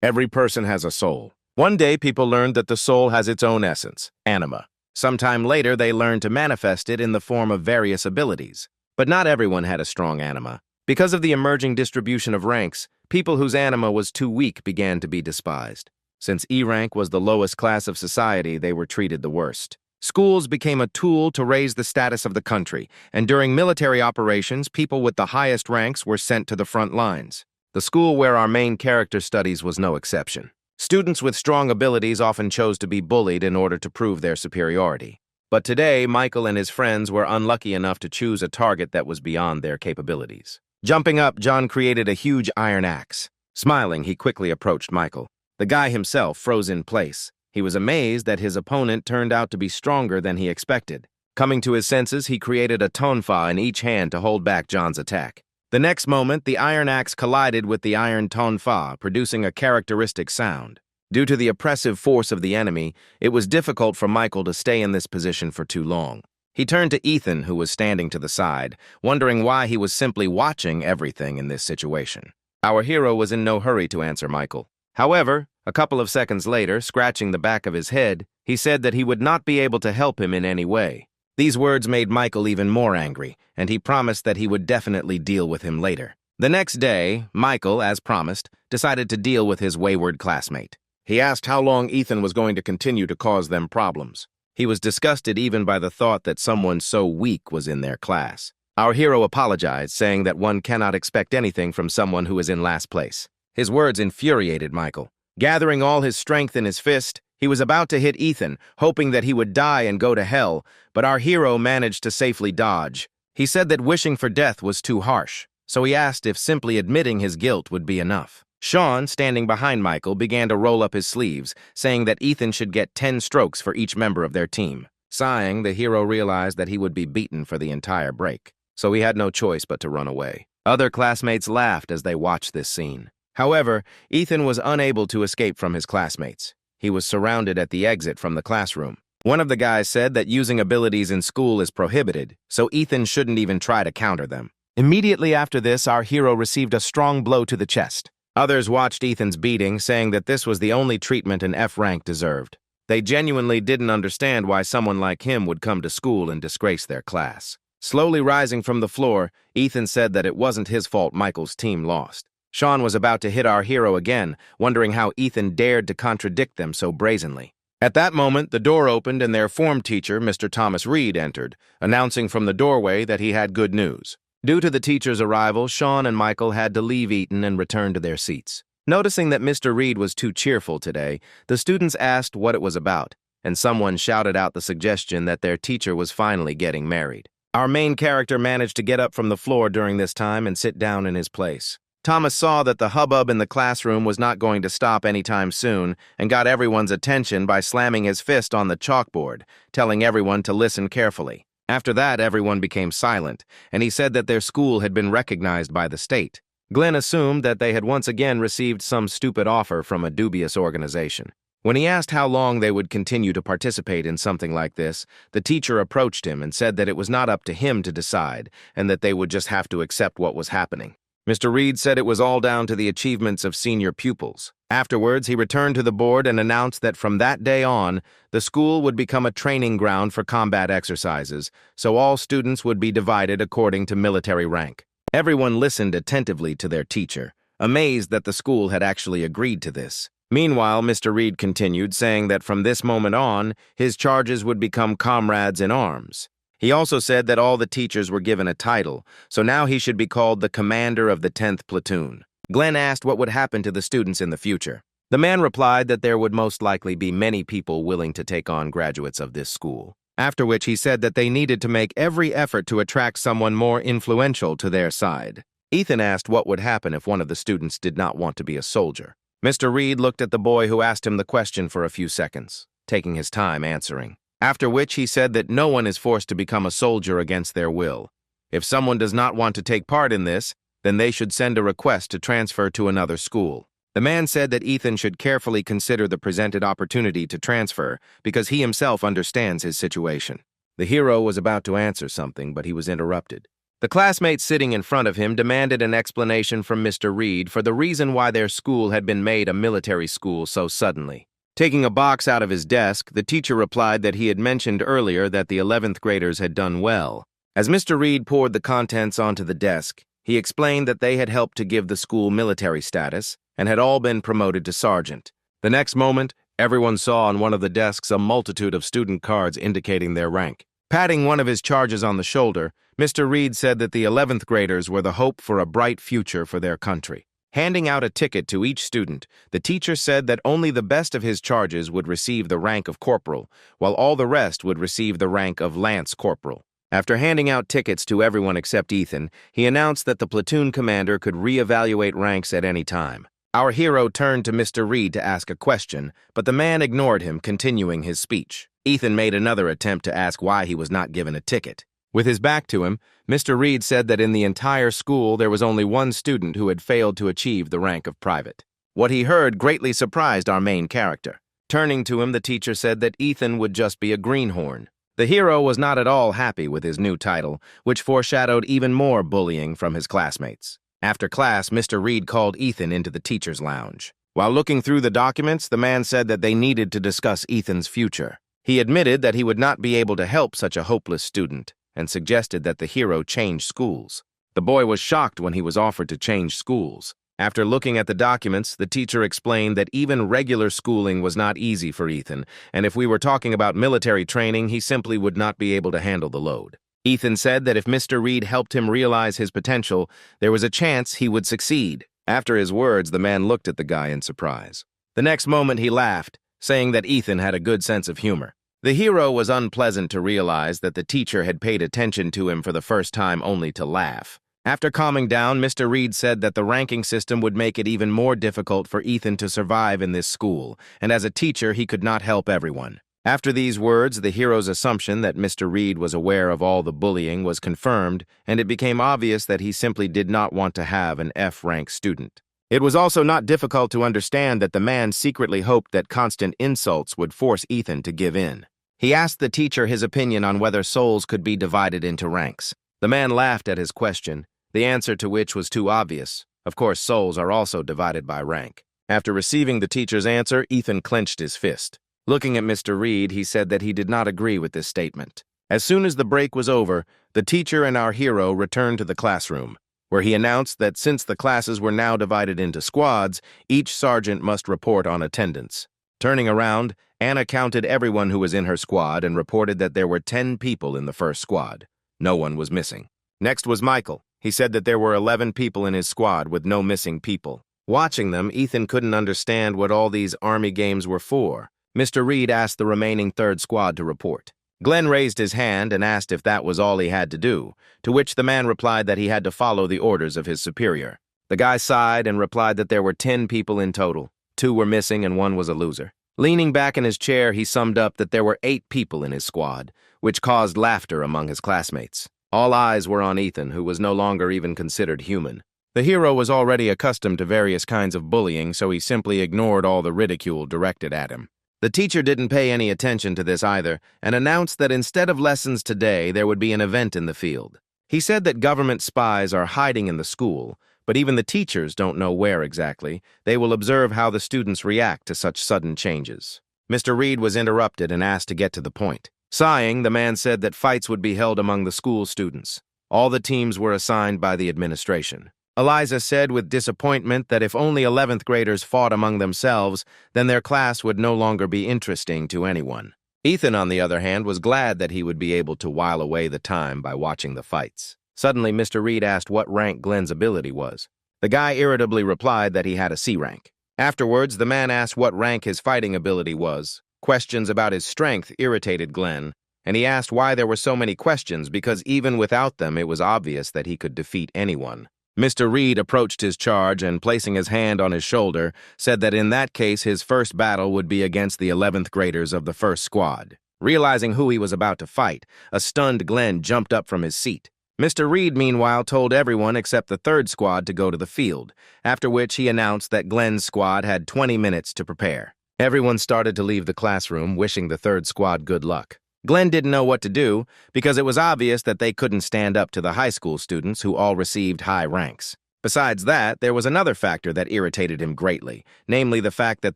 Every person has a soul. One day, people learned that the soul has its own essence, anima. Sometime later, they learned to manifest it in the form of various abilities. But not everyone had a strong anima. Because of the emerging distribution of ranks, people whose anima was too weak began to be despised. Since E rank was the lowest class of society, they were treated the worst. Schools became a tool to raise the status of the country, and during military operations, people with the highest ranks were sent to the front lines. The school where our main character studies was no exception. Students with strong abilities often chose to be bullied in order to prove their superiority. But today, Michael and his friends were unlucky enough to choose a target that was beyond their capabilities. Jumping up, John created a huge iron axe. Smiling, he quickly approached Michael. The guy himself froze in place. He was amazed that his opponent turned out to be stronger than he expected. Coming to his senses, he created a tonfa in each hand to hold back John's attack. The next moment, the iron axe collided with the iron tonfa, producing a characteristic sound. Due to the oppressive force of the enemy, it was difficult for Michael to stay in this position for too long. He turned to Ethan, who was standing to the side, wondering why he was simply watching everything in this situation. Our hero was in no hurry to answer Michael. However, a couple of seconds later, scratching the back of his head, he said that he would not be able to help him in any way. These words made Michael even more angry, and he promised that he would definitely deal with him later. The next day, Michael, as promised, decided to deal with his wayward classmate. He asked how long Ethan was going to continue to cause them problems. He was disgusted even by the thought that someone so weak was in their class. Our hero apologized, saying that one cannot expect anything from someone who is in last place. His words infuriated Michael. Gathering all his strength in his fist, he was about to hit Ethan, hoping that he would die and go to hell, but our hero managed to safely dodge. He said that wishing for death was too harsh, so he asked if simply admitting his guilt would be enough. Sean, standing behind Michael, began to roll up his sleeves, saying that Ethan should get 10 strokes for each member of their team. Sighing, the hero realized that he would be beaten for the entire break, so he had no choice but to run away. Other classmates laughed as they watched this scene. However, Ethan was unable to escape from his classmates. He was surrounded at the exit from the classroom. One of the guys said that using abilities in school is prohibited, so Ethan shouldn't even try to counter them. Immediately after this, our hero received a strong blow to the chest. Others watched Ethan's beating, saying that this was the only treatment an F rank deserved. They genuinely didn't understand why someone like him would come to school and disgrace their class. Slowly rising from the floor, Ethan said that it wasn't his fault Michael's team lost. Sean was about to hit our hero again, wondering how Ethan dared to contradict them so brazenly. At that moment, the door opened and their form teacher, Mr. Thomas Reed, entered, announcing from the doorway that he had good news. Due to the teacher's arrival, Sean and Michael had to leave Eton and return to their seats. Noticing that Mr. Reed was too cheerful today, the students asked what it was about, and someone shouted out the suggestion that their teacher was finally getting married. Our main character managed to get up from the floor during this time and sit down in his place. Thomas saw that the hubbub in the classroom was not going to stop anytime soon and got everyone's attention by slamming his fist on the chalkboard, telling everyone to listen carefully. After that, everyone became silent, and he said that their school had been recognized by the state. Glenn assumed that they had once again received some stupid offer from a dubious organization. When he asked how long they would continue to participate in something like this, the teacher approached him and said that it was not up to him to decide and that they would just have to accept what was happening. Mr. Reed said it was all down to the achievements of senior pupils. Afterwards, he returned to the board and announced that from that day on, the school would become a training ground for combat exercises, so all students would be divided according to military rank. Everyone listened attentively to their teacher, amazed that the school had actually agreed to this. Meanwhile, Mr. Reed continued, saying that from this moment on, his charges would become comrades in arms. He also said that all the teachers were given a title, so now he should be called the commander of the 10th platoon. Glenn asked what would happen to the students in the future. The man replied that there would most likely be many people willing to take on graduates of this school, after which he said that they needed to make every effort to attract someone more influential to their side. Ethan asked what would happen if one of the students did not want to be a soldier. Mr. Reed looked at the boy who asked him the question for a few seconds, taking his time answering. After which he said that no one is forced to become a soldier against their will. If someone does not want to take part in this, then they should send a request to transfer to another school. The man said that Ethan should carefully consider the presented opportunity to transfer because he himself understands his situation. The hero was about to answer something, but he was interrupted. The classmates sitting in front of him demanded an explanation from Mr. Reed for the reason why their school had been made a military school so suddenly. Taking a box out of his desk, the teacher replied that he had mentioned earlier that the 11th graders had done well. As Mr. Reed poured the contents onto the desk, he explained that they had helped to give the school military status and had all been promoted to sergeant. The next moment, everyone saw on one of the desks a multitude of student cards indicating their rank. Patting one of his charges on the shoulder, Mr. Reed said that the 11th graders were the hope for a bright future for their country. Handing out a ticket to each student, the teacher said that only the best of his charges would receive the rank of corporal, while all the rest would receive the rank of lance corporal. After handing out tickets to everyone except Ethan, he announced that the platoon commander could reevaluate ranks at any time. Our hero turned to Mr. Reed to ask a question, but the man ignored him, continuing his speech. Ethan made another attempt to ask why he was not given a ticket. With his back to him, Mr. Reed said that in the entire school there was only one student who had failed to achieve the rank of private. What he heard greatly surprised our main character. Turning to him, the teacher said that Ethan would just be a greenhorn. The hero was not at all happy with his new title, which foreshadowed even more bullying from his classmates. After class, Mr. Reed called Ethan into the teacher's lounge. While looking through the documents, the man said that they needed to discuss Ethan's future. He admitted that he would not be able to help such a hopeless student and suggested that the hero change schools. The boy was shocked when he was offered to change schools. After looking at the documents, the teacher explained that even regular schooling was not easy for Ethan, and if we were talking about military training, he simply would not be able to handle the load. Ethan said that if Mr. Reed helped him realize his potential, there was a chance he would succeed. After his words, the man looked at the guy in surprise. The next moment he laughed, saying that Ethan had a good sense of humor. The hero was unpleasant to realize that the teacher had paid attention to him for the first time only to laugh. After calming down, Mr. Reed said that the ranking system would make it even more difficult for Ethan to survive in this school, and as a teacher, he could not help everyone. After these words, the hero's assumption that Mr. Reed was aware of all the bullying was confirmed, and it became obvious that he simply did not want to have an F-rank student. It was also not difficult to understand that the man secretly hoped that constant insults would force Ethan to give in. He asked the teacher his opinion on whether souls could be divided into ranks. The man laughed at his question, the answer to which was too obvious. Of course, souls are also divided by rank. After receiving the teacher's answer, Ethan clenched his fist. Looking at Mr. Reed, he said that he did not agree with this statement. As soon as the break was over, the teacher and our hero returned to the classroom, where he announced that since the classes were now divided into squads, each sergeant must report on attendance. Turning around, Anna counted everyone who was in her squad and reported that there were 10 people in the first squad. No one was missing. Next was Michael. He said that there were 11 people in his squad with no missing people. Watching them, Ethan couldn't understand what all these army games were for. Mr. Reed asked the remaining third squad to report. Glenn raised his hand and asked if that was all he had to do, to which the man replied that he had to follow the orders of his superior. The guy sighed and replied that there were 10 people in total. 2 were missing and 1 was a loser. Leaning back in his chair, he summed up that there were 8 people in his squad, which caused laughter among his classmates. All eyes were on Ethan, who was no longer even considered human. The hero was already accustomed to various kinds of bullying, so he simply ignored all the ridicule directed at him. The teacher didn't pay any attention to this either, and announced that instead of lessons today, there would be an event in the field. He said that government spies are hiding in the school, but even the teachers don't know where exactly. They will observe how the students react to such sudden changes. Mr. Reed was interrupted and asked to get to the point. Sighing, the man said that fights would be held among the school students. All the teams were assigned by the administration. Eliza said with disappointment that if only 11th graders fought among themselves, then their class would no longer be interesting to anyone. Ethan, on the other hand, was glad that he would be able to while away the time by watching the fights. Suddenly, Mr. Reed asked what rank Glenn's ability was. The guy irritably replied that he had a C rank. Afterwards, the man asked what rank his fighting ability was. Questions about his strength irritated Glenn, and he asked why there were so many questions because even without them, it was obvious that he could defeat anyone. Mr. Reed approached his charge and, placing his hand on his shoulder, said that in that case his first battle would be against the 11th graders of the first squad. Realizing who he was about to fight, a stunned Glenn jumped up from his seat. Mr. Reed, meanwhile, told everyone except the third squad to go to the field, after which he announced that Glenn's squad had 20 minutes to prepare. Everyone started to leave the classroom, wishing the third squad good luck. Glenn didn't know what to do because it was obvious that they couldn't stand up to the high school students who all received high ranks. Besides that, there was another factor that irritated him greatly, namely the fact that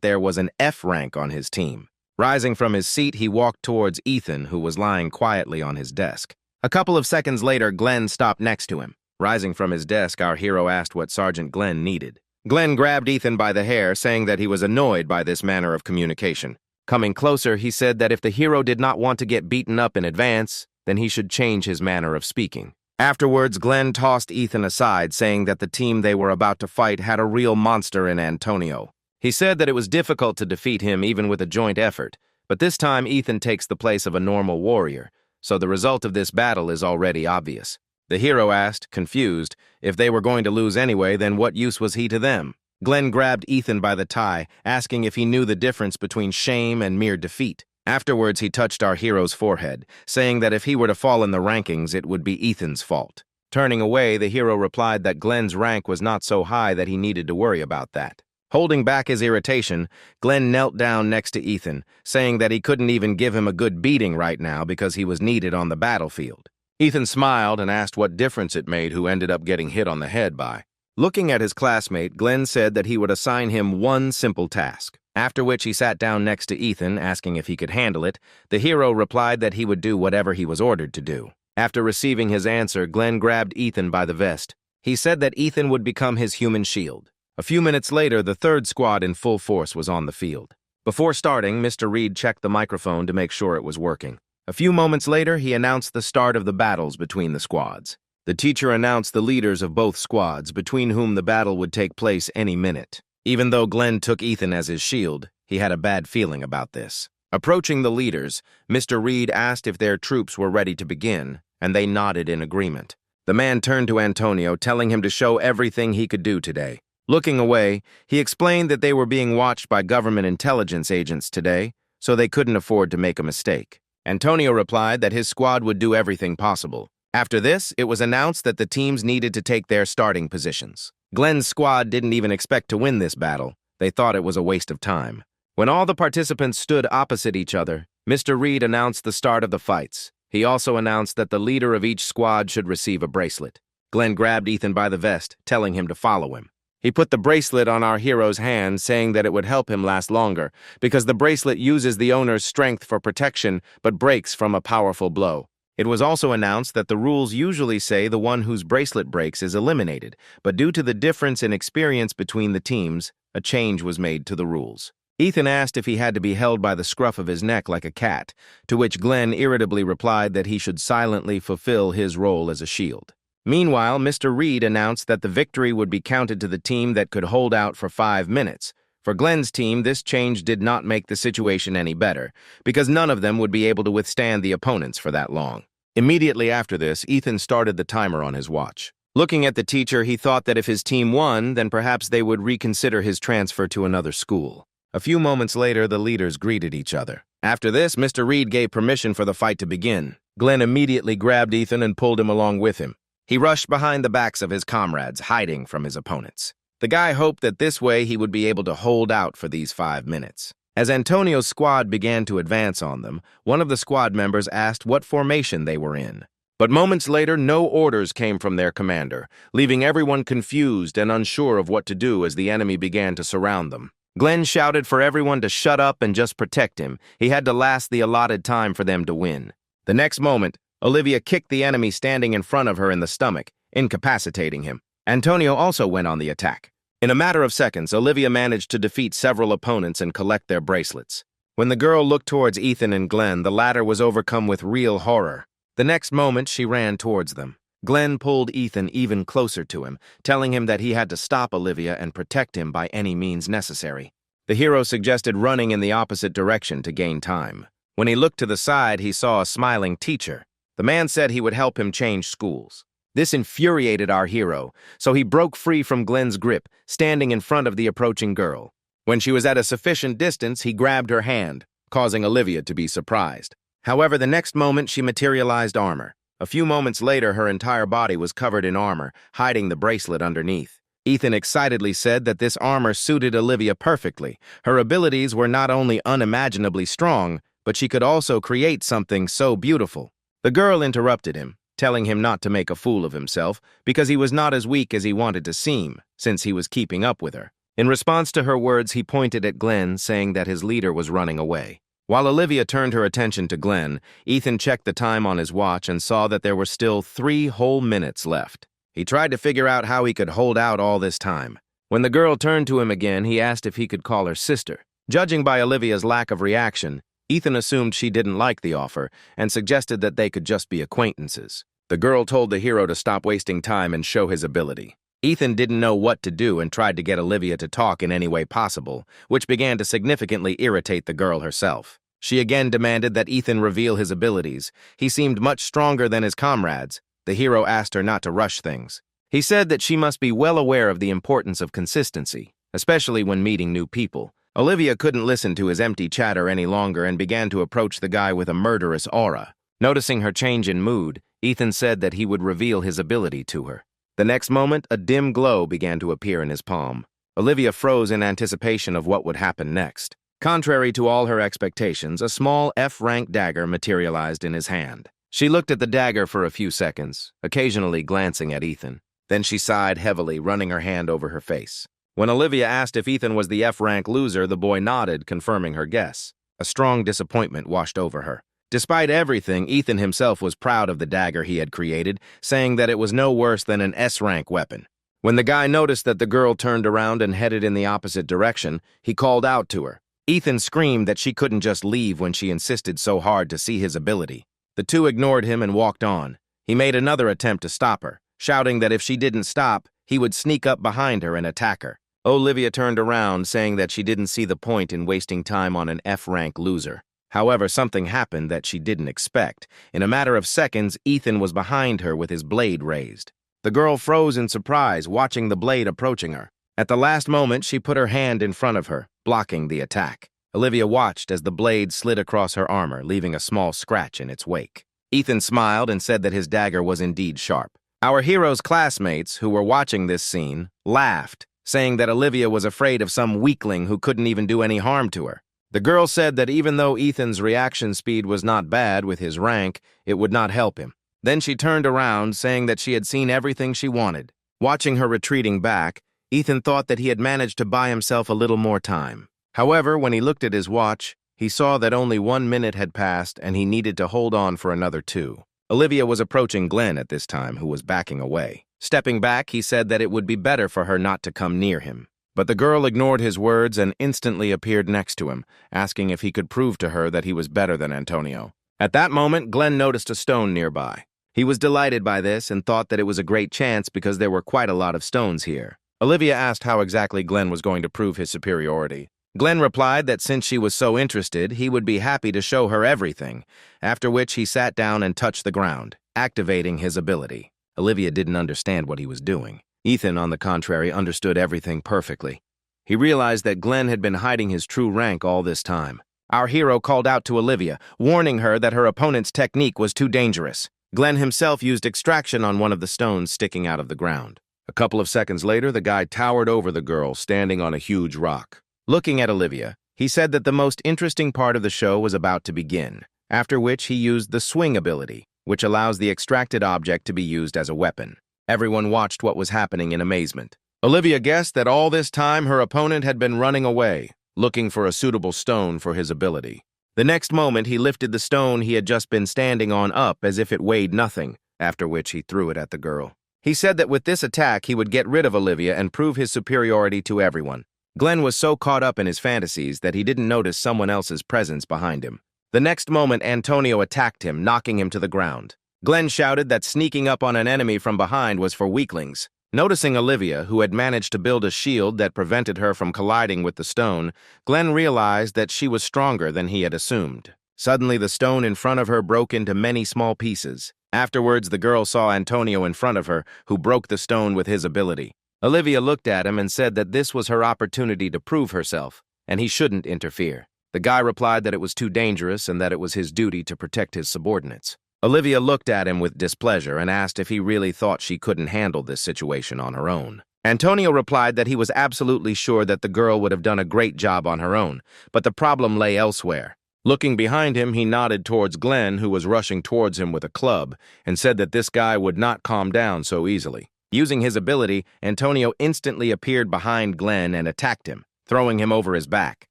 there was an F rank on his team. Rising from his seat, he walked towards Ethan, who was lying quietly on his desk. A couple of seconds later, Glenn stopped next to him. Rising from his desk, our hero asked what Sergeant Glenn needed. Glenn grabbed Ethan by the hair, saying that he was annoyed by this manner of communication. Coming closer, he said that if the hero did not want to get beaten up in advance, then he should change his manner of speaking. Afterwards, Glenn tossed Ethan aside, saying that the team they were about to fight had a real monster in Antonio. He said that it was difficult to defeat him even with a joint effort, but this time Ethan takes the place of a normal warrior, so the result of this battle is already obvious. The hero asked, confused, if they were going to lose anyway, then what use was he to them? Glenn grabbed Ethan by the tie, asking if he knew the difference between shame and mere defeat. Afterwards, he touched our hero's forehead, saying that if he were to fall in the rankings, it would be Ethan's fault. Turning away, the hero replied that Glenn's rank was not so high that he needed to worry about that. Holding back his irritation, Glenn knelt down next to Ethan, saying that he couldn't even give him a good beating right now because he was needed on the battlefield. Ethan smiled and asked what difference it made who ended up getting hit on the head by. Looking at his classmate, Glenn said that he would assign him one simple task, after which he sat down next to Ethan, asking if he could handle it. The hero replied that he would do whatever he was ordered to do. After receiving his answer, Glenn grabbed Ethan by the vest. He said that Ethan would become his human shield. A few minutes later, the third squad in full force was on the field. Before starting, Mr. Reed checked the microphone to make sure it was working. A few moments later, he announced the start of the battles between the squads. The teacher announced the leaders of both squads, between whom the battle would take place any minute. Even though Glenn took Ethan as his shield, he had a bad feeling about this. Approaching the leaders, Mr. Reed asked if their troops were ready to begin, and they nodded in agreement. The man turned to Antonio, telling him to show everything he could do today. Looking away, he explained that they were being watched by government intelligence agents today, so they couldn't afford to make a mistake. Antonio replied that his squad would do everything possible. After this, it was announced that the teams needed to take their starting positions. Glenn's squad didn't even expect to win this battle. They thought it was a waste of time. When all the participants stood opposite each other, Mr. Reed announced the start of the fights. He also announced that the leader of each squad should receive a bracelet. Glenn grabbed Ethan by the vest, telling him to follow him. He put the bracelet on our hero's hand, saying that it would help him last longer, because the bracelet uses the owner's strength for protection but breaks from a powerful blow. It was also announced that the rules usually say the one whose bracelet breaks is eliminated, but due to the difference in experience between the teams, a change was made to the rules. Ethan asked if he had to be held by the scruff of his neck like a cat, to which Glenn irritably replied that he should silently fulfill his role as a shield. Meanwhile, Mr. Reed announced that the victory would be counted to the team that could hold out for 5 minutes. For Glenn's team, this change did not make the situation any better, because none of them would be able to withstand the opponents for that long. Immediately after this, Ethan started the timer on his watch. Looking at the teacher, he thought that if his team won, then perhaps they would reconsider his transfer to another school. A few moments later, the leaders greeted each other. After this, Mr. Reed gave permission for the fight to begin. Glenn immediately grabbed Ethan and pulled him along with him. He rushed behind the backs of his comrades, hiding from his opponents. The guy hoped that this way he would be able to hold out for these 5 minutes. As Antonio's squad began to advance on them, one of the squad members asked what formation they were in. But moments later, no orders came from their commander, leaving everyone confused and unsure of what to do as the enemy began to surround them. Glenn shouted for everyone to shut up and just protect him. He had to last the allotted time for them to win. The next moment, Olivia kicked the enemy standing in front of her in the stomach, incapacitating him. Antonio also went on the attack. In a matter of seconds, Olivia managed to defeat several opponents and collect their bracelets. When the girl looked towards Ethan and Glenn, the latter was overcome with real horror. The next moment, she ran towards them. Glenn pulled Ethan even closer to him, telling him that he had to stop Olivia and protect him by any means necessary. The hero suggested running in the opposite direction to gain time. When he looked to the side, he saw a smiling teacher. The man said he would help him change schools. This infuriated our hero, so he broke free from Glenn's grip, standing in front of the approaching girl. When she was at a sufficient distance, he grabbed her hand, causing Olivia to be surprised. However, the next moment she materialized armor. A few moments later, her entire body was covered in armor, hiding the bracelet underneath. Ethan excitedly said that this armor suited Olivia perfectly. Her abilities were not only unimaginably strong, but she could also create something so beautiful. The girl interrupted him, telling him not to make a fool of himself because he was not as weak as he wanted to seem, since he was keeping up with her. In response to her words, he pointed at Glenn, saying that his leader was running away. While Olivia turned her attention to Glenn, Ethan checked the time on his watch and saw that there were still 3 whole minutes left. He tried to figure out how he could hold out all this time. When the girl turned to him again, he asked if he could call her sister. Judging by Olivia's lack of reaction, Ethan assumed she didn't like the offer and suggested that they could just be acquaintances. The girl told the hero to stop wasting time and show his ability. Ethan didn't know what to do and tried to get Olivia to talk in any way possible, which began to significantly irritate the girl herself. She again demanded that Ethan reveal his abilities. He seemed much stronger than his comrades. The hero asked her not to rush things. He said that she must be well aware of the importance of consistency, especially when meeting new people. Olivia couldn't listen to his empty chatter any longer and began to approach the guy with a murderous aura. Noticing her change in mood, Ethan said that he would reveal his ability to her. The next moment, a dim glow began to appear in his palm. Olivia froze in anticipation of what would happen next. Contrary to all her expectations, a small F-rank dagger materialized in his hand. She looked at the dagger for a few seconds, occasionally glancing at Ethan. Then she sighed heavily, running her hand over her face. When Olivia asked if Ethan was the F-rank loser, the boy nodded, confirming her guess. A strong disappointment washed over her. Despite everything, Ethan himself was proud of the dagger he had created, saying that it was no worse than an S-rank weapon. When the guy noticed that the girl turned around and headed in the opposite direction, he called out to her. Ethan screamed that she couldn't just leave when she insisted so hard to see his ability. The two ignored him and walked on. He made another attempt to stop her, shouting that if she didn't stop, he would sneak up behind her and attack her. Olivia turned around, saying that she didn't see the point in wasting time on an F-rank loser. However, something happened that she didn't expect. In a matter of seconds, Ethan was behind her with his blade raised. The girl froze in surprise, watching the blade approaching her. At the last moment, she put her hand in front of her, blocking the attack. Olivia watched as the blade slid across her armor, leaving a small scratch in its wake. Ethan smiled and said that his dagger was indeed sharp. Our hero's classmates, who were watching this scene, laughed, saying that Olivia was afraid of some weakling who couldn't even do any harm to her. The girl said that even though Ethan's reaction speed was not bad with his rank, it would not help him. Then she turned around, saying that she had seen everything she wanted. Watching her retreating back, Ethan thought that he had managed to buy himself a little more time. However, when he looked at his watch, he saw that only 1 minute had passed and he needed to hold on for another 2. Olivia was approaching Glenn at this time, who was backing away. Stepping back, he said that it would be better for her not to come near him. But the girl ignored his words and instantly appeared next to him, asking if he could prove to her that he was better than Antonio. At that moment, Glenn noticed a stone nearby. He was delighted by this and thought that it was a great chance because there were quite a lot of stones here. Olivia asked how exactly Glenn was going to prove his superiority. Glenn replied that since she was so interested, he would be happy to show her everything, after which he sat down and touched the ground, activating his ability. Olivia didn't understand what he was doing. Ethan, on the contrary, understood everything perfectly. He realized that Glenn had been hiding his true rank all this time. Our hero called out to Olivia, warning her that her opponent's technique was too dangerous. Glenn himself used extraction on one of the stones sticking out of the ground. A couple of seconds later, the guy towered over the girl, standing on a huge rock. Looking at Olivia, he said that the most interesting part of the show was about to begin, after which he used the swing ability, which allows the extracted object to be used as a weapon. Everyone watched what was happening in amazement. Olivia guessed that all this time her opponent had been running away, looking for a suitable stone for his ability. The next moment, he lifted the stone he had just been standing on up as if it weighed nothing, after which he threw it at the girl. He said that with this attack, he would get rid of Olivia and prove his superiority to everyone. Glenn was so caught up in his fantasies that he didn't notice someone else's presence behind him. The next moment, Antonio attacked him, knocking him to the ground. Glenn shouted that sneaking up on an enemy from behind was for weaklings. Noticing Olivia, who had managed to build a shield that prevented her from colliding with the stone, Glenn realized that she was stronger than he had assumed. Suddenly, the stone in front of her broke into many small pieces. Afterwards, the girl saw Antonio in front of her, who broke the stone with his ability. Olivia looked at him and said that this was her opportunity to prove herself, and he shouldn't interfere. The guy replied that it was too dangerous and that it was his duty to protect his subordinates. Olivia looked at him with displeasure and asked if he really thought she couldn't handle this situation on her own. Antonio replied that he was absolutely sure that the girl would have done a great job on her own, but the problem lay elsewhere. Looking behind him, he nodded towards Glenn, who was rushing towards him with a club, and said that this guy would not calm down so easily. Using his ability, Antonio instantly appeared behind Glenn and attacked him, throwing him over his back.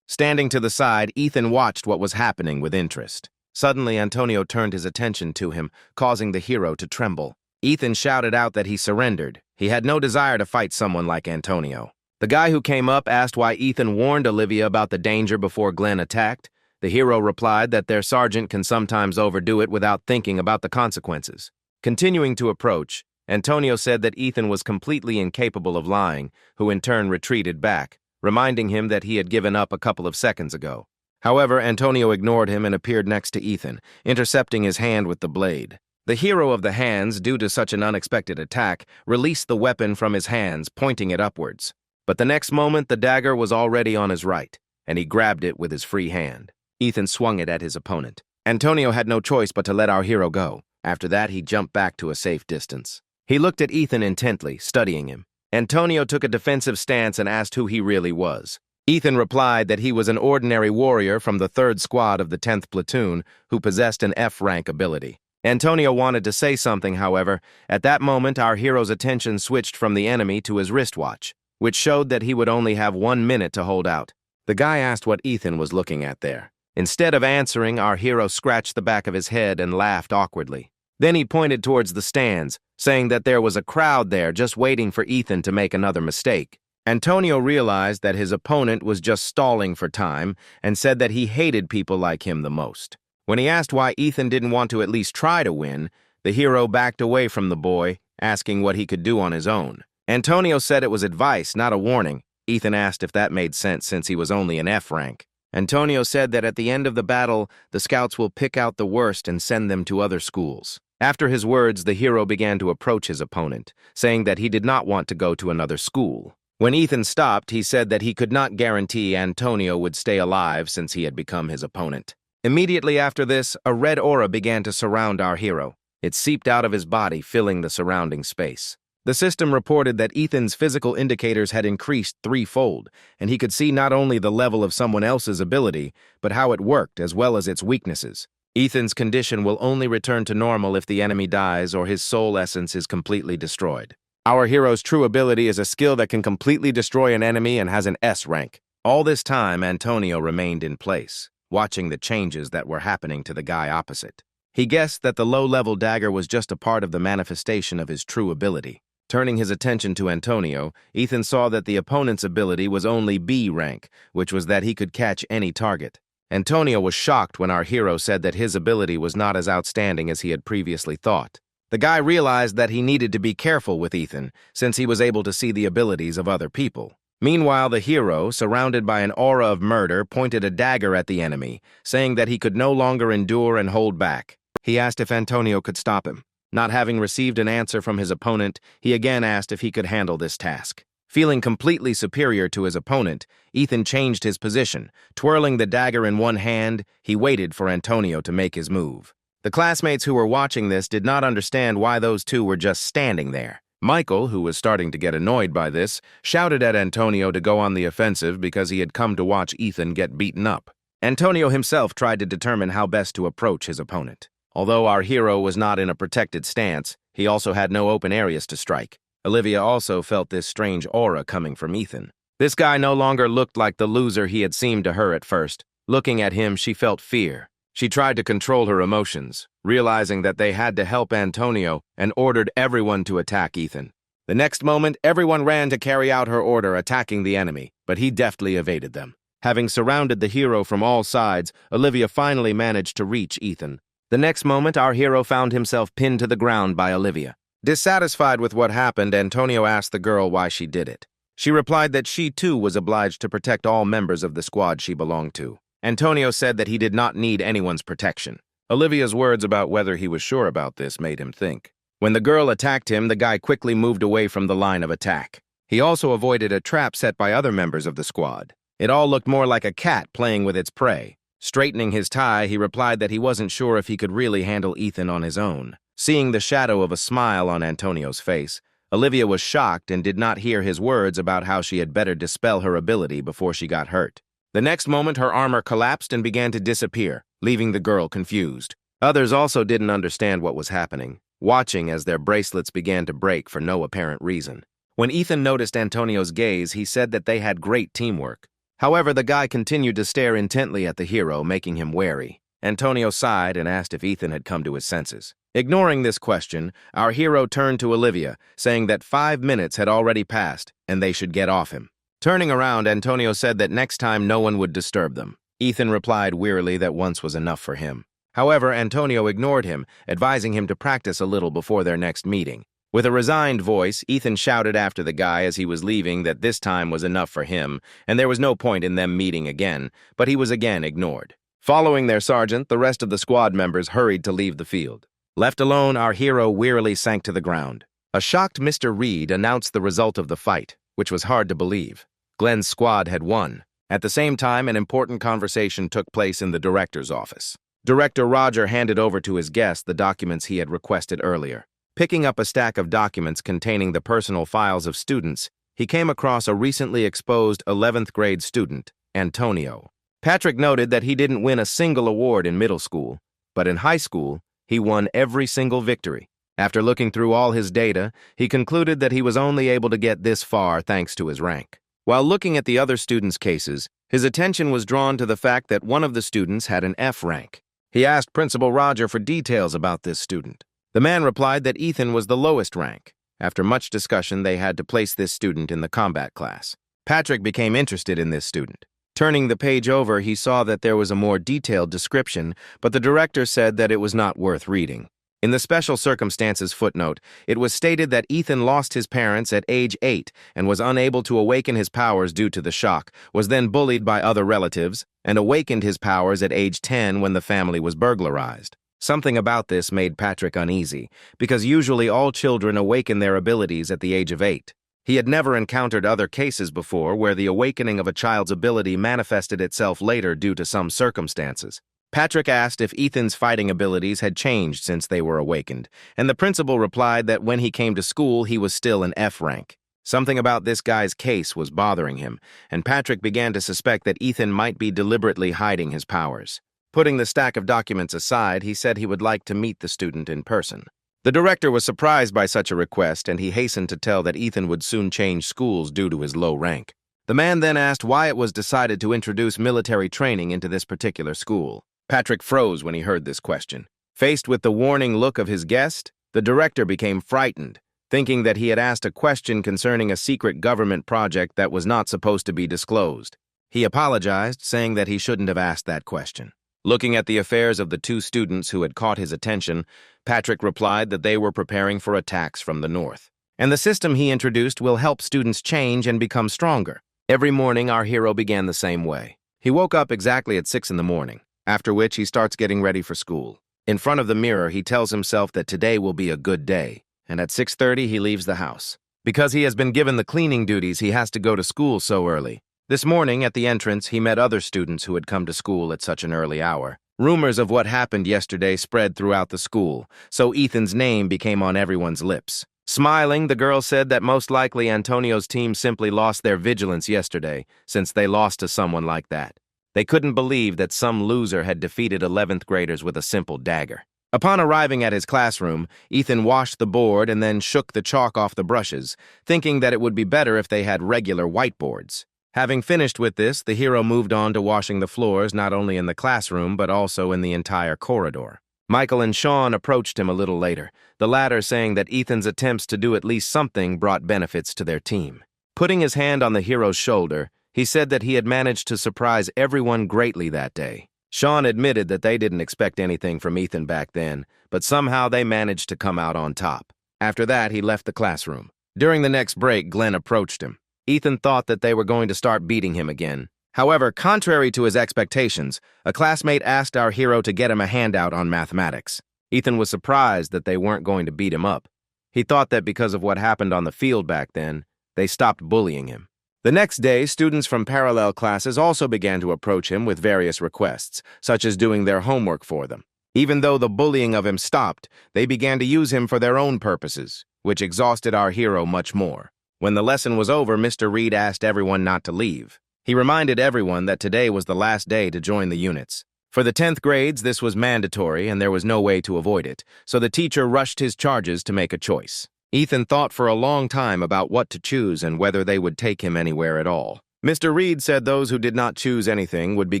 Standing to the side, Ethan watched what was happening with interest. Suddenly, Antonio turned his attention to him, causing the hero to tremble. Ethan shouted out that he surrendered. He had no desire to fight someone like Antonio. The guy who came up asked why Ethan warned Olivia about the danger before Glenn attacked. The hero replied that their sergeant can sometimes overdo it without thinking about the consequences. Continuing to approach, Antonio said that Ethan was completely incapable of lying, who in turn retreated back, reminding him that he had given up a couple of seconds ago. However, Antonio ignored him and appeared next to Ethan, intercepting his hand with the blade. The hero of the hands, due to such an unexpected attack, released the weapon from his hands, pointing it upwards. But the next moment, the dagger was already on his right, and he grabbed it with his free hand. Ethan swung it at his opponent. Antonio had no choice but to let our hero go. After that, he jumped back to a safe distance. He looked at Ethan intently, studying him. Antonio took a defensive stance and asked who he really was. Ethan replied that he was an ordinary warrior from the 3rd Squad of the 10th Platoon who possessed an F-rank ability. Antonio wanted to say something, however. At that moment, our hero's attention switched from the enemy to his wristwatch, which showed that he would only have 1 minute to hold out. The guy asked what Ethan was looking at there. Instead of answering, our hero scratched the back of his head and laughed awkwardly. Then he pointed towards the stands, saying that there was a crowd there just waiting for Ethan to make another mistake. Antonio realized that his opponent was just stalling for time and said that he hated people like him the most. When he asked why Ethan didn't want to at least try to win, the hero backed away from the boy, asking what he could do on his own. Antonio said it was advice, not a warning. Ethan asked if that made sense since he was only an F rank. Antonio said that at the end of the battle, the scouts will pick out the worst and send them to other schools. After his words, the hero began to approach his opponent, saying that he did not want to go to another school. When Ethan stopped, he said that he could not guarantee Antonio would stay alive since he had become his opponent. Immediately after this, a red aura began to surround our hero. It seeped out of his body, filling the surrounding space. The system reported that Ethan's physical indicators had increased 3-fold, and he could see not only the level of someone else's ability, but how it worked as well as its weaknesses. Ethan's condition will only return to normal if the enemy dies or his soul essence is completely destroyed. Our hero's true ability is a skill that can completely destroy an enemy and has an S rank. All this time, Antonio remained in place, watching the changes that were happening to the guy opposite. He guessed that the low-level dagger was just a part of the manifestation of his true ability. Turning his attention to Antonio, Ethan saw that the opponent's ability was only B rank, which was that he could catch any target. Antonio was shocked when our hero said that his ability was not as outstanding as he had previously thought. The guy realized that he needed to be careful with Ethan, since he was able to see the abilities of other people. Meanwhile, the hero, surrounded by an aura of murder, pointed a dagger at the enemy, saying that he could no longer endure and hold back. He asked if Antonio could stop him. Not having received an answer from his opponent, he again asked if he could handle this task. Feeling completely superior to his opponent, Ethan changed his position. Twirling the dagger in one hand, he waited for Antonio to make his move. The classmates who were watching this did not understand why those two were just standing there. Michael, who was starting to get annoyed by this, shouted at Antonio to go on the offensive because he had come to watch Ethan get beaten up. Antonio himself tried to determine how best to approach his opponent. Although our hero was not in a protected stance, he also had no open areas to strike. Olivia also felt this strange aura coming from Ethan. This guy no longer looked like the loser he had seemed to her at first. Looking at him, she felt fear. She tried to control her emotions, realizing that they had to help Antonio, and ordered everyone to attack Ethan. The next moment, everyone ran to carry out her order, attacking the enemy, but he deftly evaded them. Having surrounded the hero from all sides, Olivia finally managed to reach Ethan. The next moment, our hero found himself pinned to the ground by Olivia. Dissatisfied with what happened, Antonio asked the girl why she did it. She replied that she too was obliged to protect all members of the squad she belonged to. Antonio said that he did not need anyone's protection. Olivia's words about whether he was sure about this made him think. When the girl attacked him, the guy quickly moved away from the line of attack. He also avoided a trap set by other members of the squad. It all looked more like a cat playing with its prey. Straightening his tie, he replied that he wasn't sure if he could really handle Ethan on his own. Seeing the shadow of a smile on Antonio's face, Olivia was shocked and did not hear his words about how she had better dispel her ability before she got hurt. The next moment, her armor collapsed and began to disappear, leaving the girl confused. Others also didn't understand what was happening, watching as their bracelets began to break for no apparent reason. When Ethan noticed Antonio's gaze, he said that they had great teamwork. However, the guy continued to stare intently at the hero, making him wary. Antonio sighed and asked if Ethan had come to his senses. Ignoring this question, our hero turned to Olivia, saying that 5 minutes had already passed and they should get off him. Turning around, Antonio said that next time no one would disturb them. Ethan replied wearily that once was enough for him. However, Antonio ignored him, advising him to practice a little before their next meeting. With a resigned voice, Ethan shouted after the guy as he was leaving that this time was enough for him, and there was no point in them meeting again, but he was again ignored. Following their sergeant, the rest of the squad members hurried to leave the field. Left alone, our hero wearily sank to the ground. A shocked Mr. Reed announced the result of the fight, which was hard to believe. Glenn's squad had won. At the same time, an important conversation took place in the director's office. Director Roger handed over to his guest the documents he had requested earlier. Picking up a stack of documents containing the personal files of students, he came across a recently exposed 11th grade student, Antonio. Patrick noted that he didn't win a single award in middle school, but in high school, he won every single victory. After looking through all his data, he concluded that he was only able to get this far thanks to his rank. While looking at the other students' cases, his attention was drawn to the fact that one of the students had an F rank. He asked Principal Roger for details about this student. The man replied that Ethan was the lowest rank. After much discussion, they had to place this student in the combat class. Patrick became interested in this student. Turning the page over, he saw that there was a more detailed description, but the director said that it was not worth reading. In the special circumstances footnote, it was stated that Ethan lost his parents at age 8 and was unable to awaken his powers due to the shock, was then bullied by other relatives, and awakened his powers at age 10 when the family was burglarized. Something about this made Patrick uneasy, because usually all children awaken their abilities at the age of 8. He had never encountered other cases before where the awakening of a child's ability manifested itself later due to some circumstances. Patrick asked if Ethan's fighting abilities had changed since they were awakened, and the principal replied that when he came to school, he was still an F rank. Something about this guy's case was bothering him, and Patrick began to suspect that Ethan might be deliberately hiding his powers. Putting the stack of documents aside, he said he would like to meet the student in person. The director was surprised by such a request, and he hastened to tell that Ethan would soon change schools due to his low rank. The man then asked why it was decided to introduce military training into this particular school. Patrick froze when he heard this question. Faced with the warning look of his guest, the director became frightened, thinking that he had asked a question concerning a secret government project that was not supposed to be disclosed. He apologized, saying that he shouldn't have asked that question. Looking at the affairs of the two students who had caught his attention, Patrick replied that they were preparing for attacks from the north. And the system he introduced will help students change and become stronger. Every morning, our hero began the same way. He woke up exactly at 6 in the morning, after which he starts getting ready for school. In front of the mirror, he tells himself that today will be a good day, and at 6:30 he leaves the house. Because he has been given the cleaning duties, he has to go to school so early. This morning, at the entrance, he met other students who had come to school at such an early hour. Rumors of what happened yesterday spread throughout the school, so Ethan's name became on everyone's lips. Smiling, the girl said that most likely Antonio's team simply lost their vigilance yesterday, since they lost to someone like that. They couldn't believe that some loser had defeated 11th graders with a simple dagger. Upon arriving at his classroom, Ethan washed the board and then shook the chalk off the brushes, thinking that it would be better if they had regular whiteboards. Having finished with this, the hero moved on to washing the floors not only in the classroom but also in the entire corridor. Michael and Sean approached him a little later, the latter saying that Ethan's attempts to do at least something brought benefits to their team. Putting his hand on the hero's shoulder, he said that he had managed to surprise everyone greatly that day. Sean admitted that they didn't expect anything from Ethan back then, but somehow they managed to come out on top. After that, he left the classroom. During the next break, Glenn approached him. Ethan thought that they were going to start beating him again. However, contrary to his expectations, a classmate asked our hero to get him a handout on mathematics. Ethan was surprised that they weren't going to beat him up. He thought that because of what happened on the field back then, they stopped bullying him. The next day, students from parallel classes also began to approach him with various requests, such as doing their homework for them. Even though the bullying of him stopped, they began to use him for their own purposes, which exhausted our hero much more. When the lesson was over, Mr. Reed asked everyone not to leave. He reminded everyone that today was the last day to join the units. For the 10th grades, this was mandatory and there was no way to avoid it, so the teacher rushed his charges to make a choice. Ethan thought for a long time about what to choose and whether they would take him anywhere at all. Mr. Reed said those who did not choose anything would be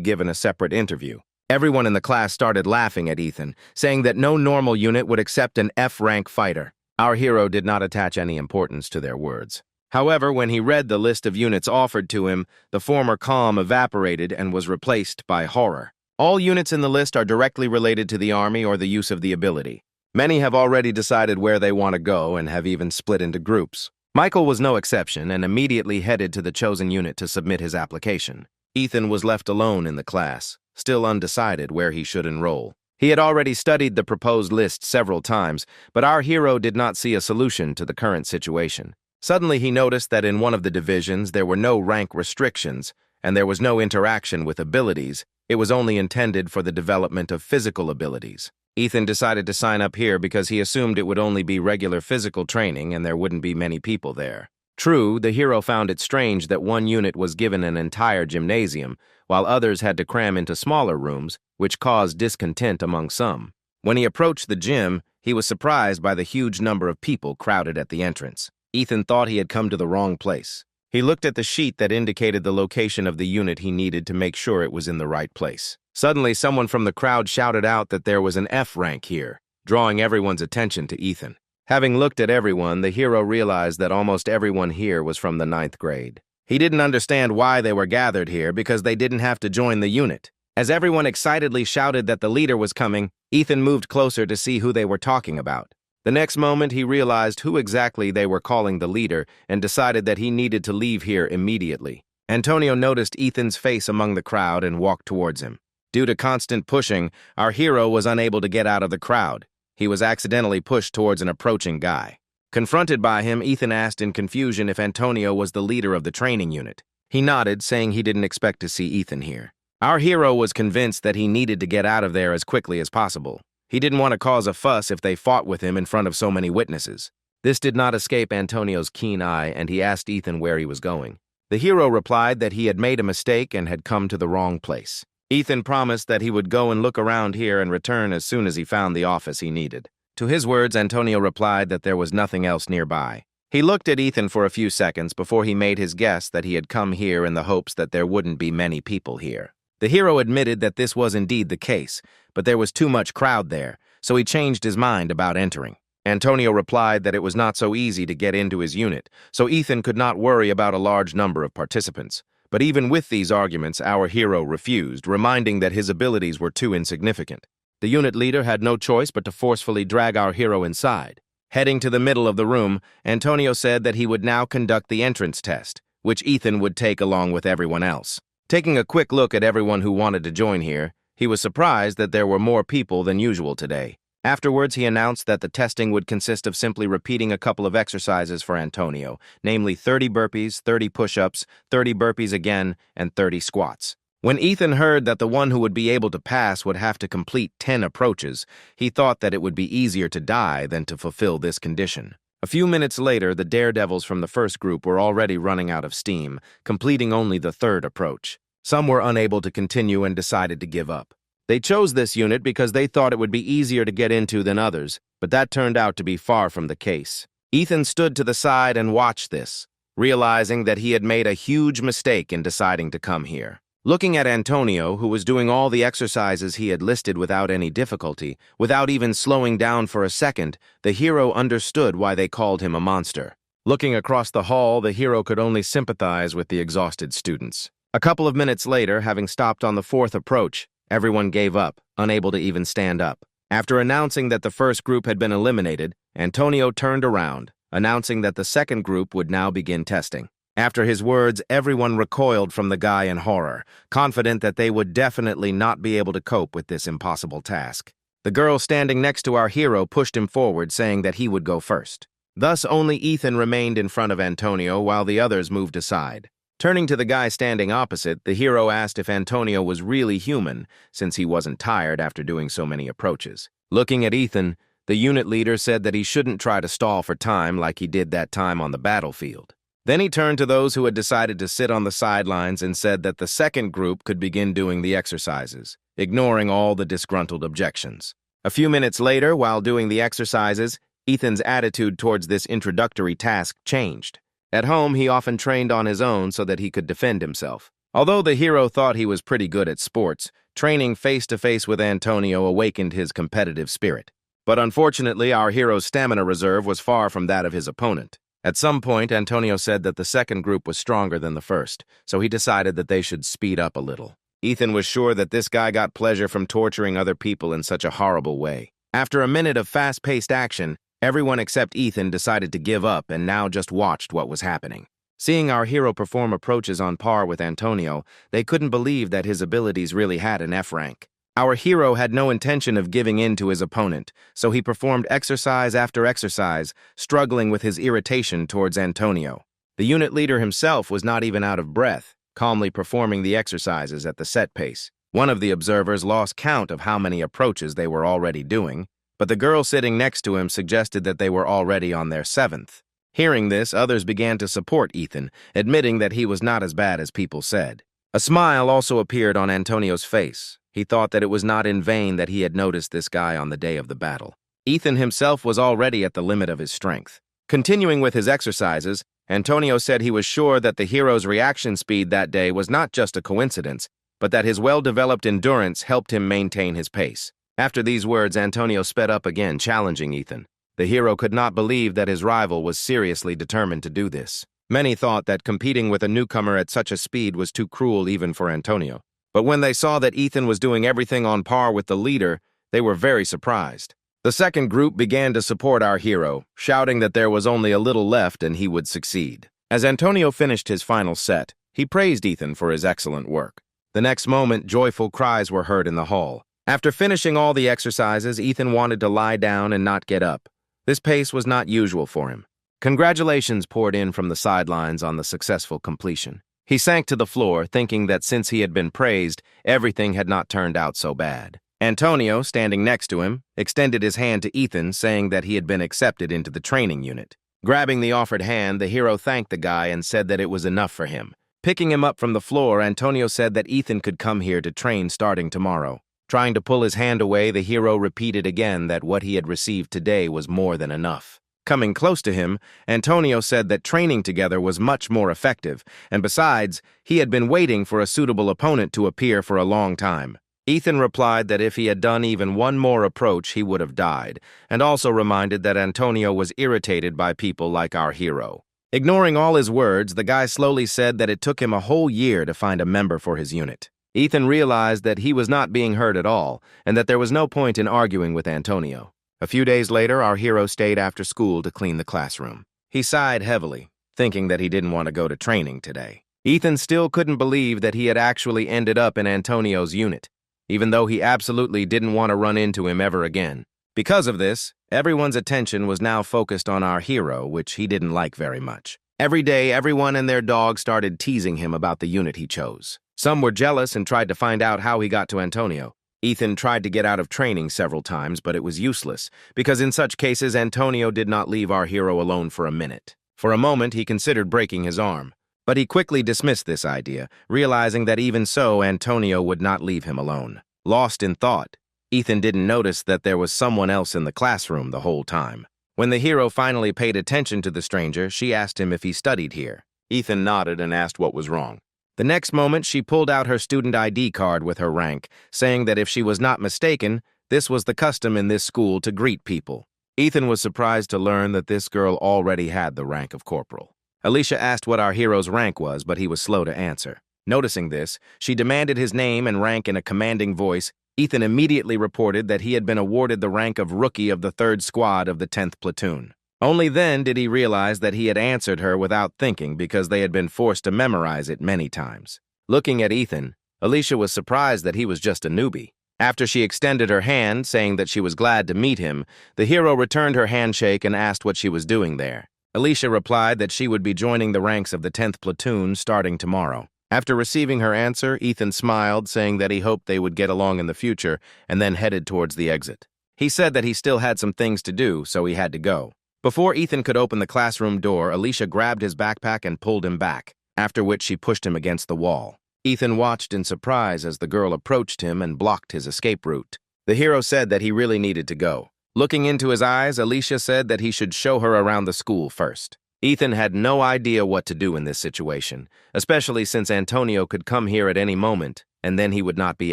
given a separate interview. Everyone in the class started laughing at Ethan, saying that no normal unit would accept an F-rank fighter. Our hero did not attach any importance to their words. However, when he read the list of units offered to him, the former calm evaporated and was replaced by horror. All units in the list are directly related to the Army or the use of the ability. Many have already decided where they want to go and have even split into groups. Michael was no exception and immediately headed to the chosen unit to submit his application. Ethan was left alone in the class, still undecided where he should enroll. He had already studied the proposed list several times, but our hero did not see a solution to the current situation. Suddenly he noticed that in one of the divisions there were no rank restrictions, and there was no interaction with abilities. It was only intended for the development of physical abilities. Ethan decided to sign up here because he assumed it would only be regular physical training and there wouldn't be many people there. True, the hero found it strange that one unit was given an entire gymnasium, while others had to cram into smaller rooms, which caused discontent among some. When he approached the gym, he was surprised by the huge number of people crowded at the entrance. Ethan thought he had come to the wrong place. He looked at the sheet that indicated the location of the unit he needed to make sure it was in the right place. Suddenly, someone from the crowd shouted out that there was an F rank here, drawing everyone's attention to Ethan. Having looked at everyone, the hero realized that almost everyone here was from the 9th grade. He didn't understand why they were gathered here because they didn't have to join the unit. As everyone excitedly shouted that the leader was coming, Ethan moved closer to see who they were talking about. The next moment, he realized who exactly they were calling the leader and decided that he needed to leave here immediately. Antonio noticed Ethan's face among the crowd and walked towards him. Due to constant pushing, our hero was unable to get out of the crowd. He was accidentally pushed towards an approaching guy. Confronted by him, Ethan asked in confusion if Antonio was the leader of the training unit. He nodded, saying he didn't expect to see Ethan here. Our hero was convinced that he needed to get out of there as quickly as possible. He didn't want to cause a fuss if they fought with him in front of so many witnesses. This did not escape Antonio's keen eye, and he asked Ethan where he was going. The hero replied that he had made a mistake and had come to the wrong place. Ethan promised that he would go and look around here and return as soon as he found the office he needed. To his words, Antonio replied that there was nothing else nearby. He looked at Ethan for a few seconds before he made his guess that he had come here in the hopes that there wouldn't be many people here. The hero admitted that this was indeed the case, but there was too much crowd there, so he changed his mind about entering. Antonio replied that it was not so easy to get into his unit, so Ethan could not worry about a large number of participants. But even with these arguments, our hero refused, reminding that his abilities were too insignificant. The unit leader had no choice but to forcefully drag our hero inside. Heading to the middle of the room, Antonio said that he would now conduct the entrance test, which Ethan would take along with everyone else. Taking a quick look at everyone who wanted to join here, he was surprised that there were more people than usual today. Afterwards, he announced that the testing would consist of simply repeating a couple of exercises for Antonio, namely 30 burpees, 30 push-ups, 30 burpees again, and 30 squats. When Ethan heard that the one who would be able to pass would have to complete 10 approaches, he thought that it would be easier to die than to fulfill this condition. A few minutes later, the daredevils from the first group were already running out of steam, completing only the 3rd approach. Some were unable to continue and decided to give up. They chose this unit because they thought it would be easier to get into than others, but that turned out to be far from the case. Ethan stood to the side and watched this, realizing that he had made a huge mistake in deciding to come here. Looking at Antonio, who was doing all the exercises he had listed without any difficulty, without even slowing down for a second, the hero understood why they called him a monster. Looking across the hall, the hero could only sympathize with the exhausted students. A couple of minutes later, having stopped on the 4th approach, everyone gave up, unable to even stand up. After announcing that the first group had been eliminated, Antonio turned around, announcing that the second group would now begin testing. After his words, everyone recoiled from the guy in horror, confident that they would definitely not be able to cope with this impossible task. The girl standing next to our hero pushed him forward, saying that he would go first. Thus, only Ethan remained in front of Antonio while the others moved aside. Turning to the guy standing opposite, the hero asked if Antonio was really human, since he wasn't tired after doing so many approaches. Looking at Ethan, the unit leader said that he shouldn't try to stall for time like he did that time on the battlefield. Then he turned to those who had decided to sit on the sidelines and said that the second group could begin doing the exercises, ignoring all the disgruntled objections. A few minutes later, while doing the exercises, Ethan's attitude towards this introductory task changed. At home, he often trained on his own so that he could defend himself. Although the hero thought he was pretty good at sports, training face-to-face with Antonio awakened his competitive spirit. But unfortunately, our hero's stamina reserve was far from that of his opponent. At some point, Antonio said that the second group was stronger than the first, so he decided that they should speed up a little. Ethan was sure that this guy got pleasure from torturing other people in such a horrible way. After a minute of fast-paced action, everyone except Ethan decided to give up and now just watched what was happening. Seeing our hero perform approaches on par with Antonio, they couldn't believe that his abilities really had an F rank. Our hero had no intention of giving in to his opponent, so he performed exercise after exercise, struggling with his irritation towards Antonio. The unit leader himself was not even out of breath, calmly performing the exercises at the set pace. One of the observers lost count of how many approaches they were already doing, but the girl sitting next to him suggested that they were already on their 7th. Hearing this, others began to support Ethan, admitting that he was not as bad as people said. A smile also appeared on Antonio's face. He thought that it was not in vain that he had noticed this guy on the day of the battle. Ethan himself was already at the limit of his strength. Continuing with his exercises, Antonio said he was sure that the hero's reaction speed that day was not just a coincidence, but that his well-developed endurance helped him maintain his pace. After these words, Antonio sped up again, challenging Ethan. The hero could not believe that his rival was seriously determined to do this. Many thought that competing with a newcomer at such a speed was too cruel even for Antonio. But when they saw that Ethan was doing everything on par with the leader, they were very surprised. The second group began to support our hero, shouting that there was only a little left and he would succeed. As Antonio finished his final set, he praised Ethan for his excellent work. The next moment, joyful cries were heard in the hall. After finishing all the exercises, Ethan wanted to lie down and not get up. This pace was not usual for him. Congratulations poured in from the sidelines on the successful completion. He sank to the floor, thinking that since he had been praised, everything had not turned out so bad. Antonio, standing next to him, extended his hand to Ethan, saying that he had been accepted into the training unit. Grabbing the offered hand, the hero thanked the guy and said that it was enough for him. Picking him up from the floor, Antonio said that Ethan could come here to train starting tomorrow. Trying to pull his hand away, the hero repeated again that what he had received today was more than enough. Coming close to him, Antonio said that training together was much more effective, and besides, he had been waiting for a suitable opponent to appear for a long time. Ethan replied that if he had done even one more approach, he would have died, and also reminded that Antonio was irritated by people like our hero. Ignoring all his words, the guy slowly said that it took him a whole year to find a member for his unit. Ethan realized that he was not being heard at all, and that there was no point in arguing with Antonio. A few days later, our hero stayed after school to clean the classroom. He sighed heavily, thinking that he didn't want to go to training today. Ethan still couldn't believe that he had actually ended up in Antonio's unit, even though he absolutely didn't want to run into him ever again. Because of this, everyone's attention was now focused on our hero, which he didn't like very much. Every day, everyone and their dog started teasing him about the unit he chose. Some were jealous and tried to find out how he got to Antonio. Ethan tried to get out of training several times, but it was useless, because in such cases, Antonio did not leave our hero alone for a minute. For a moment, he considered breaking his arm, but he quickly dismissed this idea, realizing that even so, Antonio would not leave him alone. Lost in thought, Ethan didn't notice that there was someone else in the classroom the whole time. When the hero finally paid attention to the stranger, she asked him if he studied here. Ethan nodded and asked what was wrong. The next moment, she pulled out her student ID card with her rank, saying that if she was not mistaken, this was the custom in this school to greet people. Ethan was surprised to learn that this girl already had the rank of corporal. Alicia asked what our hero's rank was, but he was slow to answer. Noticing this, she demanded his name and rank in a commanding voice. Ethan immediately reported that he had been awarded the rank of Rookie of the 3rd Squad of the 10th Platoon. Only then did he realize that he had answered her without thinking because they had been forced to memorize it many times. Looking at Ethan, Alicia was surprised that he was just a newbie. After she extended her hand, saying that she was glad to meet him, the hero returned her handshake and asked what she was doing there. Alicia replied that she would be joining the ranks of the 10th Platoon starting tomorrow. After receiving her answer, Ethan smiled, saying that he hoped they would get along in the future, and then headed towards the exit. He said that he still had some things to do, so he had to go. Before Ethan could open the classroom door, Alicia grabbed his backpack and pulled him back, after which she pushed him against the wall. Ethan watched in surprise as the girl approached him and blocked his escape route. The hero said that he really needed to go. Looking into his eyes, Alicia said that he should show her around the school first. Ethan had no idea what to do in this situation, especially since Antonio could come here at any moment, and then he would not be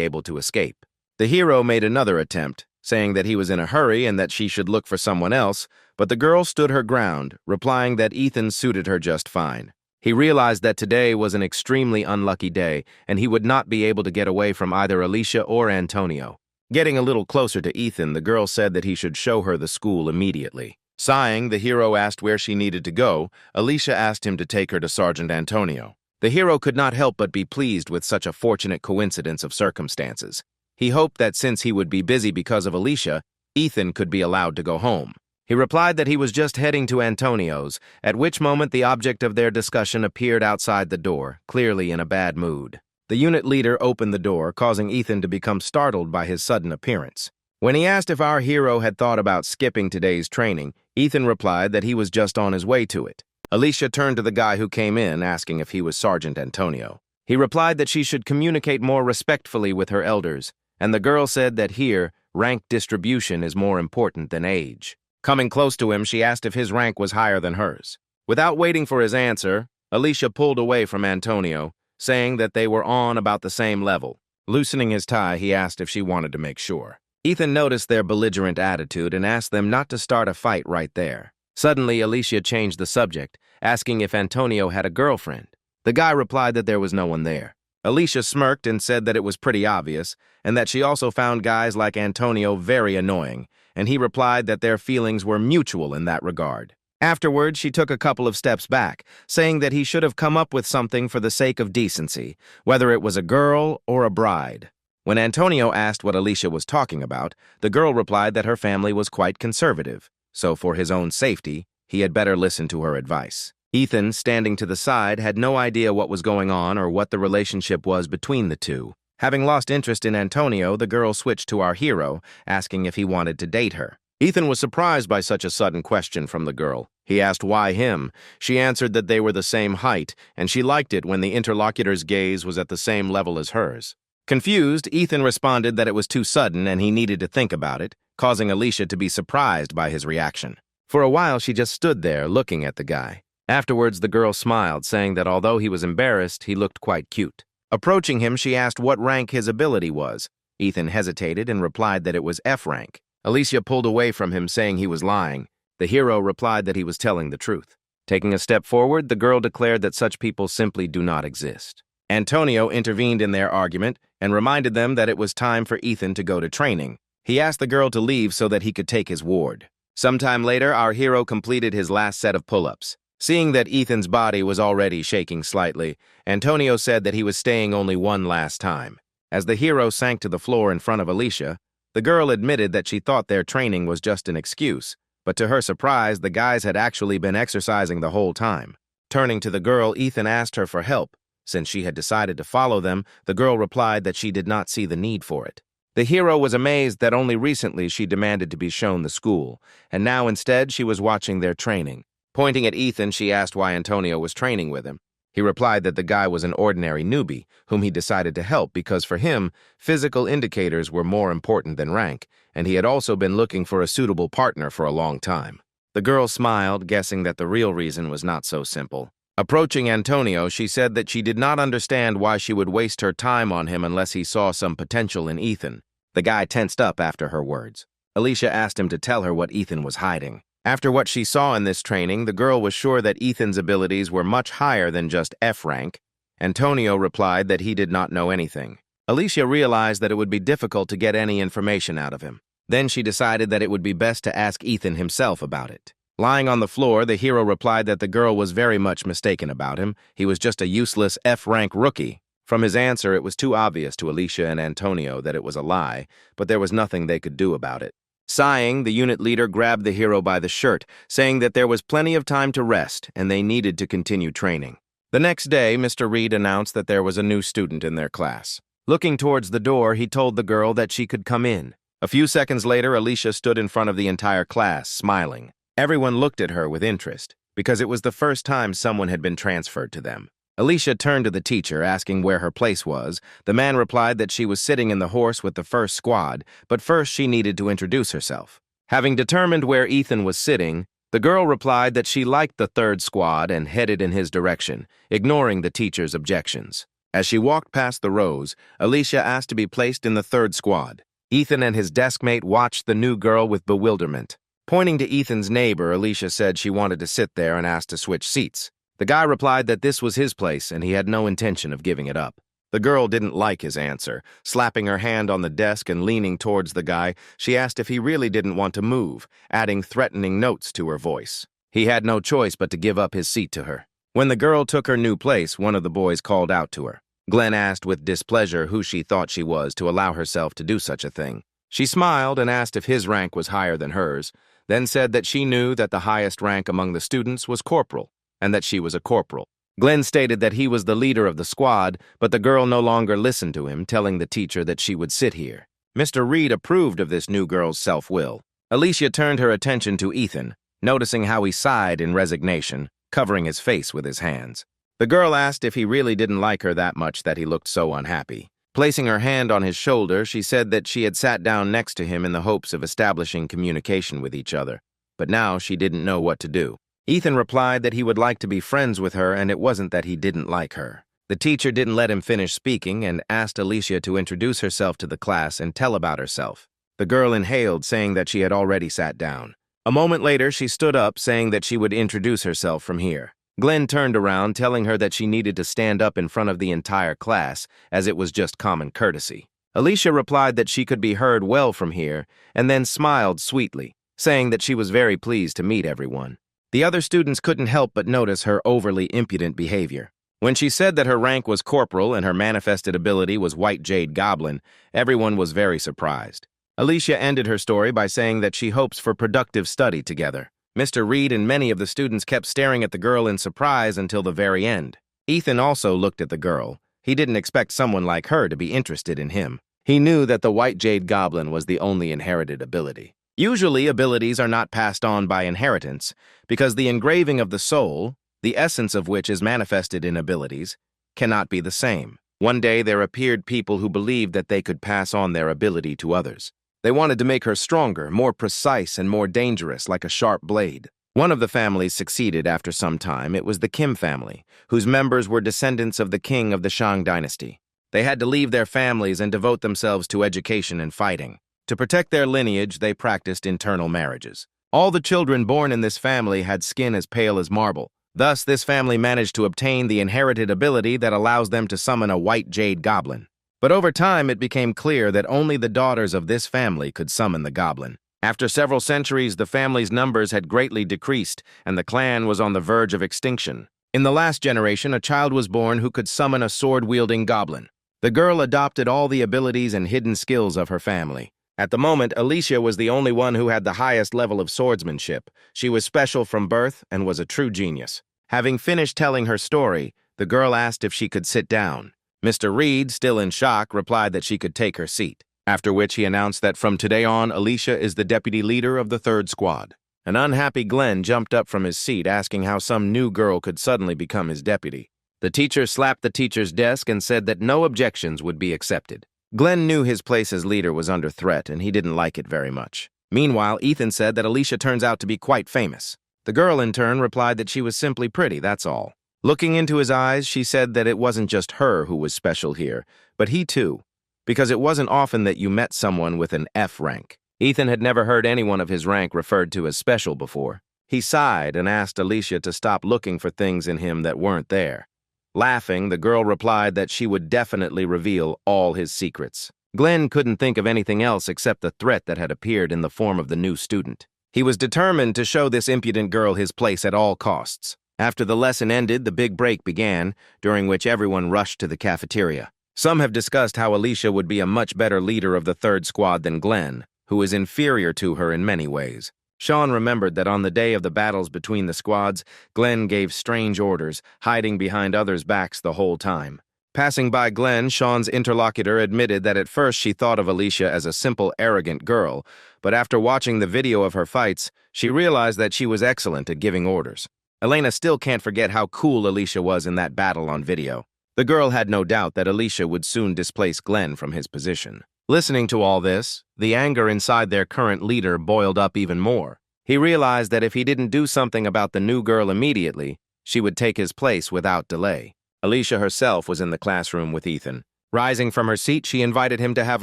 able to escape. The hero made another attempt, saying that he was in a hurry and that she should look for someone else, but the girl stood her ground, replying that Ethan suited her just fine. He realized that today was an extremely unlucky day, and he would not be able to get away from either Alicia or Antonio. Getting a little closer to Ethan, the girl said that he should show her the school immediately. Sighing, the hero asked where she needed to go. Alicia asked him to take her to Sergeant Antonio. The hero could not help but be pleased with such a fortunate coincidence of circumstances. He hoped that since he would be busy because of Alicia, Ethan could be allowed to go home. He replied that he was just heading to Antonio's, at which moment the object of their discussion appeared outside the door, clearly in a bad mood. The unit leader opened the door, causing Ethan to become startled by his sudden appearance. When he asked if our hero had thought about skipping today's training, Ethan replied that he was just on his way to it. Alicia turned to the guy who came in, asking if he was Sergeant Antonio. He replied that she should communicate more respectfully with her elders, and the girl said that here, rank distribution is more important than age. Coming close to him, she asked if his rank was higher than hers. Without waiting for his answer, Alicia pulled away from Antonio, saying that they were on about the same level. Loosening his tie, he asked if she wanted to make sure. Ethan noticed their belligerent attitude and asked them not to start a fight right there. Suddenly, Alicia changed the subject, asking if Antonio had a girlfriend. The guy replied that there was no one there. Alicia smirked and said that it was pretty obvious, and that she also found guys like Antonio very annoying, and he replied that their feelings were mutual in that regard. Afterwards, she took a couple of steps back, saying that he should have come up with something for the sake of decency, whether it was a girl or a bride. When Antonio asked what Alicia was talking about, the girl replied that her family was quite conservative, so for his own safety, he had better listen to her advice. Ethan, standing to the side, had no idea what was going on or what the relationship was between the two. Having lost interest in Antonio, the girl switched to our hero, asking if he wanted to date her. Ethan was surprised by such a sudden question from the girl. He asked why him. She answered that they were the same height, and she liked it when the interlocutor's gaze was at the same level as hers. Confused, Ethan responded that it was too sudden and he needed to think about it, causing Alicia to be surprised by his reaction. For a while, she just stood there, looking at the guy. Afterwards, the girl smiled, saying that although he was embarrassed, he looked quite cute. Approaching him, she asked what rank his ability was. Ethan hesitated and replied that it was F rank. Alicia pulled away from him, saying he was lying. The hero replied that he was telling the truth. Taking a step forward, the girl declared that such people simply do not exist. Antonio intervened in their argument and reminded them that it was time for Ethan to go to training. He asked the girl to leave so that he could take his ward. Sometime later, our hero completed his last set of pull-ups. Seeing that Ethan's body was already shaking slightly, Antonio said that he was staying only one last time. As the hero sank to the floor in front of Alicia, the girl admitted that she thought their training was just an excuse, but to her surprise, the guys had actually been exercising the whole time. Turning to the girl, Ethan asked her for help. Since she had decided to follow them, the girl replied that she did not see the need for it. The hero was amazed that only recently she demanded to be shown the school, and now instead she was watching their training. Pointing at Ethan, she asked why Antonio was training with him. He replied that the guy was an ordinary newbie, whom he decided to help because for him, physical indicators were more important than rank, and he had also been looking for a suitable partner for a long time. The girl smiled, guessing that the real reason was not so simple. Approaching Antonio, she said that she did not understand why she would waste her time on him unless he saw some potential in Ethan. The guy tensed up after her words. Alicia asked him to tell her what Ethan was hiding. After what she saw in this training, the girl was sure that Ethan's abilities were much higher than just F rank. Antonio replied that he did not know anything. Alicia realized that it would be difficult to get any information out of him. Then she decided that it would be best to ask Ethan himself about it. Lying on the floor, the hero replied that the girl was very much mistaken about him. He was just a useless F-rank rookie. From his answer, it was too obvious to Alicia and Antonio that it was a lie, but there was nothing they could do about it. Sighing, the unit leader grabbed the hero by the shirt, saying that there was plenty of time to rest and they needed to continue training. The next day, Mr. Reed announced that there was a new student in their class. Looking towards the door, he told the girl that she could come in. A few seconds later, Alicia stood in front of the entire class, smiling. Everyone looked at her with interest, because it was the first time someone had been transferred to them. Alicia turned to the teacher, asking where her place was. The man replied that she was sitting in the horse with the first squad, but first she needed to introduce herself. Having determined where Ethan was sitting, the girl replied that she liked the third squad and headed in his direction, ignoring the teacher's objections. As she walked past the rows, Alicia asked to be placed in the third squad. Ethan and his deskmate watched the new girl with bewilderment. Pointing to Ethan's neighbor, Alicia said she wanted to sit there and asked to switch seats. The guy replied that this was his place and he had no intention of giving it up. The girl didn't like his answer. Slapping her hand on the desk and leaning towards the guy, she asked if he really didn't want to move, adding threatening notes to her voice. He had no choice but to give up his seat to her. When the girl took her new place, one of the boys called out to her. Glenn asked with displeasure who she thought she was to allow herself to do such a thing. She smiled and asked if his rank was higher than hers, then said that she knew that the highest rank among the students was corporal, and that she was a corporal. Glenn stated that he was the leader of the squad, but the girl no longer listened to him, telling the teacher that she would sit here. Mr. Reed approved of this new girl's self-will. Alicia turned her attention to Ethan, noticing how he sighed in resignation, covering his face with his hands. The girl asked if he really didn't like her that much that he looked so unhappy. Placing her hand on his shoulder, she said that she had sat down next to him in the hopes of establishing communication with each other, but now she didn't know what to do. Ethan replied that he would like to be friends with her and it wasn't that he didn't like her. The teacher didn't let him finish speaking and asked Alicia to introduce herself to the class and tell about herself. The girl inhaled, saying that she had already sat down. A moment later, she stood up, saying that she would introduce herself from here. Glenn turned around, telling her that she needed to stand up in front of the entire class, as it was just common courtesy. Alicia replied that she could be heard well from here, and then smiled sweetly, saying that she was very pleased to meet everyone. The other students couldn't help but notice her overly impudent behavior. When she said that her rank was corporal and her manifested ability was White Jade Goblin, everyone was very surprised. Alicia ended her story by saying that she hopes for productive study together. Mr. Reed and many of the students kept staring at the girl in surprise until the very end. Ethan also looked at the girl. He didn't expect someone like her to be interested in him. He knew that the White Jade Goblin was the only inherited ability. Usually, abilities are not passed on by inheritance because the engraving of the soul, the essence of which is manifested in abilities, cannot be the same. One day, there appeared people who believed that they could pass on their ability to others. They wanted to make her stronger, more precise, and more dangerous, like a sharp blade. One of the families succeeded after some time. It was the Kim family, whose members were descendants of the king of the Shang dynasty. They had to leave their families and devote themselves to education and fighting. To protect their lineage, they practiced internal marriages. All the children born in this family had skin as pale as marble. Thus, this family managed to obtain the inherited ability that allows them to summon a White Jade Goblin. But over time, it became clear that only the daughters of this family could summon the goblin. After several centuries, the family's numbers had greatly decreased, and the clan was on the verge of extinction. In the last generation, a child was born who could summon a sword-wielding goblin. The girl adopted all the abilities and hidden skills of her family. At the moment, Alicia was the only one who had the highest level of swordsmanship. She was special from birth and was a true genius. Having finished telling her story, the girl asked if she could sit down. Mr. Reed, still in shock, replied that she could take her seat, after which he announced that from today on, Alicia is the deputy leader of the third squad. An unhappy Glenn jumped up from his seat, asking how some new girl could suddenly become his deputy. The teacher slapped the teacher's desk and said that no objections would be accepted. Glenn knew his place as leader was under threat, and he didn't like it very much. Meanwhile, Ethan said that Alicia turns out to be quite famous. The girl, in turn, replied that she was simply pretty, that's all. Looking into his eyes, she said that it wasn't just her who was special here, but he too, because it wasn't often that you met someone with an F rank. Ethan had never heard anyone of his rank referred to as special before. He sighed and asked Alicia to stop looking for things in him that weren't there. Laughing, the girl replied that she would definitely reveal all his secrets. Glenn couldn't think of anything else except the threat that had appeared in the form of the new student. He was determined to show this impudent girl his place at all costs. After the lesson ended, the big break began, during which everyone rushed to the cafeteria. Some have discussed how Alicia would be a much better leader of the third squad than Glenn, who is inferior to her in many ways. Sean remembered that on the day of the battles between the squads, Glenn gave strange orders, hiding behind others' backs the whole time. Passing by Glenn, Sean's interlocutor admitted that at first she thought of Alicia as a simple, arrogant girl, but after watching the video of her fights, she realized that she was excellent at giving orders. Elena still can't forget how cool Alicia was in that battle on video. The girl had no doubt that Alicia would soon displace Glenn from his position. Listening to all this, the anger inside their current leader boiled up even more. He realized that if he didn't do something about the new girl immediately, she would take his place without delay. Alicia herself was in the classroom with Ethan. Rising from her seat, she invited him to have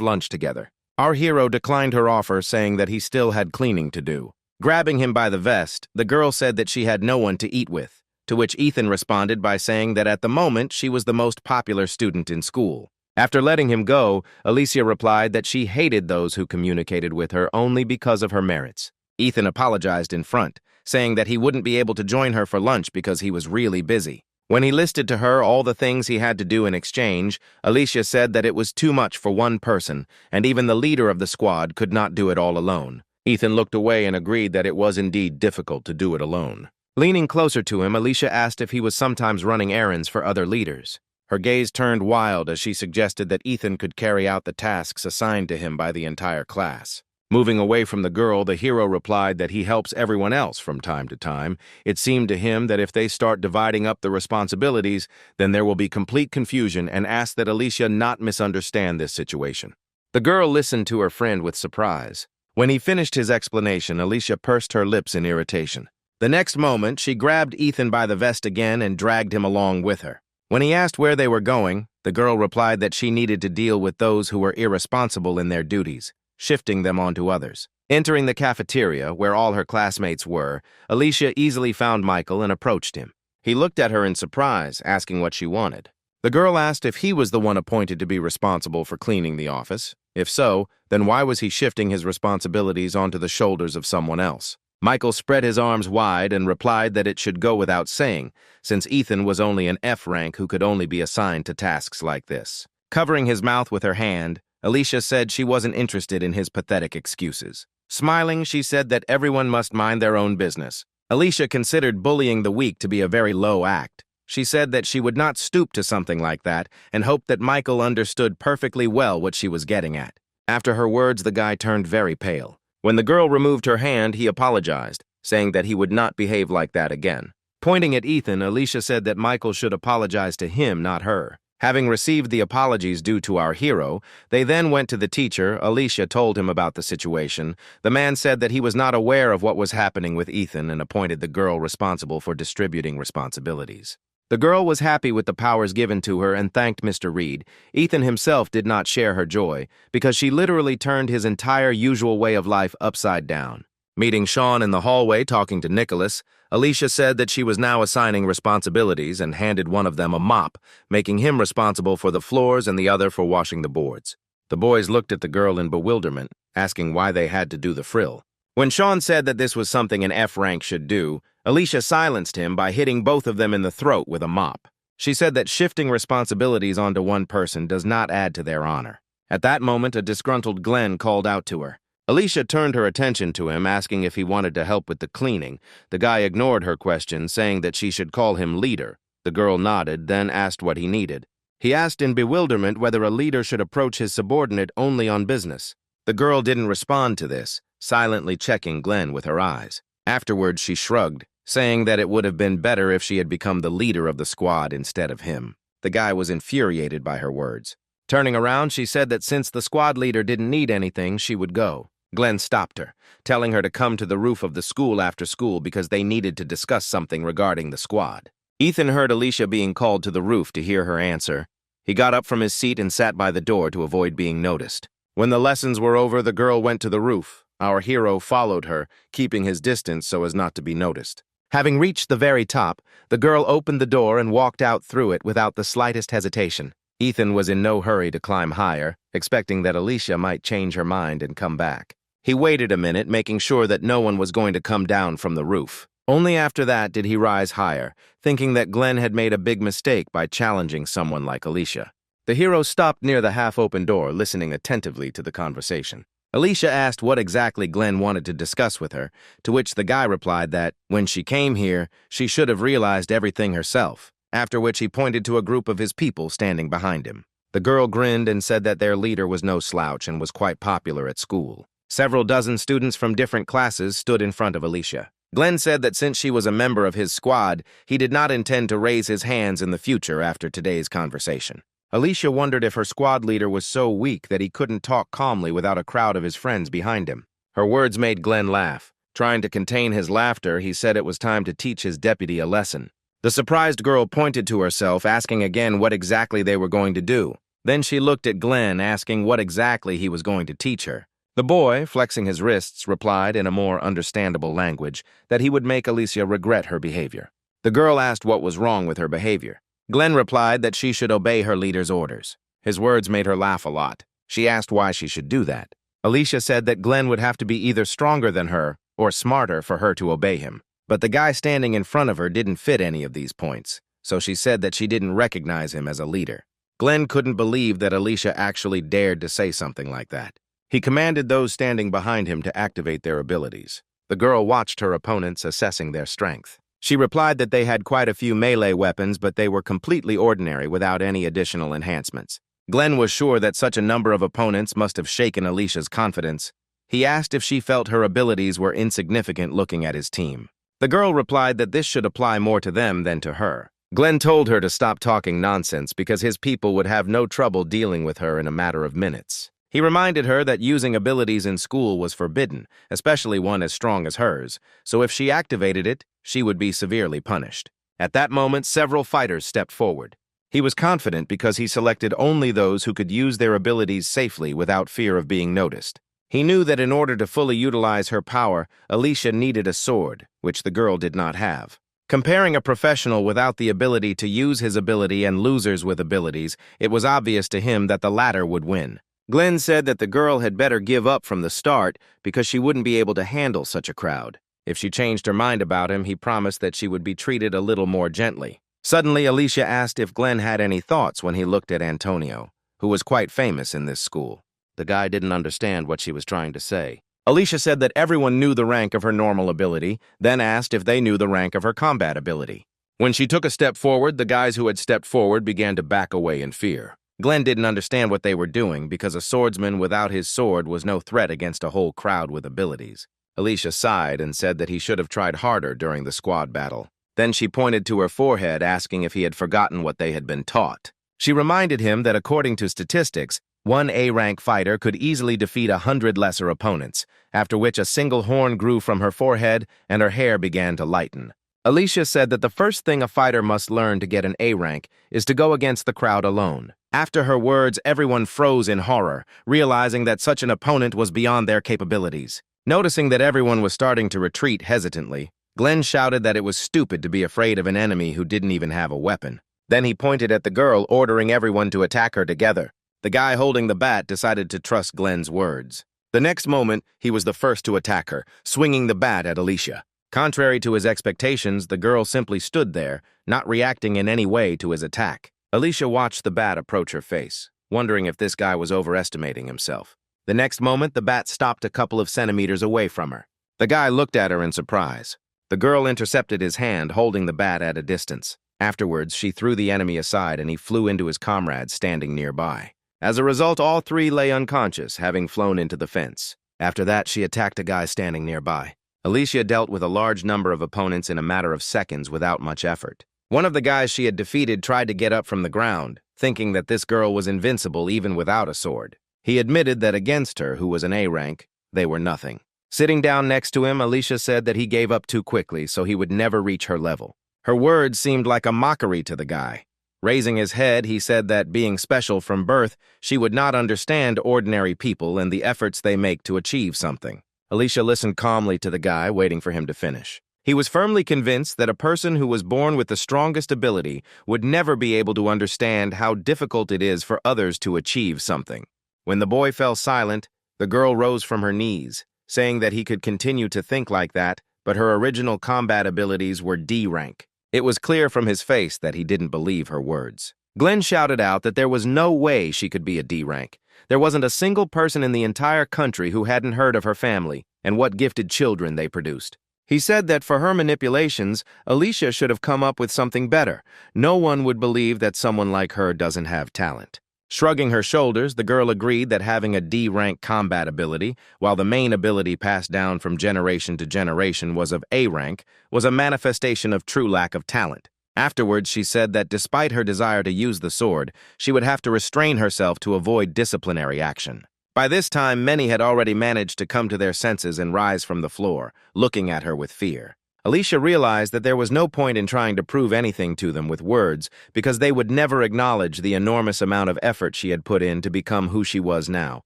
lunch together. Our hero declined her offer, saying that he still had cleaning to do. Grabbing him by the vest, the girl said that she had no one to eat with, to which Ethan responded by saying that at the moment she was the most popular student in school. After letting him go, Alicia replied that she hated those who communicated with her only because of her merits. Ethan apologized in front, saying that he wouldn't be able to join her for lunch because he was really busy. When he listed to her all the things he had to do in exchange, Alicia said that it was too much for one person, and even the leader of the squad could not do it all alone. Ethan looked away and agreed that it was indeed difficult to do it alone. Leaning closer to him, Alicia asked if he was sometimes running errands for other leaders. Her gaze turned wild as she suggested that Ethan could carry out the tasks assigned to him by the entire class. Moving away from the girl, the hero replied that he helps everyone else from time to time. It seemed to him that if they start dividing up the responsibilities, then there will be complete confusion, and asked that Alicia not misunderstand this situation. The girl listened to her friend with surprise. When he finished his explanation, Alicia pursed her lips in irritation. The next moment, she grabbed Ethan by the vest again and dragged him along with her. When he asked where they were going, the girl replied that she needed to deal with those who were irresponsible in their duties, shifting them onto others. Entering the cafeteria, where all her classmates were, Alicia easily found Michael and approached him. He looked at her in surprise, asking what she wanted. The girl asked if he was the one appointed to be responsible for cleaning the office. If so, then why was he shifting his responsibilities onto the shoulders of someone else? Michael spread his arms wide and replied that it should go without saying, since Ethan was only an F rank who could only be assigned to tasks like this. Covering his mouth with her hand, Alicia said she wasn't interested in his pathetic excuses. Smiling, she said that everyone must mind their own business. Alicia considered bullying the weak to be a very low act. She said that she would not stoop to something like that and hoped that Michael understood perfectly well what she was getting at. After her words, the guy turned very pale. When the girl removed her hand, he apologized, saying that he would not behave like that again. Pointing at Ethan, Alicia said that Michael should apologize to him, not her. Having received the apologies due to our hero, they then went to the teacher. Alicia told him about the situation. The man said that he was not aware of what was happening with Ethan and appointed the girl responsible for distributing responsibilities. The girl was happy with the powers given to her and thanked Mr. Reed. Ethan himself did not share her joy, because she literally turned his entire usual way of life upside down. Meeting Sean in the hallway talking to Nicholas, Alicia said that she was now assigning responsibilities and handed one of them a mop, making him responsible for the floors and the other for washing the boards. The boys looked at the girl in bewilderment, asking why they had to do the frill. When Sean said that this was something an F rank should do, Alicia silenced him by hitting both of them in the throat with a mop. She said that shifting responsibilities onto one person does not add to their honor. At that moment, a disgruntled Glenn called out to her. Alicia turned her attention to him, asking if he wanted to help with the cleaning. The guy ignored her question, saying that she should call him leader. The girl nodded, then asked what he needed. He asked in bewilderment whether a leader should approach his subordinate only on business. The girl didn't respond to this, silently checking Glenn with her eyes. Afterwards, she shrugged, saying that it would have been better if she had become the leader of the squad instead of him. The guy was infuriated by her words. Turning around, she said that since the squad leader didn't need anything, she would go. Glenn stopped her, telling her to come to the roof of the school after school because they needed to discuss something regarding the squad. Ethan heard Alicia being called to the roof to hear her answer. He got up from his seat and sat by the door to avoid being noticed. When the lessons were over, the girl went to the roof. Our hero followed her, keeping his distance so as not to be noticed. Having reached the very top, the girl opened the door and walked out through it without the slightest hesitation. Ethan was in no hurry to climb higher, expecting that Alicia might change her mind and come back. He waited a minute, making sure that no one was going to come down from the roof. Only after that did he rise higher, thinking that Glenn had made a big mistake by challenging someone like Alicia. The hero stopped near the half-open door, listening attentively to the conversation. Alicia asked what exactly Glenn wanted to discuss with her, to which the guy replied that, when she came here, she should have realized everything herself. after which he pointed to a group of his people standing behind him. The girl grinned and said that their leader was no slouch and was quite popular at school. Several dozen students from different classes stood in front of Alicia. Glenn said that since she was a member of his squad, he did not intend to raise his hands in the future after today's conversation. Alicia wondered if her squad leader was so weak that he couldn't talk calmly without a crowd of his friends behind him. Her words made Glenn laugh. Trying to contain his laughter, he said it was time to teach his deputy a lesson. The surprised girl pointed to herself, asking again what exactly they were going to do. Then she looked at Glenn, asking what exactly he was going to teach her. The boy, flexing his wrists, replied in a more understandable language that he would make Alicia regret her behavior. The girl asked what was wrong with her behavior. Glenn replied that she should obey her leader's orders. His words made her laugh a lot. She asked why she should do that. Alicia said that Glenn would have to be either stronger than her or smarter for her to obey him. But the guy standing in front of her didn't fit any of these points, so she said that she didn't recognize him as a leader. Glenn couldn't believe that Alicia actually dared to say something like that. He commanded those standing behind him to activate their abilities. The girl watched her opponents assessing their strength. She replied that they had quite a few melee weapons, but they were completely ordinary without any additional enhancements. Glenn was sure that such a number of opponents must have shaken Alicia's confidence. He asked if she felt her abilities were insignificant looking at his team. The girl replied that this should apply more to them than to her. Glenn told her to stop talking nonsense because his people would have no trouble dealing with her in a matter of minutes. He reminded her that using abilities in school was forbidden, especially one as strong as hers, so if she activated it, she would be severely punished. At that moment, several fighters stepped forward. He was confident because he selected only those who could use their abilities safely without fear of being noticed. He knew that in order to fully utilize her power, Alicia needed a sword, which the girl did not have. Comparing a professional without the ability to use his ability and losers with abilities, it was obvious to him that the latter would win. Glenn said that the girl had better give up from the start because she wouldn't be able to handle such a crowd. If she changed her mind about him, he promised that she would be treated a little more gently. Suddenly, Alicia asked if Glenn had any thoughts when he looked at Antonio, who was quite famous in this school. The guy didn't understand what she was trying to say. Alicia said that everyone knew the rank of her normal ability, then asked if they knew the rank of her combat ability. When she took a step forward, the guys who had stepped forward began to back away in fear. Glenn didn't understand what they were doing because a swordsman without his sword was no threat against a whole crowd with abilities. Alicia sighed and said that he should have tried harder during the squad battle. Then she pointed to her forehead, asking if he had forgotten what they had been taught. She reminded him that according to statistics, one A-rank fighter could easily defeat 100 lesser opponents, after which a single horn grew from her forehead and her hair began to lighten. Alicia said that the first thing a fighter must learn to get an A-rank is to go against the crowd alone. After her words, everyone froze in horror, realizing that such an opponent was beyond their capabilities. Noticing that everyone was starting to retreat hesitantly, Glenn shouted that it was stupid to be afraid of an enemy who didn't even have a weapon. Then he pointed at the girl, ordering everyone to attack her together. The guy holding the bat decided to trust Glenn's words. The next moment, he was the first to attack her, swinging the bat at Alicia. Contrary to his expectations, the girl simply stood there, not reacting in any way to his attack. Alicia watched the bat approach her face, wondering if this guy was overestimating himself. The next moment, the bat stopped a couple of centimeters away from her. The guy looked at her in surprise. The girl intercepted his hand, holding the bat at a distance. Afterwards, she threw the enemy aside and he flew into his comrades standing nearby. As a result, all three lay unconscious, having flown into the fence. After that, she attacked a guy standing nearby. Alicia dealt with a large number of opponents in a matter of seconds without much effort. One of the guys she had defeated tried to get up from the ground, thinking that this girl was invincible even without a sword. He admitted that against her, who was an A-rank, they were nothing. Sitting down next to him, Alicia said that he gave up too quickly, so he would never reach her level. Her words seemed like a mockery to the guy. Raising his head, he said that being special from birth, she would not understand ordinary people and the efforts they make to achieve something. Alicia listened calmly to the guy, waiting for him to finish. He was firmly convinced that a person who was born with the strongest ability would never be able to understand how difficult it is for others to achieve something. When the boy fell silent, the girl rose from her knees, saying that he could continue to think like that, but her original combat abilities were D rank. It was clear from his face that he didn't believe her words. Glenn shouted out that there was no way she could be a D rank. There wasn't a single person in the entire country who hadn't heard of her family and what gifted children they produced. He said that for her manipulations, Alicia should have come up with something better. No one would believe that someone like her doesn't have talent. Shrugging her shoulders, the girl agreed that having a D-rank combat ability, while the main ability passed down from generation to generation was of A rank, was a manifestation of true lack of talent. Afterwards, she said that despite her desire to use the sword, she would have to restrain herself to avoid disciplinary action. By this time, many had already managed to come to their senses and rise from the floor, looking at her with fear. Alicia realized that there was no point in trying to prove anything to them with words because they would never acknowledge the enormous amount of effort she had put in to become who she was now.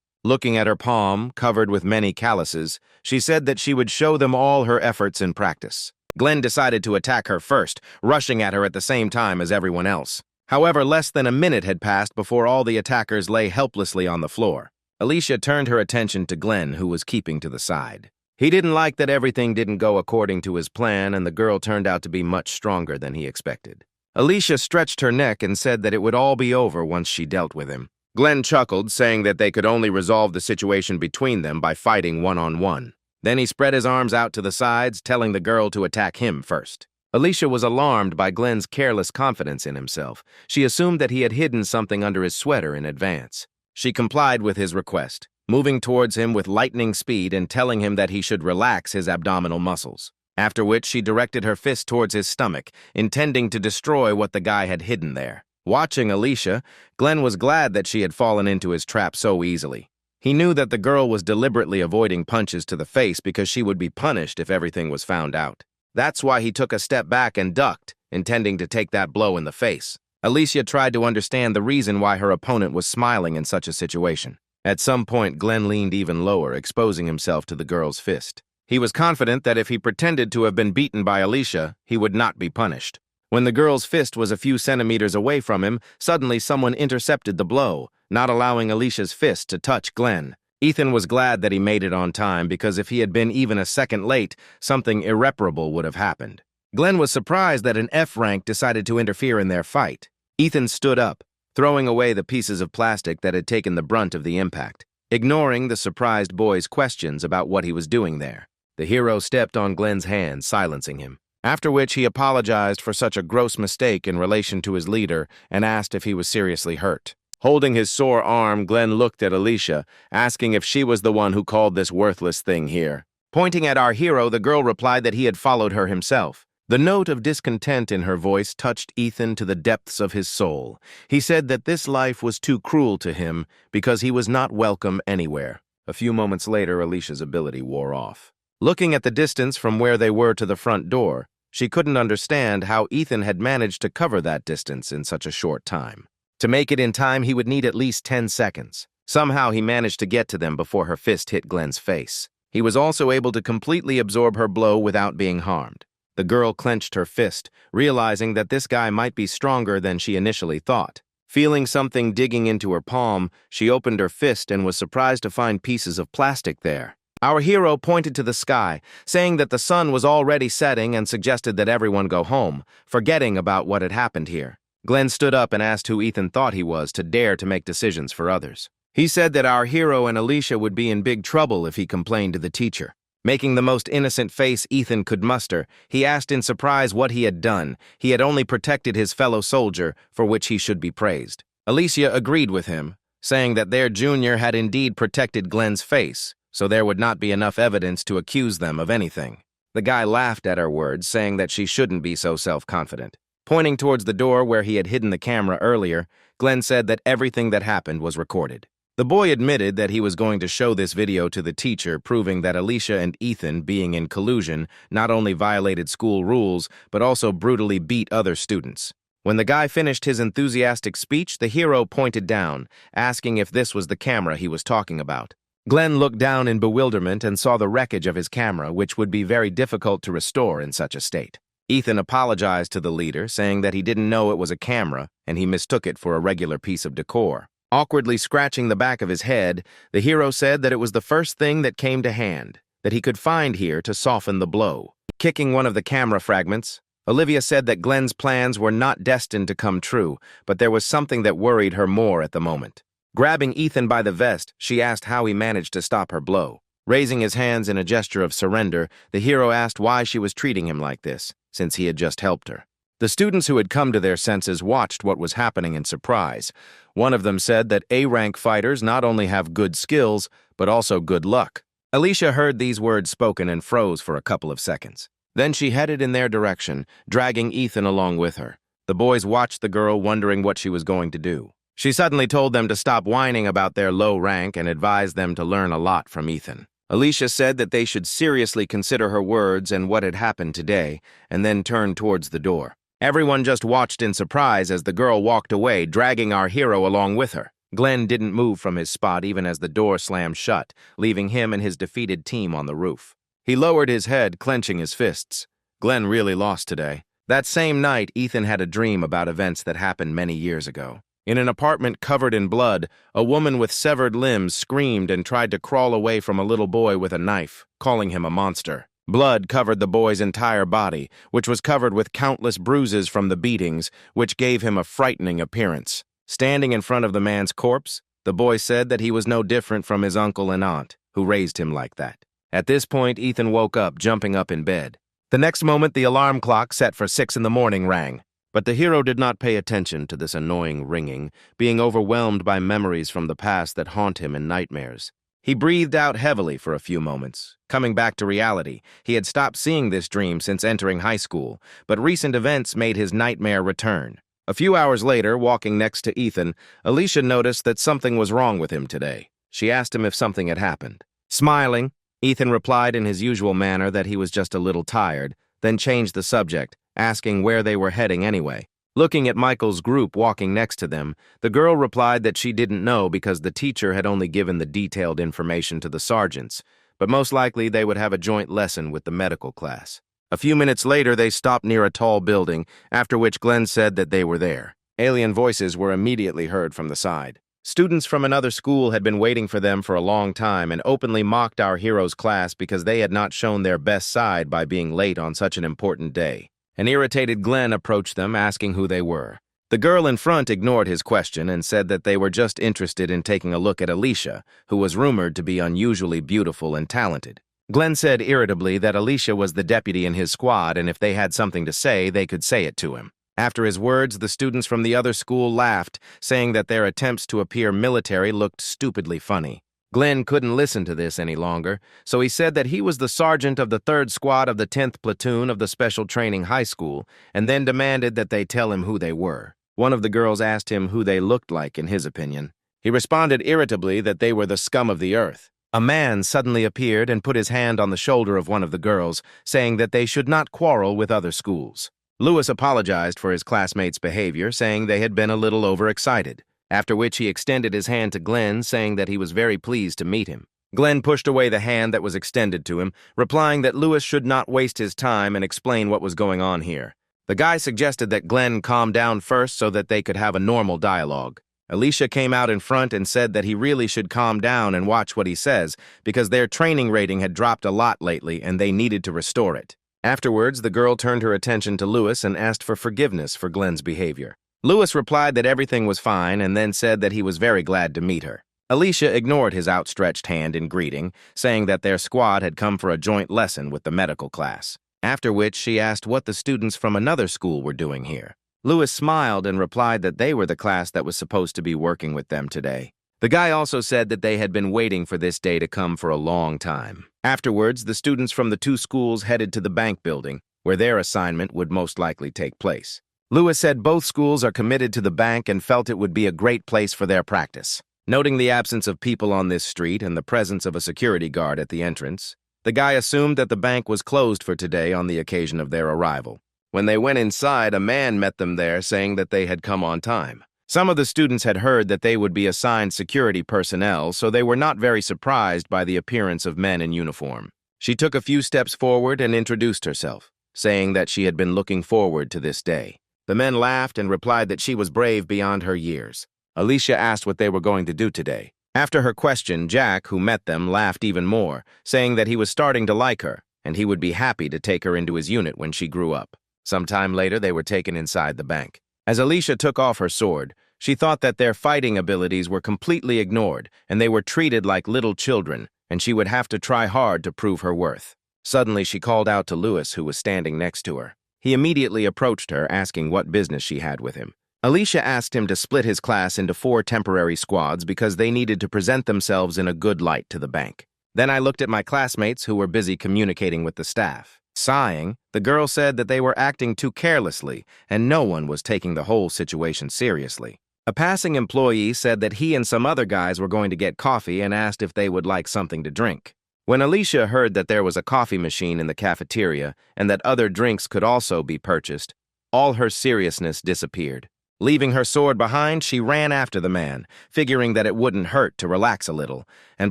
Looking at her palm, covered with many calluses, she said that she would show them all her efforts in practice. Glenn decided to attack her first, rushing at her at the same time as everyone else. However, less than a minute had passed before all the attackers lay helplessly on the floor. Alicia turned her attention to Glenn, who was keeping to the side. He didn't like that everything didn't go according to his plan, and the girl turned out to be much stronger than he expected. Alicia stretched her neck and said that it would all be over once she dealt with him. Glenn chuckled, saying that they could only resolve the situation between them by fighting one-on-one. Then he spread his arms out to the sides, telling the girl to attack him first. Alicia was alarmed by Glenn's careless confidence in himself. She assumed that he had hidden something under his sweater in advance. She complied with his request, moving towards him with lightning speed and telling him that he should relax his abdominal muscles. After which she directed her fist towards his stomach, intending to destroy what the guy had hidden there. Watching Alicia, Glenn was glad that she had fallen into his trap so easily. He knew that the girl was deliberately avoiding punches to the face because she would be punished if everything was found out. That's why he took a step back and ducked, intending to take that blow in the face. Alicia tried to understand the reason why her opponent was smiling in such a situation. At some point, Glenn leaned even lower, exposing himself to the girl's fist. He was confident that if he pretended to have been beaten by Alicia, he would not be punished. When the girl's fist was a few centimeters away from him, suddenly someone intercepted the blow, not allowing Alicia's fist to touch Glenn. Ethan was glad that he made it on time because if he had been even a second late, something irreparable would have happened. Glenn was surprised that an F rank decided to interfere in their fight. Ethan stood up, throwing away the pieces of plastic that had taken the brunt of the impact, ignoring the surprised boy's questions about what he was doing there. The hero stepped on Glenn's hand, silencing him, after which he apologized for such a gross mistake in relation to his leader and asked if he was seriously hurt. Holding his sore arm, Glenn looked at Alicia, asking if she was the one who called this worthless thing here. Pointing at our hero, the girl replied that he had followed her himself. The note of discontent in her voice touched Ethan to the depths of his soul. He said that this life was too cruel to him because he was not welcome anywhere. A few moments later, Alicia's ability wore off. Looking at the distance from where they were to the front door, she couldn't understand how Ethan had managed to cover that distance in such a short time. To make it in time, he would need at least 10 seconds. Somehow he managed to get to them before her fist hit Glenn's face. He was also able to completely absorb her blow without being harmed. The girl clenched her fist, realizing that this guy might be stronger than she initially thought. Feeling something digging into her palm, she opened her fist and was surprised to find pieces of plastic there. Our hero pointed to the sky, saying that the sun was already setting and suggested that everyone go home, forgetting about what had happened here. Glenn stood up and asked who Ethan thought he was to dare to make decisions for others. He said that our hero and Alicia would be in big trouble if he complained to the teacher. Making the most innocent face Ethan could muster, he asked in surprise what he had done. He had only protected his fellow soldier, for which he should be praised. Alicia agreed with him, saying that their junior had indeed protected Glenn's face, so there would not be enough evidence to accuse them of anything. The guy laughed at her words, saying that she shouldn't be so self-confident. Pointing towards the door where he had hidden the camera earlier, Glenn said that everything that happened was recorded. The boy admitted that he was going to show this video to the teacher, proving that Alicia and Ethan, being in collusion, not only violated school rules, but also brutally beat other students. When the guy finished his enthusiastic speech, the hero pointed down, asking if this was the camera he was talking about. Glenn looked down in bewilderment and saw the wreckage of his camera, which would be very difficult to restore in such a state. Ethan apologized to the leader, saying that he didn't know it was a camera, and he mistook it for a regular piece of decor. Awkwardly scratching the back of his head, the hero said that it was the first thing that came to hand, that he could find here to soften the blow. Kicking one of the camera fragments, Olivia said that Glenn's plans were not destined to come true, but there was something that worried her more at the moment. Grabbing Ethan by the vest, she asked how he managed to stop her blow. Raising his hands in a gesture of surrender, the hero asked why she was treating him like this, since he had just helped her. The students who had come to their senses watched what was happening in surprise. One of them said that A-rank fighters not only have good skills, but also good luck. Alicia heard these words spoken and froze for a couple of seconds. Then she headed in their direction, dragging Ethan along with her. The boys watched the girl, wondering what she was going to do. She suddenly told them to stop whining about their low rank and advised them to learn a lot from Ethan. Alicia said that they should seriously consider her words and what had happened today, and then turned towards the door. Everyone just watched in surprise as the girl walked away, dragging our hero along with her. Glenn didn't move from his spot even as the door slammed shut, leaving him and his defeated team on the roof. He lowered his head, clenching his fists. Glenn really lost today. That same night, Ethan had a dream about events that happened many years ago. In an apartment covered in blood, a woman with severed limbs screamed and tried to crawl away from a little boy with a knife, calling him a monster. Blood covered the boy's entire body, which was covered with countless bruises from the beatings, which gave him a frightening appearance. Standing in front of the man's corpse, the boy said that he was no different from his uncle and aunt, who raised him like that. At this point, Ethan woke up, jumping up in bed. The next moment, the alarm clock set for 6 in the morning rang. But the hero did not pay attention to this annoying ringing, being overwhelmed by memories from the past that haunt him in nightmares. He breathed out heavily for a few moments. Coming back to reality, he had stopped seeing this dream since entering high school, but recent events made his nightmare return. A few hours later, walking next to Ethan, Alicia noticed that something was wrong with him today. She asked him if something had happened. Smiling, Ethan replied in his usual manner that he was just a little tired, then changed the subject, asking where they were heading anyway. Looking at Michael's group walking next to them, the girl replied that she didn't know because the teacher had only given the detailed information to the sergeants, but most likely they would have a joint lesson with the medical class. A few minutes later, they stopped near a tall building, after which Glenn said that they were there. Alien voices were immediately heard from the side. Students from another school had been waiting for them for a long time and openly mocked our hero's class because they had not shown their best side by being late on such an important day. An irritated Glenn approached them, asking who they were. The girl in front ignored his question and said that they were just interested in taking a look at Alicia, who was rumored to be unusually beautiful and talented. Glenn said irritably that Alicia was the deputy in his squad and if they had something to say, they could say it to him. After his words, the students from the other school laughed, saying that their attempts to appear military looked stupidly funny. Glenn couldn't listen to this any longer, so he said that he was the sergeant of the 3rd Squad of the 10th Platoon of the Special Training High School, and then demanded that they tell him who they were. One of the girls asked him who they looked like in his opinion. He responded irritably that they were the scum of the earth. A man suddenly appeared and put his hand on the shoulder of one of the girls, saying that they should not quarrel with other schools. Lewis apologized for his classmates' behavior, saying they had been a little overexcited, after which he extended his hand to Glenn, saying that he was very pleased to meet him. Glenn pushed away the hand that was extended to him, replying that Lewis should not waste his time and explain what was going on here. The guy suggested that Glenn calm down first so that they could have a normal dialogue. Alicia came out in front and said that he really should calm down and watch what he says because their training rating had dropped a lot lately and they needed to restore it. Afterwards, the girl turned her attention to Lewis and asked for forgiveness for Glenn's behavior. Lewis replied that everything was fine and then said that he was very glad to meet her. Alicia ignored his outstretched hand in greeting, saying that their squad had come for a joint lesson with the medical class. After which, she asked what the students from another school were doing here. Lewis smiled and replied that they were the class that was supposed to be working with them today. The guy also said that they had been waiting for this day to come for a long time. Afterwards, the students from the 2 schools headed to the bank building, where their assignment would most likely take place. Lewis said both schools are committed to the bank and felt it would be a great place for their practice. Noting the absence of people on this street and the presence of a security guard at the entrance, the guy assumed that the bank was closed for today on the occasion of their arrival. When they went inside, a man met them there saying that they had come on time. Some of the students had heard that they would be assigned security personnel, so they were not very surprised by the appearance of men in uniform. She took a few steps forward and introduced herself, saying that she had been looking forward to this day. The men laughed and replied that she was brave beyond her years. Alicia asked what they were going to do today. After her question, Jack, who met them, laughed even more, saying that he was starting to like her, and he would be happy to take her into his unit when she grew up. Sometime later, they were taken inside the bank. As Alicia took off her sword, she thought that their fighting abilities were completely ignored, and they were treated like little children, and she would have to try hard to prove her worth. Suddenly, she called out to Louis, who was standing next to her. He immediately approached her, asking what business she had with him. Alicia asked him to split his class into 4 temporary squads because they needed to present themselves in a good light to the bank. Then I looked at my classmates who were busy communicating with the staff. Sighing, the girl said that they were acting too carelessly and no one was taking the whole situation seriously. A passing employee said that he and some other guys were going to get coffee and asked if they would like something to drink. When Alicia heard that there was a coffee machine in the cafeteria and that other drinks could also be purchased, all her seriousness disappeared. Leaving her sword behind, she ran after the man, figuring that it wouldn't hurt to relax a little. And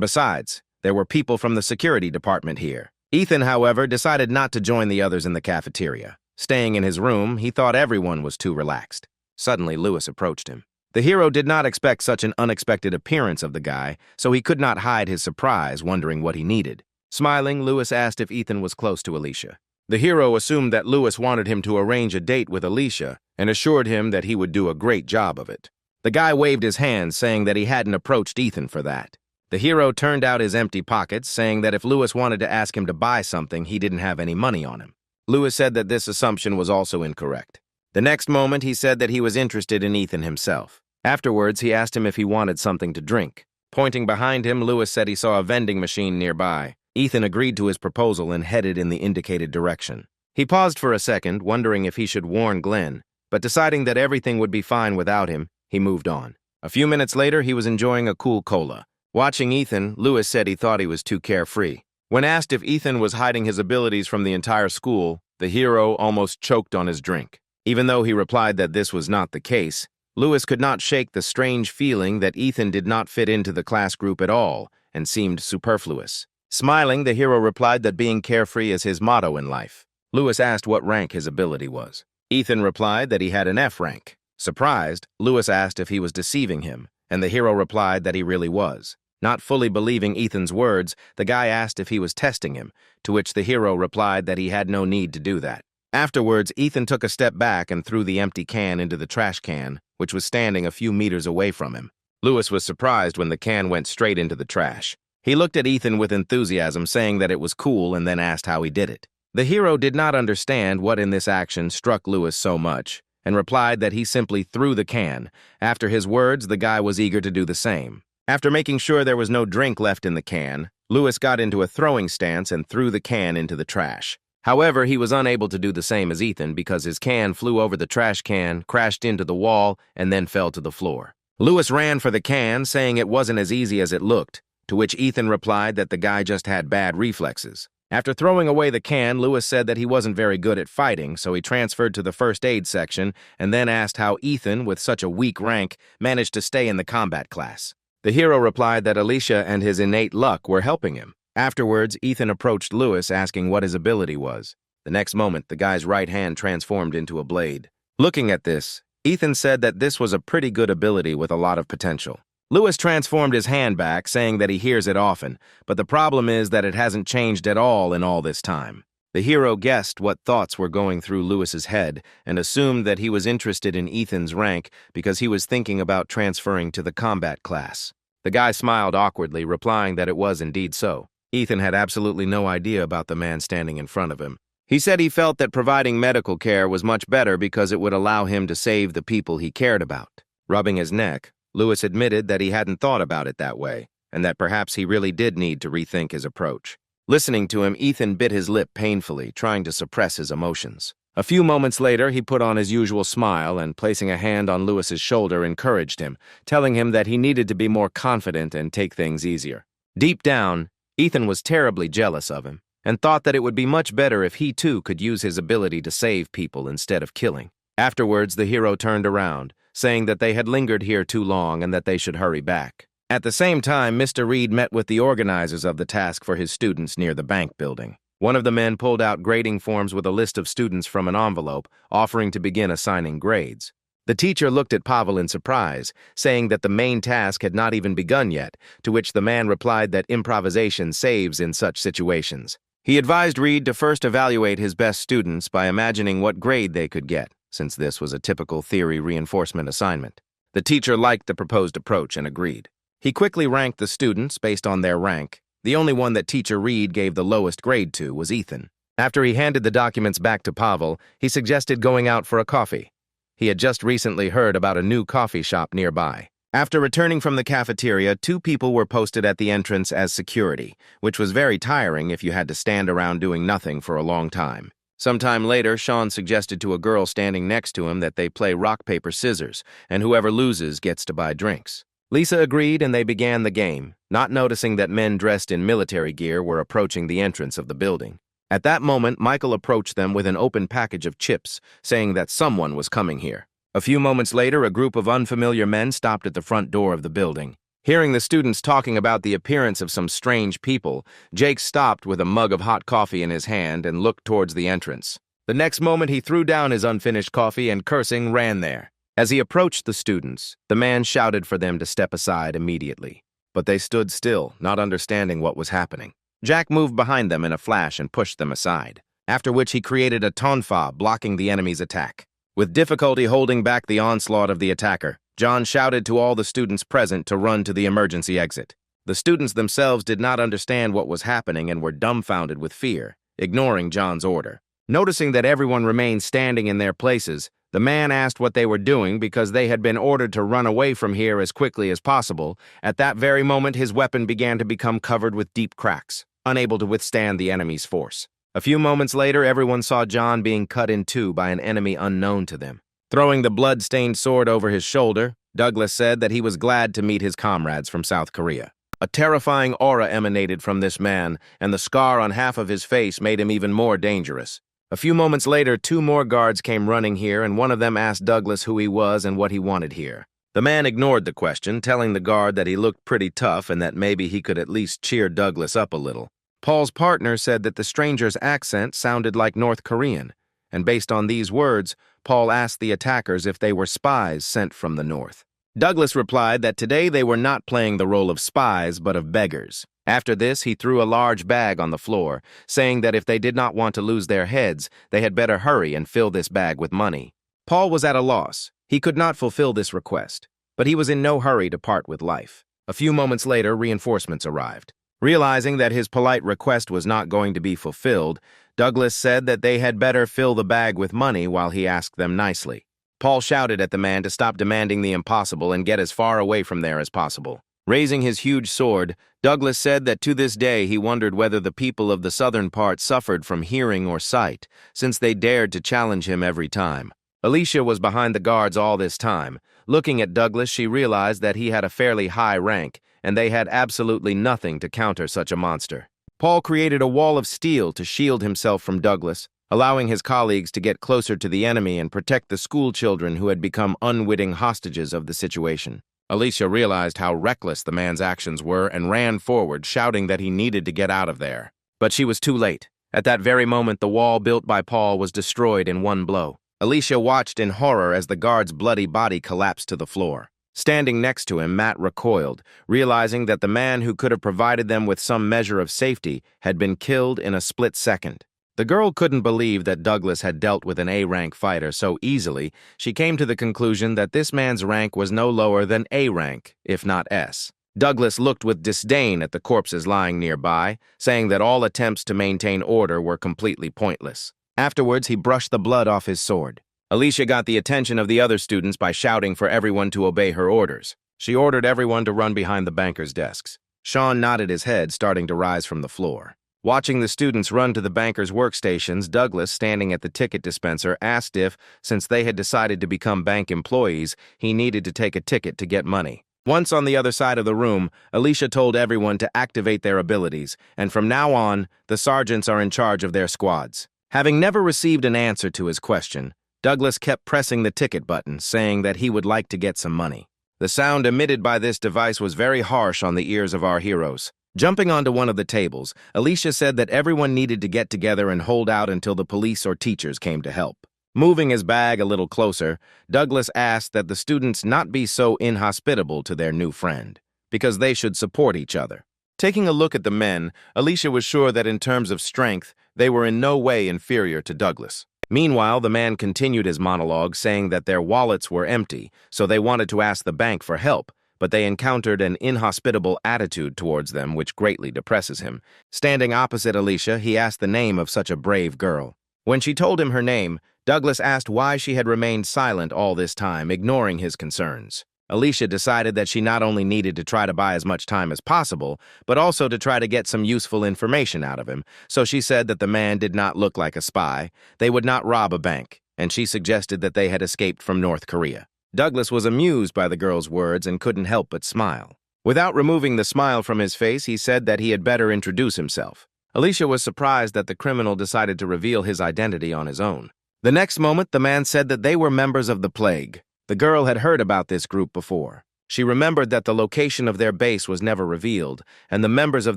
besides, there were people from the security department here. Ethan, however, decided not to join the others in the cafeteria. Staying in his room, he thought everyone was too relaxed. Suddenly, Louis approached him. The hero did not expect such an unexpected appearance of the guy, so he could not hide his surprise, wondering what he needed. Smiling, Louis asked if Ethan was close to Alicia. The hero assumed that Louis wanted him to arrange a date with Alicia and assured him that he would do a great job of it. The guy waved his hand, saying that he hadn't approached Ethan for that. The hero turned out his empty pockets, saying that if Louis wanted to ask him to buy something, he didn't have any money on him. Louis said that this assumption was also incorrect. The next moment, he said that he was interested in Ethan himself. Afterwards, he asked him if he wanted something to drink. Pointing behind him, Louis said he saw a vending machine nearby. Ethan agreed to his proposal and headed in the indicated direction. He paused for a second, wondering if he should warn Glenn, but deciding that everything would be fine without him, he moved on. A few minutes later, he was enjoying a cool cola. Watching Ethan, Louis said he thought he was too carefree. When asked if Ethan was hiding his abilities from the entire school, the hero almost choked on his drink. Even though he replied that this was not the case, Louis could not shake the strange feeling that Ethan did not fit into the class group at all and seemed superfluous. Smiling, the hero replied that being carefree is his motto in life. Louis asked what rank his ability was. Ethan replied that he had an F rank. Surprised, Louis asked if he was deceiving him, and the hero replied that he really was. Not fully believing Ethan's words, the guy asked if he was testing him, to which the hero replied that he had no need to do that. Afterwards, Ethan took a step back and threw the empty can into the trash can, which was standing a few meters away from him. Louis was surprised when the can went straight into the trash. He looked at Ethan with enthusiasm, saying that it was cool, and then asked how he did it. The hero did not understand what in this action struck Louis so much, and replied that he simply threw the can. After his words, the guy was eager to do the same. After making sure there was no drink left in the can, Louis got into a throwing stance and threw the can into the trash. However, he was unable to do the same as Ethan because his can flew over the trash can, crashed into the wall, and then fell to the floor. Louis ran for the can, saying it wasn't as easy as it looked, to which Ethan replied that the guy just had bad reflexes. After throwing away the can, Louis said that he wasn't very good at fighting, so he transferred to the first aid section and then asked how Ethan, with such a weak rank, managed to stay in the combat class. The hero replied that Alicia and his innate luck were helping him. Afterwards, Ethan approached Louis, asking what his ability was. The next moment, the guy's right hand transformed into a blade. Looking at this, Ethan said that this was a pretty good ability with a lot of potential. Louis transformed his hand back, saying that he hears it often, but the problem is that it hasn't changed at all in all this time. The hero guessed what thoughts were going through Louis's head and assumed that he was interested in Ethan's rank because he was thinking about transferring to the combat class. The guy smiled awkwardly, replying that it was indeed so. Ethan had absolutely no idea about the man standing in front of him. He said he felt that providing medical care was much better because it would allow him to save the people he cared about. Rubbing his neck, Louis admitted that he hadn't thought about it that way, and that perhaps he really did need to rethink his approach. Listening to him, Ethan bit his lip painfully, trying to suppress his emotions. A few moments later, he put on his usual smile and, placing a hand on Louis's shoulder, encouraged him, telling him that he needed to be more confident and take things easier. Deep down, Ethan was terribly jealous of him and thought that it would be much better if he too could use his ability to save people instead of killing. Afterwards, the hero turned around, saying that they had lingered here too long and that they should hurry back. At the same time, Mr. Reed met with the organizers of the task for his students near the bank building. One of the men pulled out grading forms with a list of students from an envelope, offering to begin assigning grades. The teacher looked at Pavel in surprise, saying that the main task had not even begun yet, to which the man replied that improvisation saves in such situations. He advised Reed to first evaluate his best students by imagining what grade they could get, since this was a typical theory reinforcement assignment. The teacher liked the proposed approach and agreed. He quickly ranked the students based on their rank, The only one that Teacher Reed gave the lowest grade to was Ethan. After he handed the documents back to Pavel, he suggested going out for a coffee. He had just recently heard about a new coffee shop nearby. After returning from the cafeteria, 2 people were posted at the entrance as security, which was very tiring if you had to stand around doing nothing for a long time. Sometime later, Sean suggested to a girl standing next to him that they play rock, paper, scissors, and whoever loses gets to buy drinks. Lisa agreed and they began the game, not noticing that men dressed in military gear were approaching the entrance of the building. At that moment, Michael approached them with an open package of chips, saying that someone was coming here. A few moments later, a group of unfamiliar men stopped at the front door of the building. Hearing the students talking about the appearance of some strange people, Jake stopped with a mug of hot coffee in his hand and looked towards the entrance. The next moment, he threw down his unfinished coffee and, cursing, ran there. As he approached the students, the man shouted for them to step aside immediately. But they stood still, not understanding what was happening. Jack moved behind them in a flash and pushed them aside, after which he created a tonfa blocking the enemy's attack. With difficulty holding back the onslaught of the attacker, John shouted to all the students present to run to the emergency exit. The students themselves did not understand what was happening and were dumbfounded with fear, ignoring John's order. Noticing that everyone remained standing in their places, the man asked what they were doing because they had been ordered to run away from here as quickly as possible. At that very moment, his weapon began to become covered with deep cracks, unable to withstand the enemy's force. A few moments later, everyone saw John being cut in 2 by an enemy unknown to them. Throwing the blood-stained sword over his shoulder, Douglas said that he was glad to meet his comrades from South Korea. A terrifying aura emanated from this man, and the scar on half of his face made him even more dangerous. A few moments later, 2 more guards came running here, and one of them asked Douglas who he was and what he wanted here. The man ignored the question, telling the guard that he looked pretty tough and that maybe he could at least cheer Douglas up a little. Paul's partner said that the stranger's accent sounded like North Korean, and based on these words, Paul asked the attackers if they were spies sent from the north. Douglas replied that today they were not playing the role of spies, but of beggars. After this, he threw a large bag on the floor, saying that if they did not want to lose their heads, they had better hurry and fill this bag with money. Paul was at a loss. He could not fulfill this request, but he was in no hurry to part with life. A few moments later, reinforcements arrived. Realizing that his polite request was not going to be fulfilled, Douglas said that they had better fill the bag with money while he asked them nicely. Paul shouted at the man to stop demanding the impossible and get as far away from there as possible. Raising his huge sword, Douglas said that to this day he wondered whether the people of the southern part suffered from hearing or sight, since they dared to challenge him every time. Alicia was behind the guards all this time. Looking at Douglas, she realized that he had a fairly high rank, and they had absolutely nothing to counter such a monster. Paul created a wall of steel to shield himself from Douglas, allowing his colleagues to get closer to the enemy and protect the school children who had become unwitting hostages of the situation. Alicia realized how reckless the man's actions were and ran forward, shouting that he needed to get out of there. But she was too late. At that very moment, the wall built by Paul was destroyed in one blow. Alicia watched in horror as the guard's bloody body collapsed to the floor. Standing next to him, Matt recoiled, realizing that the man who could have provided them with some measure of safety had been killed in a split second. The girl couldn't believe that Douglas had dealt with an A-rank fighter so easily. She came to the conclusion that this man's rank was no lower than A rank, if not S. Douglas looked with disdain at the corpses lying nearby, saying that all attempts to maintain order were completely pointless. Afterwards, he brushed the blood off his sword. Alicia got the attention of the other students by shouting for everyone to obey her orders. She ordered everyone to run behind the bankers' desks. Sean nodded his head, starting to rise from the floor. Watching the students run to the bankers' workstations, Douglas, standing at the ticket dispenser, asked if, since they had decided to become bank employees, he needed to take a ticket to get money. Once on the other side of the room, Alicia told everyone to activate their abilities, and from now on, the sergeants are in charge of their squads. Having never received an answer to his question, Douglas kept pressing the ticket button, saying that he would like to get some money. The sound emitted by this device was very harsh on the ears of our heroes. Jumping onto one of the tables, Alicia said that everyone needed to get together and hold out until the police or teachers came to help. Moving his bag a little closer, Douglas asked that the students not be so inhospitable to their new friend, because they should support each other. Taking a look at the men, Alicia was sure that in terms of strength, they were in no way inferior to Douglas. Meanwhile, the man continued his monologue, saying that their wallets were empty, so they wanted to ask the bank for help, but they encountered an inhospitable attitude towards them which greatly depresses him. Standing opposite Alicia, he asked the name of such a brave girl. When she told him her name, Douglas asked why she had remained silent all this time, ignoring his concerns. Alicia decided that she not only needed to try to buy as much time as possible, but also to try to get some useful information out of him, so she said that the man did not look like a spy, they would not rob a bank, and she suggested that they had escaped from North Korea. Douglas was amused by the girl's words and couldn't help but smile. Without removing the smile from his face, he said that he had better introduce himself. Alicia was surprised that the criminal decided to reveal his identity on his own. The next moment, the man said that they were members of the Plague. The girl had heard about this group before. She remembered that the location of their base was never revealed, and the members of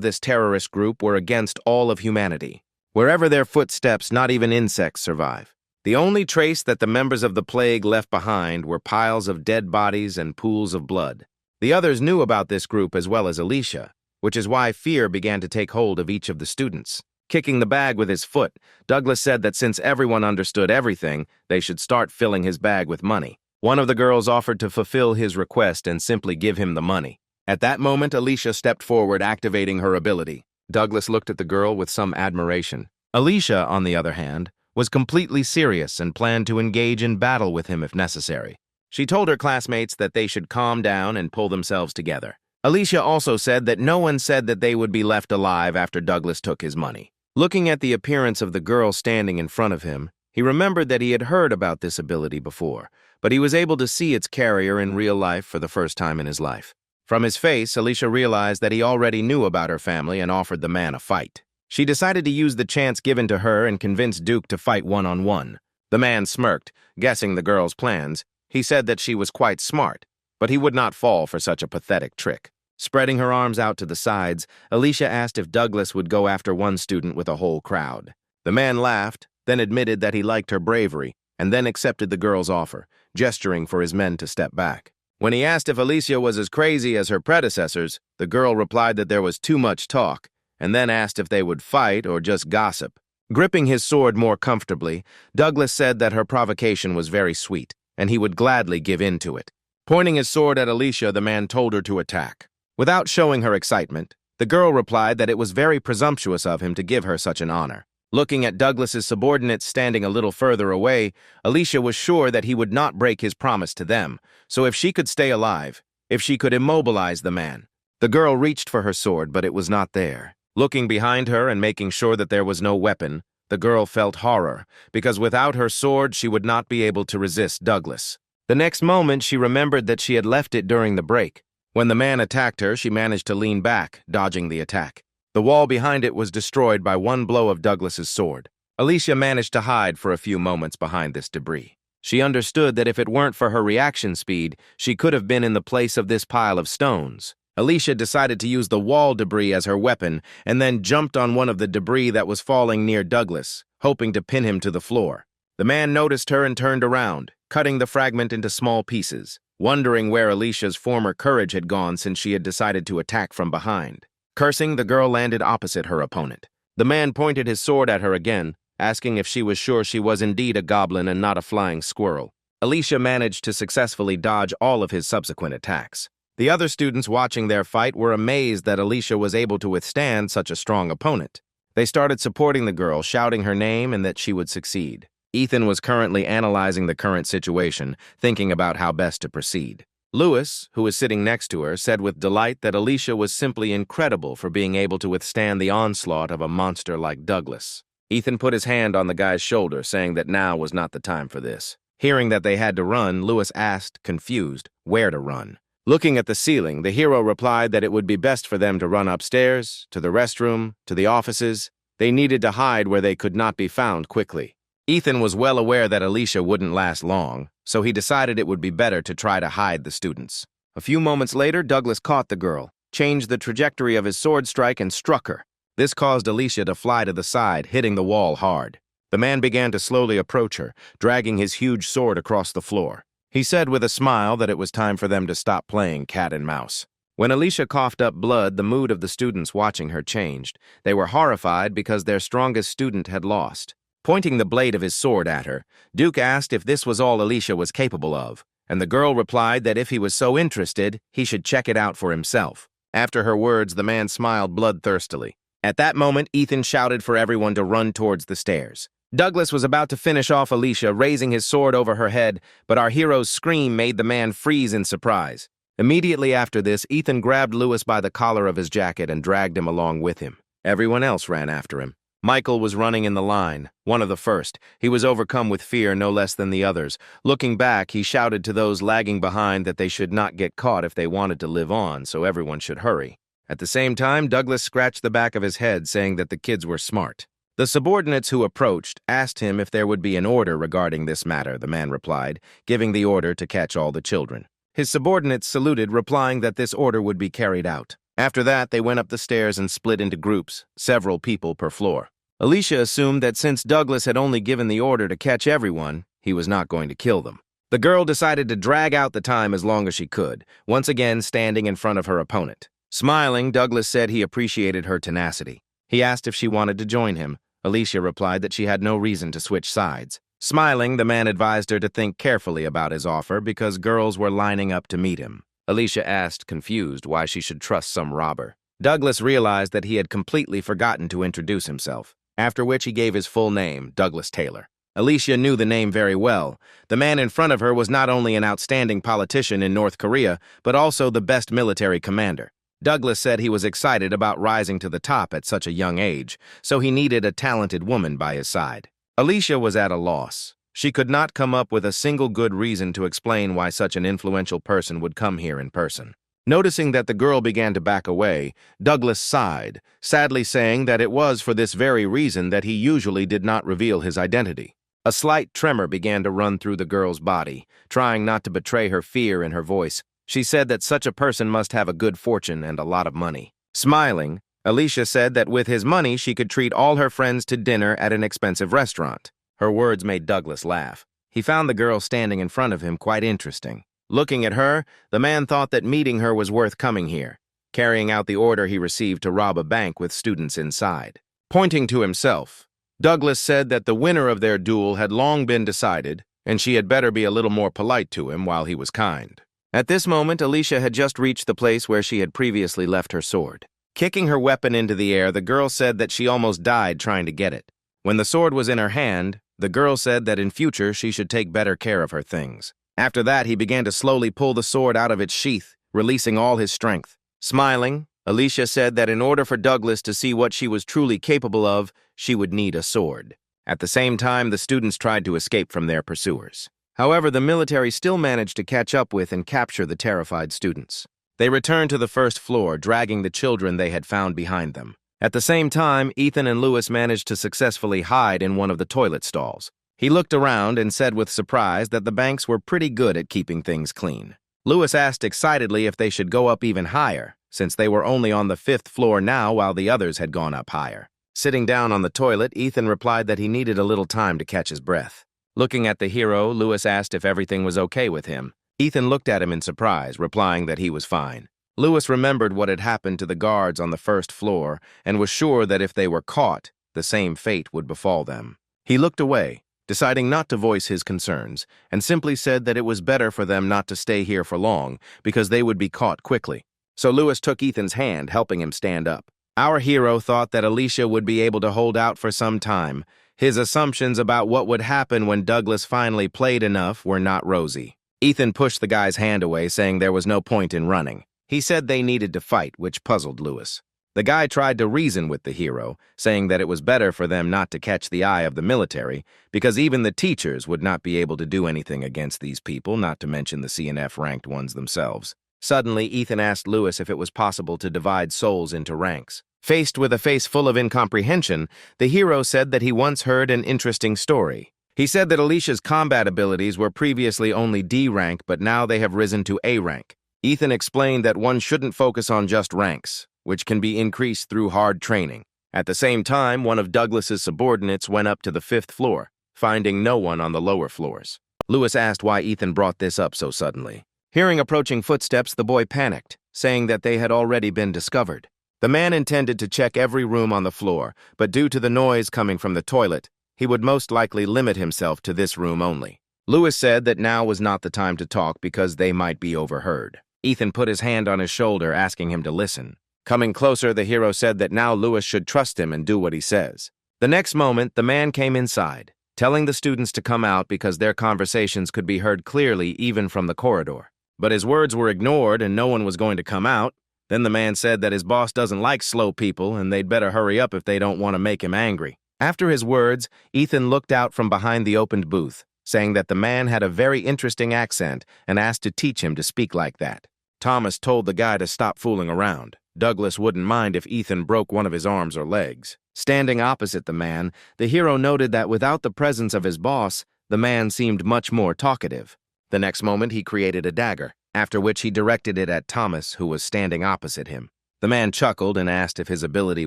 this terrorist group were against all of humanity. Wherever their footsteps, not even insects survive. The only trace that the members of the Plague left behind were piles of dead bodies and pools of blood. The others knew about this group as well as Alicia, which is why fear began to take hold of each of the students. Kicking the bag with his foot, Douglas said that since everyone understood everything, they should start filling his bag with money. One of the girls offered to fulfill his request and simply give him the money. At that moment, Alicia stepped forward, activating her ability. Douglas looked at the girl with some admiration. Alicia, on the other hand, was completely serious and planned to engage in battle with him if necessary. She told her classmates that they should calm down and pull themselves together. Alicia also said that no one said that they would be left alive after Douglas took his money. Looking at the appearance of the girl standing in front of him, he remembered that he had heard about this ability before, but he was able to see its carrier in real life for the first time in his life. From his face, Alicia realized that he already knew about her family and offered the man a fight. She decided to use the chance given to her and convince Duke to fight one-on-one. The man smirked, guessing the girl's plans. He said that she was quite smart, but he would not fall for such a pathetic trick. Spreading her arms out to the sides, Alicia asked if Douglas would go after one student with a whole crowd. The man laughed, then admitted that he liked her bravery, and then accepted the girl's offer, gesturing for his men to step back. When he asked if Alicia was as crazy as her predecessors, the girl replied that there was too much talk, and then asked if they would fight or just gossip. Gripping his sword more comfortably, Douglas said that her provocation was very sweet, and he would gladly give in to it. Pointing his sword at Alicia, the man told her to attack. Without showing her excitement, the girl replied that it was very presumptuous of him to give her such an honor. Looking at Douglas's subordinates standing a little further away, Alicia was sure that he would not break his promise to them, so if she could stay alive, if she could immobilize the man. The girl reached for her sword, but it was not there. Looking behind her and making sure that there was no weapon, the girl felt horror, because without her sword she would not be able to resist Douglas. The next moment she remembered that she had left it during the break. When the man attacked her, she managed to lean back, dodging the attack. The wall behind it was destroyed by one blow of Douglas's sword. Alicia managed to hide for a few moments behind this debris. She understood that if it weren't for her reaction speed, she could have been in the place of this pile of stones. Alicia decided to use the wall debris as her weapon and then jumped on one of the debris that was falling near Douglas, hoping to pin him to the floor. The man noticed her and turned around, cutting the fragment into small pieces, wondering where Alicia's former courage had gone since she had decided to attack from behind. Cursing, the girl landed opposite her opponent. The man pointed his sword at her again, asking if she was sure she was indeed a goblin and not a flying squirrel. Alicia managed to successfully dodge all of his subsequent attacks. The other students watching their fight were amazed that Alicia was able to withstand such a strong opponent. They started supporting the girl, shouting her name and that she would succeed. Ethan was currently analyzing the current situation, thinking about how best to proceed. Lewis, who was sitting next to her, said with delight that Alicia was simply incredible for being able to withstand the onslaught of a monster like Douglas. Ethan put his hand on the guy's shoulder, saying that now was not the time for this. Hearing that they had to run, Lewis asked, confused, where to run. Looking at the ceiling, the hero replied that it would be best for them to run upstairs, to the restroom, to the offices. They needed to hide where they could not be found quickly. Ethan was well aware that Alicia wouldn't last long, so he decided it would be better to try to hide the students. A few moments later, Douglas caught the girl, changed the trajectory of his sword strike, and struck her. This caused Alicia to fly to the side, hitting the wall hard. The man began to slowly approach her, dragging his huge sword across the floor. He said with a smile that it was time for them to stop playing cat and mouse. When Alicia coughed up blood, the mood of the students watching her changed. They were horrified because their strongest student had lost. Pointing the blade of his sword at her, Duke asked if this was all Alicia was capable of, and the girl replied that if he was so interested, he should check it out for himself. After her words, the man smiled bloodthirstily. At that moment, Ethan shouted for everyone to run towards the stairs. Douglas was about to finish off Alicia, raising his sword over her head, but our hero's scream made the man freeze in surprise. Immediately after this, Ethan grabbed Lewis by the collar of his jacket and dragged him along with him. Everyone else ran after him. Michael was running in the line, one of the first. He was overcome with fear no less than the others. Looking back, he shouted to those lagging behind that they should not get caught if they wanted to live on, so everyone should hurry. At the same time, Douglas scratched the back of his head, saying that the kids were smart. The subordinates who approached asked him if there would be an order regarding this matter, the man replied, giving the order to catch all the children. His subordinates saluted, replying that this order would be carried out. After that, they went up the stairs and split into groups, several people per floor. Alicia assumed that since Douglas had only given the order to catch everyone, he was not going to kill them. The girl decided to drag out the time as long as she could, once again standing in front of her opponent. Smiling, Douglas said he appreciated her tenacity. He asked if she wanted to join him. Alicia replied that she had no reason to switch sides. Smiling, the man advised her to think carefully about his offer because girls were lining up to meet him. Alicia asked, confused, why she should trust some robber. Douglas realized that he had completely forgotten to introduce himself, after which he gave his full name, Douglas Taylor. Alicia knew the name very well. The man in front of her was not only an outstanding politician in North Korea, but also the best military commander. Douglas said he was excited about rising to the top at such a young age, so he needed a talented woman by his side. Alicia was at a loss. She could not come up with a single good reason to explain why such an influential person would come here in person. Noticing that the girl began to back away, Douglas sighed, sadly saying that it was for this very reason that he usually did not reveal his identity. A slight tremor began to run through the girl's body, trying not to betray her fear in her voice. She said that such a person must have a good fortune and a lot of money. Smiling, Alicia said that with his money she could treat all her friends to dinner at an expensive restaurant. Her words made Douglas laugh. He found the girl standing in front of him quite interesting. Looking at her, the man thought that meeting her was worth coming here, carrying out the order he received to rob a bank with students inside. Pointing to himself, Douglas said that the winner of their duel had long been decided, and she had better be a little more polite to him while he was kind. At this moment, Alicia had just reached the place where she had previously left her sword. Kicking her weapon into the air, the girl said that she almost died trying to get it. When the sword was in her hand, the girl said that in future she should take better care of her things. After that, he began to slowly pull the sword out of its sheath, releasing all his strength. Smiling, Alicia said that in order for Douglas to see what she was truly capable of, she would need a sword. At the same time, the students tried to escape from their pursuers. However, the military still managed to catch up with and capture the terrified students. They returned to the first floor, dragging the children they had found behind them. At the same time, Ethan and Lewis managed to successfully hide in one of the toilet stalls. He looked around and said with surprise that the banks were pretty good at keeping things clean. Lewis asked excitedly if they should go up even higher, since they were only on the 5th floor now while the others had gone up higher. Sitting down on the toilet, Ethan replied that he needed a little time to catch his breath. Looking at the hero, Lewis asked if everything was okay with him. Ethan looked at him in surprise, replying that he was fine. Lewis remembered what had happened to the guards on the 1st floor and was sure that if they were caught, the same fate would befall them. He looked away, deciding not to voice his concerns, and simply said that it was better for them not to stay here for long because they would be caught quickly. So Lewis took Ethan's hand, helping him stand up. Our hero thought that Alicia would be able to hold out for some time. His assumptions about what would happen when Douglas finally played enough were not rosy. Ethan pushed the guy's hand away, saying there was no point in running. He said they needed to fight, which puzzled Lewis. The guy tried to reason with the hero, saying that it was better for them not to catch the eye of the military, because even the teachers would not be able to do anything against these people, not to mention the C and F-ranked ones themselves. Suddenly, Ethan asked Lewis if it was possible to divide souls into ranks. Faced with a face full of incomprehension, the hero said that he once heard an interesting story. He said that Alicia's combat abilities were previously only D rank, but now they have risen to A rank. Ethan explained that one shouldn't focus on just ranks, which can be increased through hard training. At the same time, one of Douglas's subordinates went up to the 5th floor, finding no one on the lower floors. Lewis asked why Ethan brought this up so suddenly. Hearing approaching footsteps, the boy panicked, saying that they had already been discovered. The man intended to check every room on the floor, but due to the noise coming from the toilet, he would most likely limit himself to this room only. Lewis said that now was not the time to talk because they might be overheard. Ethan put his hand on his shoulder, asking him to listen. Coming closer, the hero said that now Lewis should trust him and do what he says. The next moment, the man came inside, telling the students to come out because their conversations could be heard clearly even from the corridor. But his words were ignored and no one was going to come out. Then the man said that his boss doesn't like slow people and they'd better hurry up if they don't want to make him angry. After his words, Ethan looked out from behind the opened booth, saying that the man had a very interesting accent and asked to teach him to speak like that. Thomas told the guy to stop fooling around. Douglas wouldn't mind if Ethan broke one of his arms or legs. Standing opposite the man, the hero noted that without the presence of his boss, the man seemed much more talkative. The next moment, he created a dagger, after which he directed it at Thomas, who was standing opposite him. The man chuckled and asked if his ability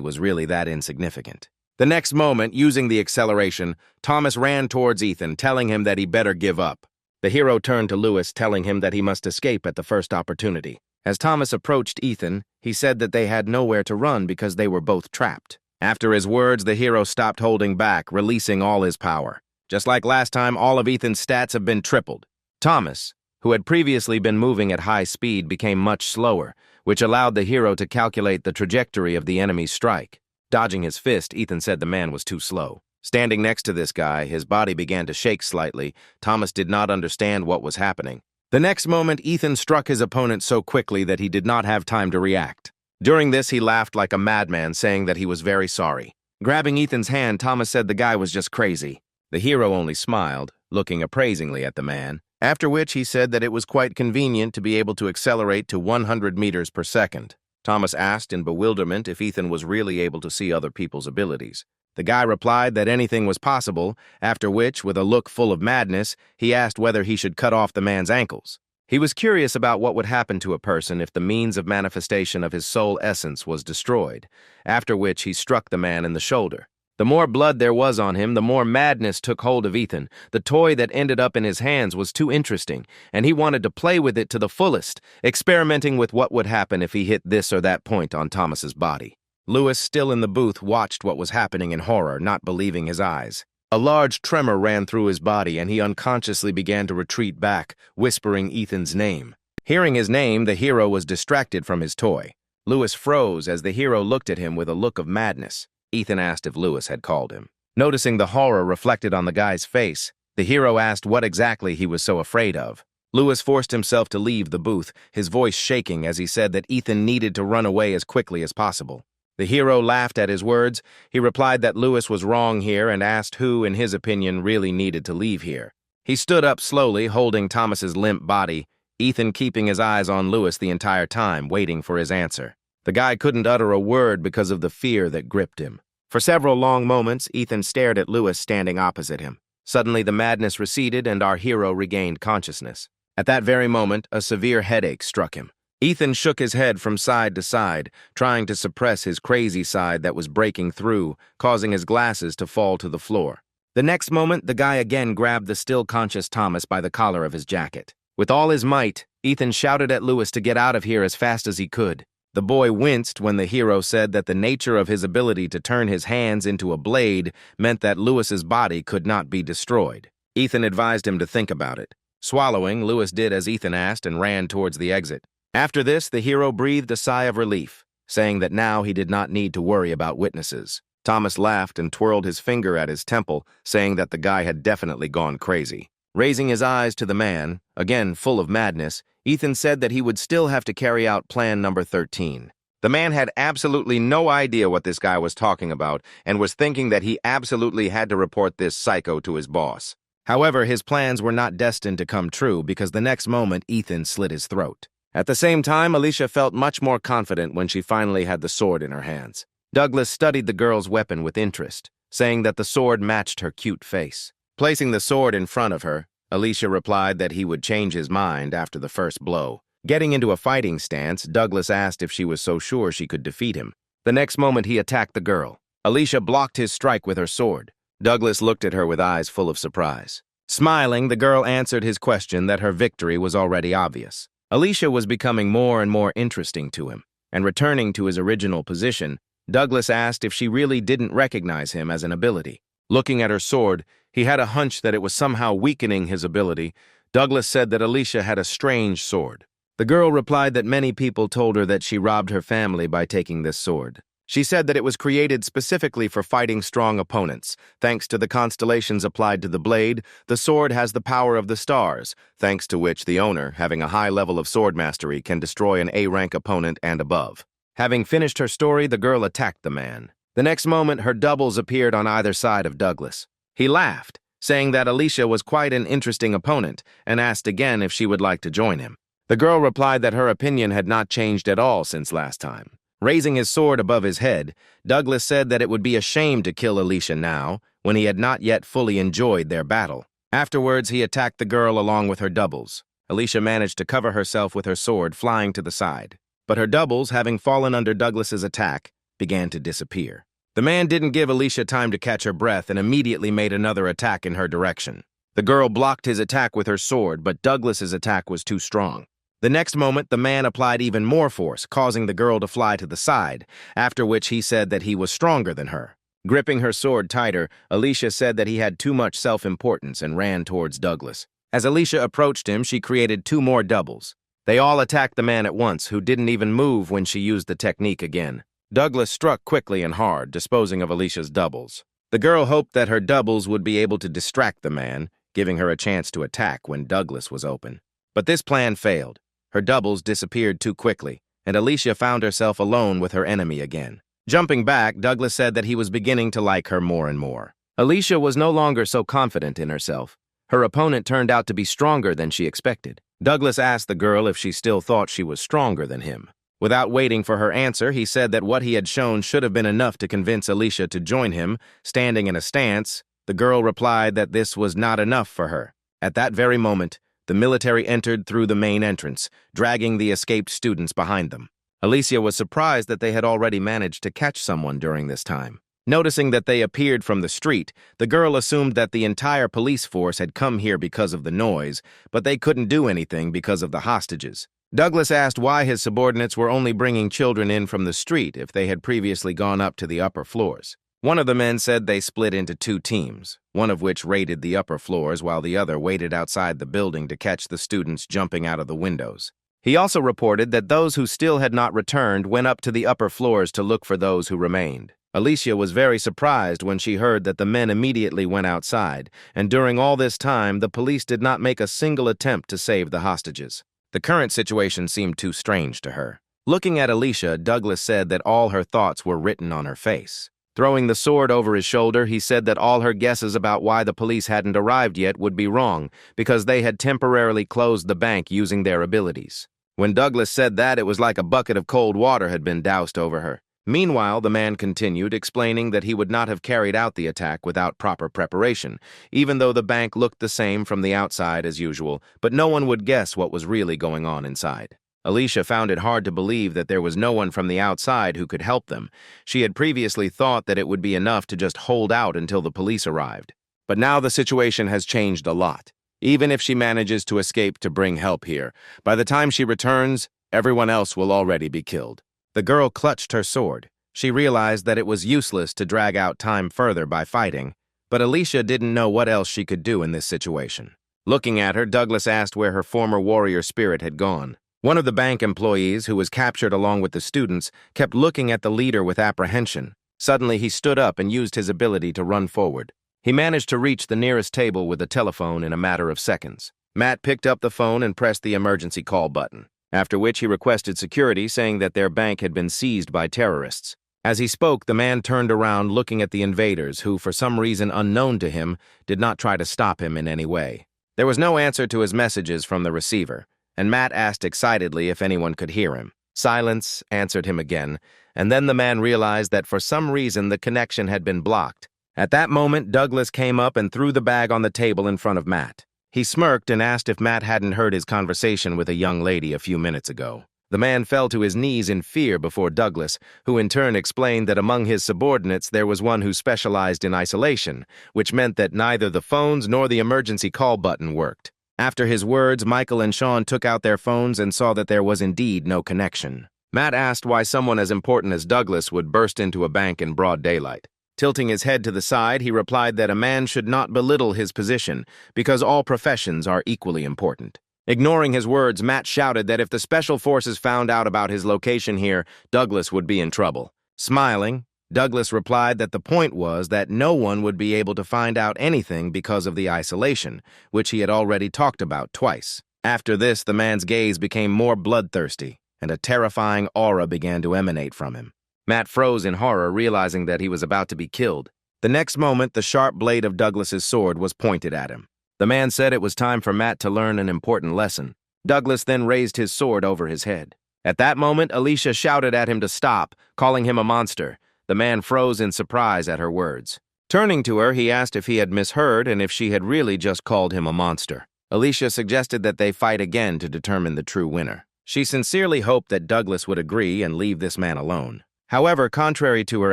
was really that insignificant. The next moment, using the acceleration, Thomas ran towards Ethan, telling him that he better give up. The hero turned to Lewis, telling him that he must escape at the first opportunity. As Thomas approached Ethan, he said that they had nowhere to run because they were both trapped. After his words, the hero stopped holding back, releasing all his power. Just like last time, all of Ethan's stats have been tripled. Thomas, who had previously been moving at high speed, became much slower, which allowed the hero to calculate the trajectory of the enemy's strike. Dodging his fist, Ethan said the man was too slow. Standing next to this guy, his body began to shake slightly. Thomas did not understand what was happening. The next moment, Ethan struck his opponent so quickly that he did not have time to react. During this, he laughed like a madman, saying that he was very sorry. Grabbing Ethan's hand, Thomas said the guy was just crazy. The hero only smiled, looking appraisingly at the man, after which he said that it was quite convenient to be able to accelerate to 100 meters per second. Thomas asked in bewilderment if Ethan was really able to see other people's abilities. The guy replied that anything was possible, after which, with a look full of madness, he asked whether he should cut off the man's ankles. He was curious about what would happen to a person if the means of manifestation of his soul essence was destroyed, after which he struck the man in the shoulder. The more blood there was on him, the more madness took hold of Ethan. The toy that ended up in his hands was too interesting, and he wanted to play with it to the fullest, experimenting with what would happen if he hit this or that point on Thomas's body. Lewis, still in the booth, watched what was happening in horror, not believing his eyes. A large tremor ran through his body, and he unconsciously began to retreat back, whispering Ethan's name. Hearing his name, the hero was distracted from his toy. Lewis froze as the hero looked at him with a look of madness. Ethan asked if Lewis had called him. Noticing the horror reflected on the guy's face, the hero asked what exactly he was so afraid of. Lewis forced himself to leave the booth, his voice shaking as he said that Ethan needed to run away as quickly as possible. The hero laughed at his words. He replied that Lewis was wrong here and asked who, in his opinion, really needed to leave here. He stood up slowly, holding Thomas's limp body, Ethan keeping his eyes on Lewis the entire time, waiting for his answer. The guy couldn't utter a word because of the fear that gripped him. For several long moments, Ethan stared at Lewis standing opposite him. Suddenly, the madness receded and our hero regained consciousness. At that very moment, a severe headache struck him. Ethan shook his head from side to side, trying to suppress his crazy side that was breaking through, causing his glasses to fall to the floor. The next moment, the guy again grabbed the still conscious Thomas by the collar of his jacket. With all his might, Ethan shouted at Lewis to get out of here as fast as he could. The boy winced when the hero said that the nature of his ability to turn his hands into a blade meant that Lewis's body could not be destroyed. Ethan advised him to think about it. Swallowing, Lewis did as Ethan asked and ran towards the exit. After this, the hero breathed a sigh of relief, saying that now he did not need to worry about witnesses. Thomas laughed and twirled his finger at his temple, saying that the guy had definitely gone crazy. Raising his eyes to the man, again full of madness, Ethan said that he would still have to carry out plan number 13. The man had absolutely no idea what this guy was talking about and was thinking that he absolutely had to report this psycho to his boss. However, his plans were not destined to come true because the next moment Ethan slit his throat. At the same time, Alicia felt much more confident when she finally had the sword in her hands. Douglas studied the girl's weapon with interest, saying that the sword matched her cute face. Placing the sword in front of her, Alicia replied that he would change his mind after the first blow. Getting into a fighting stance, Douglas asked if she was so sure she could defeat him. The next moment, he attacked the girl. Alicia blocked his strike with her sword. Douglas looked at her with eyes full of surprise. Smiling, the girl answered his question that her victory was already obvious. Alicia was becoming more and more interesting to him, and returning to his original position, Douglas asked if she really didn't recognize him as an ability. Looking at her sword, He had a hunch that it was somehow weakening his ability. Douglas said that Alicia had a strange sword. The girl replied that many people told her that she robbed her family by taking this sword. She said that it was created specifically for fighting strong opponents. Thanks to the constellations applied to the blade, the sword has the power of the stars, thanks to which the owner, having a high level of sword mastery, can destroy an A-rank opponent and above. Having finished her story, the girl attacked the man. The next moment, her doubles appeared on either side of Douglas. He laughed, saying that Alicia was quite an interesting opponent, and asked again if she would like to join him. The girl replied that her opinion had not changed at all since last time. Raising his sword above his head, Douglas said that it would be a shame to kill Alicia now, when he had not yet fully enjoyed their battle. Afterwards, he attacked the girl along with her doubles. Alicia managed to cover herself with her sword flying to the side. But her doubles, having fallen under Douglas's attack, began to disappear. The man didn't give Alicia time to catch her breath and immediately made another attack in her direction. The girl blocked his attack with her sword, but Douglas's attack was too strong. The next moment, the man applied even more force, causing the girl to fly to the side, after which he said that he was stronger than her. Gripping her sword tighter, Alicia said that he had too much self-importance and ran towards Douglas. As Alicia approached him, she created 2 more doubles. They all attacked the man at once, who didn't even move when she used the technique again. Douglas struck quickly and hard, disposing of Alicia's doubles. The girl hoped that her doubles would be able to distract the man, giving her a chance to attack when Douglas was open. But this plan failed. Her doubles disappeared too quickly, and Alicia found herself alone with her enemy again. Jumping back, Douglas said that he was beginning to like her more and more. Alicia was no longer so confident in herself. Her opponent turned out to be stronger than she expected. Douglas asked the girl if she still thought she was stronger than him. Without waiting for her answer, he said that what he had shown should have been enough to convince Alicia to join him. Standing in a stance, the girl replied that this was not enough for her. At that very moment, the military entered through the main entrance, dragging the escaped students behind them. Alicia was surprised that they had already managed to catch someone during this time. Noticing that they appeared from the street, the girl assumed that the entire police force had come here because of the noise, but they couldn't do anything because of the hostages. Douglas asked why his subordinates were only bringing children in from the street if they had previously gone up to the upper floors. One of the men said they split into 2 teams, one of which raided the upper floors while the other waited outside the building to catch the students jumping out of the windows. He also reported that those who still had not returned went up to the upper floors to look for those who remained. Alicia was very surprised when she heard that the men immediately went outside, and during all this time, the police did not make a single attempt to save the hostages. The current situation seemed too strange to her. Looking at Alicia, Douglas said that all her thoughts were written on her face. Throwing the sword over his shoulder, he said that all her guesses about why the police hadn't arrived yet would be wrong, because they had temporarily closed the bank using their abilities. When Douglas said that, it was like a bucket of cold water had been doused over her. Meanwhile, the man continued, explaining that he would not have carried out the attack without proper preparation, even though the bank looked the same from the outside as usual, but no one would guess what was really going on inside. Alicia found it hard to believe that there was no one from the outside who could help them. She had previously thought that it would be enough to just hold out until the police arrived. But now the situation has changed a lot. Even if she manages to escape to bring help here, by the time she returns, everyone else will already be killed. The girl clutched her sword. She realized that it was useless to drag out time further by fighting, but Alicia didn't know what else she could do in this situation. Looking at her, Douglas asked where her former warrior spirit had gone. One of the bank employees, who was captured along with the students, kept looking at the leader with apprehension. Suddenly, he stood up and used his ability to run forward. He managed to reach the nearest table with a telephone in a matter of seconds. Matt picked up the phone and pressed the emergency call button, after which he requested security, saying that their bank had been seized by terrorists. As he spoke, the man turned around looking at the invaders, who, for some reason unknown to him, did not try to stop him in any way. There was no answer to his messages from the receiver, and Matt asked excitedly if anyone could hear him. Silence answered him again, and then the man realized that for some reason the connection had been blocked. At that moment, Douglas came up and threw the bag on the table in front of Matt. He smirked and asked if Matt hadn't heard his conversation with a young lady a few minutes ago. The man fell to his knees in fear before Douglas, who in turn explained that among his subordinates there was one who specialized in isolation, which meant that neither the phones nor the emergency call button worked. After his words, Michael and Sean took out their phones and saw that there was indeed no connection. Matt asked why someone as important as Douglas would burst into a bank in broad daylight. Tilting his head to the side, he replied that a man should not belittle his position because all professions are equally important. Ignoring his words, Matt shouted that if the special forces found out about his location here, Douglas would be in trouble. Smiling, Douglas replied that the point was that no one would be able to find out anything because of the isolation, which he had already talked about twice. After this, the man's gaze became more bloodthirsty, and a terrifying aura began to emanate from him. Matt froze in horror, realizing that he was about to be killed. The next moment, the sharp blade of Douglas's sword was pointed at him. The man said it was time for Matt to learn an important lesson. Douglas then raised his sword over his head. At that moment, Alicia shouted at him to stop, calling him a monster. The man froze in surprise at her words. Turning to her, he asked if he had misheard and if she had really just called him a monster. Alicia suggested that they fight again to determine the true winner. She sincerely hoped that Douglas would agree and leave this man alone. However, contrary to her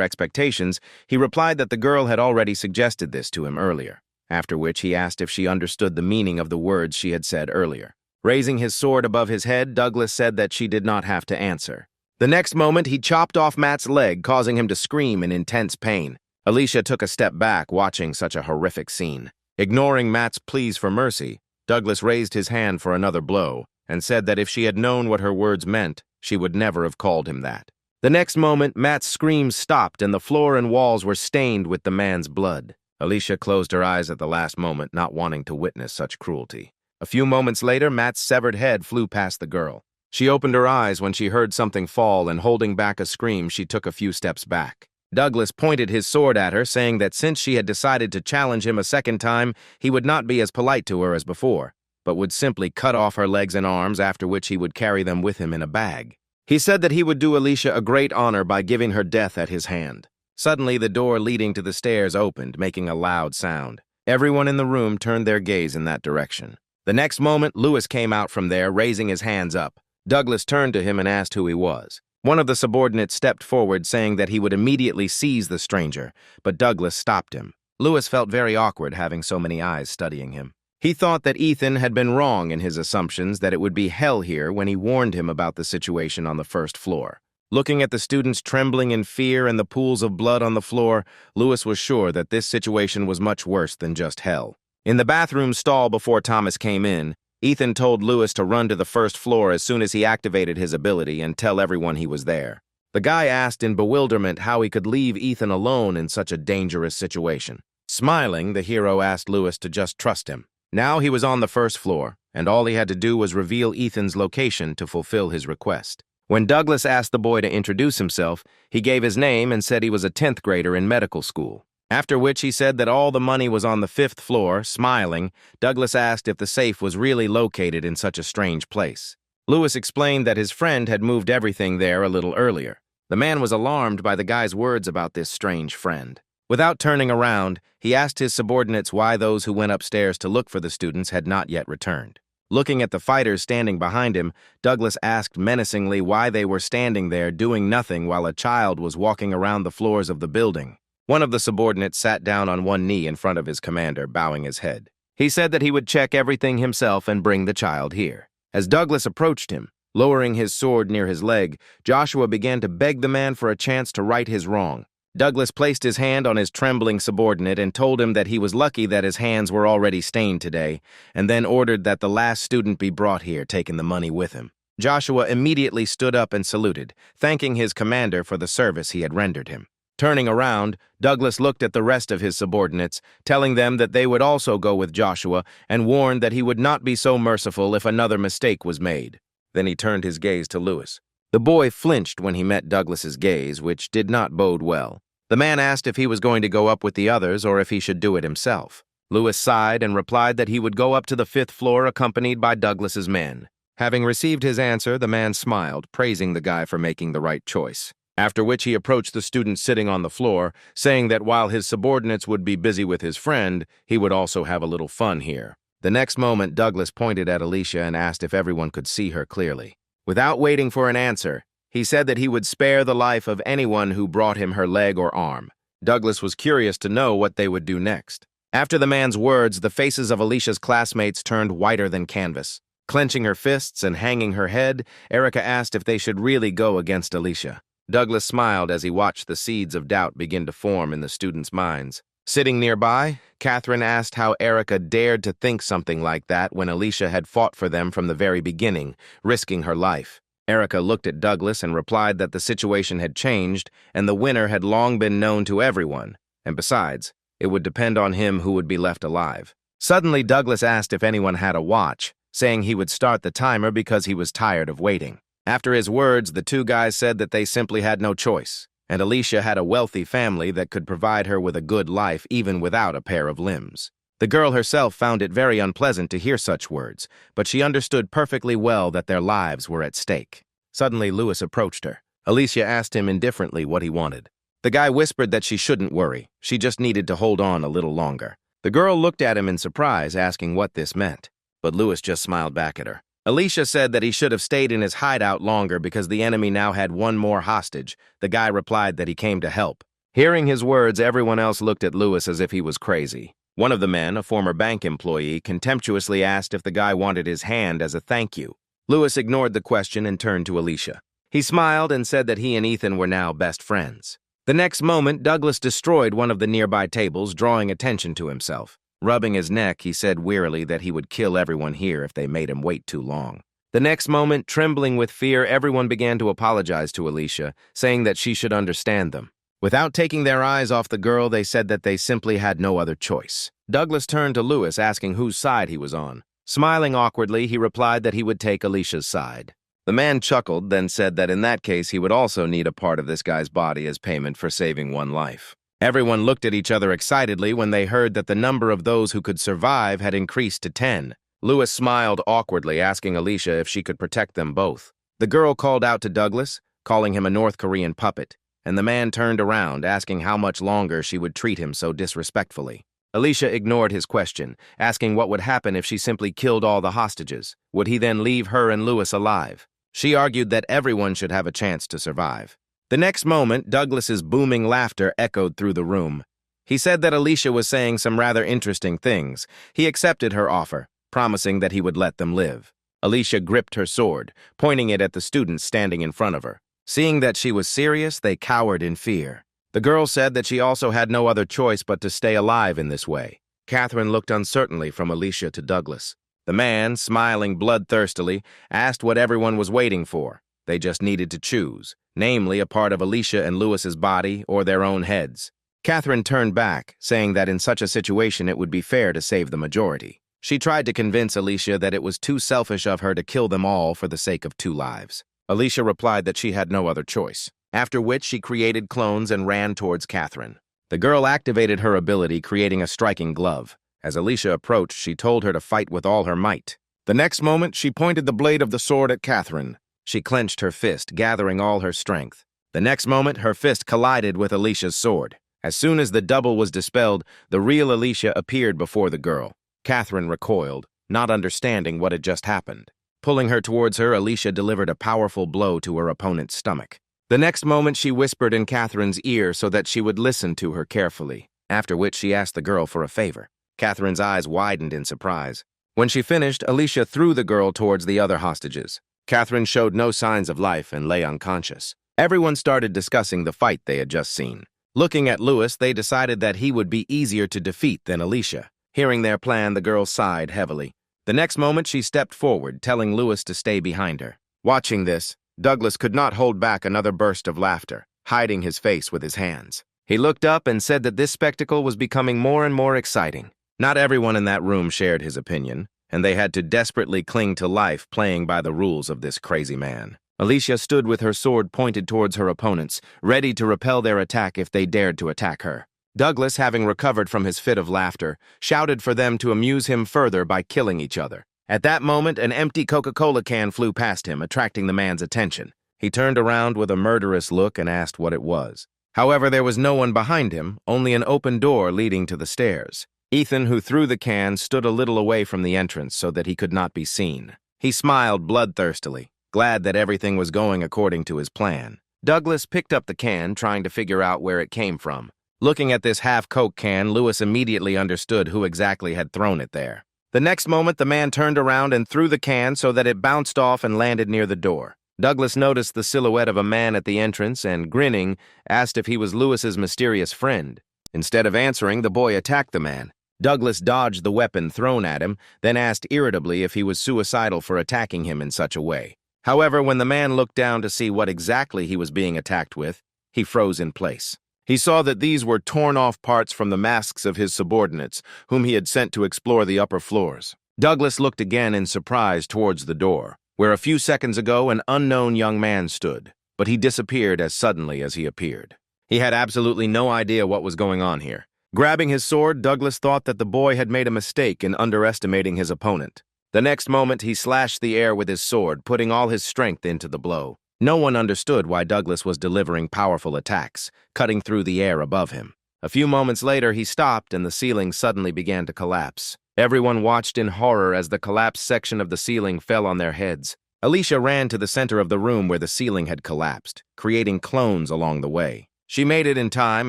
expectations, he replied that the girl had already suggested this to him earlier, after which he asked if she understood the meaning of the words she had said earlier. Raising his sword above his head, Douglas said that she did not have to answer. The next moment, he chopped off Matt's leg, causing him to scream in intense pain. Alicia took a step back, watching such a horrific scene. Ignoring Matt's pleas for mercy, Douglas raised his hand for another blow and said that if she had known what her words meant, she would never have called him that. The next moment, Matt's screams stopped and the floor and walls were stained with the man's blood. Alicia closed her eyes at the last moment, not wanting to witness such cruelty. A few moments later, Matt's severed head flew past the girl. She opened her eyes when she heard something fall, and holding back a scream, she took a few steps back. Douglas pointed his sword at her, saying that since she had decided to challenge him a second time, he would not be as polite to her as before, but would simply cut off her legs and arms, after which he would carry them with him in a bag. He said that he would do Alicia a great honor by giving her death at his hand. Suddenly, the door leading to the stairs opened, making a loud sound. Everyone in the room turned their gaze in that direction. The next moment, Lewis came out from there, raising his hands up. Douglas turned to him and asked who he was. One of the subordinates stepped forward, saying that he would immediately seize the stranger, but Douglas stopped him. Lewis felt very awkward having so many eyes studying him. He thought that Ethan had been wrong in his assumptions that it would be hell here when he warned him about the situation on the first floor. Looking at the students trembling in fear and the pools of blood on the floor, Lewis was sure that this situation was much worse than just hell. In the bathroom stall before Thomas came in, Ethan told Lewis to run to the first floor as soon as he activated his ability and tell everyone he was there. The guy asked in bewilderment how he could leave Ethan alone in such a dangerous situation. Smiling, the hero asked Lewis to just trust him. Now he was on the first floor, and all he had to do was reveal Ethan's location to fulfill his request. When Douglas asked the boy to introduce himself, he gave his name and said he was a 10th grader in medical school. After which he said that all the money was on the 5th floor. Smiling, Douglas asked if the safe was really located in such a strange place. Lewis explained that his friend had moved everything there a little earlier. The man was alarmed by the guy's words about this strange friend. Without turning around, he asked his subordinates why those who went upstairs to look for the students had not yet returned. Looking at the fighters standing behind him, Douglas asked menacingly why they were standing there doing nothing while a child was walking around the floors of the building. One of the subordinates sat down on one knee in front of his commander, bowing his head. He said that he would check everything himself and bring the child here. As Douglas approached him, lowering his sword near his leg, Joshua began to beg the man for a chance to right his wrong. Douglas placed his hand on his trembling subordinate and told him that he was lucky that his hands were already stained today, and then ordered that the last student be brought here, taking the money with him. Joshua immediately stood up and saluted, thanking his commander for the service he had rendered him. Turning around, Douglas looked at the rest of his subordinates, telling them that they would also go with Joshua, and warned that he would not be so merciful if another mistake was made. Then he turned his gaze to Lewis. The boy flinched when he met Douglas's gaze, which did not bode well. The man asked if he was going to go up with the others or if he should do it himself. Lewis sighed and replied that he would go up to the 5th floor accompanied by Douglas's men. Having received his answer, the man smiled, praising the guy for making the right choice. After which he approached the student sitting on the floor, saying that while his subordinates would be busy with his friend, he would also have a little fun here. The next moment, Douglas pointed at Alicia and asked if everyone could see her clearly. Without waiting for an answer, he said that he would spare the life of anyone who brought him her leg or arm. Douglas was curious to know what they would do next. After the man's words, the faces of Alicia's classmates turned whiter than canvas. Clenching her fists and hanging her head, Erica asked if they should really go against Alicia. Douglas smiled as he watched the seeds of doubt begin to form in the students' minds. Sitting nearby, Catherine asked how Erica dared to think something like that when Alicia had fought for them from the very beginning, risking her life. Erica looked at Douglas and replied that the situation had changed and the winner had long been known to everyone, and besides, it would depend on him who would be left alive. Suddenly, Douglas asked if anyone had a watch, saying he would start the timer because he was tired of waiting. After his words, the two guys said that they simply had no choice, and Alicia had a wealthy family that could provide her with a good life even without a pair of limbs. The girl herself found it very unpleasant to hear such words, but she understood perfectly well that their lives were at stake. Suddenly, Lewis approached her. Alicia asked him indifferently what he wanted. The guy whispered that she shouldn't worry. She just needed to hold on a little longer. The girl looked at him in surprise, asking what this meant, but Lewis just smiled back at her. Alicia said that he should have stayed in his hideout longer because the enemy now had one more hostage. The guy replied that he came to help. Hearing his words, everyone else looked at Lewis as if he was crazy. One of the men, a former bank employee, contemptuously asked if the guy wanted his hand as a thank you. Lewis ignored the question and turned to Alicia. He smiled and said that he and Ethan were now best friends. The next moment, Douglas destroyed one of the nearby tables, drawing attention to himself. Rubbing his neck, he said wearily that he would kill everyone here if they made him wait too long. The next moment, trembling with fear, everyone began to apologize to Alicia, saying that she should understand them. Without taking their eyes off the girl, they said that they simply had no other choice. Douglas turned to Lewis, asking whose side he was on. Smiling awkwardly, he replied that he would take Alicia's side. The man chuckled, then said that in that case he would also need a part of this guy's body as payment for saving one life. Everyone looked at each other excitedly when they heard that the number of those who could survive had increased to 10. Lewis smiled awkwardly, asking Alicia if she could protect them both. The girl called out to Douglas, calling him a North Korean puppet, and the man turned around, asking how much longer she would treat him so disrespectfully. Alicia ignored his question, asking what would happen if she simply killed all the hostages. Would he then leave her and Lewis alive? She argued that everyone should have a chance to survive. The next moment, Douglas's booming laughter echoed through the room. He said that Alicia was saying some rather interesting things. He accepted her offer, promising that he would let them live. Alicia gripped her sword, pointing it at the students standing in front of her. Seeing that she was serious, they cowered in fear. The girl said that she also had no other choice but to stay alive in this way. Catherine looked uncertainly from Alicia to Douglas. The man, smiling bloodthirstily, asked what everyone was waiting for. They just needed to choose, namely a part of Alicia and Lewis's body or their own heads. Catherine turned back, saying that in such a situation it would be fair to save the majority. She tried to convince Alicia that it was too selfish of her to kill them all for the sake of 2 lives. Alicia replied that she had no other choice, after which she created clones and ran towards Catherine. The girl activated her ability, creating a striking glove. As Alicia approached, she told her to fight with all her might. The next moment, she pointed the blade of the sword at Catherine. She clenched her fist, gathering all her strength. The next moment, her fist collided with Alicia's sword. As soon as the double was dispelled, the real Alicia appeared before the girl. Catherine recoiled, not understanding what had just happened. Pulling her towards her, Alicia delivered a powerful blow to her opponent's stomach. The next moment, she whispered in Catherine's ear so that she would listen to her carefully, after which she asked the girl for a favor. Catherine's eyes widened in surprise. When she finished, Alicia threw the girl towards the other hostages. Catherine showed no signs of life and lay unconscious. Everyone started discussing the fight they had just seen. Looking at Lewis, they decided that he would be easier to defeat than Alicia. Hearing their plan, the girl sighed heavily. The next moment, she stepped forward, telling Lewis to stay behind her. Watching this, Douglas could not hold back another burst of laughter, hiding his face with his hands. He looked up and said that this spectacle was becoming more and more exciting. Not everyone in that room shared his opinion, and they had to desperately cling to life playing by the rules of this crazy man. Alicia stood with her sword pointed towards her opponents, ready to repel their attack if they dared to attack her. Douglas, having recovered from his fit of laughter, shouted for them to amuse him further by killing each other. At that moment, an empty Coca-Cola can flew past him, attracting the man's attention. He turned around with a murderous look and asked what it was. However, there was no one behind him, only an open door leading to the stairs. Ethan, who threw the can, stood a little away from the entrance so that he could not be seen. He smiled bloodthirstily, glad that everything was going according to his plan. Douglas picked up the can, trying to figure out where it came from. Looking at this half-Coke can, Lewis immediately understood who exactly had thrown it there. The next moment, the man turned around and threw the can so that it bounced off and landed near the door. Douglas noticed the silhouette of a man at the entrance and, grinning, asked if he was Lewis's mysterious friend. Instead of answering, the boy attacked the man. Douglas dodged the weapon thrown at him, then asked irritably if he was suicidal for attacking him in such a way. However, when the man looked down to see what exactly he was being attacked with, he froze in place. He saw that these were torn-off parts from the masks of his subordinates, whom he had sent to explore the upper floors. Douglas looked again in surprise towards the door, where a few seconds ago an unknown young man stood, but he disappeared as suddenly as he appeared. He had absolutely no idea what was going on here. Grabbing his sword, Douglas thought that the boy had made a mistake in underestimating his opponent. The next moment, he slashed the air with his sword, putting all his strength into the blow. No one understood why Douglas was delivering powerful attacks, cutting through the air above him. A few moments later, he stopped and the ceiling suddenly began to collapse. Everyone watched in horror as the collapsed section of the ceiling fell on their heads. Alicia ran to the center of the room where the ceiling had collapsed, creating clones along the way. She made it in time,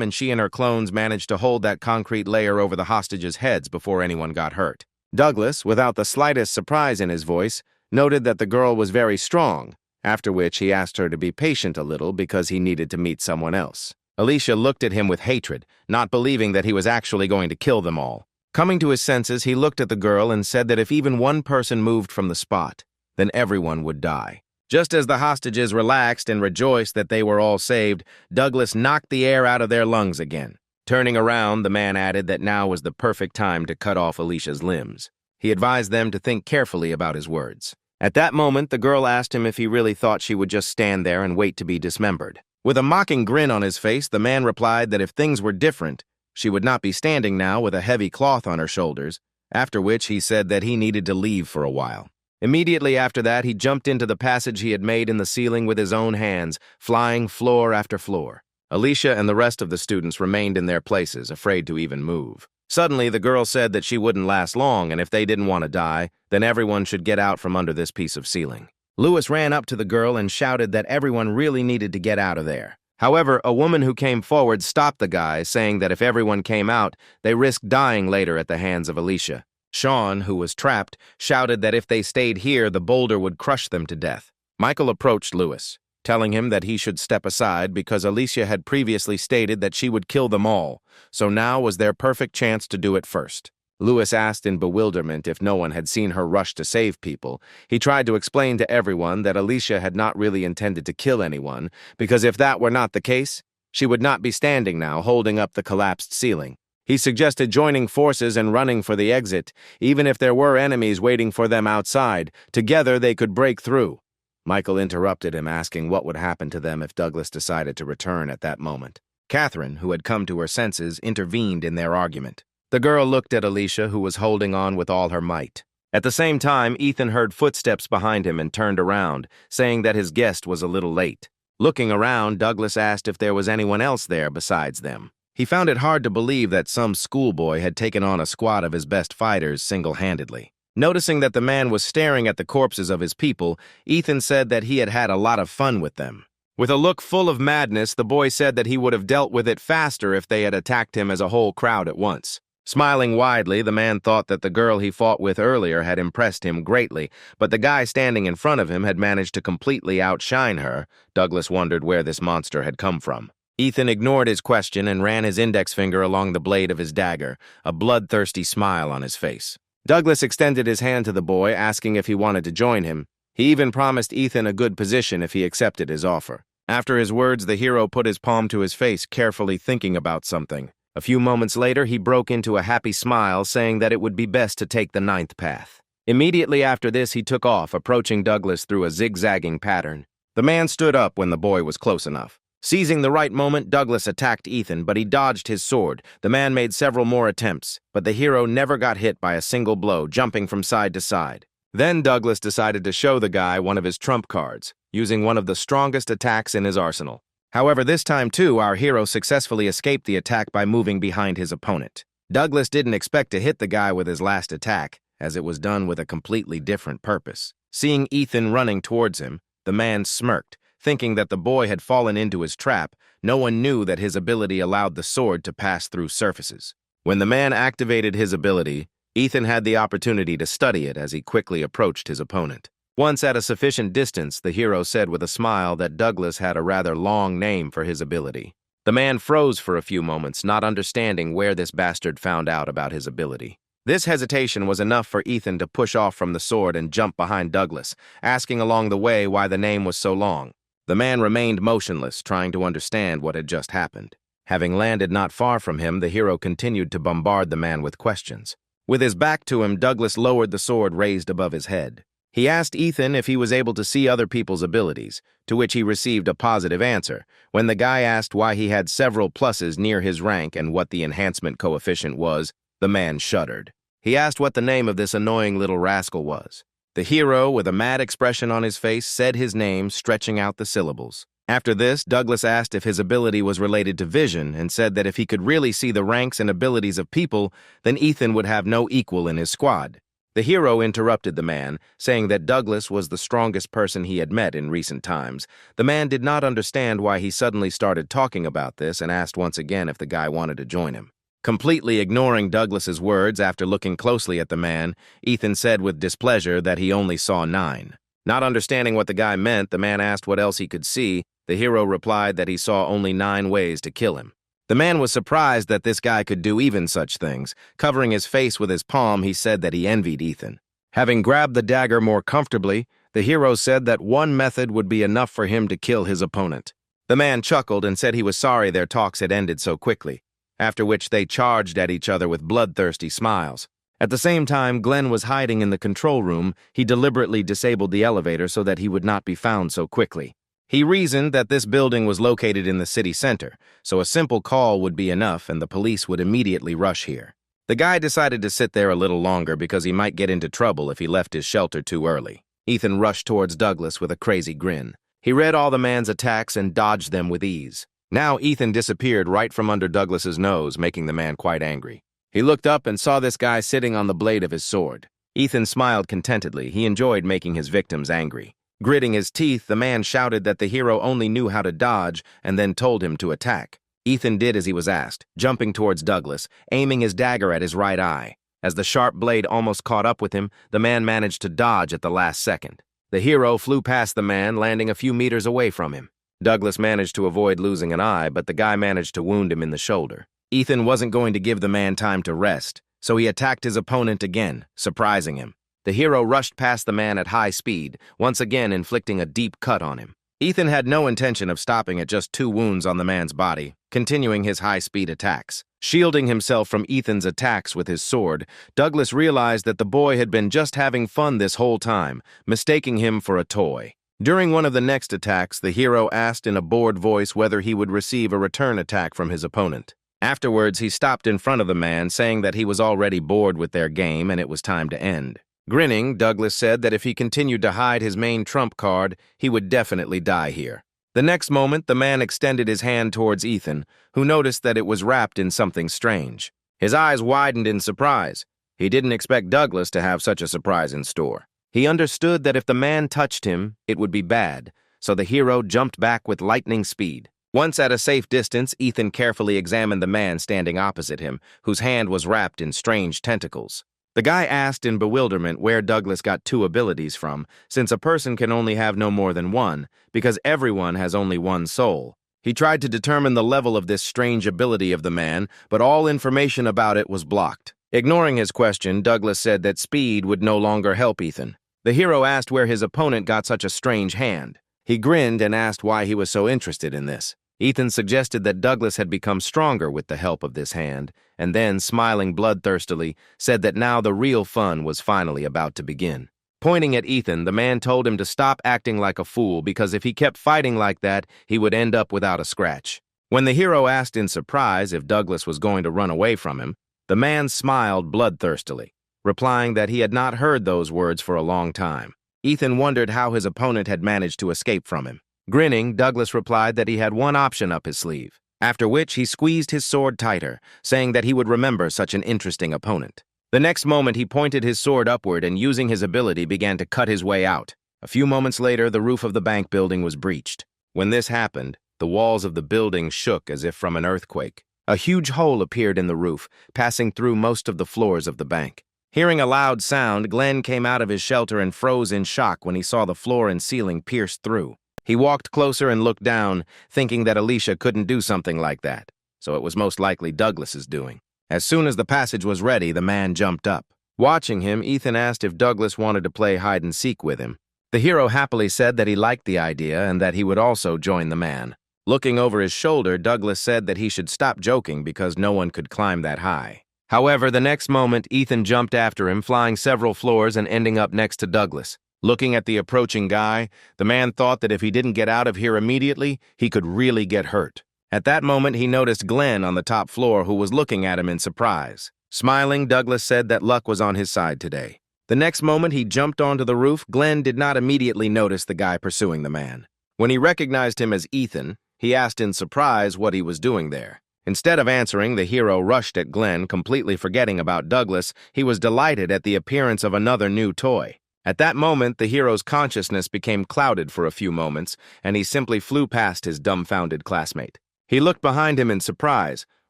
and she and her clones managed to hold that concrete layer over the hostages' heads before anyone got hurt. Douglas, without the slightest surprise in his voice, noted that the girl was very strong, after which he asked her to be patient a little because he needed to meet someone else. Alicia looked at him with hatred, not believing that he was actually going to kill them all. Coming to his senses, he looked at the girl and said that if even one person moved from the spot, then everyone would die. Just as the hostages relaxed and rejoiced that they were all saved, Douglas knocked the air out of their lungs again. Turning around, the man added that now was the perfect time to cut off Alicia's limbs. He advised them to think carefully about his words. At that moment, the girl asked him if he really thought she would just stand there and wait to be dismembered. With a mocking grin on his face, the man replied that if things were different, she would not be standing now with a heavy cloth on her shoulders, after which he said that he needed to leave for a while. Immediately after that, he jumped into the passage he had made in the ceiling with his own hands, flying floor after floor. Alicia and the rest of the students remained in their places, afraid to even move. Suddenly, the girl said that she wouldn't last long, and if they didn't want to die, then everyone should get out from under this piece of ceiling. Lewis ran up to the girl and shouted that everyone really needed to get out of there. However, a woman who came forward stopped the guys, saying that if everyone came out, they risked dying later at the hands of Alicia. Sean, who was trapped, shouted that if they stayed here, the boulder would crush them to death. Michael approached Lewis, telling him that he should step aside because Alicia had previously stated that she would kill them all, so now was their perfect chance to do it first. Lewis asked in bewilderment if no one had seen her rush to save people. He tried to explain to everyone that Alicia had not really intended to kill anyone, because if that were not the case, she would not be standing now holding up the collapsed ceiling. He suggested joining forces and running for the exit, even if there were enemies waiting for them outside. Together they could break through. Michael interrupted him, asking what would happen to them if Douglas decided to return at that moment. Catherine, who had come to her senses, intervened in their argument. The girl looked at Alicia, who was holding on with all her might. At the same time, Ethan heard footsteps behind him and turned around, saying that his guest was a little late. Looking around, Douglas asked if there was anyone else there besides them. He found it hard to believe that some schoolboy had taken on a squad of his best fighters single-handedly. Noticing that the man was staring at the corpses of his people, Ethan said that he had had a lot of fun with them. With a look full of madness, the boy said that he would have dealt with it faster if they had attacked him as a whole crowd at once. Smiling widely, the man thought that the girl he fought with earlier had impressed him greatly, but the guy standing in front of him had managed to completely outshine her. Douglas wondered where this monster had come from. Ethan ignored his question and ran his index finger along the blade of his dagger, a bloodthirsty smile on his face. Douglas extended his hand to the boy, asking if he wanted to join him. He even promised Ethan a good position if he accepted his offer. After his words, the hero put his palm to his face, carefully thinking about something. A few moments later, he broke into a happy smile, saying that it would be best to take the ninth path. Immediately after this, he took off, approaching Douglas through a zigzagging pattern. The man stood up when the boy was close enough. Seizing the right moment, Douglas attacked Ethan, but he dodged his sword. The man made several more attempts, but the hero never got hit by a single blow, jumping from side to side. Then Douglas decided to show the guy one of his trump cards, using one of the strongest attacks in his arsenal. However, this time too, our hero successfully escaped the attack by moving behind his opponent. Douglas didn't expect to hit the guy with his last attack, as it was done with a completely different purpose. Seeing Ethan running towards him, the man smirked. Thinking that the boy had fallen into his trap, no one knew that his ability allowed the sword to pass through surfaces. When the man activated his ability, Ethan had the opportunity to study it as he quickly approached his opponent. Once at a sufficient distance, the hero said with a smile that Douglas had a rather long name for his ability. The man froze for a few moments, not understanding where this bastard found out about his ability. This hesitation was enough for Ethan to push off from the sword and jump behind Douglas, asking along the way why the name was so long. The man remained motionless, trying to understand what had just happened. Having landed not far from him, the hero continued to bombard the man with questions. With his back to him, Douglas lowered the sword raised above his head. He asked Ethan if he was able to see other people's abilities, to which he received a positive answer. When the guy asked why he had several pluses near his rank and what the enhancement coefficient was, the man shuddered. He asked what the name of this annoying little rascal was. The hero, with a mad expression on his face, said his name, stretching out the syllables. After this, Douglas asked if his ability was related to vision and said that if he could really see the ranks and abilities of people, then Ethan would have no equal in his squad. The hero interrupted the man, saying that Douglas was the strongest person he had met in recent times. The man did not understand why he suddenly started talking about this and asked once again if the guy wanted to join him. Completely ignoring Douglas's words after looking closely at the man, Ethan said with displeasure that he only saw 9. Not understanding what the guy meant, the man asked what else he could see. The hero replied that he saw only 9 ways to kill him. The man was surprised that this guy could do even such things. Covering his face with his palm, he said that he envied Ethan. Having grabbed the dagger more comfortably, the hero said that one method would be enough for him to kill his opponent. The man chuckled and said he was sorry their talks had ended so quickly, after which they charged at each other with bloodthirsty smiles. At the same time, Glenn was hiding in the control room. He deliberately disabled the elevator so that he would not be found so quickly. He reasoned that this building was located in the city center, so a simple call would be enough and the police would immediately rush here. The guy decided to sit there a little longer because he might get into trouble if he left his shelter too early. Ethan rushed towards Douglas with a crazy grin. He read all the man's attacks and dodged them with ease. Now Ethan disappeared right from under Douglas's nose, making the man quite angry. He looked up and saw this guy sitting on the blade of his sword. Ethan smiled contentedly. He enjoyed making his victims angry. Gritting his teeth, the man shouted that the hero only knew how to dodge and then told him to attack. Ethan did as he was asked, jumping towards Douglas, aiming his dagger at his right eye. As the sharp blade almost caught up with him, the man managed to dodge at the last second. The hero flew past the man, landing a few meters away from him. Douglas managed to avoid losing an eye, but the guy managed to wound him in the shoulder. Ethan wasn't going to give the man time to rest, so he attacked his opponent again, surprising him. The hero rushed past the man at high speed, once again inflicting a deep cut on him. Ethan had no intention of stopping at just 2 wounds on the man's body, continuing his high-speed attacks. Shielding himself from Ethan's attacks with his sword, Douglas realized that the boy had been just having fun this whole time, mistaking him for a toy. During one of the next attacks, the hero asked in a bored voice whether he would receive a return attack from his opponent. Afterwards, he stopped in front of the man, saying that he was already bored with their game and it was time to end. Grinning, Douglas said that if he continued to hide his main trump card, he would definitely die here. The next moment, the man extended his hand towards Ethan, who noticed that it was wrapped in something strange. His eyes widened in surprise. He didn't expect Douglas to have such a surprise in store. He understood that if the man touched him, it would be bad, so the hero jumped back with lightning speed. Once at a safe distance, Ethan carefully examined the man standing opposite him, whose hand was wrapped in strange tentacles. The guy asked in bewilderment where Douglas got 2 abilities from, since a person can only have no more than 1, because everyone has only 1 soul. He tried to determine the level of this strange ability of the man, but all information about it was blocked. Ignoring his question, Douglas said that speed would no longer help Ethan. The hero asked where his opponent got such a strange hand. He grinned and asked why he was so interested in this. Ethan suggested that Douglas had become stronger with the help of this hand, and then, smiling bloodthirstily, said that now the real fun was finally about to begin. Pointing at Ethan, the man told him to stop acting like a fool because if he kept fighting like that, he would end up without a scratch. When the hero asked in surprise if Douglas was going to run away from him, the man smiled bloodthirstily, replying that he had not heard those words for a long time. Ethan wondered how his opponent had managed to escape from him. Grinning, Douglas replied that he had one option up his sleeve, after which he squeezed his sword tighter, saying that he would remember such an interesting opponent. The next moment, he pointed his sword upward and, using his ability, began to cut his way out. A few moments later, the roof of the bank building was breached. When this happened, the walls of the building shook as if from an earthquake. A huge hole appeared in the roof, passing through most of the floors of the bank. Hearing a loud sound, Glenn came out of his shelter and froze in shock when he saw the floor and ceiling pierced through. He walked closer and looked down, thinking that Alicia couldn't do something like that, so it was most likely Douglas's doing. As soon as the passage was ready, the man jumped up. Watching him, Ethan asked if Douglas wanted to play hide-and-seek with him. The hero happily said that he liked the idea and that he would also join the man. Looking over his shoulder, Douglas said that he should stop joking because no one could climb that high. However, the next moment, Ethan jumped after him, flying several floors and ending up next to Douglas. Looking at the approaching guy, the man thought that if he didn't get out of here immediately, he could really get hurt. At that moment, he noticed Glenn on the top floor who was looking at him in surprise. Smiling, Douglas said that luck was on his side today. The next moment he jumped onto the roof, Glenn did not immediately notice the guy pursuing the man. When he recognized him as Ethan, he asked in surprise what he was doing there. Instead of answering, the hero rushed at Glenn, completely forgetting about Douglas. He was delighted at the appearance of another new toy. At that moment, the hero's consciousness became clouded for a few moments, and he simply flew past his dumbfounded classmate. He looked behind him in surprise,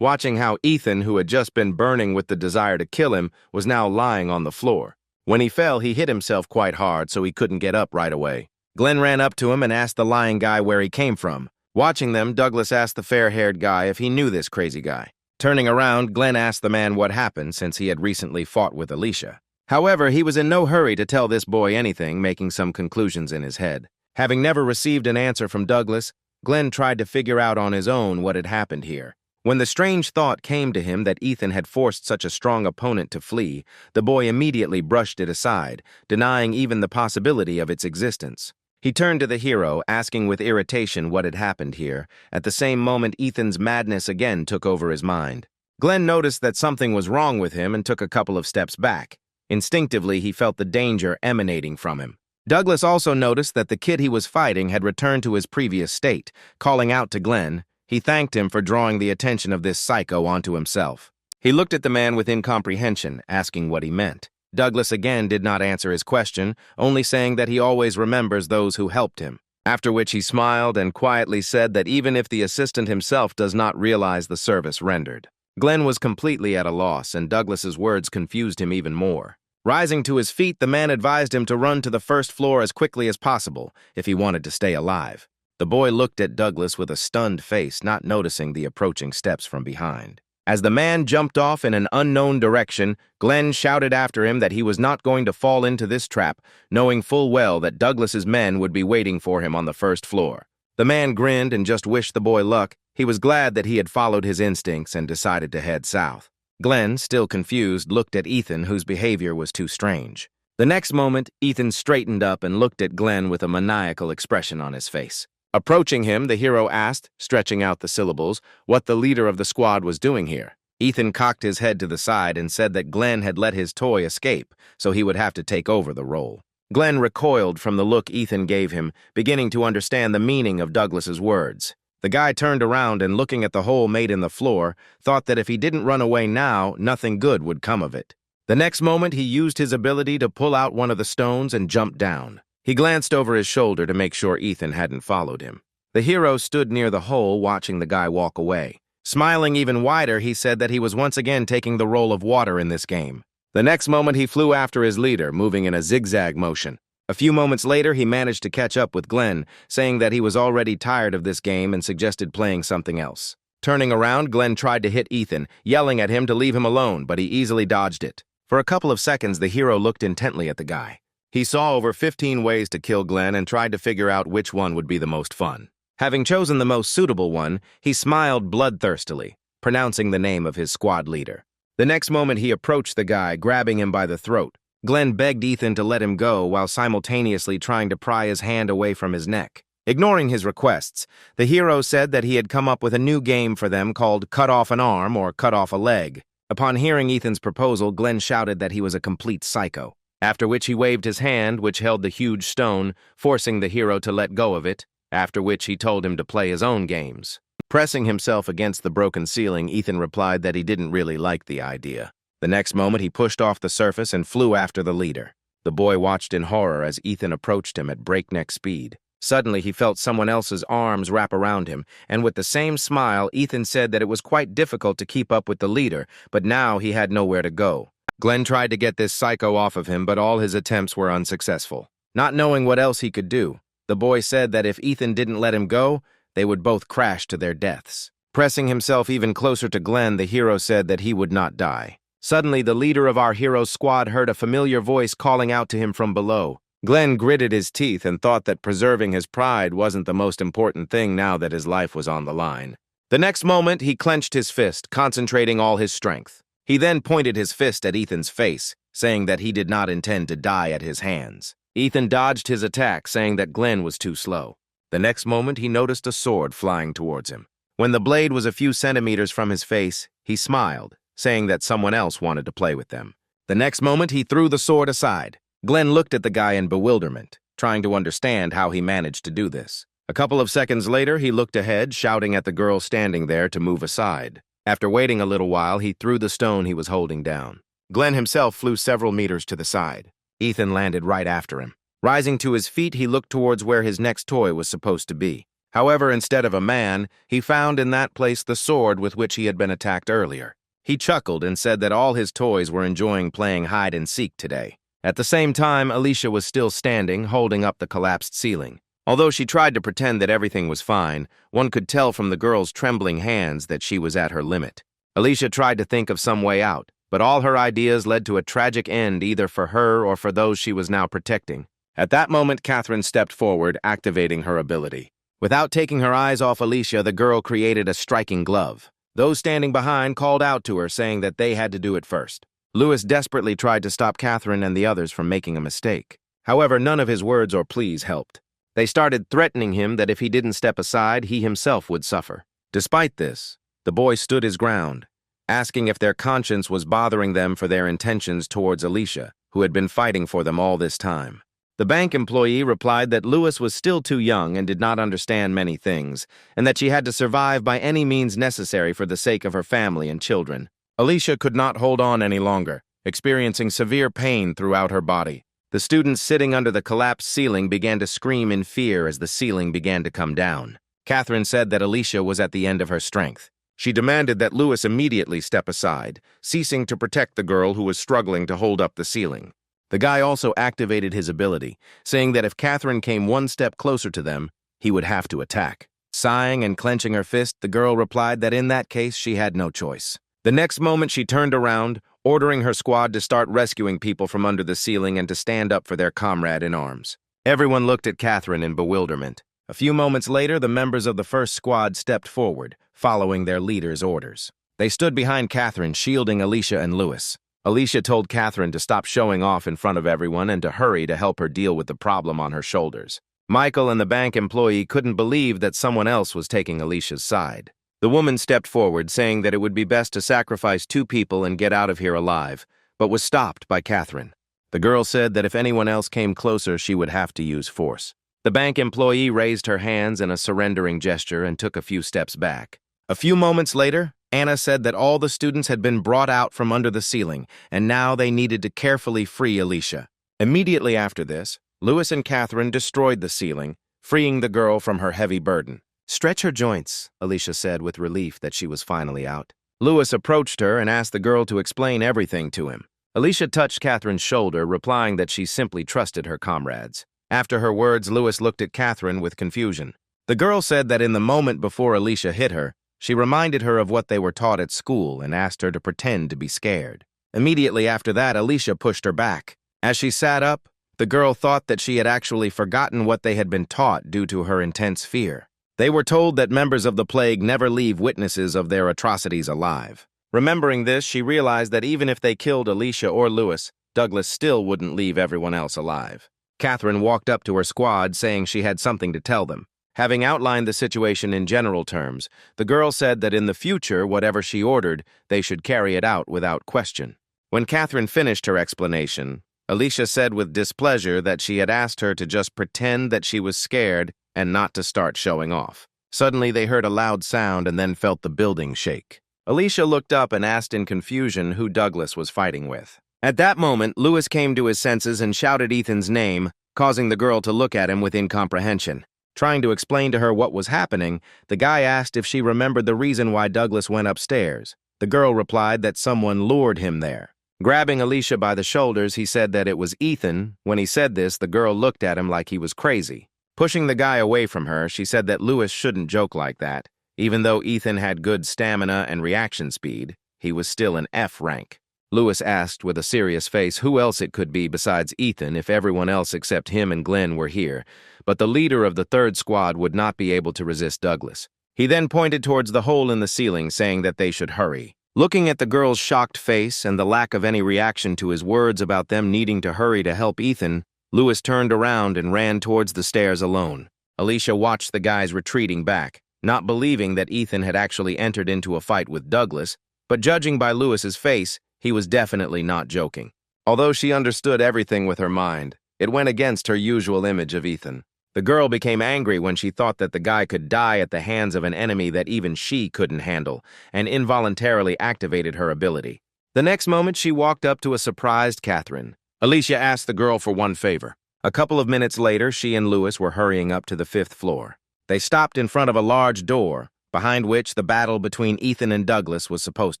watching how Ethan, who had just been burning with the desire to kill him, was now lying on the floor. When he fell, he hit himself quite hard, so he couldn't get up right away. Glenn ran up to him and asked the lying guy where he came from. Watching them, Douglas asked the fair-haired guy if he knew this crazy guy. Turning around, Glenn asked the man what happened since he had recently fought with Alicia. However, he was in no hurry to tell this boy anything, making some conclusions in his head. Having never received an answer from Douglas, Glenn tried to figure out on his own what had happened here. When the strange thought came to him that Ethan had forced such a strong opponent to flee, the boy immediately brushed it aside, denying even the possibility of its existence. He turned to the hero, asking with irritation what had happened here. At the same moment, Ethan's madness again took over his mind. Glenn noticed that something was wrong with him and took a couple of steps back. Instinctively, he felt the danger emanating from him. Douglas also noticed that the kid he was fighting had returned to his previous state. Calling out to Glenn, he thanked him for drawing the attention of this psycho onto himself. He looked at the man with incomprehension, asking what he meant. Douglas again did not answer his question, only saying that he always remembers those who helped him. After which he smiled and quietly said that even if the assistant himself does not realize the service rendered. Glenn was completely at a loss, and Douglas's words confused him even more. Rising to his feet, the man advised him to run to the first floor as quickly as possible if he wanted to stay alive. The boy looked at Douglas with a stunned face, not noticing the approaching steps from behind. As the man jumped off in an unknown direction, Glenn shouted after him that he was not going to fall into this trap, knowing full well that Douglas's men would be waiting for him on the first floor. The man grinned and just wished the boy luck. He was glad that he had followed his instincts and decided to head south. Glenn, still confused, looked at Ethan, whose behavior was too strange. The next moment, Ethan straightened up and looked at Glenn with a maniacal expression on his face. Approaching him, the hero asked, stretching out the syllables, what the leader of the squad was doing here. Ethan cocked his head to the side and said that Glenn had let his toy escape, so he would have to take over the role. Glenn recoiled from the look Ethan gave him, beginning to understand the meaning of Douglas's words. The guy turned around and, looking at the hole made in the floor, thought that if he didn't run away now, nothing good would come of it. The next moment, he used his ability to pull out one of the stones and jumped down. He glanced over his shoulder to make sure Ethan hadn't followed him. The hero stood near the hole, watching the guy walk away. Smiling even wider, he said that he was once again taking the role of water in this game. The next moment, he flew after his leader, moving in a zigzag motion. A few moments later, he managed to catch up with Glenn, saying that he was already tired of this game and suggested playing something else. Turning around, Glenn tried to hit Ethan, yelling at him to leave him alone, but he easily dodged it. For a couple of seconds, the hero looked intently at the guy. He saw over 15 ways to kill Glenn and tried to figure out which one would be the most fun. Having chosen the most suitable one, he smiled bloodthirstily, pronouncing the name of his squad leader. The next moment, he approached the guy, grabbing him by the throat. Glenn begged Ethan to let him go while simultaneously trying to pry his hand away from his neck. Ignoring his requests, the hero said that he had come up with a new game for them called Cut Off an Arm or Cut Off a Leg. Upon hearing Ethan's proposal, Glenn shouted that he was a complete psycho. After which he waved his hand, which held the huge stone, forcing the hero to let go of it, after which he told him to play his own games. Pressing himself against the broken ceiling, Ethan replied that he didn't really like the idea. The next moment, he pushed off the surface and flew after the leader. The boy watched in horror as Ethan approached him at breakneck speed. Suddenly, he felt someone else's arms wrap around him, and with the same smile, Ethan said that it was quite difficult to keep up with the leader, but now he had nowhere to go. Glenn tried to get this psycho off of him, but all his attempts were unsuccessful. Not knowing what else he could do, the boy said that if Ethan didn't let him go, they would both crash to their deaths. Pressing himself even closer to Glenn, the hero said that he would not die. Suddenly, the leader of our hero's squad heard a familiar voice calling out to him from below. Glenn gritted his teeth and thought that preserving his pride wasn't the most important thing now that his life was on the line. The next moment, he clenched his fist, concentrating all his strength. He then pointed his fist at Ethan's face, saying that he did not intend to die at his hands. Ethan dodged his attack, saying that Glenn was too slow. The next moment, he noticed a sword flying towards him. When the blade was a few centimeters from his face, he smiled, saying that someone else wanted to play with them. The next moment, he threw the sword aside. Glenn looked at the guy in bewilderment, trying to understand how he managed to do this. A couple of seconds later, he looked ahead, shouting at the girl standing there to move aside. After waiting a little while, he threw the stone he was holding down. Glenn himself flew several meters to the side. Ethan landed right after him. Rising to his feet, he looked towards where his next toy was supposed to be. However, instead of a man, he found in that place the sword with which he had been attacked earlier. He chuckled and said that all his toys were enjoying playing hide-and-seek today. At the same time, Alicia was still standing, holding up the collapsed ceiling. Although she tried to pretend that everything was fine, one could tell from the girl's trembling hands that she was at her limit. Alicia tried to think of some way out, but all her ideas led to a tragic end either for her or for those she was now protecting. At that moment, Catherine stepped forward, activating her ability. Without taking her eyes off Alicia, the girl created a striking glove. Those standing behind called out to her, saying that they had to do it first. Lewis desperately tried to stop Catherine and the others from making a mistake. However, none of his words or pleas helped. They started threatening him that if he didn't step aside, he himself would suffer. Despite this, the boy stood his ground, asking if their conscience was bothering them for their intentions towards Alicia, who had been fighting for them all this time. The bank employee replied that Lewis was still too young and did not understand many things, and that she had to survive by any means necessary for the sake of her family and children. Alicia could not hold on any longer, experiencing severe pain throughout her body. The students sitting under the collapsed ceiling began to scream in fear as the ceiling began to come down. Catherine said that Alicia was at the end of her strength. She demanded that Lewis immediately step aside, ceasing to protect the girl who was struggling to hold up the ceiling. The guy also activated his ability, saying that if Catherine came one step closer to them, he would have to attack. Sighing and clenching her fist, the girl replied that in that case she had no choice. The next moment she turned around, ordering her squad to start rescuing people from under the ceiling and to stand up for their comrade in arms. Everyone looked at Catherine in bewilderment. A few moments later, the members of the first squad stepped forward, following their leader's orders. They stood behind Catherine, shielding Alicia and Lewis. Alicia told Catherine to stop showing off in front of everyone and to hurry to help her deal with the problem on her shoulders. Michael and the bank employee couldn't believe that someone else was taking Alicia's side. The woman stepped forward, saying that it would be best to sacrifice 2 people and get out of here alive, but was stopped by Catherine. The girl said that if anyone else came closer, she would have to use force. The bank employee raised her hands in a surrendering gesture and took a few steps back. A few moments later, Anna said that all the students had been brought out from under the ceiling, and now they needed to carefully free Alicia. Immediately after this, Lewis and Catherine destroyed the ceiling, freeing the girl from her heavy burden. "Stretch her joints," Alicia said with relief that she was finally out. Lewis approached her and asked the girl to explain everything to him. Alicia touched Catherine's shoulder, replying that she simply trusted her comrades. After her words, Lewis looked at Catherine with confusion. The girl said that in the moment before Alicia hit her, she reminded her of what they were taught at school and asked her to pretend to be scared. Immediately after that, Alicia pushed her back. As she sat up, the girl thought that she had actually forgotten what they had been taught due to her intense fear. They were told that members of the plague never leave witnesses of their atrocities alive. Remembering this, she realized that even if they killed Alicia or Lewis, Douglas still wouldn't leave everyone else alive. Catherine walked up to her squad, saying she had something to tell them. Having outlined the situation in general terms, the girl said that in the future, whatever she ordered, they should carry it out without question. When Catherine finished her explanation, Alicia said with displeasure that she had asked her to just pretend that she was scared and not to start showing off. Suddenly, they heard a loud sound and then felt the building shake. Alicia looked up and asked in confusion who Douglas was fighting with. At that moment, Lewis came to his senses and shouted Ethan's name, causing the girl to look at him with incomprehension. Trying to explain to her what was happening, the guy asked if she remembered the reason why Douglas went upstairs. The girl replied that someone lured him there. Grabbing Alicia by the shoulders, he said that it was Ethan. When he said this, the girl looked at him like he was crazy. Pushing the guy away from her, she said that Lewis shouldn't joke like that. Even though Ethan had good stamina and reaction speed, he was still an F rank. Lewis asked with a serious face who else it could be besides Ethan if everyone else except him and Glenn were here, but the leader of the third squad would not be able to resist Douglas. He then pointed towards the hole in the ceiling, saying that they should hurry. Looking at the girl's shocked face and the lack of any reaction to his words about them needing to hurry to help Ethan, Lewis turned around and ran towards the stairs alone. Alicia watched the guys retreating back, not believing that Ethan had actually entered into a fight with Douglas, but judging by Lewis's face, he was definitely not joking. Although she understood everything with her mind, it went against her usual image of Ethan. The girl became angry when she thought that the guy could die at the hands of an enemy that even she couldn't handle, and involuntarily activated her ability. The next moment, she walked up to a surprised Catherine. Alicia asked the girl for one favor. A couple of minutes later, she and Lewis were hurrying up to the 5th floor. They stopped in front of a large door, behind which the battle between Ethan and Douglas was supposed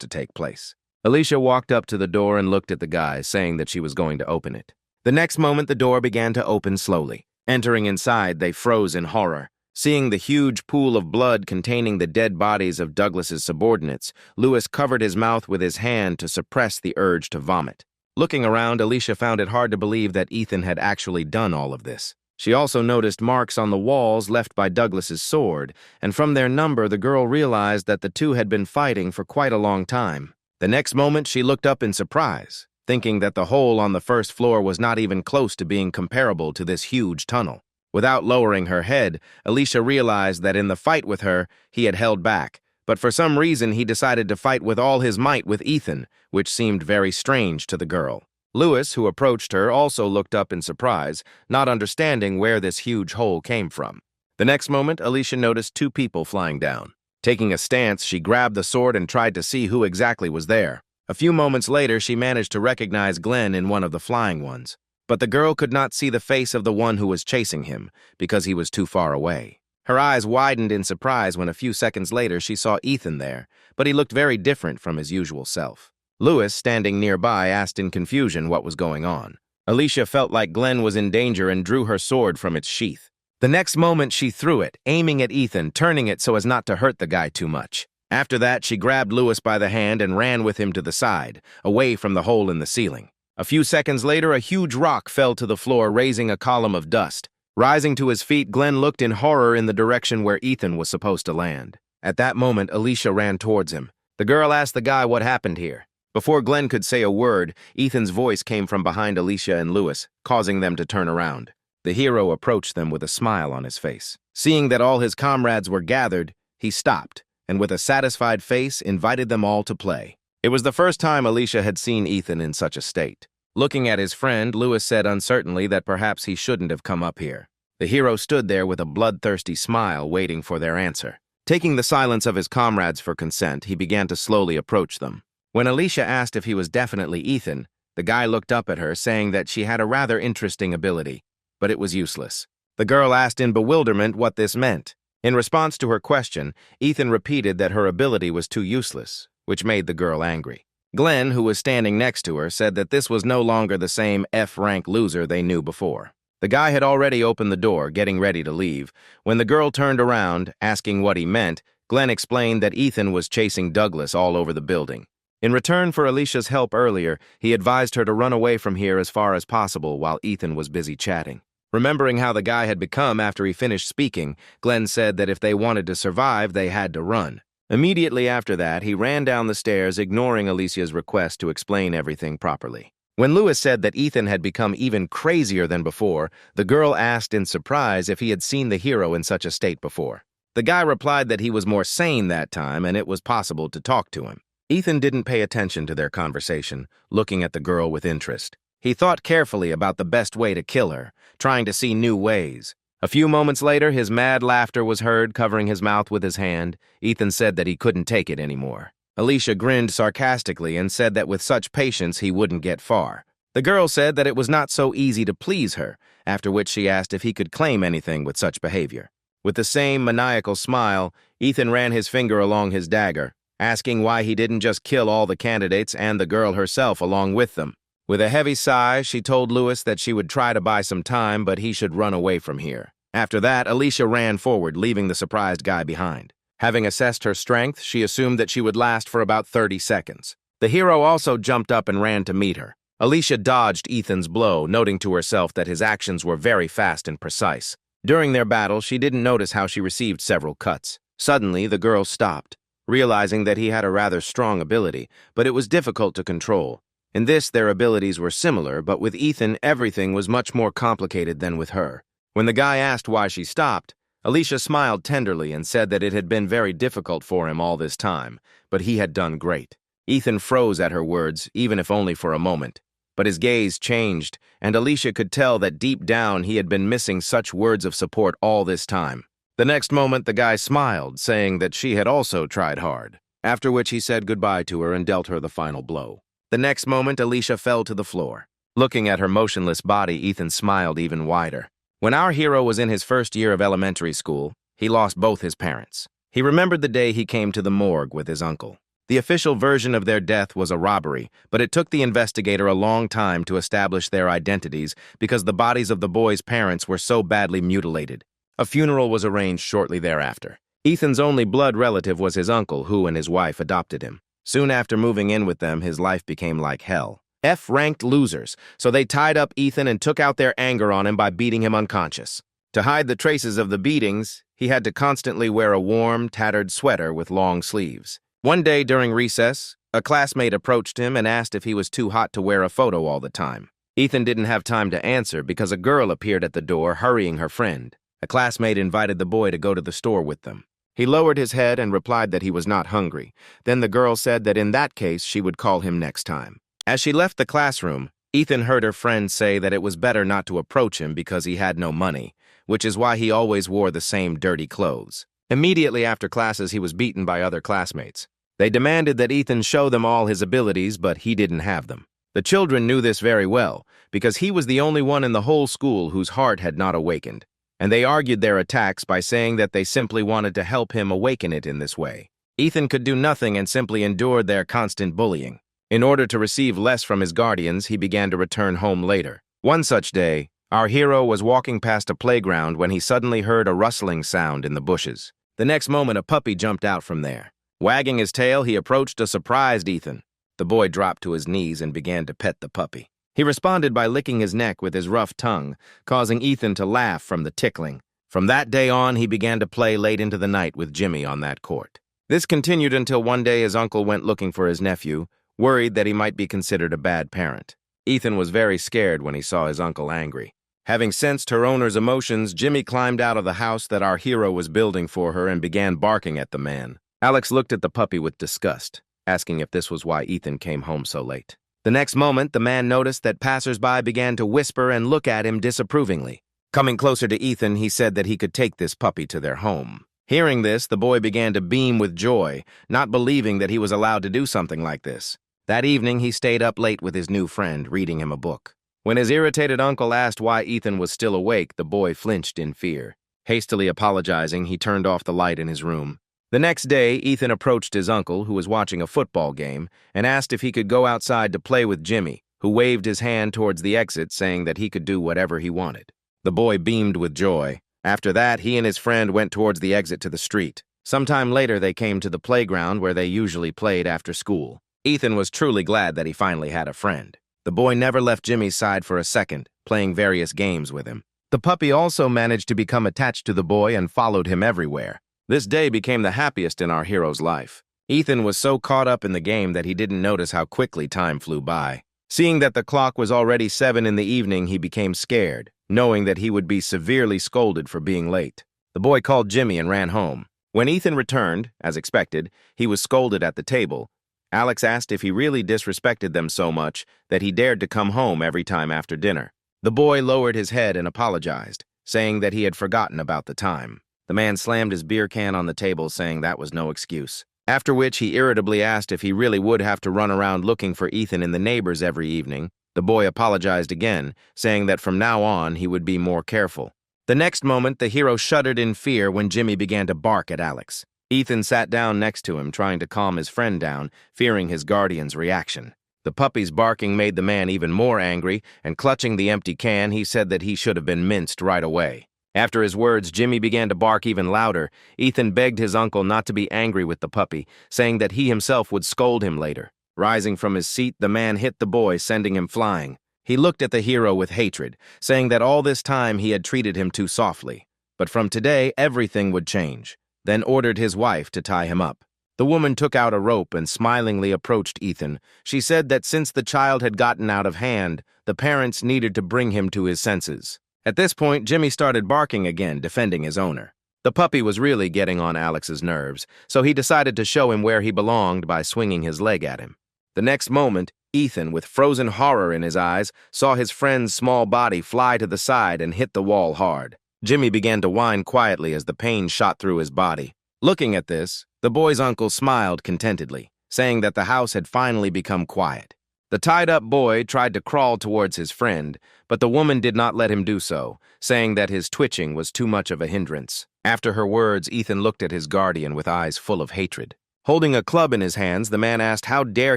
to take place. Alicia walked up to the door and looked at the guys, saying that she was going to open it. The next moment, the door began to open slowly. Entering inside, they froze in horror. Seeing the huge pool of blood containing the dead bodies of Douglas's subordinates, Lewis covered his mouth with his hand to suppress the urge to vomit. Looking around, Alicia found it hard to believe that Ethan had actually done all of this. She also noticed marks on the walls left by Douglas's sword, and from their number, the girl realized that the two had been fighting for quite a long time. The next moment, she looked up in surprise, thinking that the hole on the 1st floor was not even close to being comparable to this huge tunnel. Without lowering her head, Alicia realized that in the fight with her, he had held back, but for some reason he decided to fight with all his might with Ethan, which seemed very strange to the girl. Lewis, who approached her, also looked up in surprise, not understanding where this huge hole came from. The next moment, Alicia noticed 2 people flying down. Taking a stance, she grabbed the sword and tried to see who exactly was there. A few moments later, she managed to recognize Glenn in one of the flying ones. But the girl could not see the face of the one who was chasing him, because he was too far away. Her eyes widened in surprise when a few seconds later she saw Ethan there, but he looked very different from his usual self. Lewis, standing nearby, asked in confusion what was going on. Alicia felt like Glenn was in danger and drew her sword from its sheath. The next moment, she threw it, aiming at Ethan, turning it so as not to hurt the guy too much. After that, she grabbed Lewis by the hand and ran with him to the side, away from the hole in the ceiling. A few seconds later, a huge rock fell to the floor, raising a column of dust. Rising to his feet, Glenn looked in horror in the direction where Ethan was supposed to land. At that moment, Alicia ran towards him. The girl asked the guy what happened here. Before Glenn could say a word, Ethan's voice came from behind Alicia and Lewis, causing them to turn around. The hero approached them with a smile on his face. Seeing that all his comrades were gathered, he stopped, and with a satisfied face, invited them all to play. It was the first time Alicia had seen Ethan in such a state. Looking at his friend, Lewis said uncertainly that perhaps he shouldn't have come up here. The hero stood there with a bloodthirsty smile, waiting for their answer. Taking the silence of his comrades for consent, he began to slowly approach them. When Alicia asked if he was definitely Ethan, the guy looked up at her, saying that she had a rather interesting ability, but it was useless. The girl asked in bewilderment what this meant. In response to her question, Ethan repeated that her ability was too useless, which made the girl angry. Glenn, who was standing next to her, said that this was no longer the same F-rank loser they knew before. The guy had already opened the door, getting ready to leave. When the girl turned around, asking what he meant, Glenn explained that Ethan was chasing Douglas all over the building. In return for Alicia's help earlier, he advised her to run away from here as far as possible while Ethan was busy chatting. Remembering how the guy had become after he finished speaking, Glenn said that if they wanted to survive, they had to run. Immediately after that, he ran down the stairs, ignoring Alicia's request to explain everything properly. When Lewis said that Ethan had become even crazier than before, the girl asked in surprise if he had seen the hero in such a state before. The guy replied that he was more sane that time and it was possible to talk to him. Ethan didn't pay attention to their conversation, looking at the girl with interest. He thought carefully about the best way to kill her, trying to see new ways. A few moments later, his mad laughter was heard, covering his mouth with his hand. Ethan said that he couldn't take it anymore. Alicia grinned sarcastically and said that with such patience he wouldn't get far. The girl said that it was not so easy to please her, after which she asked if he could claim anything with such behavior. With the same maniacal smile, Ethan ran his finger along his dagger, asking why he didn't just kill all the candidates and the girl herself along with them. With a heavy sigh, she told Lewis that she would try to buy some time, but he should run away from here. After that, Alicia ran forward, leaving the surprised guy behind. Having assessed her strength, she assumed that she would last for about 30 seconds. The hero also jumped up and ran to meet her. Alicia dodged Ethan's blow, noting to herself that his actions were very fast and precise. During their battle, she didn't notice how she received several cuts. Suddenly, the girl stopped, realizing that he had a rather strong ability, but it was difficult to control. In this, their abilities were similar, but with Ethan, everything was much more complicated than with her. When the guy asked why she stopped, Alicia smiled tenderly and said that it had been very difficult for him all this time, but he had done great. Ethan froze at her words, even if only for a moment. But his gaze changed, and Alicia could tell that deep down he had been missing such words of support all this time. The next moment, the guy smiled, saying that she had also tried hard, after which he said goodbye to her and dealt her the final blow. The next moment, Alicia fell to the floor. Looking at her motionless body, Ethan smiled even wider. When our hero was in his first year of elementary school, he lost both his parents. He remembered the day he came to the morgue with his uncle. The official version of their death was a robbery, but it took the investigator a long time to establish their identities because the bodies of the boys' parents were so badly mutilated. A funeral was arranged shortly thereafter. Ethan's only blood relative was his uncle, who and his wife adopted him. Soon after moving in with them, his life became like hell. F-ranked losers, so they tied up Ethan and took out their anger on him by beating him unconscious. To hide the traces of the beatings, he had to constantly wear a warm, tattered sweater with long sleeves. One day during recess, a classmate approached him and asked if he was too hot to wear a photo all the time. Ethan didn't have time to answer because a girl appeared at the door hurrying her friend. A classmate invited the boy to go to the store with them. He lowered his head and replied that he was not hungry. Then the girl said that in that case she would call him next time. As she left the classroom, Ethan heard her friend say that it was better not to approach him because he had no money, which is why he always wore the same dirty clothes. Immediately after classes, he was beaten by other classmates. They demanded that Ethan show them all his abilities, but he didn't have them. The children knew this very well because he was the only one in the whole school whose heart had not awakened. And they argued their attacks by saying that they simply wanted to help him awaken it in this way. Ethan could do nothing and simply endured their constant bullying. In order to receive less from his guardians, he began to return home later. One such day, our hero was walking past a playground when he suddenly heard a rustling sound in the bushes. The next moment, a puppy jumped out from there. Wagging his tail, he approached a surprised Ethan. The boy dropped to his knees and began to pet the puppy. He responded by licking his neck with his rough tongue, causing Ethan to laugh from the tickling. From that day on, he began to play late into the night with Jimmy on that court. This continued until one day his uncle went looking for his nephew, worried that he might be considered a bad parent. Ethan was very scared when he saw his uncle angry. Having sensed her owner's emotions, Jimmy climbed out of the house that our hero was building for her and began barking at the man. Alex looked at the puppy with disgust, asking if this was why Ethan came home so late. The next moment, the man noticed that passers-by began to whisper and look at him disapprovingly. Coming closer to Ethan, he said that he could take this puppy to their home. Hearing this, the boy began to beam with joy, not believing that he was allowed to do something like this. That evening, he stayed up late with his new friend, reading him a book. When his irritated uncle asked why Ethan was still awake, the boy flinched in fear. Hastily apologizing, he turned off the light in his room. The next day, Ethan approached his uncle, who was watching a football game, and asked if he could go outside to play with Jimmy, who waved his hand towards the exit, saying that he could do whatever he wanted. The boy beamed with joy. After that, he and his friend went towards the exit to the street. Sometime later, they came to the playground where they usually played after school. Ethan was truly glad that he finally had a friend. The boy never left Jimmy's side for a second, playing various games with him. The puppy also managed to become attached to the boy and followed him everywhere. This day became the happiest in our hero's life. Ethan was so caught up in the game that he didn't notice how quickly time flew by. Seeing that the clock was already 7 in the evening, he became scared, knowing that he would be severely scolded for being late. The boy called Jimmy and ran home. When Ethan returned, as expected, he was scolded at the table. Alex asked if he really disrespected them so much that he dared to come home every time after dinner. The boy lowered his head and apologized, saying that he had forgotten about the time. The man slammed his beer can on the table, saying that was no excuse. After which, he irritably asked if he really would have to run around looking for Ethan and the neighbors every evening. The boy apologized again, saying that from now on he would be more careful. The next moment, the hero shuddered in fear when Jimmy began to bark at Alex. Ethan sat down next to him, trying to calm his friend down, fearing his guardian's reaction. The puppy's barking made the man even more angry, and clutching the empty can, he said that he should have been minced right away. After his words, Jimmy began to bark even louder. Ethan begged his uncle not to be angry with the puppy, saying that he himself would scold him later. Rising from his seat, the man hit the boy, sending him flying. He looked at the hero with hatred, saying that all this time he had treated him too softly. But from today, everything would change, then ordered his wife to tie him up. The woman took out a rope and smilingly approached Ethan. She said that since the child had gotten out of hand, the parents needed to bring him to his senses. At this point, Jimmy started barking again, defending his owner. The puppy was really getting on Alex's nerves, so he decided to show him where he belonged by swinging his leg at him. The next moment, Ethan, with frozen horror in his eyes, saw his friend's small body fly to the side and hit the wall hard. Jimmy began to whine quietly as the pain shot through his body. Looking at this, the boy's uncle smiled contentedly, saying that the house had finally become quiet. The tied-up boy tried to crawl towards his friend, but the woman did not let him do so, saying that his twitching was too much of a hindrance. After her words, Ethan looked at his guardian with eyes full of hatred. Holding a club in his hands, the man asked how dare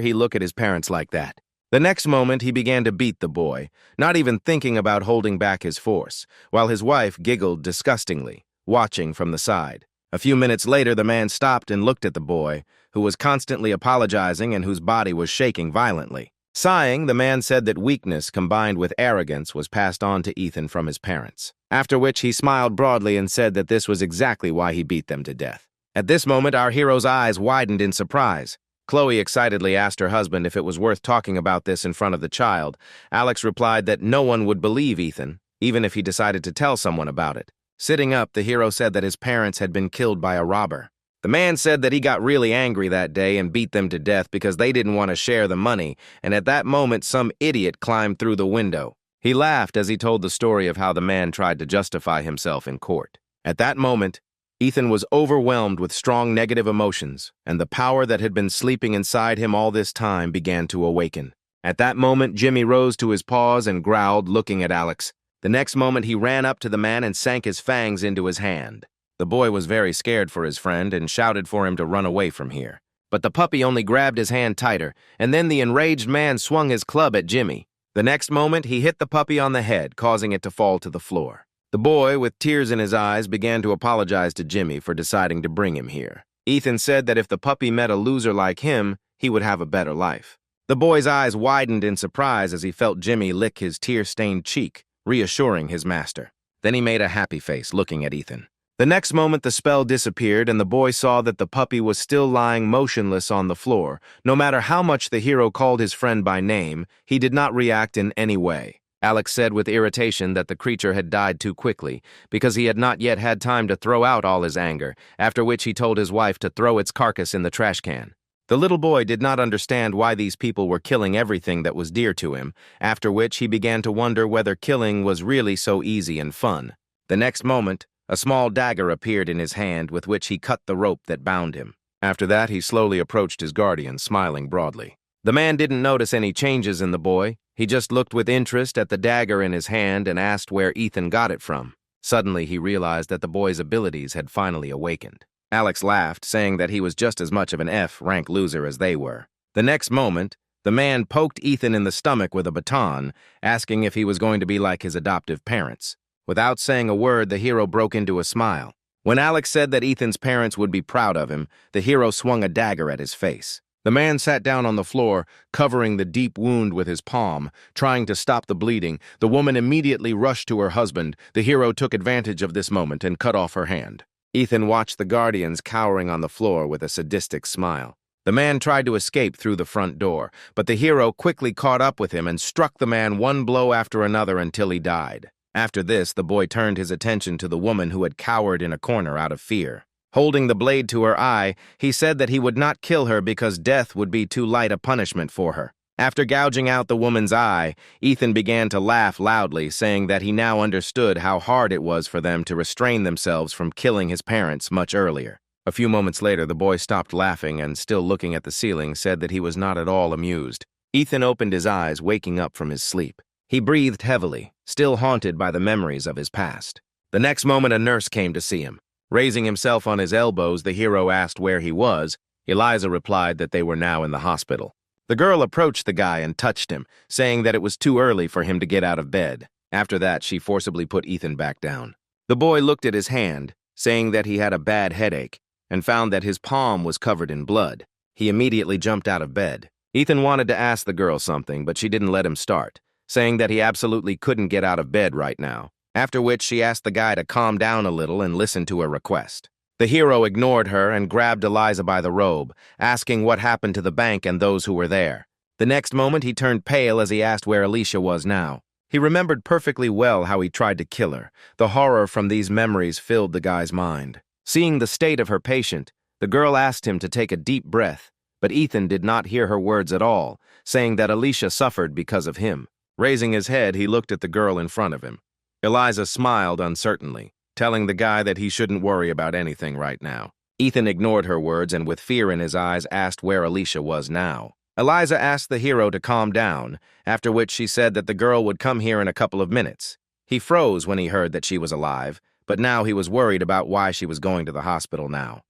he look at his parents like that. The next moment, he began to beat the boy, not even thinking about holding back his force, while his wife giggled disgustingly, watching from the side. A few minutes later, the man stopped and looked at the boy, who was constantly apologizing and whose body was shaking violently. Sighing, the man said that weakness combined with arrogance was passed on to Ethan from his parents, after which he smiled broadly and said that this was exactly why he beat them to death. At this moment, our hero's eyes widened in surprise. Chloe excitedly asked her husband if it was worth talking about this in front of the child. Alex replied that no one would believe Ethan, even if he decided to tell someone about it. Sitting up, the hero said that his parents had been killed by a robber. The man said that he got really angry that day and beat them to death because they didn't want to share the money, and at that moment some idiot climbed through the window. He laughed as he told the story of how the man tried to justify himself in court. At that moment, Ethan was overwhelmed with strong negative emotions, and the power that had been sleeping inside him all this time began to awaken. At that moment, Jimmy rose to his paws and growled, looking at Alex. The next moment, he ran up to the man and sank his fangs into his hand. The boy was very scared for his friend and shouted for him to run away from here. But the puppy only grabbed his hand tighter, and then the enraged man swung his club at Jimmy. The next moment, he hit the puppy on the head, causing it to fall to the floor. The boy, with tears in his eyes, began to apologize to Jimmy for deciding to bring him here. Ethan said that if the puppy met a loser like him, he would have a better life. The boy's eyes widened in surprise as he felt Jimmy lick his tear-stained cheek, reassuring his master. Then he made a happy face, looking at Ethan. The next moment, the spell disappeared, and the boy saw that the puppy was still lying motionless on the floor. No matter how much the hero called his friend by name, he did not react in any way. Alex said with irritation that the creature had died too quickly, because he had not yet had time to throw out all his anger, after which he told his wife to throw its carcass in the trash can. The little boy did not understand why these people were killing everything that was dear to him, after which he began to wonder whether killing was really so easy and fun. The next moment, a small dagger appeared in his hand with which he cut the rope that bound him. After that, he slowly approached his guardian, smiling broadly. The man didn't notice any changes in the boy. He just looked with interest at the dagger in his hand and asked where Ethan got it from. Suddenly, he realized that the boy's abilities had finally awakened. Alex laughed, saying that he was just as much of an F-rank loser as they were. The next moment, the man poked Ethan in the stomach with a baton, asking if he was going to be like his adoptive parents. Without saying a word, the hero broke into a smile. When Alex said that Ethan's parents would be proud of him, the hero swung a dagger at his face. The man sat down on the floor, covering the deep wound with his palm, trying to stop the bleeding. The woman immediately rushed to her husband. The hero took advantage of this moment and cut off her hand. Ethan watched the guardians cowering on the floor with a sadistic smile. The man tried to escape through the front door, but the hero quickly caught up with him and struck the man one blow after another until he died. After this, the boy turned his attention to the woman who had cowered in a corner out of fear. Holding the blade to her eye, he said that he would not kill her because death would be too light a punishment for her. After gouging out the woman's eye, Ethan began to laugh loudly, saying that he now understood how hard it was for them to restrain themselves from killing his parents much earlier. A few moments later, the boy stopped laughing and, still looking at the ceiling, said that he was not at all amused. Ethan opened his eyes, waking up from his sleep. He breathed heavily, still haunted by the memories of his past. The next moment, a nurse came to see him. Raising himself on his elbows, the hero asked where he was. Eliza replied that they were now in the hospital. The girl approached the guy and touched him, saying that it was too early for him to get out of bed. After that, she forcibly put Ethan back down. The boy looked at his hand, saying that he had a bad headache, and found that his palm was covered in blood. He immediately jumped out of bed. Ethan wanted to ask the girl something, but she didn't let him start, saying that he absolutely couldn't get out of bed right now, after which she asked the guy to calm down a little and listen to her request. The hero ignored her and grabbed Eliza by the robe, asking what happened to the bank and those who were there. The next moment, he turned pale as he asked where Alicia was now. He remembered perfectly well how he tried to kill her. The horror from these memories filled the guy's mind. Seeing the state of her patient, the girl asked him to take a deep breath, but Ethan did not hear her words at all, saying that Alicia suffered because of him. Raising his head, he looked at the girl in front of him. Eliza smiled uncertainly, telling the guy that he shouldn't worry about anything right now. Ethan ignored her words and with fear in his eyes asked where Alicia was now. Eliza asked the hero to calm down, after which she said that the girl would come here in a couple of minutes. He froze when he heard that she was alive, but now he was worried about why she was going to the hospital now.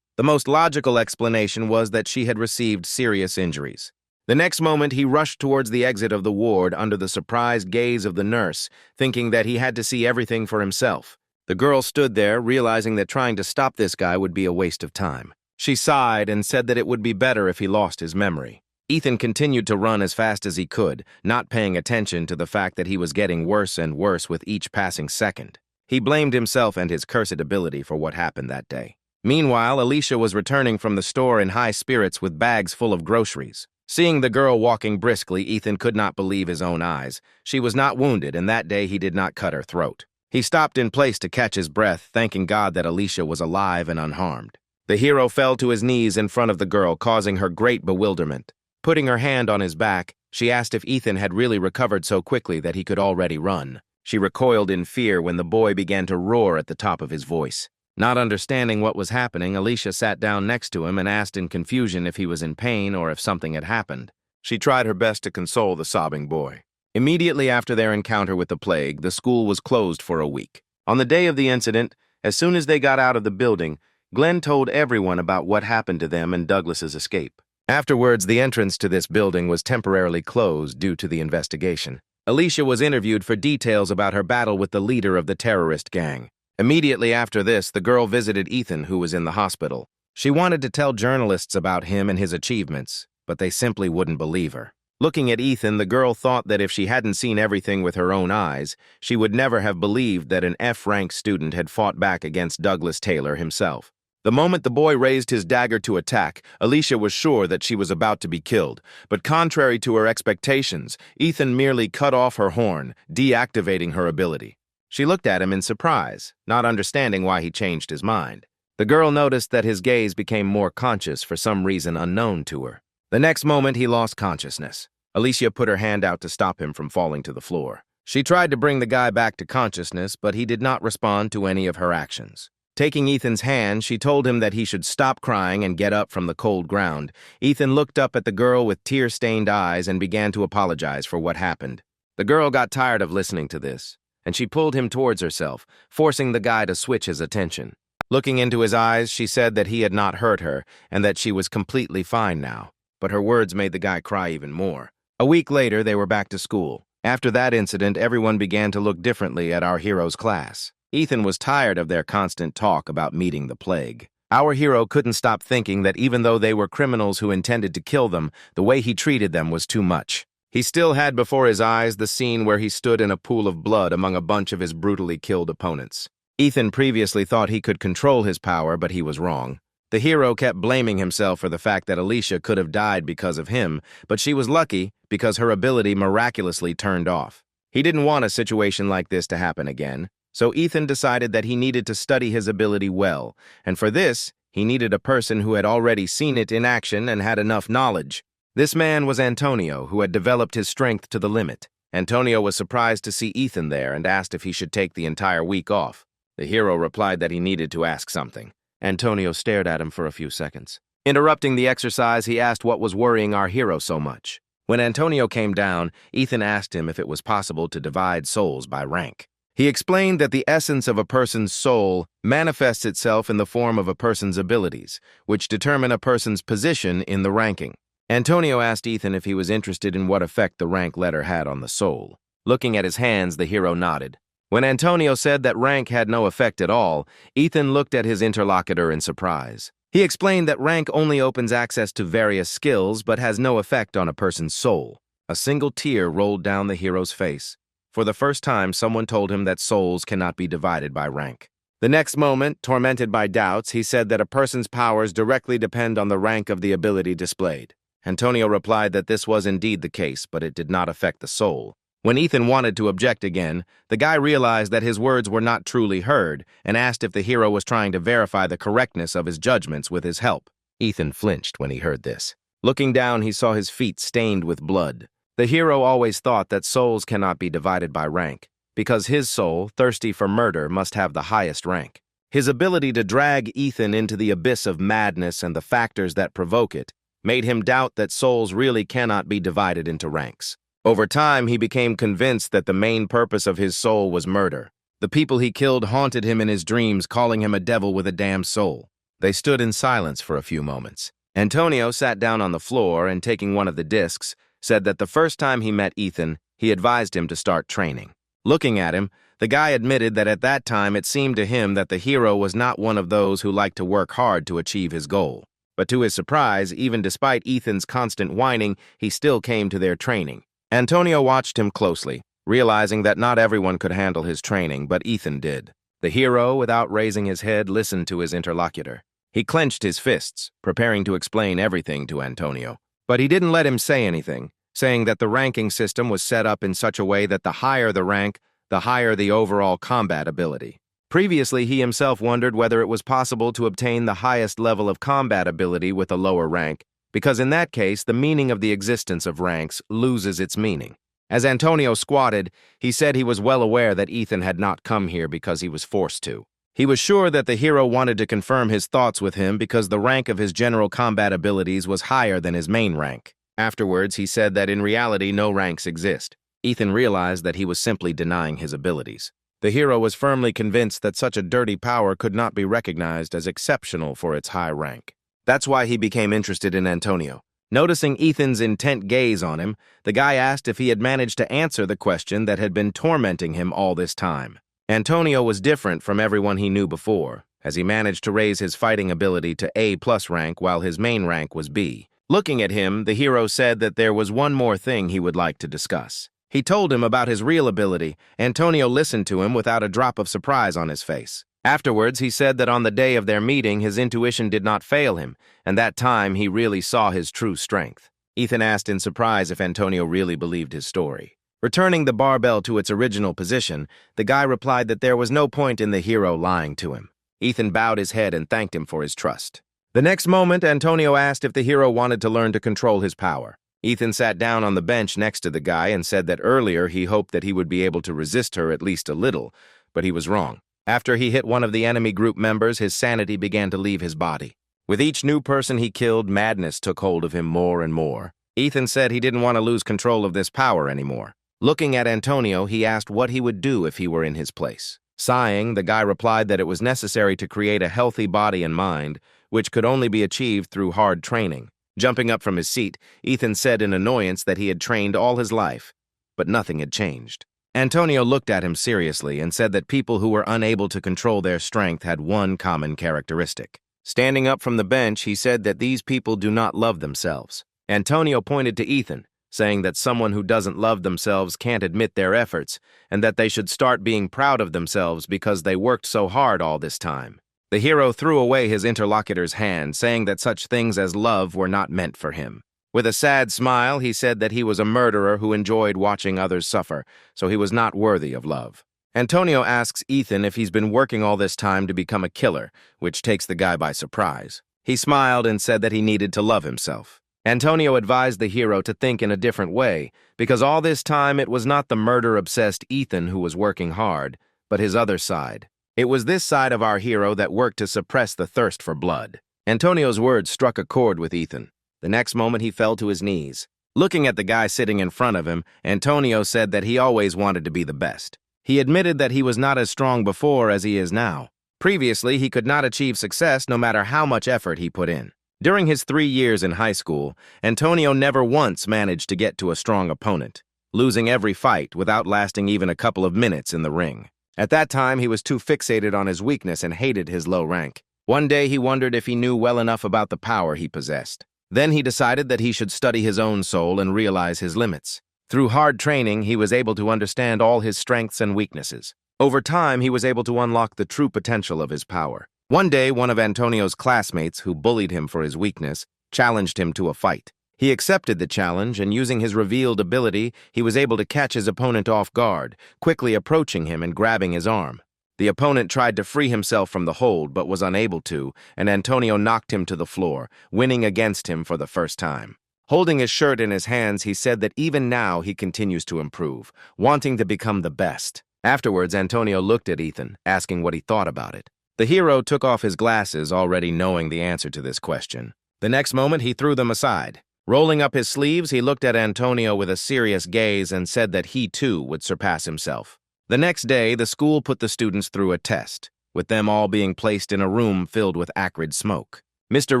The most logical explanation was that she had received serious injuries. The next moment, he rushed towards the exit of the ward under the surprised gaze of the nurse, thinking that he had to see everything for himself. The girl stood there, realizing that trying to stop this guy would be a waste of time. She sighed and said that it would be better if he lost his memory. Ethan continued to run as fast as he could, not paying attention to the fact that he was getting worse and worse with each passing second. He blamed himself and his cursed ability for what happened that day. Meanwhile, Alicia was returning from the store in high spirits with bags full of groceries. Seeing the girl walking briskly, Ethan could not believe his own eyes. She was not wounded, and that day he did not cut her throat. He stopped in place to catch his breath, thanking God that Alicia was alive and unharmed. The hero fell to his knees in front of the girl, causing her great bewilderment. Putting her hand on his back, she asked if Ethan had really recovered so quickly that he could already run. She recoiled in fear when the boy began to roar at the top of his voice. Not understanding what was happening, Alicia sat down next to him and asked in confusion if he was in pain or if something had happened. She tried her best to console the sobbing boy. Immediately after their encounter with the plague, the school was closed for a week. On the day of the incident, as soon as they got out of the building, Glenn told everyone about what happened to them and Douglas's escape. Afterwards, the entrance to this building was temporarily closed due to the investigation. Alicia was interviewed for details about her battle with the leader of the terrorist gang. Immediately after this, the girl visited Ethan, who was in the hospital. She wanted to tell journalists about him and his achievements, but they simply wouldn't believe her. Looking at Ethan, the girl thought that if she hadn't seen everything with her own eyes, she would never have believed that an F-rank student had fought back against Douglas Taylor himself. The moment the boy raised his dagger to attack, Alicia was sure that she was about to be killed. But contrary to her expectations, Ethan merely cut off her horn, deactivating her ability. She looked at him in surprise, not understanding why he changed his mind. The girl noticed that his gaze became more conscious for some reason unknown to her. The next moment, he lost consciousness. Alicia put her hand out to stop him from falling to the floor. She tried to bring the guy back to consciousness, but he did not respond to any of her actions. Taking Ethan's hand, she told him that he should stop crying and get up from the cold ground. Ethan looked up at the girl with tear-stained eyes and began to apologize for what happened. The girl got tired of listening to this, and she pulled him towards herself, forcing the guy to switch his attention. Looking into his eyes, she said that he had not hurt her and that she was completely fine now. But her words made the guy cry even more. A week later, they were back to school. After that incident, everyone began to look differently at our hero's class. Ethan was tired of their constant talk about meeting the plague. Our hero couldn't stop thinking that even though they were criminals who intended to kill them, the way he treated them was too much. He still had before his eyes the scene where he stood in a pool of blood among a bunch of his brutally killed opponents. Ethan previously thought he could control his power, but he was wrong. The hero kept blaming himself for the fact that Alicia could have died because of him, but she was lucky because her ability miraculously turned off. He didn't want a situation like this to happen again, so Ethan decided that he needed to study his ability well, and for this, he needed a person who had already seen it in action and had enough knowledge. This man was Antonio, who had developed his strength to the limit. Antonio was surprised to see Ethan there and asked if he should take the entire week off. The hero replied that he needed to ask something. Antonio stared at him for a few seconds. Interrupting the exercise, he asked what was worrying our hero so much. When Antonio came down, Ethan asked him if it was possible to divide souls by rank. He explained that the essence of a person's soul manifests itself in the form of a person's abilities, which determine a person's position in the ranking. Antonio asked Ethan if he was interested in what effect the rank letter had on the soul. Looking at his hands, the hero nodded. When Antonio said that rank had no effect at all, Ethan looked at his interlocutor in surprise. He explained that rank only opens access to various skills but has no effect on a person's soul. A single tear rolled down the hero's face. For the first time, someone told him that souls cannot be divided by rank. The next moment, tormented by doubts, he said that a person's powers directly depend on the rank of the ability displayed. Antonio replied that this was indeed the case, but it did not affect the soul. When Ethan wanted to object again, the guy realized that his words were not truly heard and asked if the hero was trying to verify the correctness of his judgments with his help. Ethan flinched when he heard this. Looking down, he saw his feet stained with blood. The hero always thought that souls cannot be divided by rank, because his soul, thirsty for murder, must have the highest rank. His ability to drag Ethan into the abyss of madness and the factors that provoke it made him doubt that souls really cannot be divided into ranks. Over time, he became convinced that the main purpose of his soul was murder. The people he killed haunted him in his dreams, calling him a devil with a damned soul. They stood in silence for a few moments. Antonio sat down on the floor and, taking one of the discs, said that the first time he met Ethan, he advised him to start training. Looking at him, the guy admitted that at that time it seemed to him that the hero was not one of those who liked to work hard to achieve his goal. But to his surprise, even despite Ethan's constant whining, he still came to their training. Antonio watched him closely, realizing that not everyone could handle his training, but Ethan did. The hero, without raising his head, listened to his interlocutor. He clenched his fists, preparing to explain everything to Antonio. But he didn't let him say anything, saying that the ranking system was set up in such a way that the higher the rank, the higher the overall combat ability. Previously, he himself wondered whether it was possible to obtain the highest level of combat ability with a lower rank, because in that case, the meaning of the existence of ranks loses its meaning. As Antonio squatted, he said he was well aware that Ethan had not come here because he was forced to. He was sure that the hero wanted to confirm his thoughts with him because the rank of his general combat abilities was higher than his main rank. Afterwards, he said that in reality no ranks exist. Ethan realized that he was simply denying his abilities. The hero was firmly convinced that such a dirty power could not be recognized as exceptional for its high rank. That's why he became interested in Antonio. Noticing Ethan's intent gaze on him, the guy asked if he had managed to answer the question that had been tormenting him all this time. Antonio was different from everyone he knew before, as he managed to raise his fighting ability to A+ rank while his main rank was B. Looking at him, the hero said that there was one more thing he would like to discuss. He told him about his real ability. Antonio listened to him without a drop of surprise on his face. Afterwards, he said that on the day of their meeting, his intuition did not fail him, and that time he really saw his true strength. Ethan asked in surprise if Antonio really believed his story. Returning the barbell to its original position, the guy replied that there was no point in the hero lying to him. Ethan bowed his head and thanked him for his trust. The next moment, Antonio asked if the hero wanted to learn to control his power. Ethan sat down on the bench next to the guy and said that earlier he hoped that he would be able to resist her at least a little, but he was wrong. After he hit one of the enemy group members, his sanity began to leave his body. With each new person he killed, madness took hold of him more and more. Ethan said he didn't want to lose control of this power anymore. Looking at Antonio, he asked what he would do if he were in his place. Sighing, the guy replied that it was necessary to create a healthy body and mind, which could only be achieved through hard training. Jumping up from his seat, Ethan said in annoyance that he had trained all his life, but nothing had changed. Antonio looked at him seriously and said that people who were unable to control their strength had one common characteristic. Standing up from the bench, he said that these people do not love themselves. Antonio pointed to Ethan, saying that someone who doesn't love themselves can't admit their efforts, and that they should start being proud of themselves because they worked so hard all this time. The hero threw away his interlocutor's hand, saying that such things as love were not meant for him. With a sad smile, he said that he was a murderer who enjoyed watching others suffer, so he was not worthy of love. Antonio asks Ethan if he's been working all this time to become a killer, which takes the guy by surprise. He smiled and said that he needed to love himself. Antonio advised the hero to think in a different way, because all this time it was not the murder-obsessed Ethan who was working hard, but his other side. It was this side of our hero that worked to suppress the thirst for blood. Antonio's words struck a chord with Ethan. The next moment, he fell to his knees. Looking at the guy sitting in front of him, Antonio said that he always wanted to be the best. He admitted that he was not as strong before as he is now. Previously, he could not achieve success no matter how much effort he put in. During his 3 years in high school, Antonio never once managed to get to a strong opponent, losing every fight without lasting even a couple of minutes in the ring. At that time, he was too fixated on his weakness and hated his low rank. One day, he wondered if he knew well enough about the power he possessed. Then he decided that he should study his own soul and realize his limits. Through hard training, he was able to understand all his strengths and weaknesses. Over time, he was able to unlock the true potential of his power. One day, one of Antonio's classmates, who bullied him for his weakness, challenged him to a fight. He accepted the challenge, and using his revealed ability, he was able to catch his opponent off guard, quickly approaching him and grabbing his arm. The opponent tried to free himself from the hold, but was unable to, and Antonio knocked him to the floor, winning against him for the first time. Holding his shirt in his hands, he said that even now he continues to improve, wanting to become the best. Afterwards, Antonio looked at Ethan, asking what he thought about it. The hero took off his glasses, already knowing the answer to this question. The next moment, he threw them aside. Rolling up his sleeves, he looked at Antonio with a serious gaze and said that he, too, would surpass himself. The next day, the school put the students through a test, with them all being placed in a room filled with acrid smoke. Mr.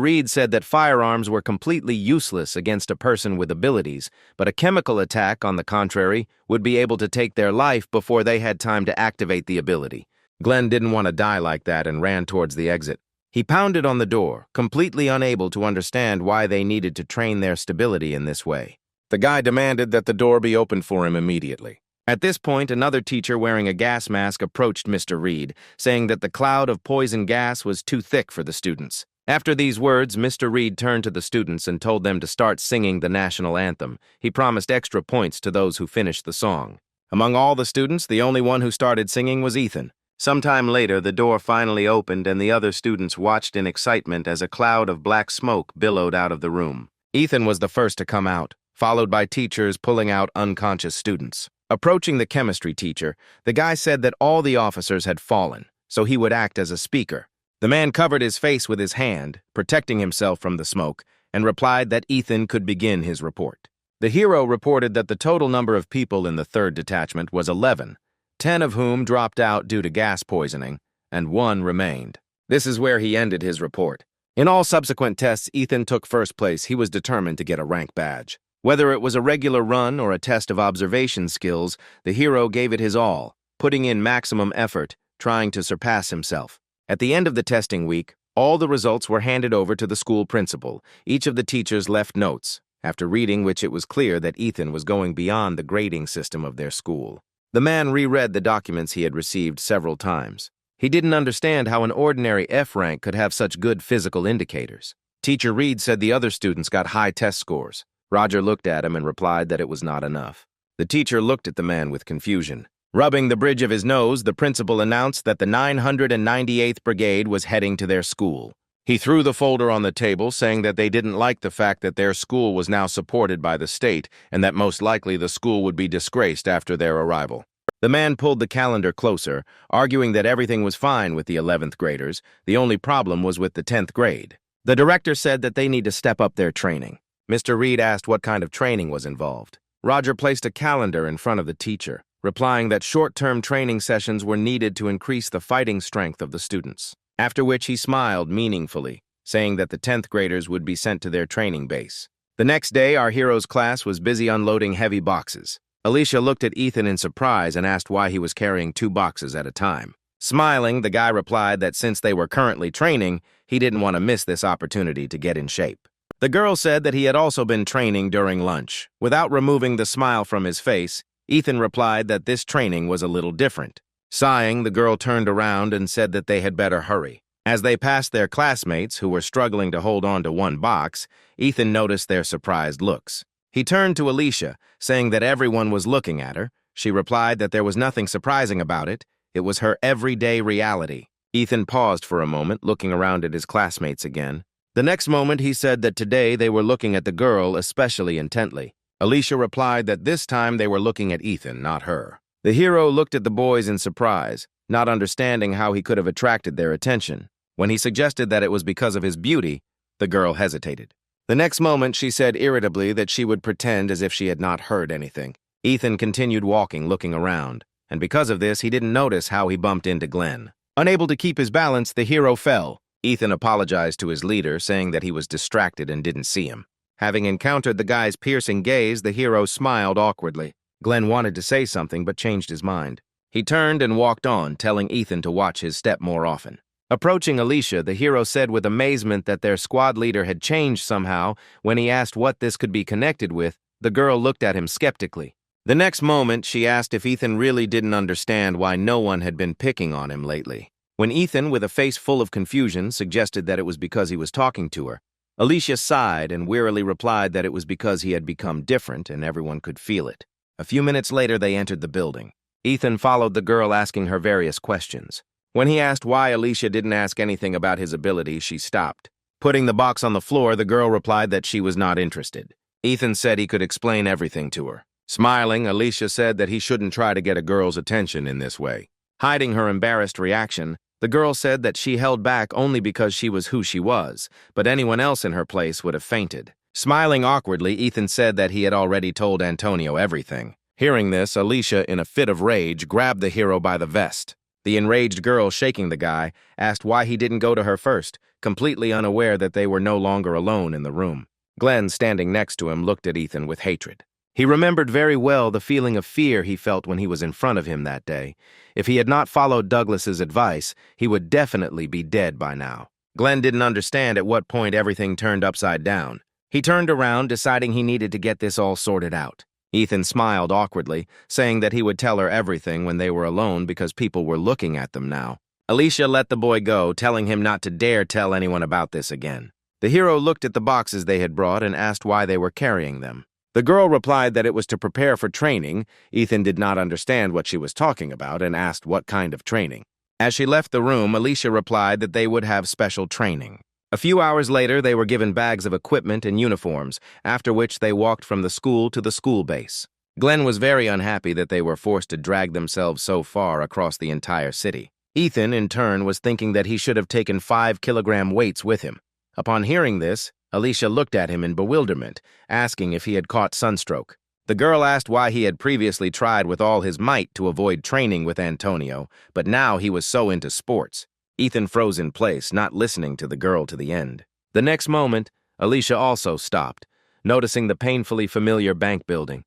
Reed said that firearms were completely useless against a person with abilities, but a chemical attack, on the contrary, would be able to take their life before they had time to activate the ability. Glenn didn't want to die like that and ran towards the exit. He pounded on the door, completely unable to understand why they needed to train their stability in this way. The guy demanded that the door be opened for him immediately. At this point, another teacher wearing a gas mask approached Mr. Reed, saying that the cloud of poison gas was too thick for the students. After these words, Mr. Reed turned to the students and told them to start singing the national anthem. He promised extra points to those who finished the song. Among all the students, the only one who started singing was Ethan. Sometime later, the door finally opened and the other students watched in excitement as a cloud of black smoke billowed out of the room. Ethan was the first to come out, followed by teachers pulling out unconscious students. Approaching the chemistry teacher, the guy said that all the officers had fallen, so he would act as a speaker. The man covered his face with his hand, protecting himself from the smoke, and replied that Ethan could begin his report. The hero reported that the total number of people in the 3rd detachment was 11, 10 of whom dropped out due to gas poisoning, and 1 remained. This is where he ended his report. In all subsequent tests, Ethan took first place. He was determined to get a rank badge. Whether it was a regular run or a test of observation skills, the hero gave it his all, putting in maximum effort, trying to surpass himself. At the end of the testing week, all the results were handed over to the school principal. Each of the teachers left notes, after reading which it was clear that Ethan was going beyond the grading system of their school. The man reread the documents he had received several times. He didn't understand how an ordinary F rank could have such good physical indicators. Teacher Reed said the other students got high test scores. Roger looked at him and replied that it was not enough. The teacher looked at the man with confusion. Rubbing the bridge of his nose, the principal announced that the 998th Brigade was heading to their school. He threw the folder on the table, saying that they didn't like the fact that their school was now supported by the state and that most likely the school would be disgraced after their arrival. The man pulled the calendar closer, arguing that everything was fine with the 11th graders. The only problem was with the 10th grade. The director said that they need to step up their training. Mr. Reed asked what kind of training was involved. Roger placed a calendar in front of the teacher, replying that short-term training sessions were needed to increase the fighting strength of the students. After which he smiled meaningfully, saying that the 10th graders would be sent to their training base. The next day, our hero's class was busy unloading heavy boxes. Alicia looked at Ethan in surprise and asked why he was carrying 2 boxes at a time. Smiling, the guy replied that since they were currently training, he didn't want to miss this opportunity to get in shape. The girl said that he had also been training during lunch. Without removing the smile from his face, Ethan replied that this training was a little different. Sighing, the girl turned around and said that they had better hurry. As they passed their classmates, who were struggling to hold on to 1 box, Ethan noticed their surprised looks. He turned to Alicia, saying that everyone was looking at her. She replied that there was nothing surprising about it. It was her everyday reality. Ethan paused for a moment, looking around at his classmates again. The next moment, he said that today they were looking at the girl especially intently. Alicia replied that this time they were looking at Ethan, not her. The hero looked at the boys in surprise, not understanding how he could have attracted their attention. When he suggested that it was because of his beauty, the girl hesitated. The next moment, she said irritably that she would pretend as if she had not heard anything. Ethan continued walking, looking around. and because of this, he didn't notice how he bumped into Glenn. Unable to keep his balance, the hero fell. Ethan apologized to his leader, saying that he was distracted and didn't see him. Having encountered the guy's piercing gaze, the hero smiled awkwardly. Glenn wanted to say something but changed his mind. He turned and walked on, telling Ethan to watch his step more often. Approaching Alicia, the hero said with amazement that their squad leader had changed somehow. When he asked what this could be connected with, the girl looked at him skeptically. The next moment, she asked if Ethan really didn't understand why no one had been picking on him lately. When Ethan, with a face full of confusion, suggested that it was because he was talking to her, Alicia sighed and wearily replied that it was because he had become different and everyone could feel it. A few minutes later, they entered the building. Ethan followed the girl, asking her various questions. When he asked why Alicia didn't ask anything about his ability, she stopped. Putting the box on the floor, the girl replied that she was not interested. Ethan said he could explain everything to her. Smiling, Alicia said that he shouldn't try to get a girl's attention in this way. Hiding her embarrassed reaction, the girl said that she held back only because she was who she was, but anyone else in her place would have fainted. Smiling awkwardly, Ethan said that he had already told Antonio everything. Hearing this, Alicia, in a fit of rage, grabbed the hero by the vest. The enraged girl, shaking the guy, asked why he didn't go to her first, completely unaware that they were no longer alone in the room. Glenn, standing next to him, looked at Ethan with hatred. He remembered very well the feeling of fear he felt when he was in front of him that day. If he had not followed Douglas's advice, he would definitely be dead by now. Glenn didn't understand at what point everything turned upside down. He turned around, deciding he needed to get this all sorted out. Ethan smiled awkwardly, saying that he would tell her everything when they were alone because people were looking at them now. Alicia let the boy go, telling him not to dare tell anyone about this again. The hero looked at the boxes they had brought and asked why they were carrying them. The girl replied that it was to prepare for training. Ethan did not understand what she was talking about and asked what kind of training. As she left the room, Alicia replied that they would have special training. A few hours later, they were given bags of equipment and uniforms, after which they walked from the school to the school base. Glenn was very unhappy that they were forced to drag themselves so far across the entire city. Ethan, in turn, was thinking that he should have taken 5-kilogram weights with him. Upon hearing this, Alicia looked at him in bewilderment, asking if he had caught sunstroke. The girl asked why he had previously tried with all his might to avoid training with Antonio, but now he was so into sports. Ethan froze in place, not listening to the girl to the end. The next moment, Alicia also stopped, noticing the painfully familiar bank building.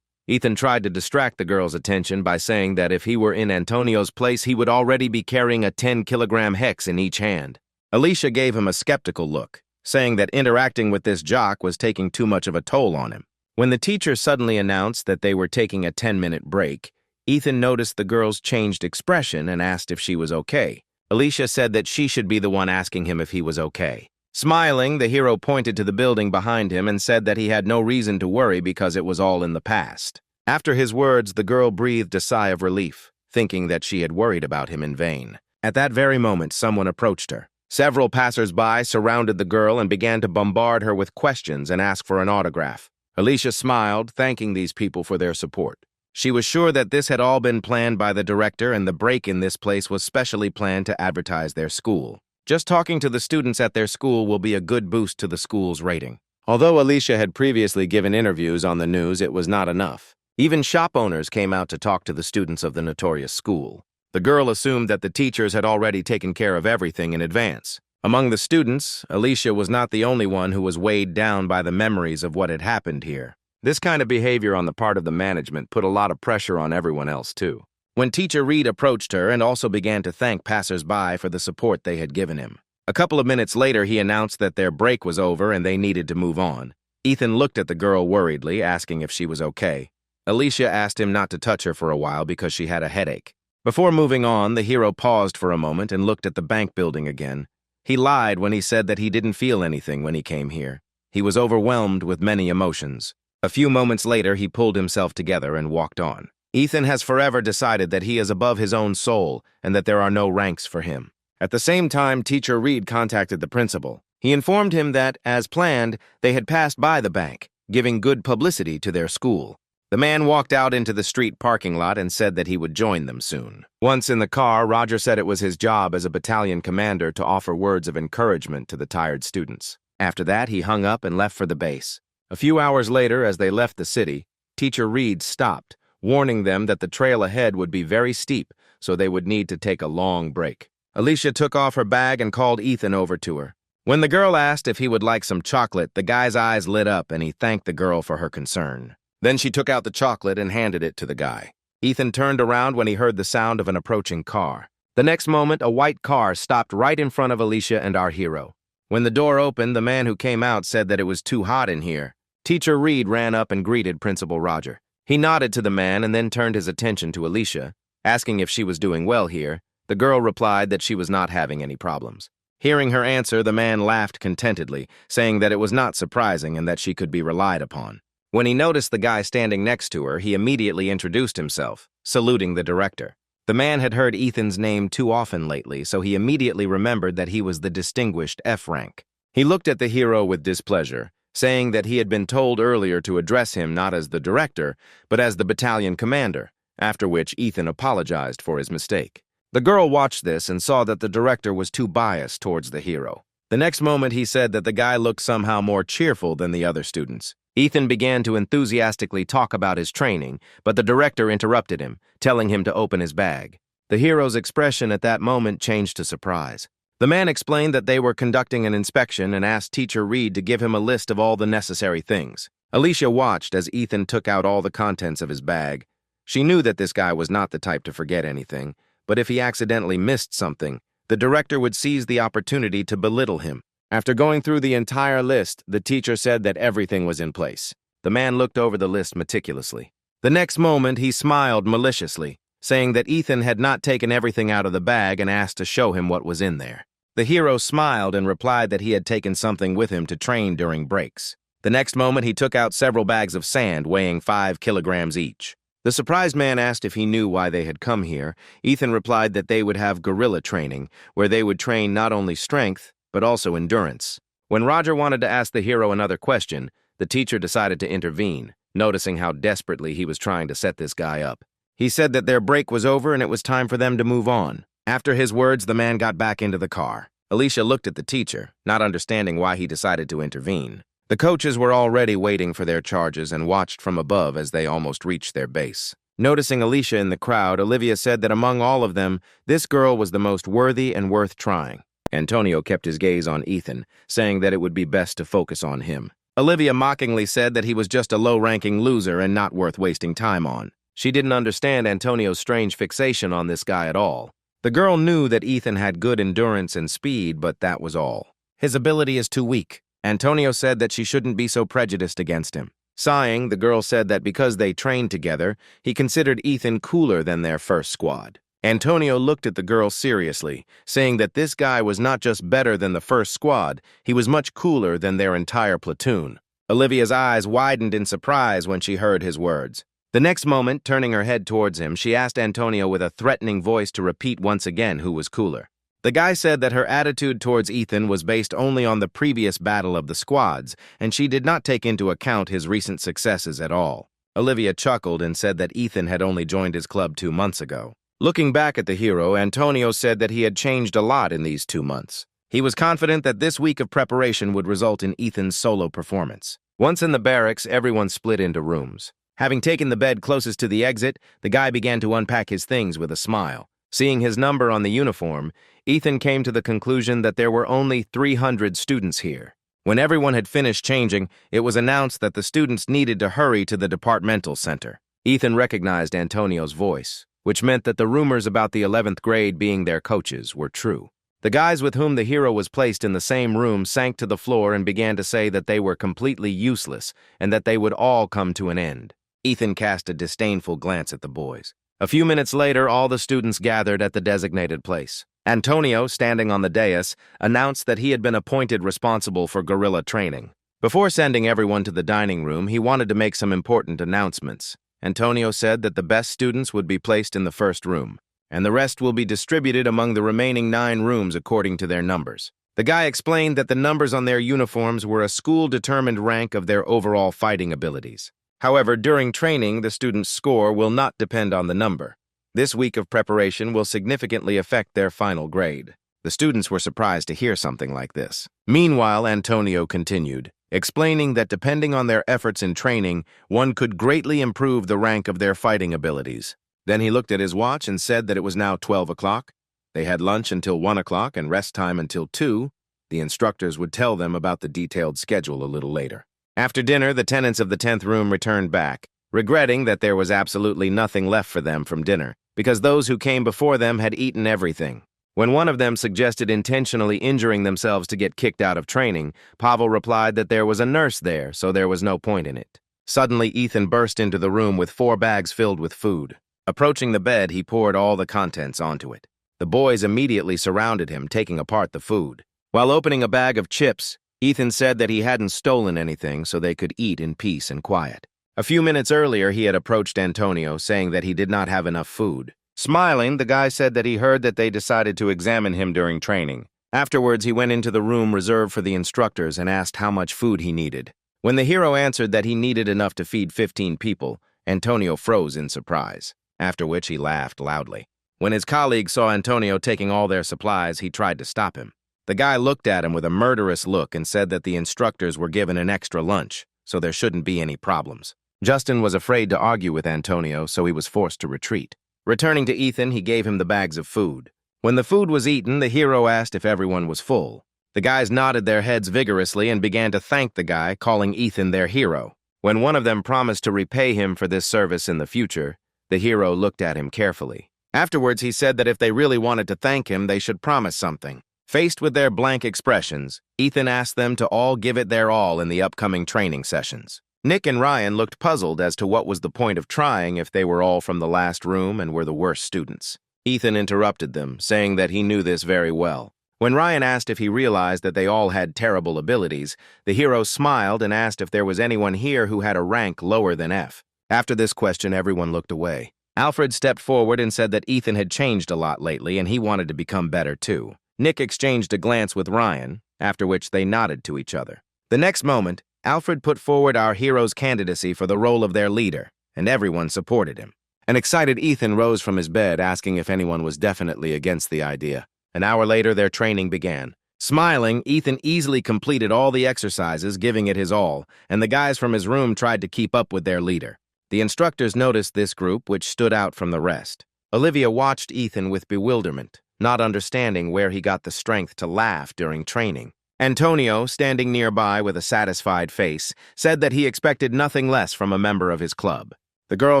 Ethan tried to distract the girl's attention by saying that if he were in Antonio's place, he would already be carrying a 10-kilogram hex in each hand. Alicia gave him a skeptical look, saying that interacting with this jock was taking too much of a toll on him. When the teacher suddenly announced that they were taking a 10-minute break, Ethan noticed the girl's changed expression and asked if she was okay. Alicia said that she should be the one asking him if he was okay. Smiling, the hero pointed to the building behind him and said that he had no reason to worry because it was all in the past. After his words, the girl breathed a sigh of relief, thinking that she had worried about him in vain. At that very moment, someone approached her. Several passers-by surrounded the girl and began to bombard her with questions and ask for an autograph. Alicia smiled, thanking these people for their support. She was sure that this had all been planned by the director and the break in this place was specially planned to advertise their school. Just talking to the students at their school will be a good boost to the school's rating. Although Alicia had previously given interviews on the news, it was not enough. Even shop owners came out to talk to the students of the notorious school. The girl assumed that the teachers had already taken care of everything in advance. Among the students, Alicia was not the only one who was weighed down by the memories of what had happened here. This kind of behavior on the part of the management put a lot of pressure on everyone else, too. When Teacher Reed approached her and also began to thank passers-by for the support they had given him. A couple of minutes later, he announced that their break was over and they needed to move on. Ethan looked at the girl worriedly, asking if she was okay. Alicia asked him not to touch her for a while because she had a headache. Before moving on, the hero paused for a moment and looked at the bank building again. He lied when he said that he didn't feel anything when he came here. He was overwhelmed with many emotions. A few moments later, he pulled himself together and walked on. Ethan has forever decided that he is above his own soul and that there are no ranks for him. At the same time, Teacher Reed contacted the principal. He informed him that, as planned, they had passed by the bank, giving good publicity to their school. The man walked out into the street parking lot and said that he would join them soon. Once in the car, Roger said it was his job as a battalion commander to offer words of encouragement to the tired students. After that, he hung up and left for the base. A few hours later, as they left the city, Teacher Reed stopped, warning them that the trail ahead would be very steep, so they would need to take a long break. Alicia took off her bag and called Ethan over to her. When the girl asked if he would like some chocolate, the guy's eyes lit up and he thanked the girl for her concern. Then she took out the chocolate and handed it to the guy. Ethan turned around when he heard the sound of an approaching car. The next moment, a white car stopped right in front of Alicia and our hero. When the door opened, the man who came out said that it was too hot in here. Teacher Reed ran up and greeted Principal Roger. He nodded to the man and then turned his attention to Alicia, asking if she was doing well here. The girl replied that she was not having any problems. Hearing her answer, the man laughed contentedly, saying that it was not surprising and that she could be relied upon. When he noticed the guy standing next to her, he immediately introduced himself, saluting the director. The man had heard Ethan's name too often lately, so he immediately remembered that he was the distinguished F-rank. He looked at the hero with displeasure, saying that he had been told earlier to address him not as the director, but as the battalion commander, after which Ethan apologized for his mistake. The girl watched this and saw that the director was too biased towards the hero. The next moment, he said that the guy looked somehow more cheerful than the other students. Ethan began to enthusiastically talk about his training, but the director interrupted him, telling him to open his bag. The hero's expression at that moment changed to surprise. The man explained that they were conducting an inspection and asked Teacher Reed to give him a list of all the necessary things. Alicia watched as Ethan took out all the contents of his bag. She knew that this guy was not the type to forget anything, but if he accidentally missed something, the director would seize the opportunity to belittle him. After going through the entire list, the teacher said that everything was in place. The man looked over the list meticulously. The next moment, he smiled maliciously, saying that Ethan had not taken everything out of the bag and asked to show him what was in there. The hero smiled and replied that he had taken something with him to train during breaks. The next moment, he took out several bags of sand weighing 5 kilograms each. The surprised man asked if he knew why they had come here. Ethan replied that they would have guerrilla training, where they would train not only strength, but also endurance. When Roger wanted to ask the hero another question, the teacher decided to intervene, noticing how desperately he was trying to set this guy up. He said that their break was over and it was time for them to move on. After his words, the man got back into the car. Alicia looked at the teacher, not understanding why he decided to intervene. The coaches were already waiting for their charges and watched from above as they almost reached their base. Noticing Alicia in the crowd, Olivia said that among all of them, this girl was the most worthy and worth trying. Antonio kept his gaze on Ethan, saying that it would be best to focus on him. Olivia mockingly said that he was just a low-ranking loser and not worth wasting time on. She didn't understand Antonio's strange fixation on this guy at all. The girl knew that Ethan had good endurance and speed, but that was all. His ability is too weak. Antonio said that she shouldn't be so prejudiced against him. Sighing, the girl said that because they trained together, he considered Ethan cooler than their first squad. Antonio looked at the girl seriously, saying that this guy was not just better than the first squad, he was much cooler than their entire platoon. Olivia's eyes widened in surprise when she heard his words. The next moment, turning her head towards him, she asked Antonio with a threatening voice to repeat once again who was cooler. The guy said that her attitude towards Ethan was based only on the previous battle of the squads, and she did not take into account his recent successes at all. Olivia chuckled and said that Ethan had only joined his club 2 months ago. Looking back at the hero, Antonio said that he had changed a lot in these 2 months. He was confident that this week of preparation would result in Ethan's solo performance. Once in the barracks, everyone split into rooms. Having taken the bed closest to the exit, the guy began to unpack his things with a smile. Seeing his number on the uniform, Ethan came to the conclusion that there were only 300 students here. When everyone had finished changing, it was announced that the students needed to hurry to the departmental center. Ethan recognized Antonio's voice, which meant that the rumors about the 11th grade being their coaches were true. The guys with whom the hero was placed in the same room sank to the floor and began to say that they were completely useless and that they would all come to an end. Ethan cast a disdainful glance at the boys. A few minutes later, all the students gathered at the designated place. Antonio, standing on the dais, announced that he had been appointed responsible for guerrilla training. Before sending everyone to the dining room, he wanted to make some important announcements. Antonio said that the best students would be placed in the first room, and the rest will be distributed among the remaining 9 rooms according to their numbers. The guy explained that the numbers on their uniforms were a school-determined rank of their overall fighting abilities. However, during training, the student's score will not depend on the number. This week of preparation will significantly affect their final grade. The students were surprised to hear something like this. Meanwhile, Antonio continued, explaining that depending on their efforts in training, one could greatly improve the rank of their fighting abilities. Then he looked at his watch and said that it was now 12 o'clock. They had lunch until 1 o'clock and rest time until 2. The instructors would tell them about the detailed schedule a little later. After dinner, the tenants of the 10th room returned back, regretting that there was absolutely nothing left for them from dinner, because those who came before them had eaten everything. When one of them suggested intentionally injuring themselves to get kicked out of training, Pavel replied that there was a nurse there, so there was no point in it. Suddenly, Ethan burst into the room with 4 bags filled with food. Approaching the bed, he poured all the contents onto it. The boys immediately surrounded him, taking apart the food. While opening a bag of chips, Ethan said that he hadn't stolen anything so they could eat in peace and quiet. A few minutes earlier, he had approached Antonio, saying that he did not have enough food. Smiling, the guy said that he heard that they decided to examine him during training. Afterwards, he went into the room reserved for the instructors and asked how much food he needed. When the hero answered that he needed enough to feed 15 people, Antonio froze in surprise, after which he laughed loudly. When his colleagues saw Antonio taking all their supplies, he tried to stop him. The guy looked at him with a murderous look and said that the instructors were given an extra lunch, so there shouldn't be any problems. Justin was afraid to argue with Antonio, so he was forced to retreat. Returning to Ethan, he gave him the bags of food. When the food was eaten, the hero asked if everyone was full. The guys nodded their heads vigorously and began to thank the guy, calling Ethan their hero. When one of them promised to repay him for this service in the future, the hero looked at him carefully. Afterwards, he said that if they really wanted to thank him, they should promise something. Faced with their blank expressions, Ethan asked them to all give it their all in the upcoming training sessions. Nick and Ryan looked puzzled as to what was the point of trying if they were all from the last room and were the worst students. Ethan interrupted them, saying that he knew this very well. When Ryan asked if he realized that they all had terrible abilities, the hero smiled and asked if there was anyone here who had a rank lower than F. After this question, everyone looked away. Alfred stepped forward and said that Ethan had changed a lot lately and he wanted to become better too. Nick exchanged a glance with Ryan, after which they nodded to each other. The next moment, Alfred put forward our hero's candidacy for the role of their leader, and everyone supported him. An excited Ethan rose from his bed, asking if anyone was definitely against the idea. An hour later, their training began. Smiling, Ethan easily completed all the exercises, giving it his all, and the guys from his room tried to keep up with their leader. The instructors noticed this group, which stood out from the rest. Olivia watched Ethan with bewilderment, not understanding where he got the strength to laugh during training. Antonio, standing nearby with a satisfied face, said that he expected nothing less from a member of his club. The girl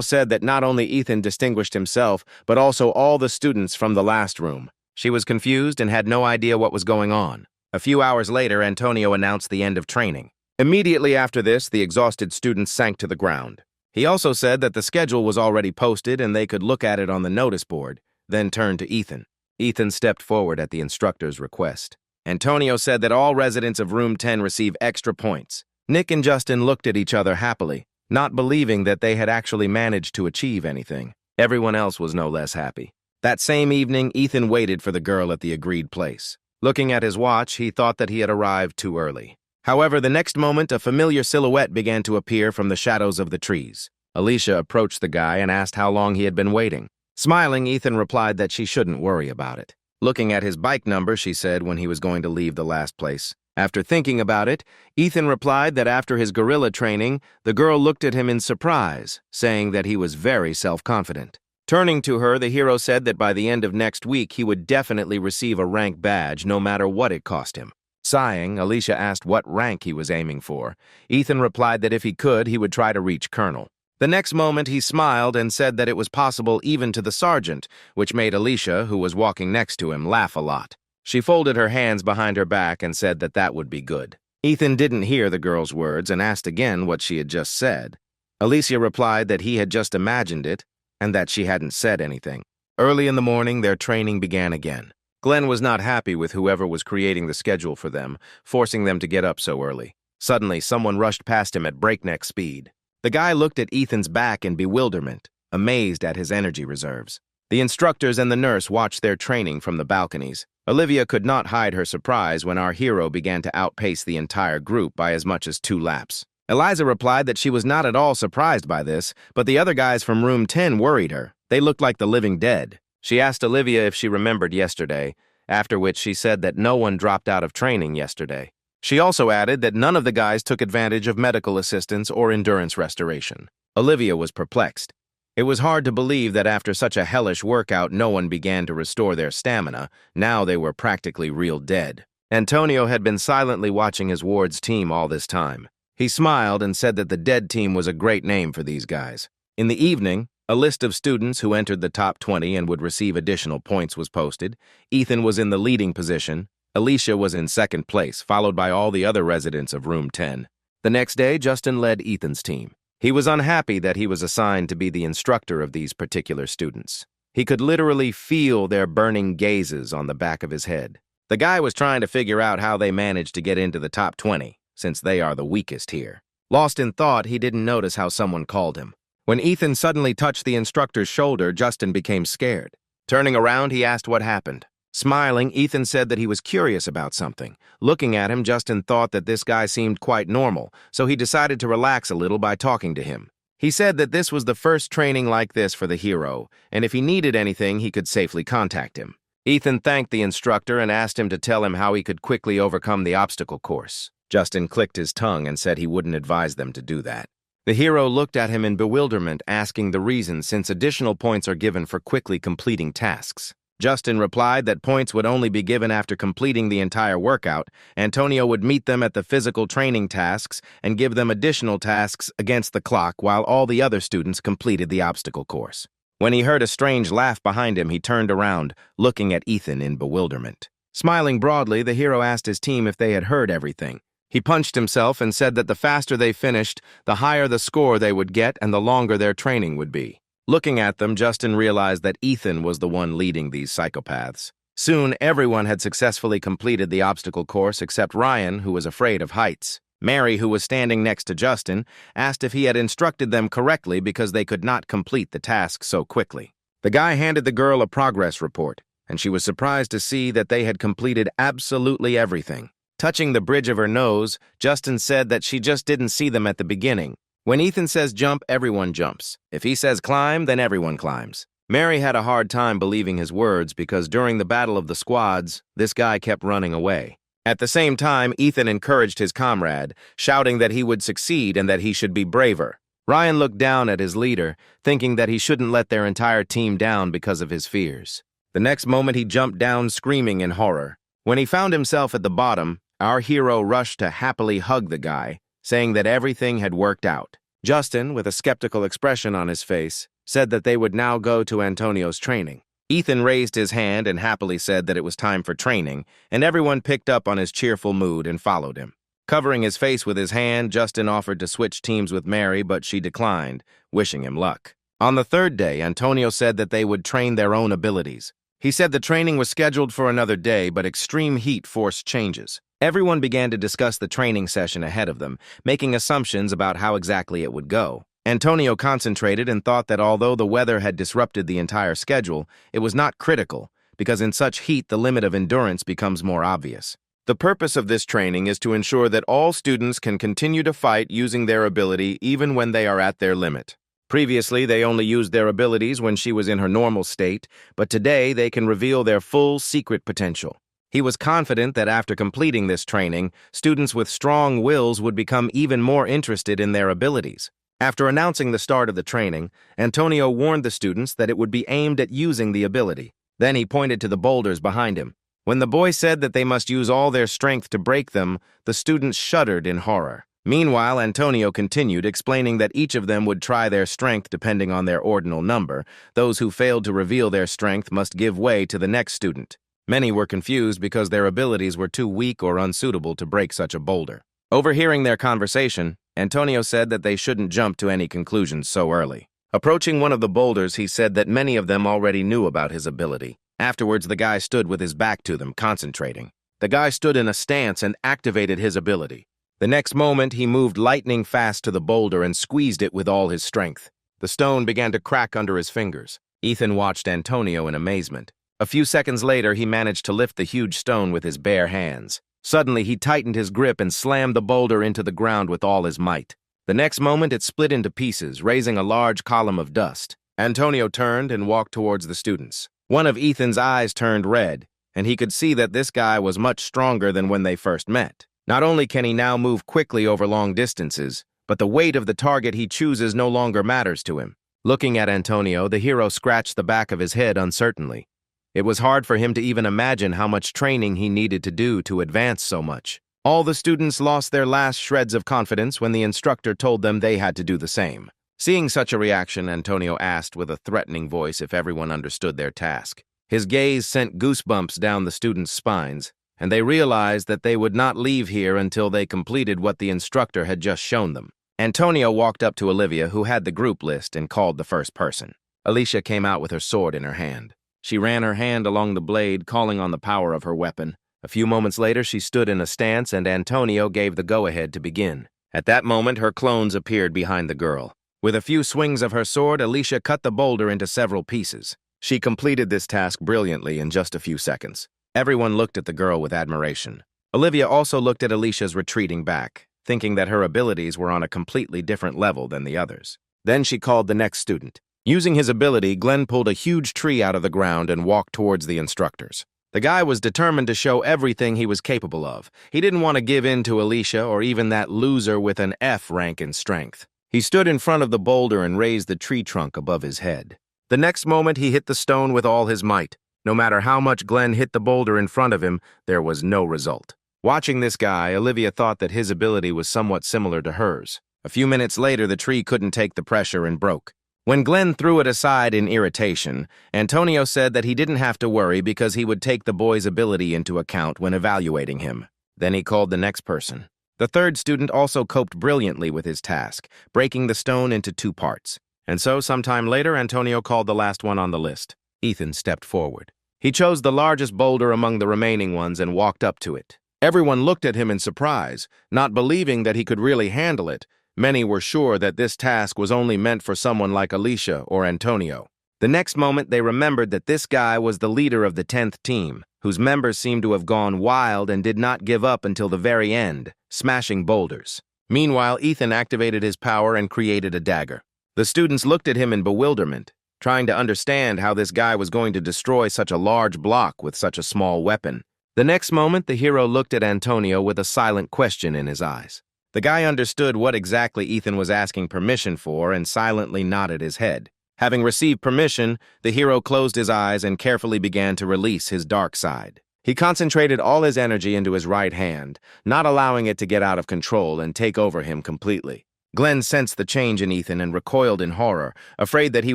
said that not only Ethan distinguished himself, but also all the students from the last room. She was confused and had no idea what was going on. A few hours later, Antonio announced the end of training. Immediately after this, the exhausted students sank to the ground. He also said that the schedule was already posted and they could look at it on the notice board, then turned to Ethan. Ethan stepped forward at the instructor's request. Antonio said that all residents of Room 10 receive extra points. Nick and Justin looked at each other happily, not believing that they had actually managed to achieve anything. Everyone else was no less happy. That same evening, Ethan waited for the girl at the agreed place. Looking at his watch, he thought that he had arrived too early. However, the next moment, a familiar silhouette began to appear from the shadows of the trees. Alicia approached the guy and asked how long he had been waiting. Smiling, Ethan replied that she shouldn't worry about it. Looking at his bike number, she said when he was going to leave the last place. After thinking about it, Ethan replied that after his gorilla training, the girl looked at him in surprise, saying that he was very self-confident. Turning to her, the hero said that by the end of next week, he would definitely receive a rank badge no matter what it cost him. Sighing, Alicia asked what rank he was aiming for. Ethan replied that if he could, he would try to reach colonel. The next moment, he smiled and said that it was possible even to the sergeant, which made Alicia, who was walking next to him, laugh a lot. She folded her hands behind her back and said that that would be good. Ethan didn't hear the girl's words and asked again what she had just said. Alicia replied that he had just imagined it and that she hadn't said anything. Early in the morning, their training began again. Glenn was not happy with whoever was creating the schedule for them, forcing them to get up so early. Suddenly, someone rushed past him at breakneck speed. The guy looked at Ethan's back in bewilderment, amazed at his energy reserves. The instructors and the nurse watched their training from the balconies. Olivia could not hide her surprise when our hero began to outpace the entire group by as much as 2 laps. Eliza replied that she was not at all surprised by this, but the other guys from room 10 worried her. They looked like the living dead. She asked Olivia if she remembered yesterday, after which she said that no one dropped out of training yesterday. She also added that none of the guys took advantage of medical assistance or endurance restoration. Olivia was perplexed. It was hard to believe that after such a hellish workout no one began to restore their stamina. Now they were practically real dead. Antonio had been silently watching his ward's team all this time. He smiled and said that the dead team was a great name for these guys. In the evening, a list of students who entered the top 20 and would receive additional points was posted. Ethan was in the leading position. Alicia was in second place, followed by all the other residents of room 10. The next day, Justin led Ethan's team. He was unhappy that he was assigned to be the instructor of these particular students. He could literally feel their burning gazes on the back of his head. The guy was trying to figure out how they managed to get into the top 20, since they are the weakest here. Lost in thought, he didn't notice how someone called him. When Ethan suddenly touched the instructor's shoulder, Justin became scared. Turning around, he asked what happened. Smiling, Ethan said that he was curious about something. Looking at him, Justin thought that this guy seemed quite normal, so he decided to relax a little by talking to him. He said that this was the first training like this for the hero, and if he needed anything, he could safely contact him. Ethan thanked the instructor and asked him to tell him how he could quickly overcome the obstacle course. Justin clicked his tongue and said he wouldn't advise them to do that. The hero looked at him in bewilderment, asking the reason since additional points are given for quickly completing tasks. Justin replied that points would only be given after completing the entire workout. Antonio would meet them at the physical training tasks and give them additional tasks against the clock while all the other students completed the obstacle course. When he heard a strange laugh behind him, he turned around, looking at Ethan in bewilderment. Smiling broadly, the hero asked his team if they had heard everything. He punched himself and said that the faster they finished, the higher the score they would get and the longer their training would be. Looking at them, Justin realized that Ethan was the one leading these psychopaths. Soon, everyone had successfully completed the obstacle course except Ryan, who was afraid of heights. Mary, who was standing next to Justin, asked if he had instructed them correctly because they could not complete the task so quickly. The guy handed the girl a progress report, and she was surprised to see that they had completed absolutely everything. Touching the bridge of her nose, Justin said that she just didn't see them at the beginning. When Ethan says jump, everyone jumps. If he says climb, then everyone climbs. Mary had a hard time believing his words because during the battle of the squads, this guy kept running away. At the same time, Ethan encouraged his comrade, shouting that he would succeed and that he should be braver. Ryan looked down at his leader, thinking that he shouldn't let their entire team down because of his fears. The next moment, he jumped down screaming in horror. When he found himself at the bottom, our hero rushed to happily hug the guy, saying that everything had worked out. Justin, with a skeptical expression on his face, said that they would now go to Antonio's training. Ethan raised his hand and happily said that it was time for training, and everyone picked up on his cheerful mood and followed him. Covering his face with his hand, Justin offered to switch teams with Mary, but she declined, wishing him luck. On the third day, Antonio said that they would train their own abilities. He said the training was scheduled for another day, but extreme heat forced changes. Everyone began to discuss the training session ahead of them, making assumptions about how exactly it would go. Antonio concentrated and thought that although the weather had disrupted the entire schedule, it was not critical, because in such heat the limit of endurance becomes more obvious. The purpose of this training is to ensure that all students can continue to fight using their ability even when they are at their limit. Previously, they only used their abilities when she was in her normal state, but today they can reveal their full secret potential. He was confident that after completing this training, students with strong wills would become even more interested in their abilities. After announcing the start of the training, Antonio warned the students that it would be aimed at using the ability. Then he pointed to the boulders behind him. When the boy said that they must use all their strength to break them, the students shuddered in horror. Meanwhile, Antonio continued, explaining that each of them would try their strength depending on their ordinal number. Those who failed to reveal their strength must give way to the next student. Many were confused because their abilities were too weak or unsuitable to break such a boulder. Overhearing their conversation, Antonio said that they shouldn't jump to any conclusions so early. Approaching one of the boulders, he said that many of them already knew about his ability. Afterwards, the guy stood with his back to them, concentrating. The guy stood in a stance and activated his ability. The next moment, he moved lightning fast to the boulder and squeezed it with all his strength. The stone began to crack under his fingers. Ethan watched Antonio in amazement. A few seconds later, he managed to lift the huge stone with his bare hands. Suddenly, he tightened his grip and slammed the boulder into the ground with all his might. The next moment, it split into pieces, raising a large column of dust. Antonio turned and walked towards the students. One of Ethan's eyes turned red, and he could see that this guy was much stronger than when they first met. Not only can he now move quickly over long distances, but the weight of the target he chooses no longer matters to him. Looking at Antonio, the hero scratched the back of his head uncertainly. It was hard for him to even imagine how much training he needed to do to advance so much. All the students lost their last shreds of confidence when the instructor told them they had to do the same. Seeing such a reaction, Antonio asked with a threatening voice if everyone understood their task. His gaze sent goosebumps down the students' spines, and they realized that they would not leave here until they completed what the instructor had just shown them. Antonio walked up to Olivia, who had the group list, and called the first person. Alicia came out with her sword in her hand. She ran her hand along the blade, calling on the power of her weapon. A few moments later, she stood in a stance, and Antonio gave the go-ahead to begin. At that moment, her clones appeared behind the girl. With a few swings of her sword, Alicia cut the boulder into several pieces. She completed this task brilliantly in just a few seconds. Everyone looked at the girl with admiration. Olivia also looked at Alicia's retreating back, thinking that her abilities were on a completely different level than the others. Then she called the next student. Using his ability, Glenn pulled a huge tree out of the ground and walked towards the instructors. The guy was determined to show everything he was capable of. He didn't want to give in to Alicia or even that loser with an F rank in strength. He stood in front of the boulder and raised the tree trunk above his head. The next moment, he hit the stone with all his might. No matter how much Glenn hit the boulder in front of him, there was no result. Watching this guy, Olivia thought that his ability was somewhat similar to hers. A few minutes later, the tree couldn't take the pressure and broke. When Glenn threw it aside in irritation, Antonio said that he didn't have to worry because he would take the boy's ability into account when evaluating him. Then he called the next person. The third student also coped brilliantly with his task, breaking the stone into 2 parts. And so, sometime later, Antonio called the last one on the list. Ethan stepped forward. He chose the largest boulder among the remaining ones and walked up to it. Everyone looked at him in surprise, not believing that he could really handle it. Many were sure that this task was only meant for someone like Alicia or Antonio. The next moment, they remembered that this guy was the leader of the 10th team, whose members seemed to have gone wild and did not give up until the very end, smashing boulders. Meanwhile, Ethan activated his power and created a dagger. The students looked at him in bewilderment, trying to understand how this guy was going to destroy such a large block with such a small weapon. The next moment, the hero looked at Antonio with a silent question in his eyes. The guy understood what exactly Ethan was asking permission for and silently nodded his head. Having received permission, the hero closed his eyes and carefully began to release his dark side. He concentrated all his energy into his right hand, not allowing it to get out of control and take over him completely. Glenn sensed the change in Ethan and recoiled in horror, afraid that he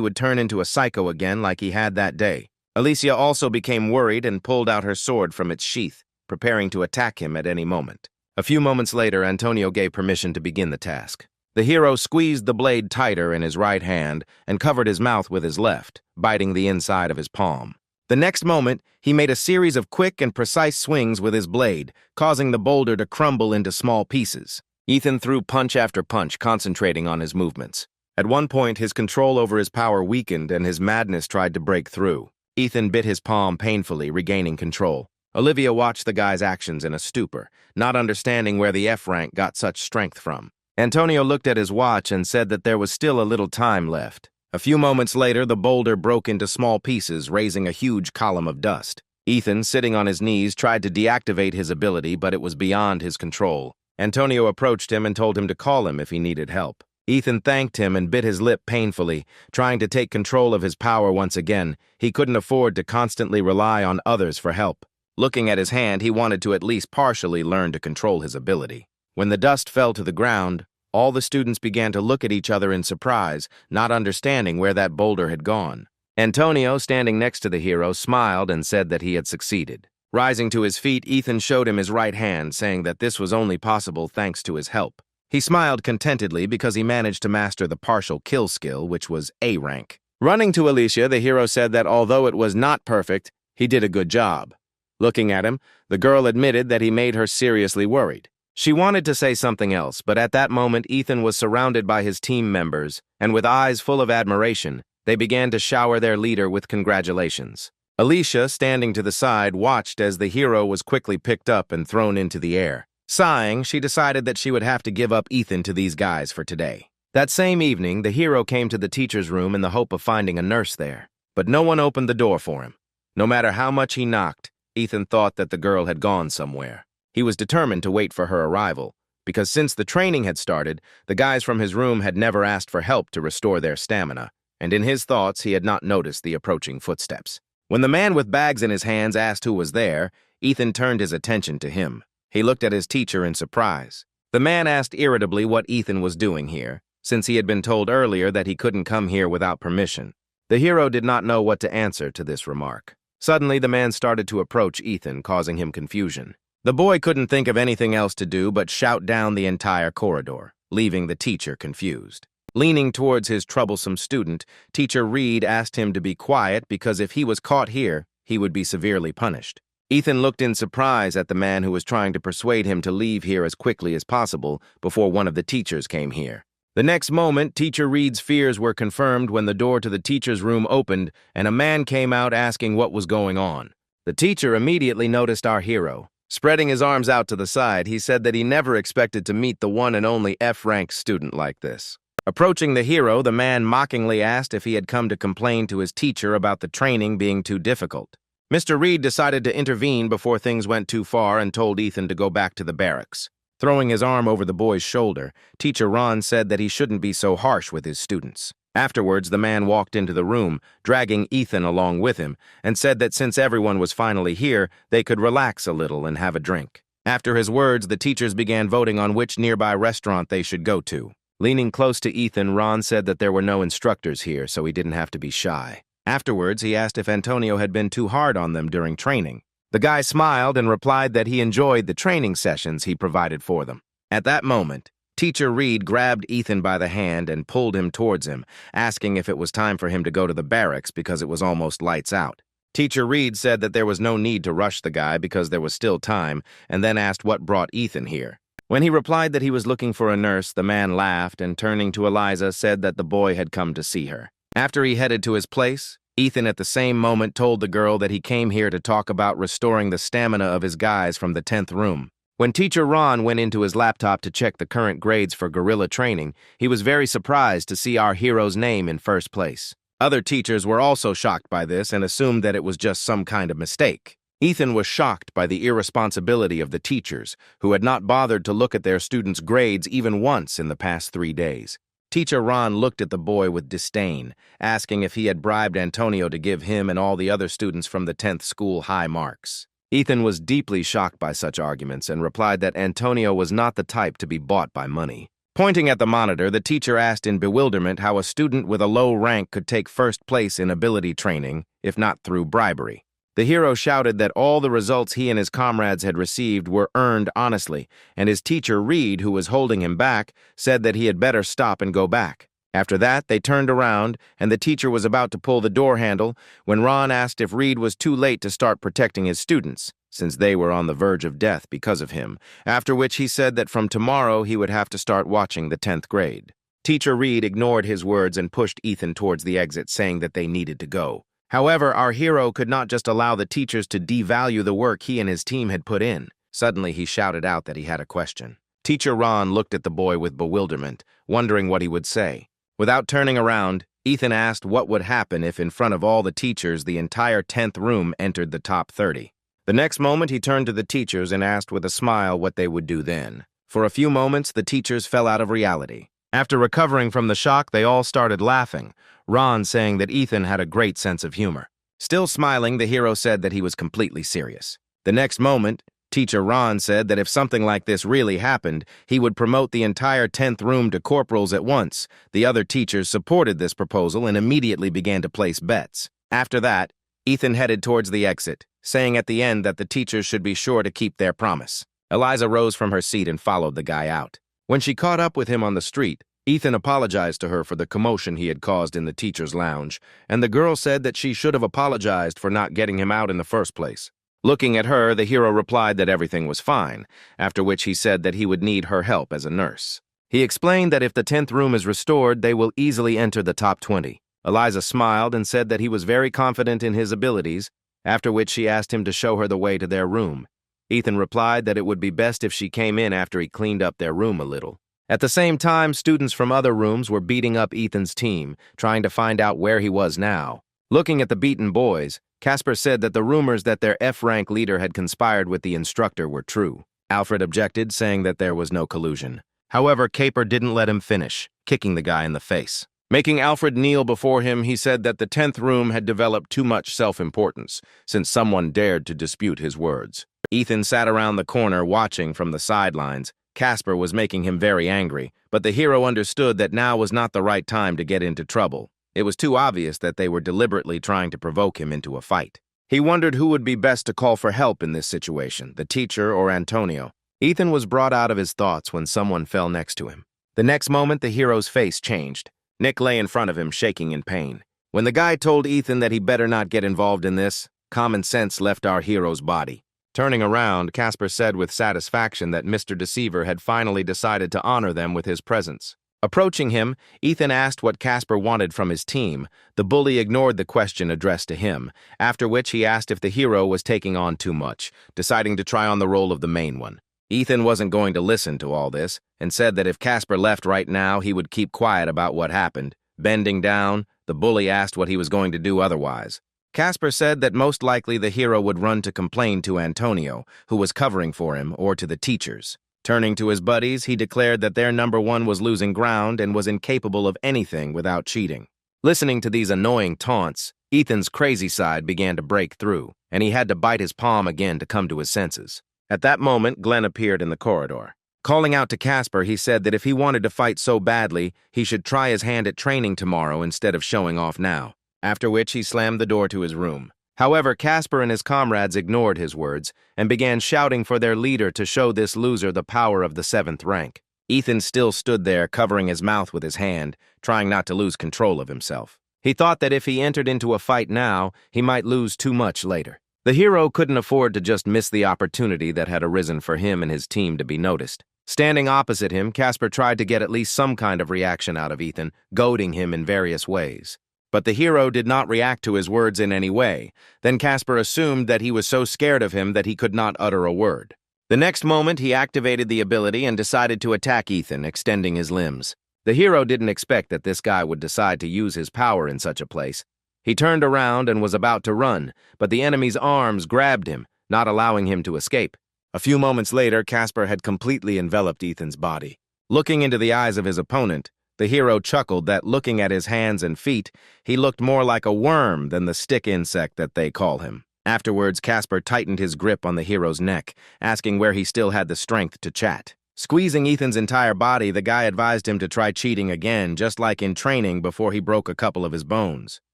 would turn into a psycho again like he had that day. Alicia also became worried and pulled out her sword from its sheath, preparing to attack him at any moment. A few moments later, Antonio gave permission to begin the task. The hero squeezed the blade tighter in his right hand and covered his mouth with his left, biting the inside of his palm. The next moment, he made a series of quick and precise swings with his blade, causing the boulder to crumble into small pieces. Ethan threw punch after punch, concentrating on his movements. At one point, his control over his power weakened and his madness tried to break through. Ethan bit his palm painfully, regaining control. Olivia watched the guy's actions in a stupor, not understanding where the F rank got such strength from. Antonio looked at his watch and said that there was still a little time left. A few moments later, the boulder broke into small pieces, raising a huge column of dust. Ethan, sitting on his knees, tried to deactivate his ability, but it was beyond his control. Antonio approached him and told him to call him if he needed help. Ethan thanked him and bit his lip painfully, trying to take control of his power once again. He couldn't afford to constantly rely on others for help. Looking at his hand, he wanted to at least partially learn to control his ability. When the dust fell to the ground, all the students began to look at each other in surprise, not understanding where that boulder had gone. Antonio, standing next to the hero, smiled and said that he had succeeded. Rising to his feet, Ethan showed him his right hand, saying that this was only possible thanks to his help. He smiled contentedly because he managed to master the partial kill skill, which was A rank. Running to Alicia, the hero said that although it was not perfect, he did a good job. Looking at him, the girl admitted that he made her seriously worried. She wanted to say something else, but at that moment Ethan was surrounded by his team members, and with eyes full of admiration, they began to shower their leader with congratulations. Alicia, standing to the side, watched as the hero was quickly picked up and thrown into the air. Sighing, she decided that she would have to give up Ethan to these guys for today. That same evening, the hero came to the teacher's room in the hope of finding a nurse there, but no one opened the door for him. No matter how much he knocked, Ethan thought that the girl had gone somewhere. He was determined to wait for her arrival, because since the training had started, the guys from his room had never asked for help to restore their stamina, and in his thoughts he had not noticed the approaching footsteps. When the man with bags in his hands asked who was there, Ethan turned his attention to him. He looked at his teacher in surprise. The man asked irritably what Ethan was doing here, since he had been told earlier that he couldn't come here without permission. The hero did not know what to answer to this remark. Suddenly, the man started to approach Ethan, causing him confusion. The boy couldn't think of anything else to do but shout down the entire corridor, leaving the teacher confused. Leaning towards his troublesome student, Teacher Reed asked him to be quiet because if he was caught here, he would be severely punished. Ethan looked in surprise at the man who was trying to persuade him to leave here as quickly as possible before one of the teachers came here. The next moment, Teacher Reed's fears were confirmed when the door to the teacher's room opened and a man came out asking what was going on. The teacher immediately noticed our hero. Spreading his arms out to the side, he said that he never expected to meet the one and only F-rank student like this. Approaching the hero, the man mockingly asked if he had come to complain to his teacher about the training being too difficult. Mr. Reed decided to intervene before things went too far and told Ethan to go back to the barracks. Throwing his arm over the boy's shoulder, Teacher Ron said that he shouldn't be so harsh with his students. Afterwards, the man walked into the room, dragging Ethan along with him, and said that since everyone was finally here, they could relax a little and have a drink. After his words, the teachers began voting on which nearby restaurant they should go to. Leaning close to Ethan, Ron said that there were no instructors here, so he didn't have to be shy. Afterwards, he asked if Antonio had been too hard on them during training. The guy smiled and replied that he enjoyed the training sessions he provided for them. At that moment, Teacher Reed grabbed Ethan by the hand and pulled him towards him, asking if it was time for him to go to the barracks because it was almost lights out. Teacher Reed said that there was no need to rush the guy because there was still time, and then asked what brought Ethan here. When he replied that he was looking for a nurse, the man laughed and, turning to Eliza, said that the boy had come to see her. After he headed to his place, Ethan at the same moment told the girl that he came here to talk about restoring the stamina of his guys from the 10th room. When Teacher Ron went into his laptop to check the current grades for guerrilla training, he was very surprised to see our hero's name in first place. Other teachers were also shocked by this and assumed that it was just some kind of mistake. Ethan was shocked by the irresponsibility of the teachers, who had not bothered to look at their students' grades even once in the past 3 days. Teacher Ron looked at the boy with disdain, asking if he had bribed Antonio to give him and all the other students from the 10th school high marks. Ethan was deeply shocked by such arguments and replied that Antonio was not the type to be bought by money. Pointing at the monitor, the teacher asked in bewilderment how a student with a low rank could take first place in ability training, if not through bribery. The hero shouted that all the results he and his comrades had received were earned honestly, and his teacher, Reed, who was holding him back, said that he had better stop and go back. After that, they turned around, and the teacher was about to pull the door handle when Ron asked if Reed was too late to start protecting his students, since they were on the verge of death because of him, after which he said that from tomorrow he would have to start watching the 10th grade. Teacher Reed ignored his words and pushed Ethan towards the exit, saying that they needed to go. However, our hero could not just allow the teachers to devalue the work he and his team had put in. Suddenly, he shouted out that he had a question. Teacher Ron looked at the boy with bewilderment, wondering what he would say. Without turning around, Ethan asked what would happen if in front of all the teachers the entire 10th room entered the top 30. The next moment, he turned to the teachers and asked with a smile what they would do then. For a few moments, the teachers fell out of reality. After recovering from the shock, they all started laughing, Ron saying that Ethan had a great sense of humor. Still smiling, the hero said that he was completely serious. The next moment, Teacher Ron said that if something like this really happened, he would promote the entire 10th room to corporals at once. The other teachers supported this proposal and immediately began to place bets. After that, Ethan headed towards the exit, saying at the end that the teachers should be sure to keep their promise. Eliza rose from her seat and followed the guy out. When she caught up with him on the street, Ethan apologized to her for the commotion he had caused in the teacher's lounge, and the girl said that she should have apologized for not getting him out in the first place. Looking at her, the hero replied that everything was fine, after which he said that he would need her help as a nurse. He explained that if the 10th room is restored, they will easily enter the top 20. Eliza smiled and said that he was very confident in his abilities, after which she asked him to show her the way to their room. Ethan replied that it would be best if she came in after he cleaned up their room a little. At the same time, students from other rooms were beating up Ethan's team, trying to find out where he was now. Looking at the beaten boys, Casper said that the rumors that their F-rank leader had conspired with the instructor were true. Alfred objected, saying that there was no collusion. However, Caper didn't let him finish, kicking the guy in the face. Making Alfred kneel before him, he said that the 10th room had developed too much self-importance, since someone dared to dispute his words. Ethan sat around the corner watching from the sidelines. Casper was making him very angry, but the hero understood that now was not the right time to get into trouble. It was too obvious that they were deliberately trying to provoke him into a fight. He wondered who would be best to call for help in this situation, the teacher or Antonio. Ethan was brought out of his thoughts when someone fell next to him. The next moment, the hero's face changed. Nick lay in front of him, shaking in pain. When the guy told Ethan that he better not get involved in this, common sense left our hero's body. Turning around, Casper said with satisfaction that Mr. Deceiver had finally decided to honor them with his presence. Approaching him, Ethan asked what Casper wanted from his team. The bully ignored the question addressed to him, after which he asked if the hero was taking on too much, deciding to try on the role of the main one. Ethan wasn't going to listen to all this, and said that if Casper left right now, he would keep quiet about what happened. Bending down, the bully asked what he was going to do otherwise. Casper said that most likely the hero would run to complain to Antonio, who was covering for him, or to the teachers. Turning to his buddies, he declared that their number one was losing ground and was incapable of anything without cheating. Listening to these annoying taunts, Ethan's crazy side began to break through, and he had to bite his palm again to come to his senses. At that moment, Glenn appeared in the corridor. Calling out to Casper, he said that if he wanted to fight so badly, he should try his hand at training tomorrow instead of showing off now, after which he slammed the door to his room. However, Casper and his comrades ignored his words and began shouting for their leader to show this loser the power of the 7th rank. Ethan still stood there, covering his mouth with his hand, trying not to lose control of himself. He thought that if he entered into a fight now, he might lose too much later. The hero couldn't afford to just miss the opportunity that had arisen for him and his team to be noticed. Standing opposite him, Casper tried to get at least some kind of reaction out of Ethan, goading him in various ways. But the hero did not react to his words in any way. Then Casper assumed that he was so scared of him that he could not utter a word. The next moment, he activated the ability and decided to attack Ethan, extending his limbs. The hero didn't expect that this guy would decide to use his power in such a place. He turned around and was about to run, but the enemy's arms grabbed him, not allowing him to escape. A few moments later, Casper had completely enveloped Ethan's body. Looking into the eyes of his opponent, the hero chuckled that looking at his hands and feet, he looked more like a worm than the stick insect that they call him. Afterwards, Casper tightened his grip on the hero's neck, asking where he still had the strength to chat. Squeezing Ethan's entire body, the guy advised him to try cheating again, just like in training before he broke a couple of his bones.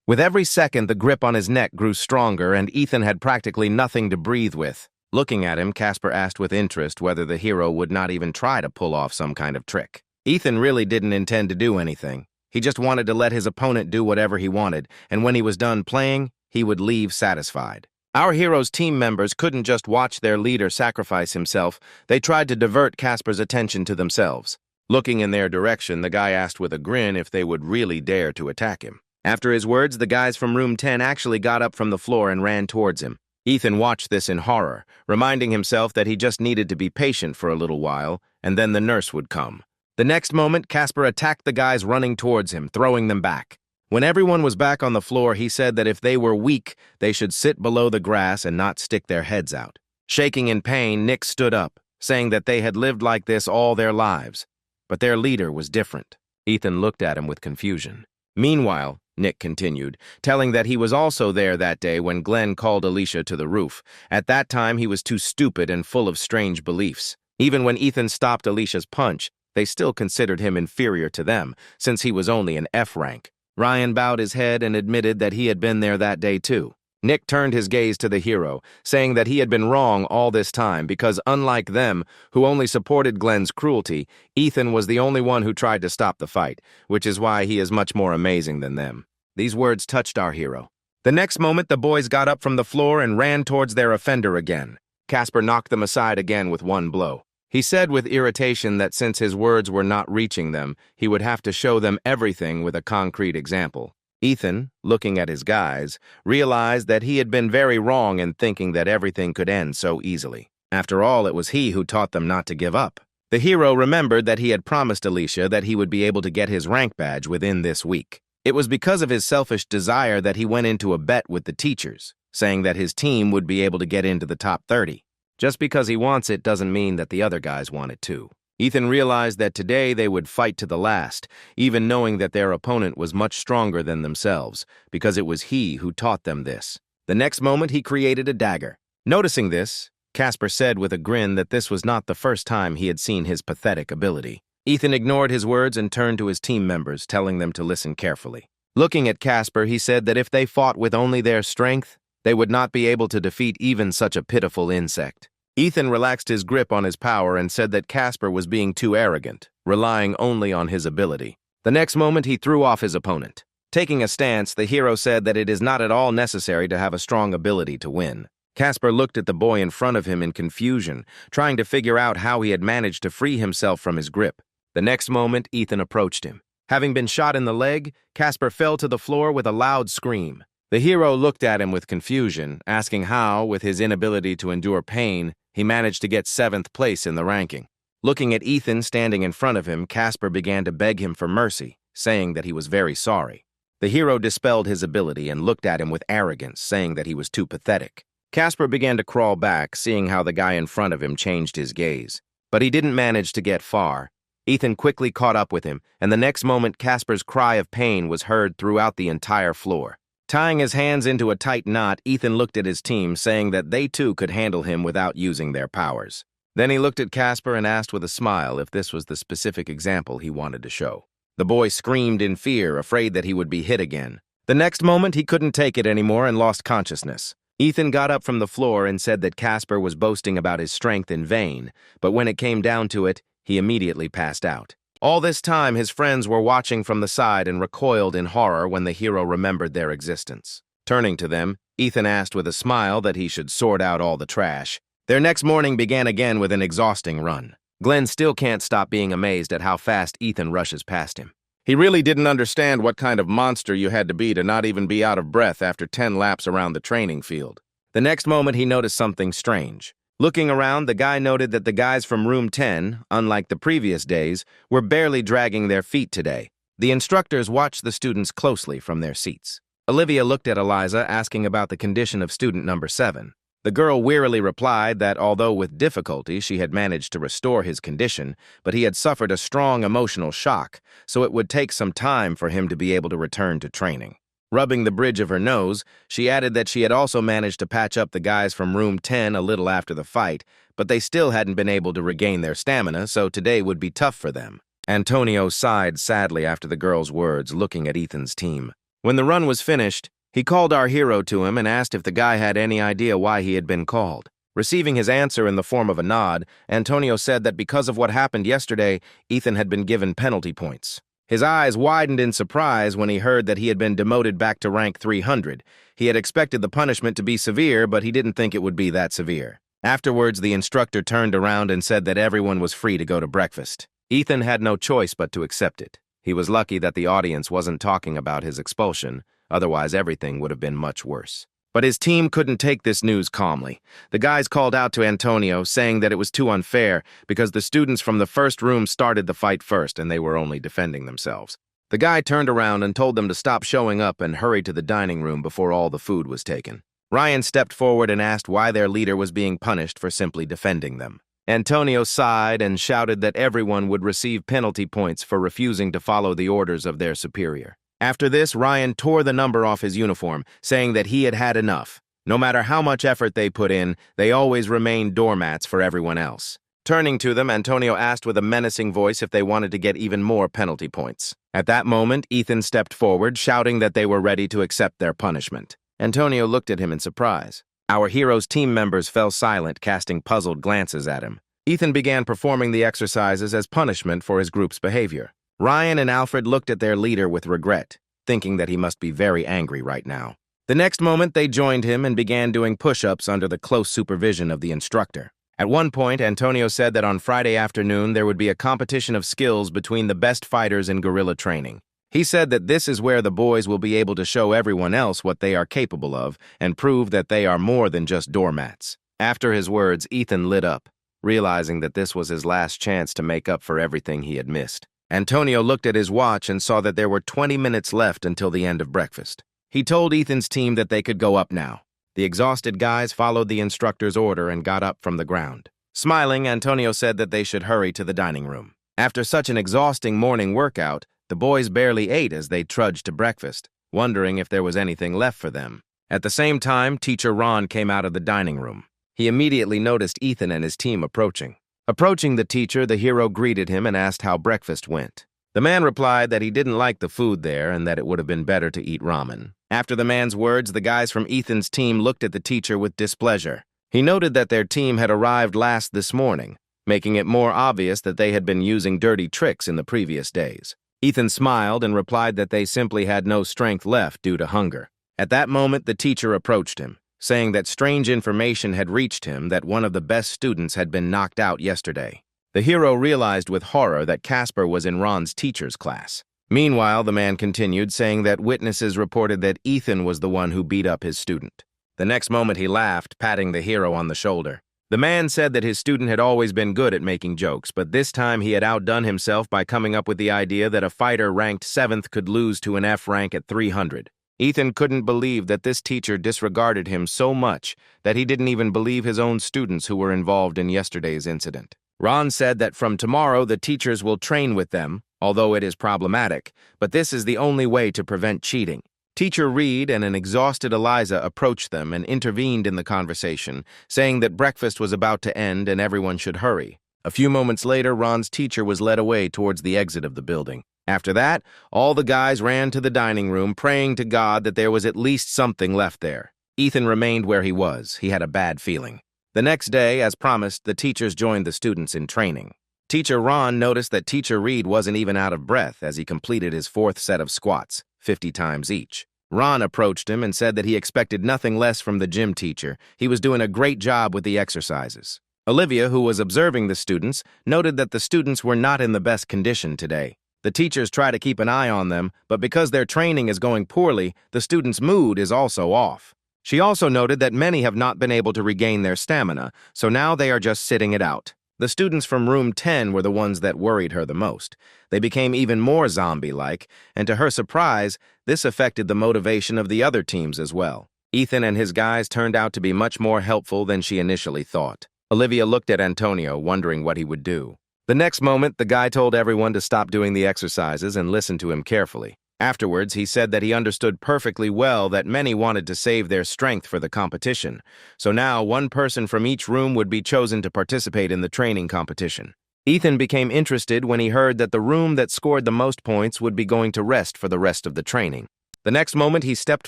With every second, the grip on his neck grew stronger, and Ethan had practically nothing to breathe with. Looking at him, Casper asked with interest whether the hero would not even try to pull off some kind of trick. Ethan really didn't intend to do anything. He just wanted to let his opponent do whatever he wanted, and when he was done playing, he would leave satisfied. Our hero's team members couldn't just watch their leader sacrifice himself. They tried to divert Casper's attention to themselves. Looking in their direction, the guy asked with a grin if they would really dare to attack him. After his words, the guys from room 10 actually got up from the floor and ran towards him. Ethan watched this in horror, reminding himself that he just needed to be patient for a little while, and then the nurse would come. The next moment, Casper attacked the guys running towards him, throwing them back. When everyone was back on the floor, he said that if they were weak, they should sit below the grass and not stick their heads out. Shaking in pain, Nick stood up, saying that they had lived like this all their lives. But their leader was different. Ethan looked at him with confusion. Meanwhile, Nick continued, telling that he was also there that day when Glenn called Alicia to the roof. At that time, he was too stupid and full of strange beliefs. Even when Ethan stopped Alicia's punch, they still considered him inferior to them, since he was only an F rank. Ryan bowed his head and admitted that he had been there that day too. Nick turned his gaze to the hero, saying that he had been wrong all this time because unlike them, who only supported Glenn's cruelty, Ethan was the only one who tried to stop the fight, which is why he is much more amazing than them. These words touched our hero. The next moment, the boys got up from the floor and ran towards their offender again. Casper knocked them aside again with one blow. He said with irritation that since his words were not reaching them, he would have to show them everything with a concrete example. Ethan, looking at his guys, realized that he had been very wrong in thinking that everything could end so easily. After all, it was he who taught them not to give up. The hero remembered that he had promised Alicia that he would be able to get his rank badge within this week. It was because of his selfish desire that he went into a bet with the teachers, saying that his team would be able to get into the top 30. Just because he wants it doesn't mean that the other guys want it too. Ethan realized that today they would fight to the last, even knowing that their opponent was much stronger than themselves, because it was he who taught them this. The next moment, he created a dagger. Noticing this, Casper said with a grin that this was not the first time he had seen his pathetic ability. Ethan ignored his words and turned to his team members, telling them to listen carefully. Looking at Casper, he said that if they fought with only their strength, they would not be able to defeat even such a pitiful insect. Ethan relaxed his grip on his power and said that Casper was being too arrogant, relying only on his ability. The next moment, he threw off his opponent. Taking a stance, the hero said that it is not at all necessary to have a strong ability to win. Casper looked at the boy in front of him in confusion, trying to figure out how he had managed to free himself from his grip. The next moment, Ethan approached him. Having been shot in the leg, Casper fell to the floor with a loud scream. The hero looked at him with confusion, asking how, with his inability to endure pain, he managed to get 7th place in the ranking. Looking at Ethan standing in front of him, Casper began to beg him for mercy, saying that he was very sorry. The hero dispelled his ability and looked at him with arrogance, saying that he was too pathetic. Casper began to crawl back, seeing how the guy in front of him changed his gaze. But he didn't manage to get far. Ethan quickly caught up with him, and the next moment Casper's cry of pain was heard throughout the entire floor. Tying his hands into a tight knot, Ethan looked at his team, saying that they too could handle him without using their powers. Then he looked at Casper and asked with a smile if this was the specific example he wanted to show. The boy screamed in fear, afraid that he would be hit again. The next moment, he couldn't take it anymore and lost consciousness. Ethan got up from the floor and said that Casper was boasting about his strength in vain, but when it came down to it, he immediately passed out. All this time, his friends were watching from the side and recoiled in horror when the hero remembered their existence. Turning to them, Ethan asked with a smile that he should sort out all the trash. Their next morning began again with an exhausting run. Glenn still can't stop being amazed at how fast Ethan rushes past him. He really didn't understand what kind of monster you had to be not even be out of breath after 10 laps around the training field. The next moment, he noticed something strange. Looking around, the guy noted that the guys from room 10, unlike the previous days, were barely dragging their feet today. The instructors watched the students closely from their seats. Olivia looked at Eliza, asking about the condition of student number 7. The girl wearily replied that although with difficulty she had managed to restore his condition, but he had suffered a strong emotional shock, so it would take some time for him to be able to return to training. Rubbing the bridge of her nose, she added that she had also managed to patch up the guys from room 10 a little after the fight, but they still hadn't been able to regain their stamina, so today would be tough for them. Antonio sighed sadly after the girl's words, looking at Ethan's team. When the run was finished, he called our hero to him and asked if the guy had any idea why he had been called. Receiving his answer in the form of a nod, Antonio said that because of what happened yesterday, Ethan had been given penalty points. His eyes widened in surprise when he heard that he had been demoted back to rank 300. He had expected the punishment to be severe, but he didn't think it would be that severe. Afterwards, the instructor turned around and said that everyone was free to go to breakfast. Ethan had no choice but to accept it. He was lucky that the audience wasn't talking about his expulsion, otherwise everything would have been much worse. But his team couldn't take this news calmly. The guys called out to Antonio, saying that it was too unfair because the students from the first room started the fight first and they were only defending themselves. The guy turned around and told them to stop showing up and hurry to the dining room before all the food was taken. Ryan stepped forward and asked why their leader was being punished for simply defending them. Antonio sighed and shouted that everyone would receive penalty points for refusing to follow the orders of their superior. After this, Ryan tore the number off his uniform, saying that he had had enough. No matter how much effort they put in, they always remained doormats for everyone else. Turning to them, Antonio asked with a menacing voice if they wanted to get even more penalty points. At that moment, Ethan stepped forward, shouting that they were ready to accept their punishment. Antonio looked at him in surprise. Our hero's team members fell silent, casting puzzled glances at him. Ethan began performing the exercises as punishment for his group's behavior. Ryan and Alfred looked at their leader with regret, thinking that he must be very angry right now. The next moment, they joined him and began doing push-ups under the close supervision of the instructor. At one point, Antonio said that on Friday afternoon there would be a competition of skills between the best fighters in guerrilla training. He said that this is where the boys will be able to show everyone else what they are capable of and prove that they are more than just doormats. After his words, Ethan lit up, realizing that this was his last chance to make up for everything he had missed. Antonio looked at his watch and saw that there were 20 minutes left until the end of breakfast. He told Ethan's team that they could go up now. The exhausted guys followed the instructor's order and got up from the ground. Smiling, Antonio said that they should hurry to the dining room. After such an exhausting morning workout, the boys barely ate as they trudged to breakfast, wondering if there was anything left for them. At the same time, Teacher Ron came out of the dining room. He immediately noticed Ethan and his team approaching. Approaching the teacher, the hero greeted him and asked how breakfast went. The man replied that he didn't like the food there and that it would have been better to eat ramen. After the man's words, the guys from Ethan's team looked at the teacher with displeasure. He noted that their team had arrived last this morning, making it more obvious that they had been using dirty tricks in the previous days. Ethan smiled and replied that they simply had no strength left due to hunger. At that moment, the teacher approached him, saying that strange information had reached him that one of the best students had been knocked out yesterday. The hero realized with horror that Casper was in Ron's teacher's class. Meanwhile, the man continued, saying that witnesses reported that Ethan was the one who beat up his student. The next moment he laughed, patting the hero on the shoulder. The man said that his student had always been good at making jokes, but this time he had outdone himself by coming up with the idea that a fighter ranked 7th could lose to an F rank at 300. Ethan couldn't believe that this teacher disregarded him so much that he didn't even believe his own students who were involved in yesterday's incident. Ron said that from tomorrow the teachers will train with them, although it is problematic, but this is the only way to prevent cheating. Teacher Reed and an exhausted Eliza approached them and intervened in the conversation, saying that breakfast was about to end and everyone should hurry. A few moments later, Ron's teacher was led away towards the exit of the building. After that, all the guys ran to the dining room, praying to God that there was at least something left there. Ethan remained where he was. He had a bad feeling. The next day, as promised, the teachers joined the students in training. Teacher Ron noticed that Teacher Reed wasn't even out of breath as he completed his 4th set of squats, 50 times each. Ron approached him and said that he expected nothing less from the gym teacher. He was doing a great job with the exercises. Olivia, who was observing the students, noted that the students were not in the best condition today. The teachers try to keep an eye on them, but because their training is going poorly, the students' mood is also off. She also noted that many have not been able to regain their stamina, so now they are just sitting it out. The students from room 10 were the ones that worried her the most. They became even more zombie-like, and to her surprise, this affected the motivation of the other teams as well. Ethan and his guys turned out to be much more helpful than she initially thought. Olivia looked at Antonio, wondering what he would do. The next moment, the guy told everyone to stop doing the exercises and listen to him carefully. Afterwards, he said that he understood perfectly well that many wanted to save their strength for the competition. So now, one person from each room would be chosen to participate in the training competition. Ethan became interested when he heard that the room that scored the most points would be going to rest for the rest of the training. The next moment, he stepped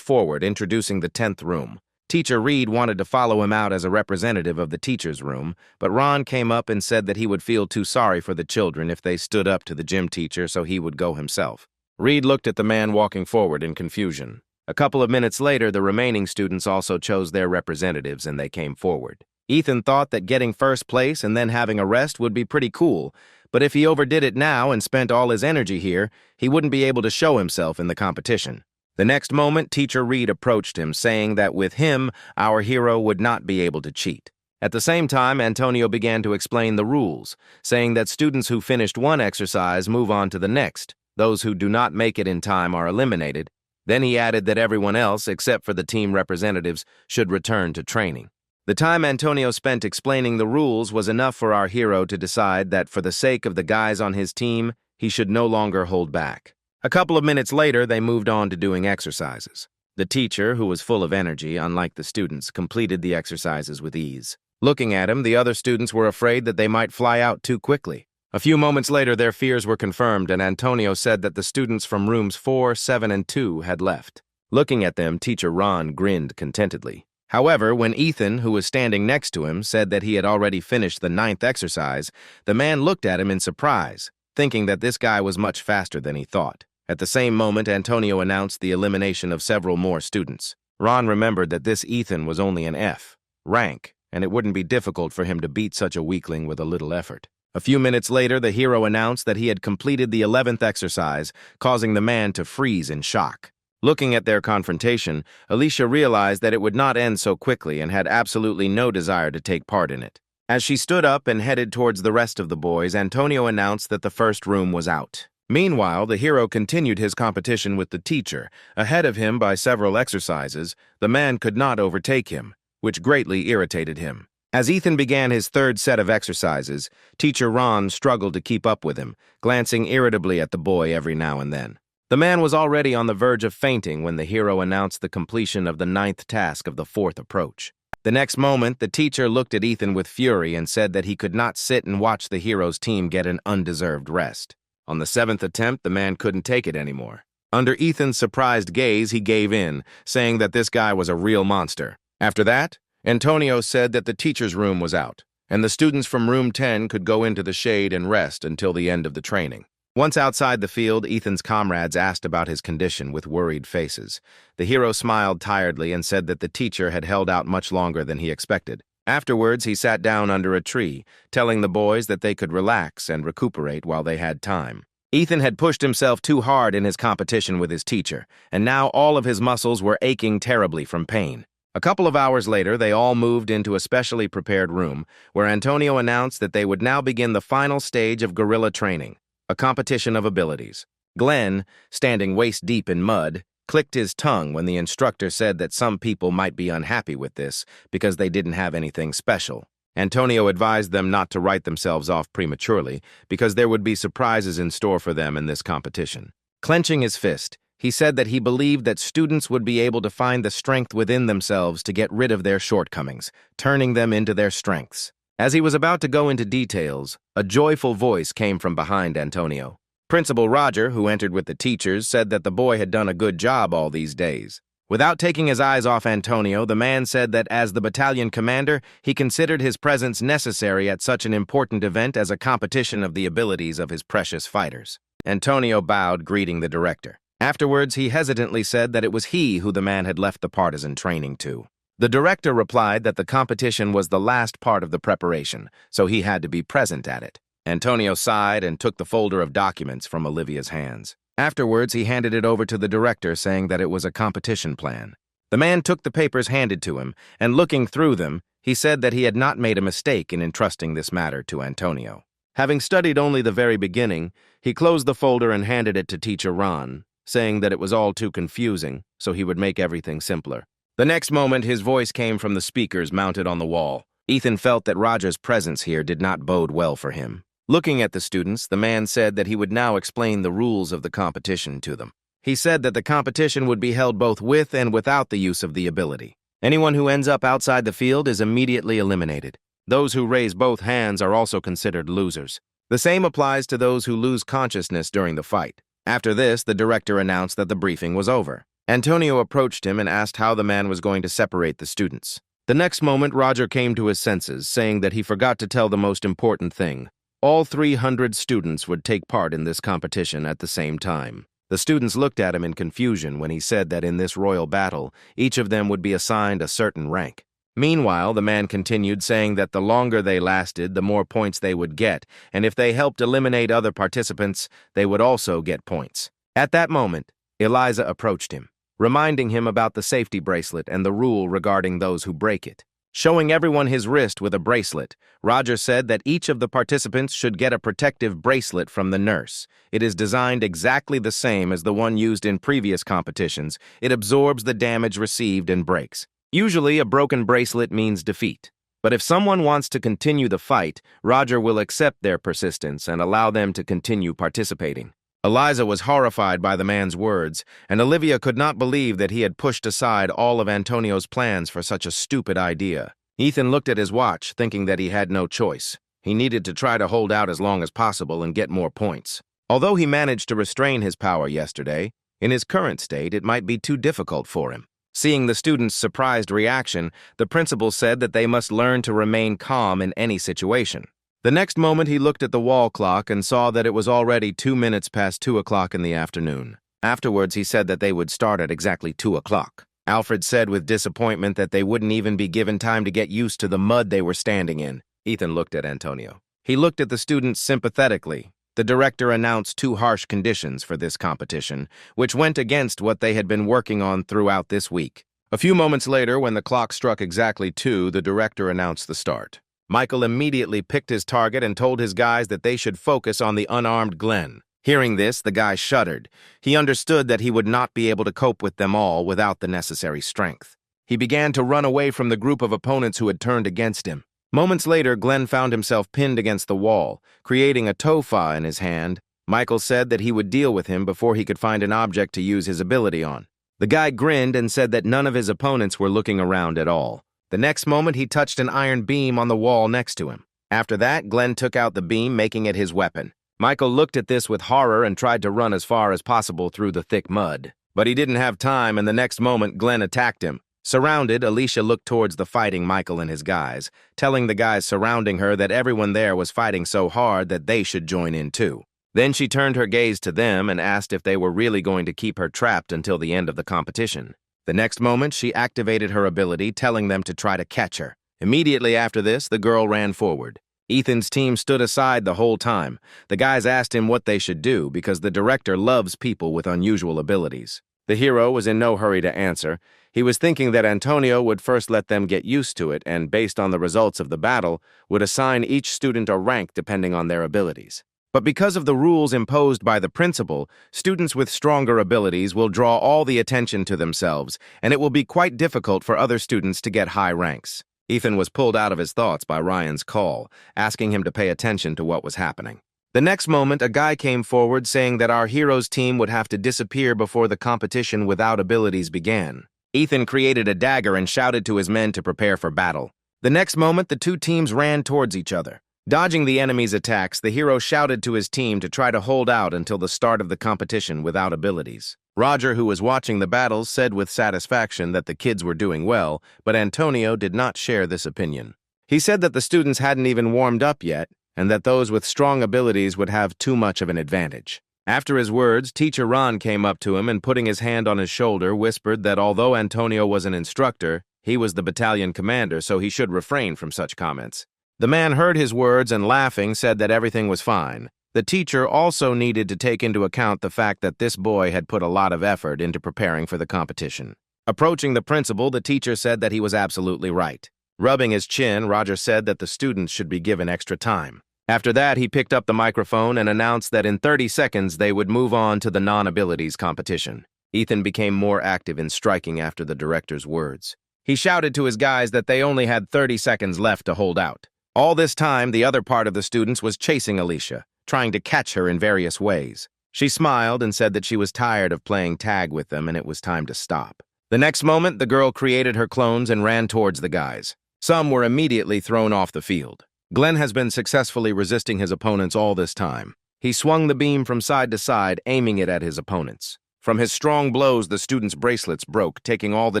forward, introducing the 10th room. Teacher Reed wanted to follow him out as a representative of the teacher's room, but Ron came up and said that he would feel too sorry for the children if they stood up to the gym teacher, so he would go himself. Reed looked at the man walking forward in confusion. A couple of minutes later, the remaining students also chose their representatives and they came forward. Ethan thought that getting first place and then having a rest would be pretty cool, but if he overdid it now and spent all his energy here, he wouldn't be able to show himself in the competition. The next moment, Teacher Reed approached him, saying that with him, our hero would not be able to cheat. At the same time, Antonio began to explain the rules, saying that students who finished one exercise move on to the next. Those who do not make it in time are eliminated. Then he added that everyone else, except for the team representatives, should return to training. The time Antonio spent explaining the rules was enough for our hero to decide that for the sake of the guys on his team, he should no longer hold back. A couple of minutes later, they moved on to doing exercises. The teacher, who was full of energy, unlike the students, completed the exercises with ease. Looking at him, the other students were afraid that they might fly out too quickly. A few moments later, their fears were confirmed, and Antonio said that the students from rooms 4, 7, and 2 had left. Looking at them, Teacher Ron grinned contentedly. However, when Ethan, who was standing next to him, said that he had already finished the 9th exercise, the man looked at him in surprise, thinking that this guy was much faster than he thought. At the same moment, Antonio announced the elimination of several more students. Ron remembered that this Ethan was only an F rank, and it wouldn't be difficult for him to beat such a weakling with a little effort. A few minutes later, the hero announced that he had completed the 11th exercise, causing the man to freeze in shock. Looking at their confrontation, Alicia realized that it would not end so quickly and had absolutely no desire to take part in it. As she stood up and headed towards the rest of the boys, Antonio announced that the first room was out. Meanwhile, the hero continued his competition with the teacher. Ahead of him by several exercises, the man could not overtake him, which greatly irritated him. As Ethan began his third set of exercises, teacher Ron struggled to keep up with him, glancing irritably at the boy every now and then. The man was already on the verge of fainting when the hero announced the completion of the 9th task of the 4th approach. The next moment, the teacher looked at Ethan with fury and said that he could not sit and watch the hero's team get an undeserved rest. On the 7th attempt, the man couldn't take it anymore. Under Ethan's surprised gaze, he gave in, saying that this guy was a real monster. After that, Antonio said that the teacher's room was out, and the students from room 10 could go into the shade and rest until the end of the training. Once outside the field, Ethan's comrades asked about his condition with worried faces. The hero smiled tiredly and said that the teacher had held out much longer than he expected. Afterwards, he sat down under a tree, telling the boys that they could relax and recuperate while they had time. Ethan had pushed himself too hard in his competition with his teacher, and now all of his muscles were aching terribly from pain. A couple of hours later, they all moved into a specially prepared room, where Antonio announced that they would now begin the final stage of guerrilla training, a competition of abilities. Glenn, standing waist-deep in mud, clicked his tongue when the instructor said that some people might be unhappy with this because they didn't have anything special. Antonio advised them not to write themselves off prematurely because there would be surprises in store for them in this competition. Clenching his fist, he said that he believed that students would be able to find the strength within themselves to get rid of their shortcomings, turning them into their strengths. As he was about to go into details, a joyful voice came from behind Antonio. Principal Roger, who entered with the teachers, said that the boy had done a good job all these days. Without taking his eyes off Antonio, the man said that as the battalion commander, he considered his presence necessary at such an important event as a competition of the abilities of his precious fighters. Antonio bowed, greeting the director. Afterwards, he hesitantly said that it was he who the man had left the partisan training to. The director replied that the competition was the last part of the preparation, so he had to be present at it. Antonio sighed and took the folder of documents from Olivia's hands. Afterwards, he handed it over to the director, saying that it was a competition plan. The man took the papers handed to him, and looking through them, he said that he had not made a mistake in entrusting this matter to Antonio. Having studied only the very beginning, he closed the folder and handed it to teacher Ron, saying that it was all too confusing, so he would make everything simpler. The next moment, his voice came from the speakers mounted on the wall. Ethan felt that Roger's presence here did not bode well for him. Looking at the students, the man said that he would now explain the rules of the competition to them. He said that the competition would be held both with and without the use of the ability. Anyone who ends up outside the field is immediately eliminated. Those who raise both hands are also considered losers. The same applies to those who lose consciousness during the fight. After this, the director announced that the briefing was over. Antonio approached him and asked how the man was going to separate the students. The next moment, Roger came to his senses, saying that he forgot to tell the most important thing. All 300 students would take part in this competition at the same time. The students looked at him in confusion when he said that in this royal battle, each of them would be assigned a certain rank. Meanwhile, the man continued, saying that the longer they lasted, the more points they would get, and if they helped eliminate other participants, they would also get points. At that moment, Eliza approached him, reminding him about the safety bracelet and the rule regarding those who break it. Showing everyone his wrist with a bracelet, Roger said that each of the participants should get a protective bracelet from the nurse. It is designed exactly the same as the one used in previous competitions. It absorbs the damage received and breaks. Usually, a broken bracelet means defeat. But if someone wants to continue the fight, Roger will accept their persistence and allow them to continue participating. Eliza was horrified by the man's words, and Olivia could not believe that he had pushed aside all of Antonio's plans for such a stupid idea. Ethan looked at his watch, thinking that he had no choice. He needed to try to hold out as long as possible and get more points. Although he managed to restrain his power yesterday, in his current state it might be too difficult for him. Seeing the students' surprised reaction, the principal said that they must learn to remain calm in any situation. The next moment he looked at the wall clock and saw that it was already 2 minutes past 2 o'clock in the afternoon. Afterwards, he said that they would start at exactly 2 o'clock. Alfred said with disappointment that they wouldn't even be given time to get used to the mud they were standing in. Ethan looked at Antonio. He looked at the students sympathetically. The director announced 2 harsh conditions for this competition, which went against what they had been working on throughout this week. A few moments later, when the clock struck exactly 2, the director announced the start. Michael immediately picked his target and told his guys that they should focus on the unarmed Glenn. Hearing this, the guy shuddered. He understood that he would not be able to cope with them all without the necessary strength. He began to run away from the group of opponents who had turned against him. Moments later, Glenn found himself pinned against the wall, creating a tofa in his hand. Michael said that he would deal with him before he could find an object to use his ability on. The guy grinned and said that none of his opponents were looking around at all. The next moment, he touched an iron beam on the wall next to him. After that, Glenn took out the beam, making it his weapon. Michael looked at this with horror and tried to run as far as possible through the thick mud. But he didn't have time, and the next moment, Glenn attacked him. Surrounded, Alicia looked towards the fighting Michael and his guys, telling the guys surrounding her that everyone there was fighting so hard that they should join in too. Then she turned her gaze to them and asked if they were really going to keep her trapped until the end of the competition. The next moment, she activated her ability, telling them to try to catch her. Immediately after this, the girl ran forward. Ethan's team stood aside the whole time. The guys asked him what they should do because the director loves people with unusual abilities. The hero was in no hurry to answer. He was thinking that Antonio would first let them get used to it and, based on the results of the battle, would assign each student a rank depending on their abilities. But because of the rules imposed by the principal, students with stronger abilities will draw all the attention to themselves, and it will be quite difficult for other students to get high ranks. Ethan was pulled out of his thoughts by Ryan's call, asking him to pay attention to what was happening. The next moment, a guy came forward saying that our hero's team would have to disappear before the competition without abilities began. Ethan created a dagger and shouted to his men to prepare for battle. The next moment, the two teams ran towards each other. Dodging the enemy's attacks, the hero shouted to his team to try to hold out until the start of the competition without abilities. Roger, who was watching the battles, said with satisfaction that the kids were doing well, but Antonio did not share this opinion. He said that the students hadn't even warmed up yet, and that those with strong abilities would have too much of an advantage. After his words, Teacher Ron came up to him and, putting his hand on his shoulder, whispered that although Antonio was an instructor, he was the battalion commander, so he should refrain from such comments. The man heard his words and, laughing, said that everything was fine. The teacher also needed to take into account the fact that this boy had put a lot of effort into preparing for the competition. Approaching the principal, the teacher said that he was absolutely right. Rubbing his chin, Roger said that the students should be given extra time. After that, he picked up the microphone and announced that in 30 seconds they would move on to the non-abilities competition. Ethan became more active in striking after the director's words. He shouted to his guys that they only had 30 seconds left to hold out. All this time, the other part of the students was chasing Alicia, trying to catch her in various ways. She smiled and said that she was tired of playing tag with them and it was time to stop. The next moment, the girl created her clones and ran towards the guys. Some were immediately thrown off the field. Glenn has been successfully resisting his opponents all this time. He swung the beam from side to side, aiming it at his opponents. From his strong blows, the students' bracelets broke, taking all the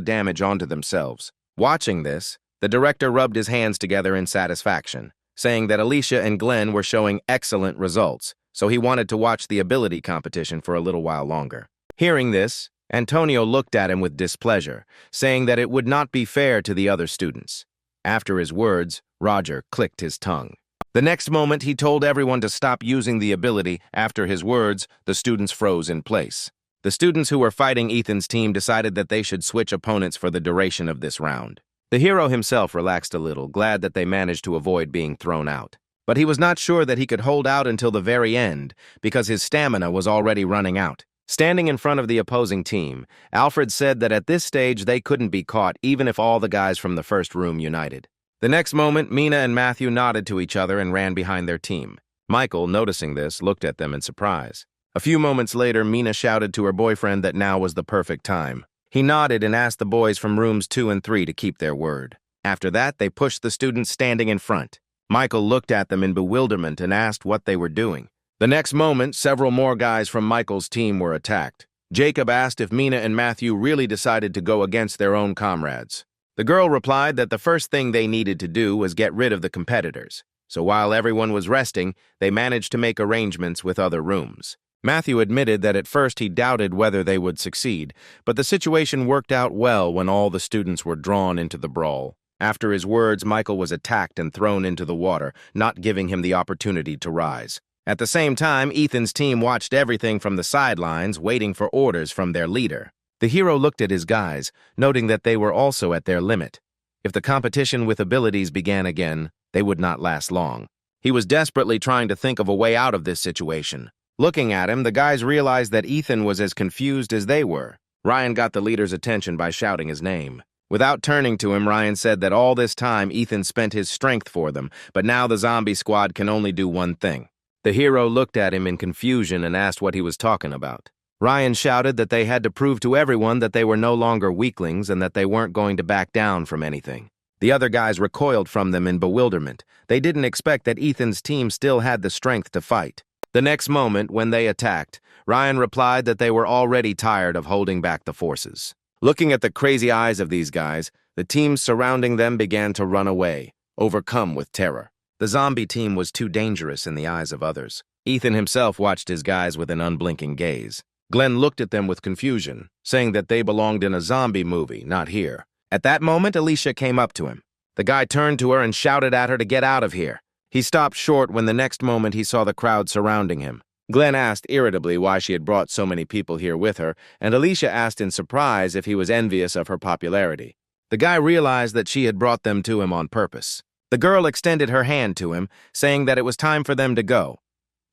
damage onto themselves. Watching this, the director rubbed his hands together in satisfaction, saying that Alicia and Glenn were showing excellent results, so he wanted to watch the ability competition for a little while longer. Hearing this, Antonio looked at him with displeasure, saying that it would not be fair to the other students. After his words, Roger clicked his tongue. The next moment, he told everyone to stop using the ability. After his words, the students froze in place. The students who were fighting Ethan's team decided that they should switch opponents for the duration of this round. The hero himself relaxed a little, glad that they managed to avoid being thrown out. But he was not sure that he could hold out until the very end, because his stamina was already running out. Standing in front of the opposing team, Alfred said that at this stage they couldn't be caught even if all the guys from the first room united. The next moment, Mina and Matthew nodded to each other and ran behind their team. Michael, noticing this, looked at them in surprise. A few moments later, Mina shouted to her boyfriend that now was the perfect time. He nodded and asked the boys from rooms 2 and 3 to keep their word. After that, they pushed the students standing in front. Michael looked at them in bewilderment and asked what they were doing. The next moment, several more guys from Michael's team were attacked. Jacob asked if Mina and Matthew really decided to go against their own comrades. The girl replied that the first thing they needed to do was get rid of the competitors. So while everyone was resting, they managed to make arrangements with other rooms. Matthew admitted that at first he doubted whether they would succeed, but the situation worked out well when all the students were drawn into the brawl. After his words, Michael was attacked and thrown into the water, not giving him the opportunity to rise. At the same time, Ethan's team watched everything from the sidelines, waiting for orders from their leader. The hero looked at his guys, noting that they were also at their limit. If the competition with abilities began again, they would not last long. He was desperately trying to think of a way out of this situation. Looking at him, the guys realized that Ethan was as confused as they were. Ryan got the leader's attention by shouting his name. Without turning to him, Ryan said that all this time Ethan spent his strength for them, but now the zombie squad can only do one thing. The hero looked at him in confusion and asked what he was talking about. Ryan shouted that they had to prove to everyone that they were no longer weaklings and that they weren't going to back down from anything. The other guys recoiled from them in bewilderment. They didn't expect that Ethan's team still had the strength to fight. The next moment, when they attacked, Ryan replied that they were already tired of holding back the forces. Looking at the crazy eyes of these guys, the teams surrounding them began to run away, overcome with terror. The zombie team was too dangerous in the eyes of others. Ethan himself watched his guys with an unblinking gaze. Glenn looked at them with confusion, saying that they belonged in a zombie movie, not here. At that moment, Alicia came up to him. The guy turned to her and shouted at her to get out of here. He stopped short when the next moment he saw the crowd surrounding him. Glenn asked irritably why she had brought so many people here with her, and Alicia asked in surprise if he was envious of her popularity. The guy realized that she had brought them to him on purpose. The girl extended her hand to him, saying that it was time for them to go.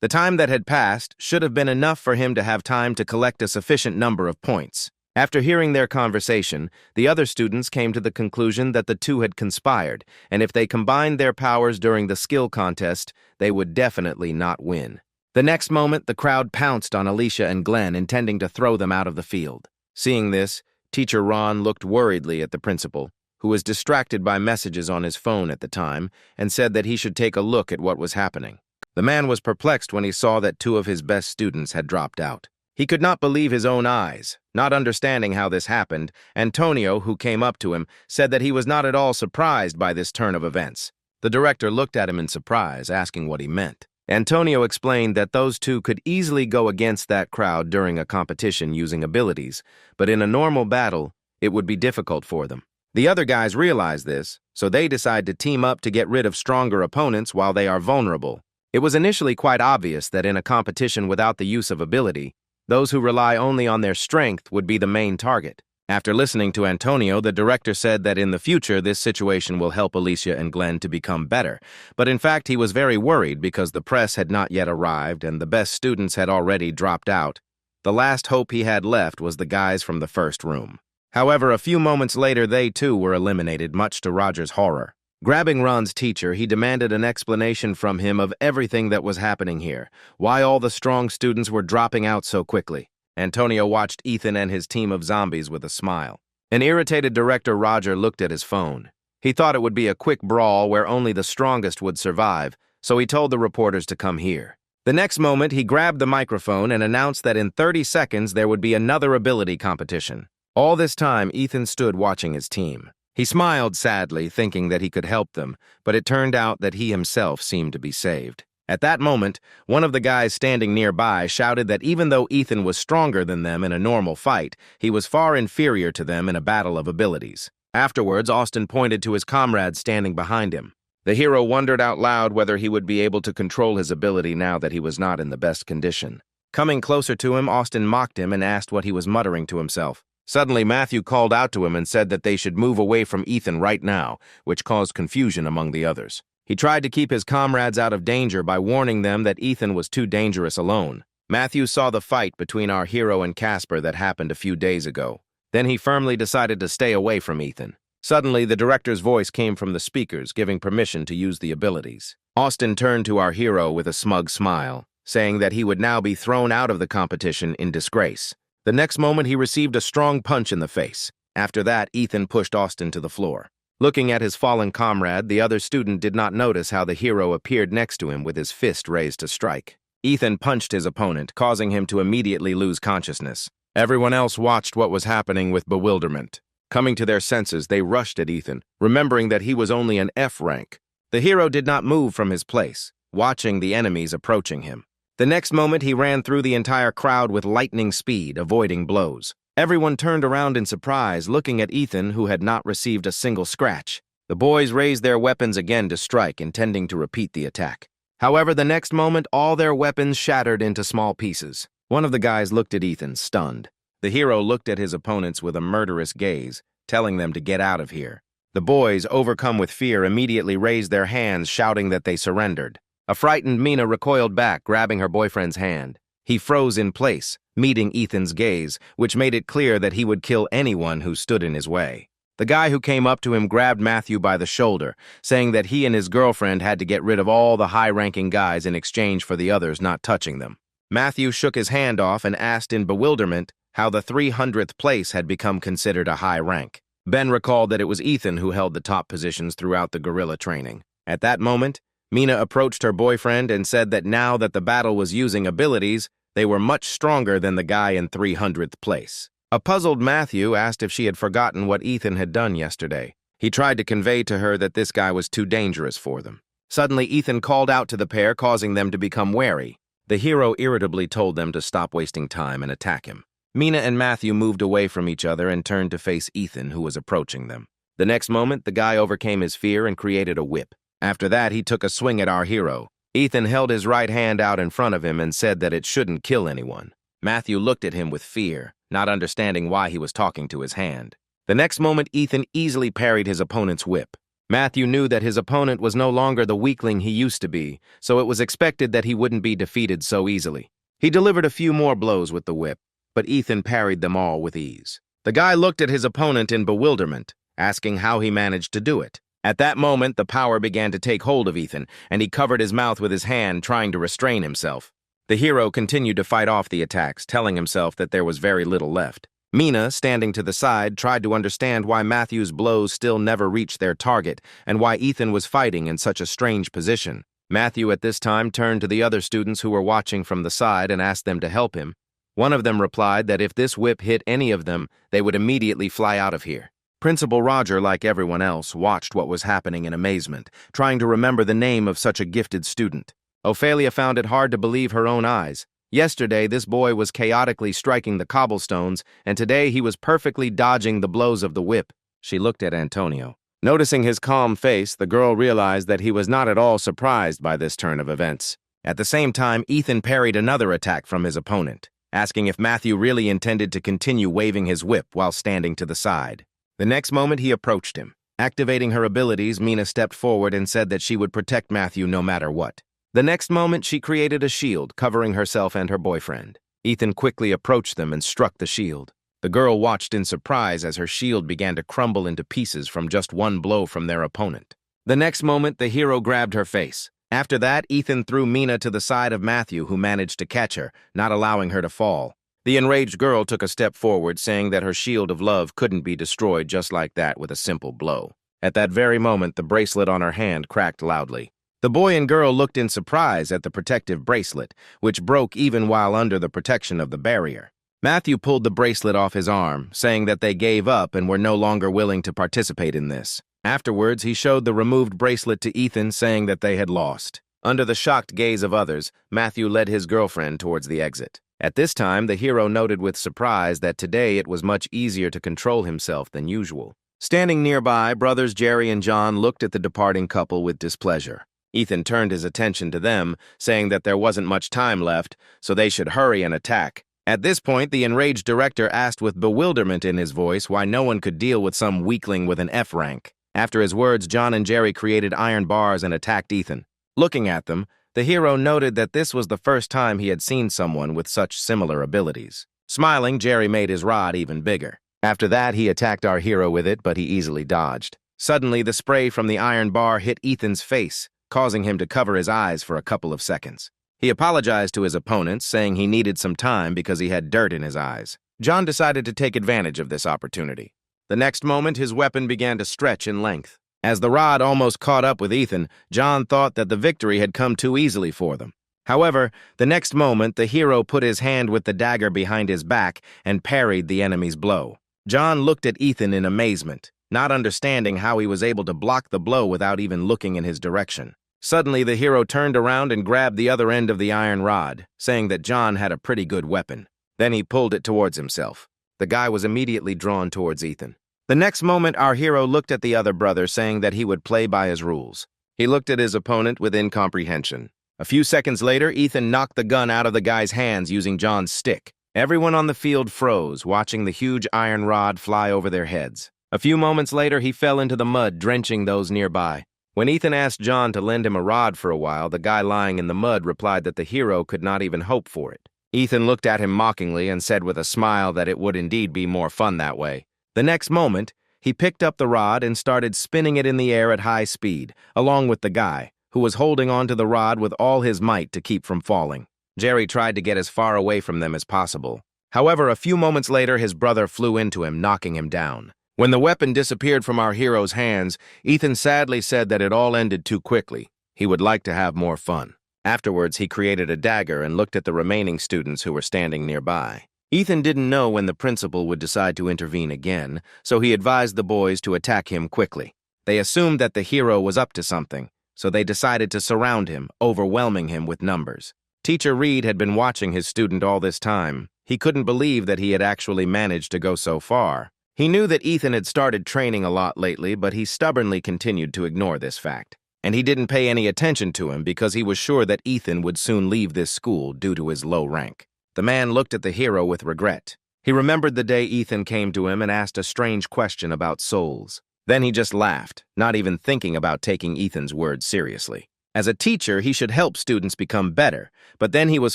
The time that had passed should have been enough for him to have time to collect a sufficient number of points. After hearing their conversation, the other students came to the conclusion that the two had conspired, and if they combined their powers during the skill contest, they would definitely not win. The next moment, the crowd pounced on Alicia and Glenn, intending to throw them out of the field. Seeing this, Teacher Ron looked worriedly at the principal, who was distracted by messages on his phone at the time, and said that he should take a look at what was happening. The man was perplexed when he saw that two of his best students had dropped out. He could not believe his own eyes. Not understanding how this happened, Antonio, who came up to him, said that he was not at all surprised by this turn of events. The director looked at him in surprise, asking what he meant. Antonio explained that those two could easily go against that crowd during a competition using abilities, but in a normal battle, it would be difficult for them. The other guys realized this, so they decide to team up to get rid of stronger opponents while they are vulnerable. It was initially quite obvious that in a competition without the use of ability, those who rely only on their strength would be the main target. After listening to Antonio, the director said that in the future this situation will help Alicia and Glenn to become better. But in fact, he was very worried because the press had not yet arrived and the best students had already dropped out. The last hope he had left was the guys from the first room. However, a few moments later, they too were eliminated, much to Roger's horror. Grabbing Ron's teacher, he demanded an explanation from him of everything that was happening here, why all the strong students were dropping out so quickly. Antonio watched Ethan and his team of zombies with a smile. An irritated director Roger looked at his phone. He thought it would be a quick brawl where only the strongest would survive, so he told the reporters to come here. The next moment, he grabbed the microphone and announced that in 30 seconds there would be another ability competition. All this time, Ethan stood watching his team. He smiled sadly, thinking that he could help them, but it turned out that he himself seemed to be saved. At that moment, one of the guys standing nearby shouted that even though Ethan was stronger than them in a normal fight, he was far inferior to them in a battle of abilities. Afterwards, Austin pointed to his comrades standing behind him. The hero wondered out loud whether he would be able to control his ability now that he was not in the best condition. Coming closer to him, Austin mocked him and asked what he was muttering to himself. Suddenly, Matthew called out to him and said that they should move away from Ethan right now, which caused confusion among the others. He tried to keep his comrades out of danger by warning them that Ethan was too dangerous alone. Matthew saw the fight between our hero and Casper that happened a few days ago. Then he firmly decided to stay away from Ethan. Suddenly, the director's voice came from the speakers, giving permission to use the abilities. Austin turned to our hero with a smug smile, saying that he would now be thrown out of the competition in disgrace. The next moment, he received a strong punch in the face. After that, Ethan pushed Austin to the floor. Looking at his fallen comrade, the other student did not notice how the hero appeared next to him with his fist raised to strike. Ethan punched his opponent, causing him to immediately lose consciousness. Everyone else watched what was happening with bewilderment. Coming to their senses, they rushed at Ethan, remembering that he was only an F rank. The hero did not move from his place, watching the enemies approaching him. The next moment, he ran through the entire crowd with lightning speed, avoiding blows. Everyone turned around in surprise, looking at Ethan, who had not received a single scratch. The boys raised their weapons again to strike, intending to repeat the attack. However, the next moment, all their weapons shattered into small pieces. One of the guys looked at Ethan, stunned. The hero looked at his opponents with a murderous gaze, telling them to get out of here. The boys, overcome with fear, immediately raised their hands, shouting that they surrendered. A frightened Mina recoiled back, grabbing her boyfriend's hand. He froze in place, meeting Ethan's gaze, which made it clear that he would kill anyone who stood in his way. The guy who came up to him grabbed Matthew by the shoulder, saying that he and his girlfriend had to get rid of all the high-ranking guys in exchange for the others not touching them. Matthew shook his hand off and asked in bewilderment how the 300th place had become considered a high rank. Ben recalled that it was Ethan who held the top positions throughout the guerrilla training. At that moment, Mina approached her boyfriend and said that now that the battle was using abilities, they were much stronger than the guy in 300th place. A puzzled Matthew asked if she had forgotten what Ethan had done yesterday. He tried to convey to her that this guy was too dangerous for them. Suddenly, Ethan called out to the pair, causing them to become wary. The hero irritably told them to stop wasting time and attack him. Mina and Matthew moved away from each other and turned to face Ethan, who was approaching them. The next moment, the guy overcame his fear and created a whip. After that, he took a swing at our hero. Ethan held his right hand out in front of him and said that it shouldn't kill anyone. Matthew looked at him with fear, not understanding why he was talking to his hand. The next moment, Ethan easily parried his opponent's whip. Matthew knew that his opponent was no longer the weakling he used to be, so it was expected that he wouldn't be defeated so easily. He delivered a few more blows with the whip, but Ethan parried them all with ease. The guy looked at his opponent in bewilderment, asking how he managed to do it. At that moment, the power began to take hold of Ethan, and he covered his mouth with his hand, trying to restrain himself. The hero continued to fight off the attacks, telling himself that there was very little left. Mina, standing to the side, tried to understand why Matthew's blows still never reached their target and why Ethan was fighting in such a strange position. Matthew at this time turned to the other students who were watching from the side and asked them to help him. One of them replied that if this whip hit any of them, they would immediately fly out of here. Principal Roger, like everyone else, watched what was happening in amazement, trying to remember the name of such a gifted student. Ophelia found it hard to believe her own eyes. Yesterday, this boy was chaotically striking the cobblestones, and today he was perfectly dodging the blows of the whip. She looked at Antonio. Noticing his calm face, the girl realized that he was not at all surprised by this turn of events. At the same time, Ethan parried another attack from his opponent, asking if Matthew really intended to continue waving his whip while standing to the side. The next moment, he approached him. Activating her abilities, Mina stepped forward and said that she would protect Matthew no matter what. The next moment, she created a shield, covering herself and her boyfriend. Ethan quickly approached them and struck the shield. The girl watched in surprise as her shield began to crumble into pieces from just one blow from their opponent. The next moment, the hero grabbed her face. After that, Ethan threw Mina to the side of Matthew, who managed to catch her, not allowing her to fall. The enraged girl took a step forward, saying that her shield of love couldn't be destroyed just like that with a simple blow. At that very moment, the bracelet on her hand cracked loudly. The boy and girl looked in surprise at the protective bracelet, which broke even while under the protection of the barrier. Matthew pulled the bracelet off his arm, saying that they gave up and were no longer willing to participate in this. Afterwards, he showed the removed bracelet to Ethan, saying that they had lost. Under the shocked gaze of others, Matthew led his girlfriend towards the exit. At this time, the hero noted with surprise that today it was much easier to control himself than usual. Standing nearby, brothers Jerry and John looked at the departing couple with displeasure. Ethan turned his attention to them, saying that there wasn't much time left, so they should hurry and attack. At this point, the enraged director asked with bewilderment in his voice why no one could deal with some weakling with an F rank. After his words, John and Jerry created iron bars and attacked Ethan. Looking at them, the hero noted that this was the first time he had seen someone with such similar abilities. Smiling, Jerry made his rod even bigger. After that, he attacked our hero with it, but he easily dodged. Suddenly, the spray from the iron bar hit Ethan's face, causing him to cover his eyes for a couple of seconds. He apologized to his opponents, saying he needed some time because he had dirt in his eyes. John decided to take advantage of this opportunity. The next moment, his weapon began to stretch in length. As the rod almost caught up with Ethan, John thought that the victory had come too easily for them. However, the next moment, the hero put his hand with the dagger behind his back and parried the enemy's blow. John looked at Ethan in amazement, not understanding how he was able to block the blow without even looking in his direction. Suddenly, the hero turned around and grabbed the other end of the iron rod, saying that John had a pretty good weapon. Then he pulled it towards himself. The guy was immediately drawn towards Ethan. The next moment, our hero looked at the other brother, saying that he would play by his rules. He looked at his opponent with incomprehension. A few seconds later, Ethan knocked the gun out of the guy's hands using John's stick. Everyone on the field froze, watching the huge iron rod fly over their heads. A few moments later, he fell into the mud, drenching those nearby. When Ethan asked John to lend him a rod for a while, the guy lying in the mud replied that the hero could not even hope for it. Ethan looked at him mockingly and said with a smile that it would indeed be more fun that way. The next moment, he picked up the rod and started spinning it in the air at high speed, along with the guy, who was holding onto the rod with all his might to keep from falling. Jerry tried to get as far away from them as possible. However, a few moments later, his brother flew into him, knocking him down. When the weapon disappeared from our hero's hands, Ethan sadly said that it all ended too quickly. He would like to have more fun. Afterwards, he created a dagger and looked at the remaining students who were standing nearby. Ethan didn't know when the principal would decide to intervene again, so he advised the boys to attack him quickly. They assumed that the hero was up to something, so they decided to surround him, overwhelming him with numbers. Teacher Reed had been watching his student all this time. He couldn't believe that he had actually managed to go so far. He knew that Ethan had started training a lot lately, but he stubbornly continued to ignore this fact. And he didn't pay any attention to him because he was sure that Ethan would soon leave this school due to his low rank. The man looked at the hero with regret. He remembered the day Ethan came to him and asked a strange question about souls. Then he just laughed, not even thinking about taking Ethan's words seriously. As a teacher, he should help students become better, but then he was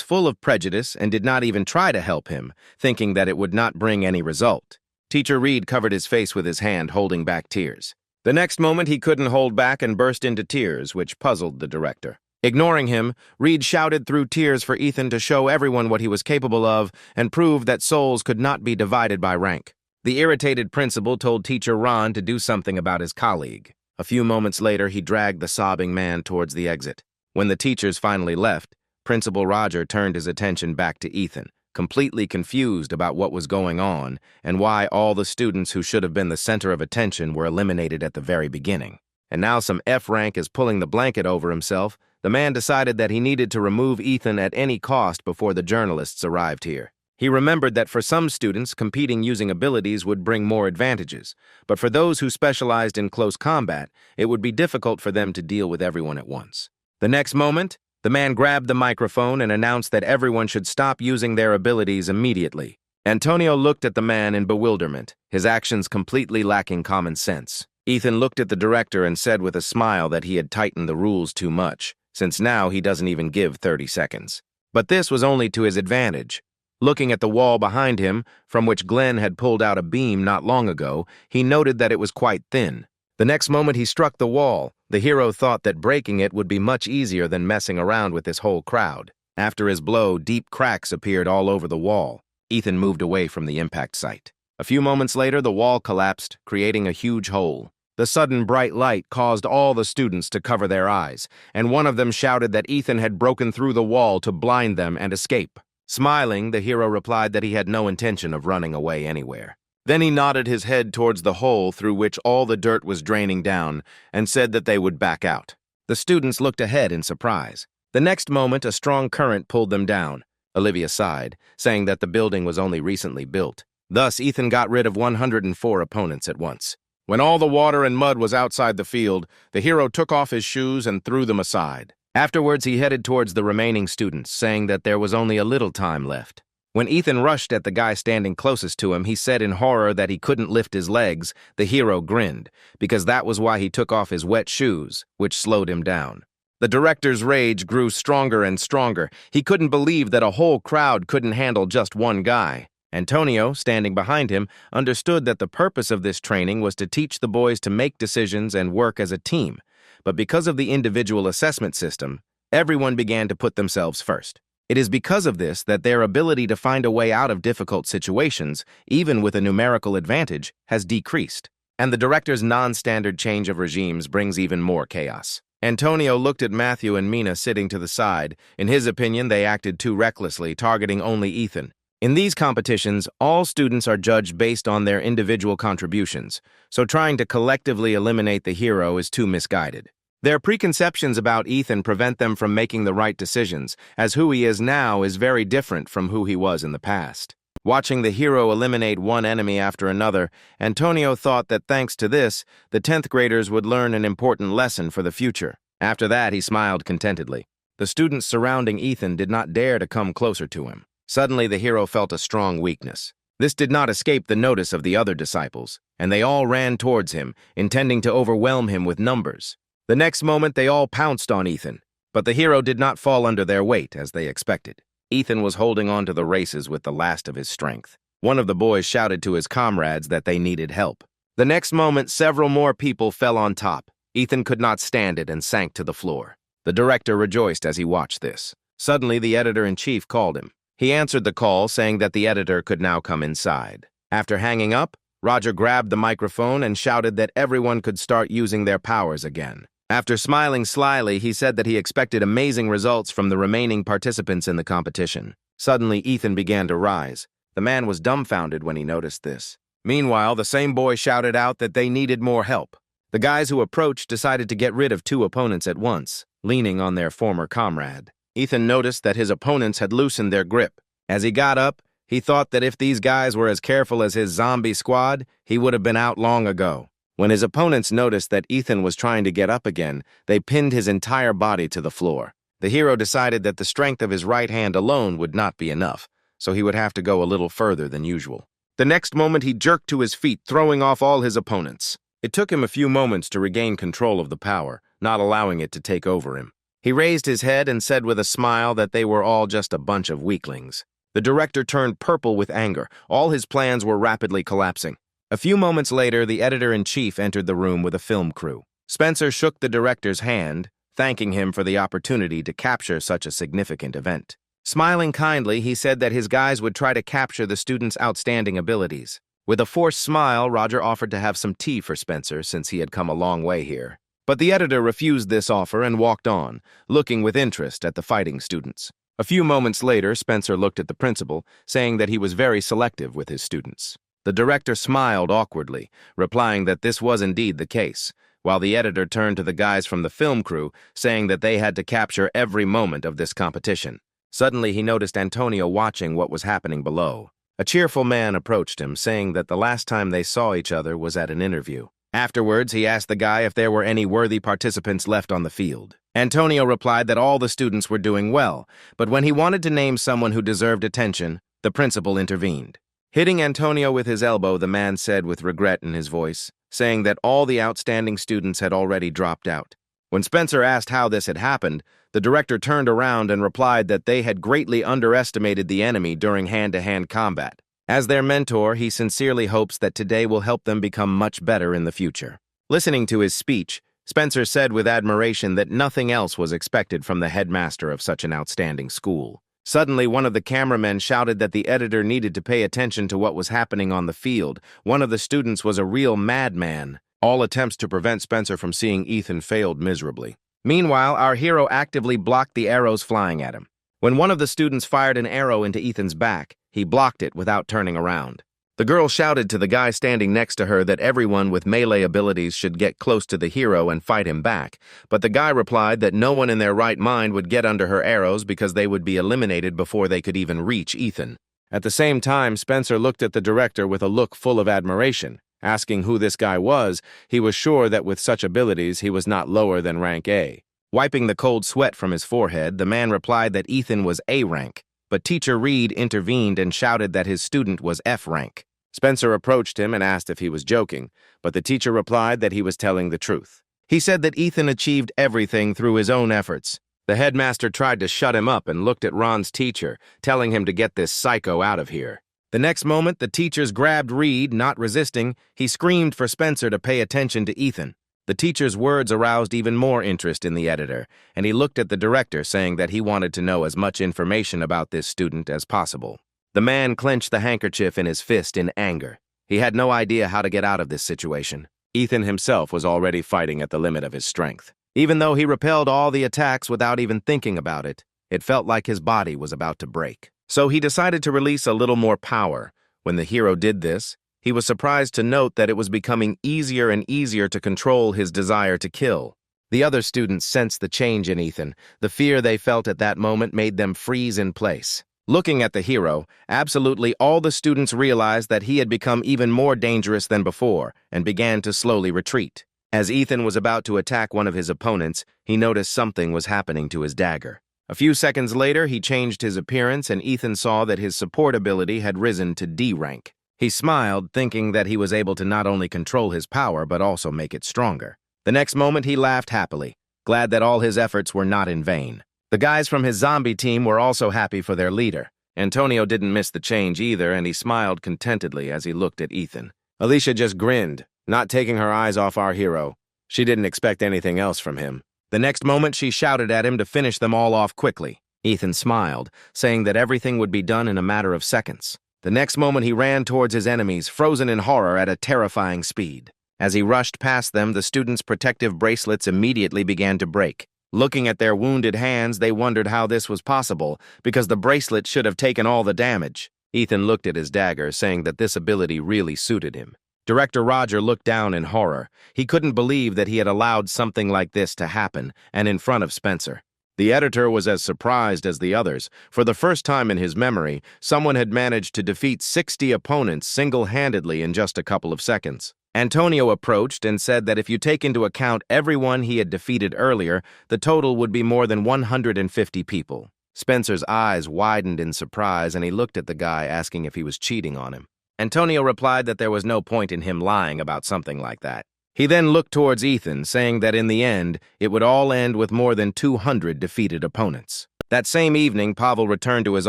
full of prejudice and did not even try to help him, thinking that it would not bring any result. Teacher Reed covered his face with his hand, holding back tears. The next moment, he couldn't hold back and burst into tears, which puzzled the director. Ignoring him, Reed shouted through tears for Ethan to show everyone what he was capable of and prove that souls could not be divided by rank. The irritated principal told Teacher Ron to do something about his colleague. A few moments later, he dragged the sobbing man towards the exit. When the teachers finally left, Principal Roger turned his attention back to Ethan, completely confused about what was going on and why all the students who should have been the center of attention were eliminated at the very beginning. And now some F-rank is pulling the blanket over himself. The man decided that he needed to remove Ethan at any cost before the journalists arrived here. He remembered that for some students, competing using abilities would bring more advantages, but for those who specialized in close combat, it would be difficult for them to deal with everyone at once. The next moment, the man grabbed the microphone and announced that everyone should stop using their abilities immediately. Antonio looked at the man in bewilderment, his actions completely lacking common sense. Ethan looked at the director and said with a smile that he had tightened the rules too much, since now he doesn't even give 30 seconds. But this was only to his advantage. Looking at the wall behind him, from which Glenn had pulled out a beam not long ago, he noted that it was quite thin. The next moment he struck the wall, the hero thought that breaking it would be much easier than messing around with this whole crowd. After his blow, deep cracks appeared all over the wall. Ethan moved away from the impact site. A few moments later, the wall collapsed, creating a huge hole. The sudden bright light caused all the students to cover their eyes, and one of them shouted that Ethan had broken through the wall to blind them and escape. Smiling, the hero replied that he had no intention of running away anywhere. Then he nodded his head towards the hole through which all the dirt was draining down and said that they would back out. The students looked ahead in surprise. The next moment, a strong current pulled them down. Olivia sighed, saying that the building was only recently built. Thus, Ethan got rid of 104 opponents at once. When all the water and mud was outside the field, the hero took off his shoes and threw them aside. Afterwards, he headed towards the remaining students, saying that there was only a little time left. When Ethan rushed at the guy standing closest to him, he said in horror that he couldn't lift his legs. The hero grinned, because that was why he took off his wet shoes, which slowed him down. The director's rage grew stronger and stronger. He couldn't believe that a whole crowd couldn't handle just one guy. Antonio, standing behind him, understood that the purpose of this training was to teach the boys to make decisions and work as a team. But because of the individual assessment system, everyone began to put themselves first. It is because of this that their ability to find a way out of difficult situations, even with a numerical advantage, has decreased. And the director's non-standard change of regimes brings even more chaos. Antonio looked at Matthew and Mina sitting to the side. In his opinion, they acted too recklessly, targeting only Ethan. In these competitions, all students are judged based on their individual contributions, so trying to collectively eliminate the hero is too misguided. Their preconceptions about Ethan prevent them from making the right decisions, as who he is now is very different from who he was in the past. Watching the hero eliminate one enemy after another, Antonio thought that thanks to this, the 10th graders would learn an important lesson for the future. After that, he smiled contentedly. The students surrounding Ethan did not dare to come closer to him. Suddenly, the hero felt a strong weakness. This did not escape the notice of the other disciples, and they all ran towards him, intending to overwhelm him with numbers. The next moment, they all pounced on Ethan, but the hero did not fall under their weight as they expected. Ethan was holding on to the races with the last of his strength. One of the boys shouted to his comrades that they needed help. The next moment, several more people fell on top. Ethan could not stand it and sank to the floor. The director rejoiced as he watched this. Suddenly, the editor-in-chief called him. He answered the call, saying that the editor could now come inside. After hanging up, Roger grabbed the microphone and shouted that everyone could start using their powers again. After smiling slyly, he said that he expected amazing results from the remaining participants in the competition. Suddenly, Ethan began to rise. The man was dumbfounded when he noticed this. Meanwhile, the same boy shouted out that they needed more help. The guys who approached decided to get rid of two opponents at once, leaning on their former comrade. Ethan noticed that his opponents had loosened their grip. As he got up, he thought that if these guys were as careful as his zombie squad, he would have been out long ago. When his opponents noticed that Ethan was trying to get up again, they pinned his entire body to the floor. The hero decided that the strength of his right hand alone would not be enough, so he would have to go a little further than usual. The next moment, he jerked to his feet, throwing off all his opponents. It took him a few moments to regain control of the power, not allowing it to take over him. He raised his head and said with a smile that they were all just a bunch of weaklings. The director turned purple with anger. All his plans were rapidly collapsing. A few moments later, the editor-in-chief entered the room with a film crew. Spencer shook the director's hand, thanking him for the opportunity to capture such a significant event. Smiling kindly, he said that his guys would try to capture the students' outstanding abilities. With a forced smile, Roger offered to have some tea for Spencer since he had come a long way here. But the editor refused this offer and walked on, looking with interest at the fighting students. A few moments later, Spencer looked at the principal, saying that he was very selective with his students. The director smiled awkwardly, replying that this was indeed the case, while the editor turned to the guys from the film crew, saying that they had to capture every moment of this competition. Suddenly, he noticed Antonio watching what was happening below. A cheerful man approached him, saying that the last time they saw each other was at an interview. Afterwards, he asked the guy if there were any worthy participants left on the field. Antonio replied that all the students were doing well, but when he wanted to name someone who deserved attention, the principal intervened. Hitting Antonio with his elbow, the man said with regret in his voice, saying that all the outstanding students had already dropped out. When Spencer asked how this had happened, the director turned around and replied that they had greatly underestimated the enemy during hand-to-hand combat. As their mentor, he sincerely hopes that today will help them become much better in the future. Listening to his speech, Spencer said with admiration that nothing else was expected from the headmaster of such an outstanding school. Suddenly, one of the cameramen shouted that the editor needed to pay attention to what was happening on the field. One of the students was a real madman. All attempts to prevent Spencer from seeing Ethan failed miserably. Meanwhile, our hero actively blocked the arrows flying at him. When one of the students fired an arrow into Ethan's back, he blocked it without turning around. The girl shouted to the guy standing next to her that everyone with melee abilities should get close to the hero and fight him back, but the guy replied that no one in their right mind would get under her arrows because they would be eliminated before they could even reach Ethan. At the same time, Spencer looked at the director with a look full of admiration. Asking who this guy was, he was sure that with such abilities he was not lower than rank A. Wiping the cold sweat from his forehead, the man replied that Ethan was A rank, but Teacher Reed intervened and shouted that his student was F rank. Spencer approached him and asked if he was joking, but the teacher replied that he was telling the truth. He said that Ethan achieved everything through his own efforts. The headmaster tried to shut him up and looked at Ron's teacher, telling him to get this psycho out of here. The next moment, the teachers grabbed Reed, not resisting. He screamed for Spencer to pay attention to Ethan. The teacher's words aroused even more interest in the editor, and he looked at the director, saying that he wanted to know as much information about this student as possible. The man clenched the handkerchief in his fist in anger. He had no idea how to get out of this situation. Ethan himself was already fighting at the limit of his strength. Even though he repelled all the attacks without even thinking about it, it felt like his body was about to break. So he decided to release a little more power. When the hero did this, he was surprised to note that it was becoming easier and easier to control his desire to kill. The other students sensed the change in Ethan. The fear they felt at that moment made them freeze in place. Looking at the hero, absolutely all the students realized that he had become even more dangerous than before and began to slowly retreat. As Ethan was about to attack one of his opponents, he noticed something was happening to his dagger. A few seconds later, he changed his appearance and Ethan saw that his support ability had risen to D rank. He smiled, thinking that he was able to not only control his power but also make it stronger. The next moment, he laughed happily, glad that all his efforts were not in vain. The guys from his zombie team were also happy for their leader. Antonio didn't miss the change either, and he smiled contentedly as he looked at Ethan. Alicia just grinned, not taking her eyes off our hero. She didn't expect anything else from him. The next moment, she shouted at him to finish them all off quickly. Ethan smiled, saying that everything would be done in a matter of seconds. The next moment, he ran towards his enemies, frozen in horror at a terrifying speed. As he rushed past them, the students' protective bracelets immediately began to break. Looking at their wounded hands, they wondered how this was possible, because the bracelet should have taken all the damage. Ethan looked at his dagger, saying that this ability really suited him. Director Roger looked down in horror. He couldn't believe that he had allowed something like this to happen, and in front of Spencer. The editor was as surprised as the others. For the first time in his memory, someone had managed to defeat 60 opponents single-handedly in just a couple of seconds. Antonio approached and said that if you take into account everyone he had defeated earlier, the total would be more than 150 people. Spencer's eyes widened in surprise, and he looked at the guy, asking if he was cheating on him. Antonio replied that there was no point in him lying about something like that. He then looked towards Ethan, saying that in the end, it would all end with more than 200 defeated opponents. That same evening, Pavel returned to his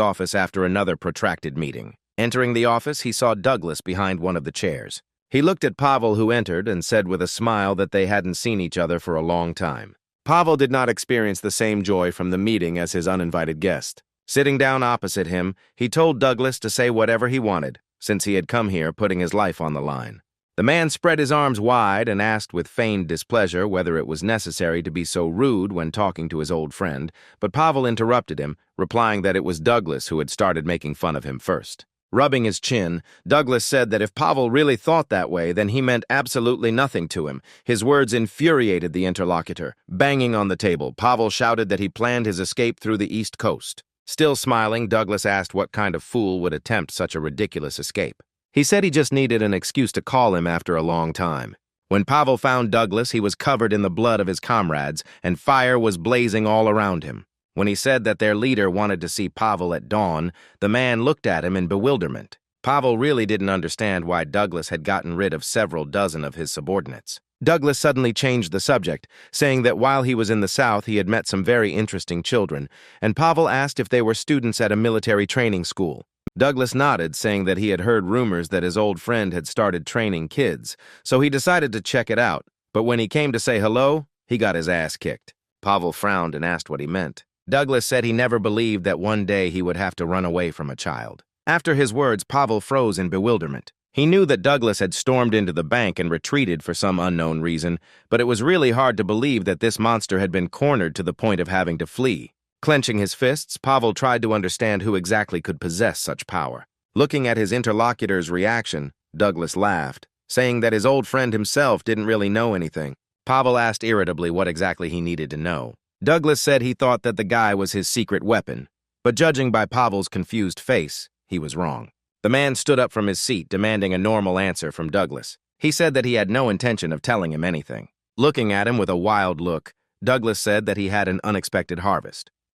office after another protracted meeting. Entering the office, he saw Douglas behind one of the chairs. He looked at Pavel, who entered, and said with a smile that they hadn't seen each other for a long time. Pavel did not experience the same joy from the meeting as his uninvited guest. Sitting down opposite him, he told Douglas to say whatever he wanted, since he had come here putting his life on the line. The man spread his arms wide and asked with feigned displeasure whether it was necessary to be so rude when talking to his old friend, but Pavel interrupted him, replying that it was Douglas who had started making fun of him first. Rubbing his chin, Douglas said that if Pavel really thought that way, then he meant absolutely nothing to him. His words infuriated the interlocutor. Banging on the table, Pavel shouted that he planned his escape through the East Coast. Still smiling, Douglas asked what kind of fool would attempt such a ridiculous escape. He said he just needed an excuse to call him after a long time. When Pavel found Douglas, he was covered in the blood of his comrades, and fire was blazing all around him. When he said that their leader wanted to see Pavel at dawn, the man looked at him in bewilderment. Pavel really didn't understand why Douglas had gotten rid of several dozen of his subordinates. Douglas suddenly changed the subject, saying that while he was in the South, he had met some very interesting children, and Pavel asked if they were students at a military training school. Douglas nodded, saying that he had heard rumors that his old friend had started training kids, so he decided to check it out. But when he came to say hello, he got his ass kicked. Pavel frowned and asked what he meant. Douglas said he never believed that one day he would have to run away from a child. After his words, Pavel froze in bewilderment. He knew that Douglas had stormed into the bank and retreated for some unknown reason, but it was really hard to believe that this monster had been cornered to the point of having to flee. Clenching his fists, Pavel tried to understand who exactly could possess such power. Looking at his interlocutor's reaction, Douglas laughed, saying that his old friend himself didn't really know anything. Pavel asked irritably what exactly he needed to know. Douglas said he thought that the guy was his secret weapon, but judging by Pavel's confused face, he was wrong. The man stood up from his seat, demanding a normal answer from Douglas. He said that he had no intention of telling him anything. Looking at him with a wild look, Douglas said that he had an unexpected harvest.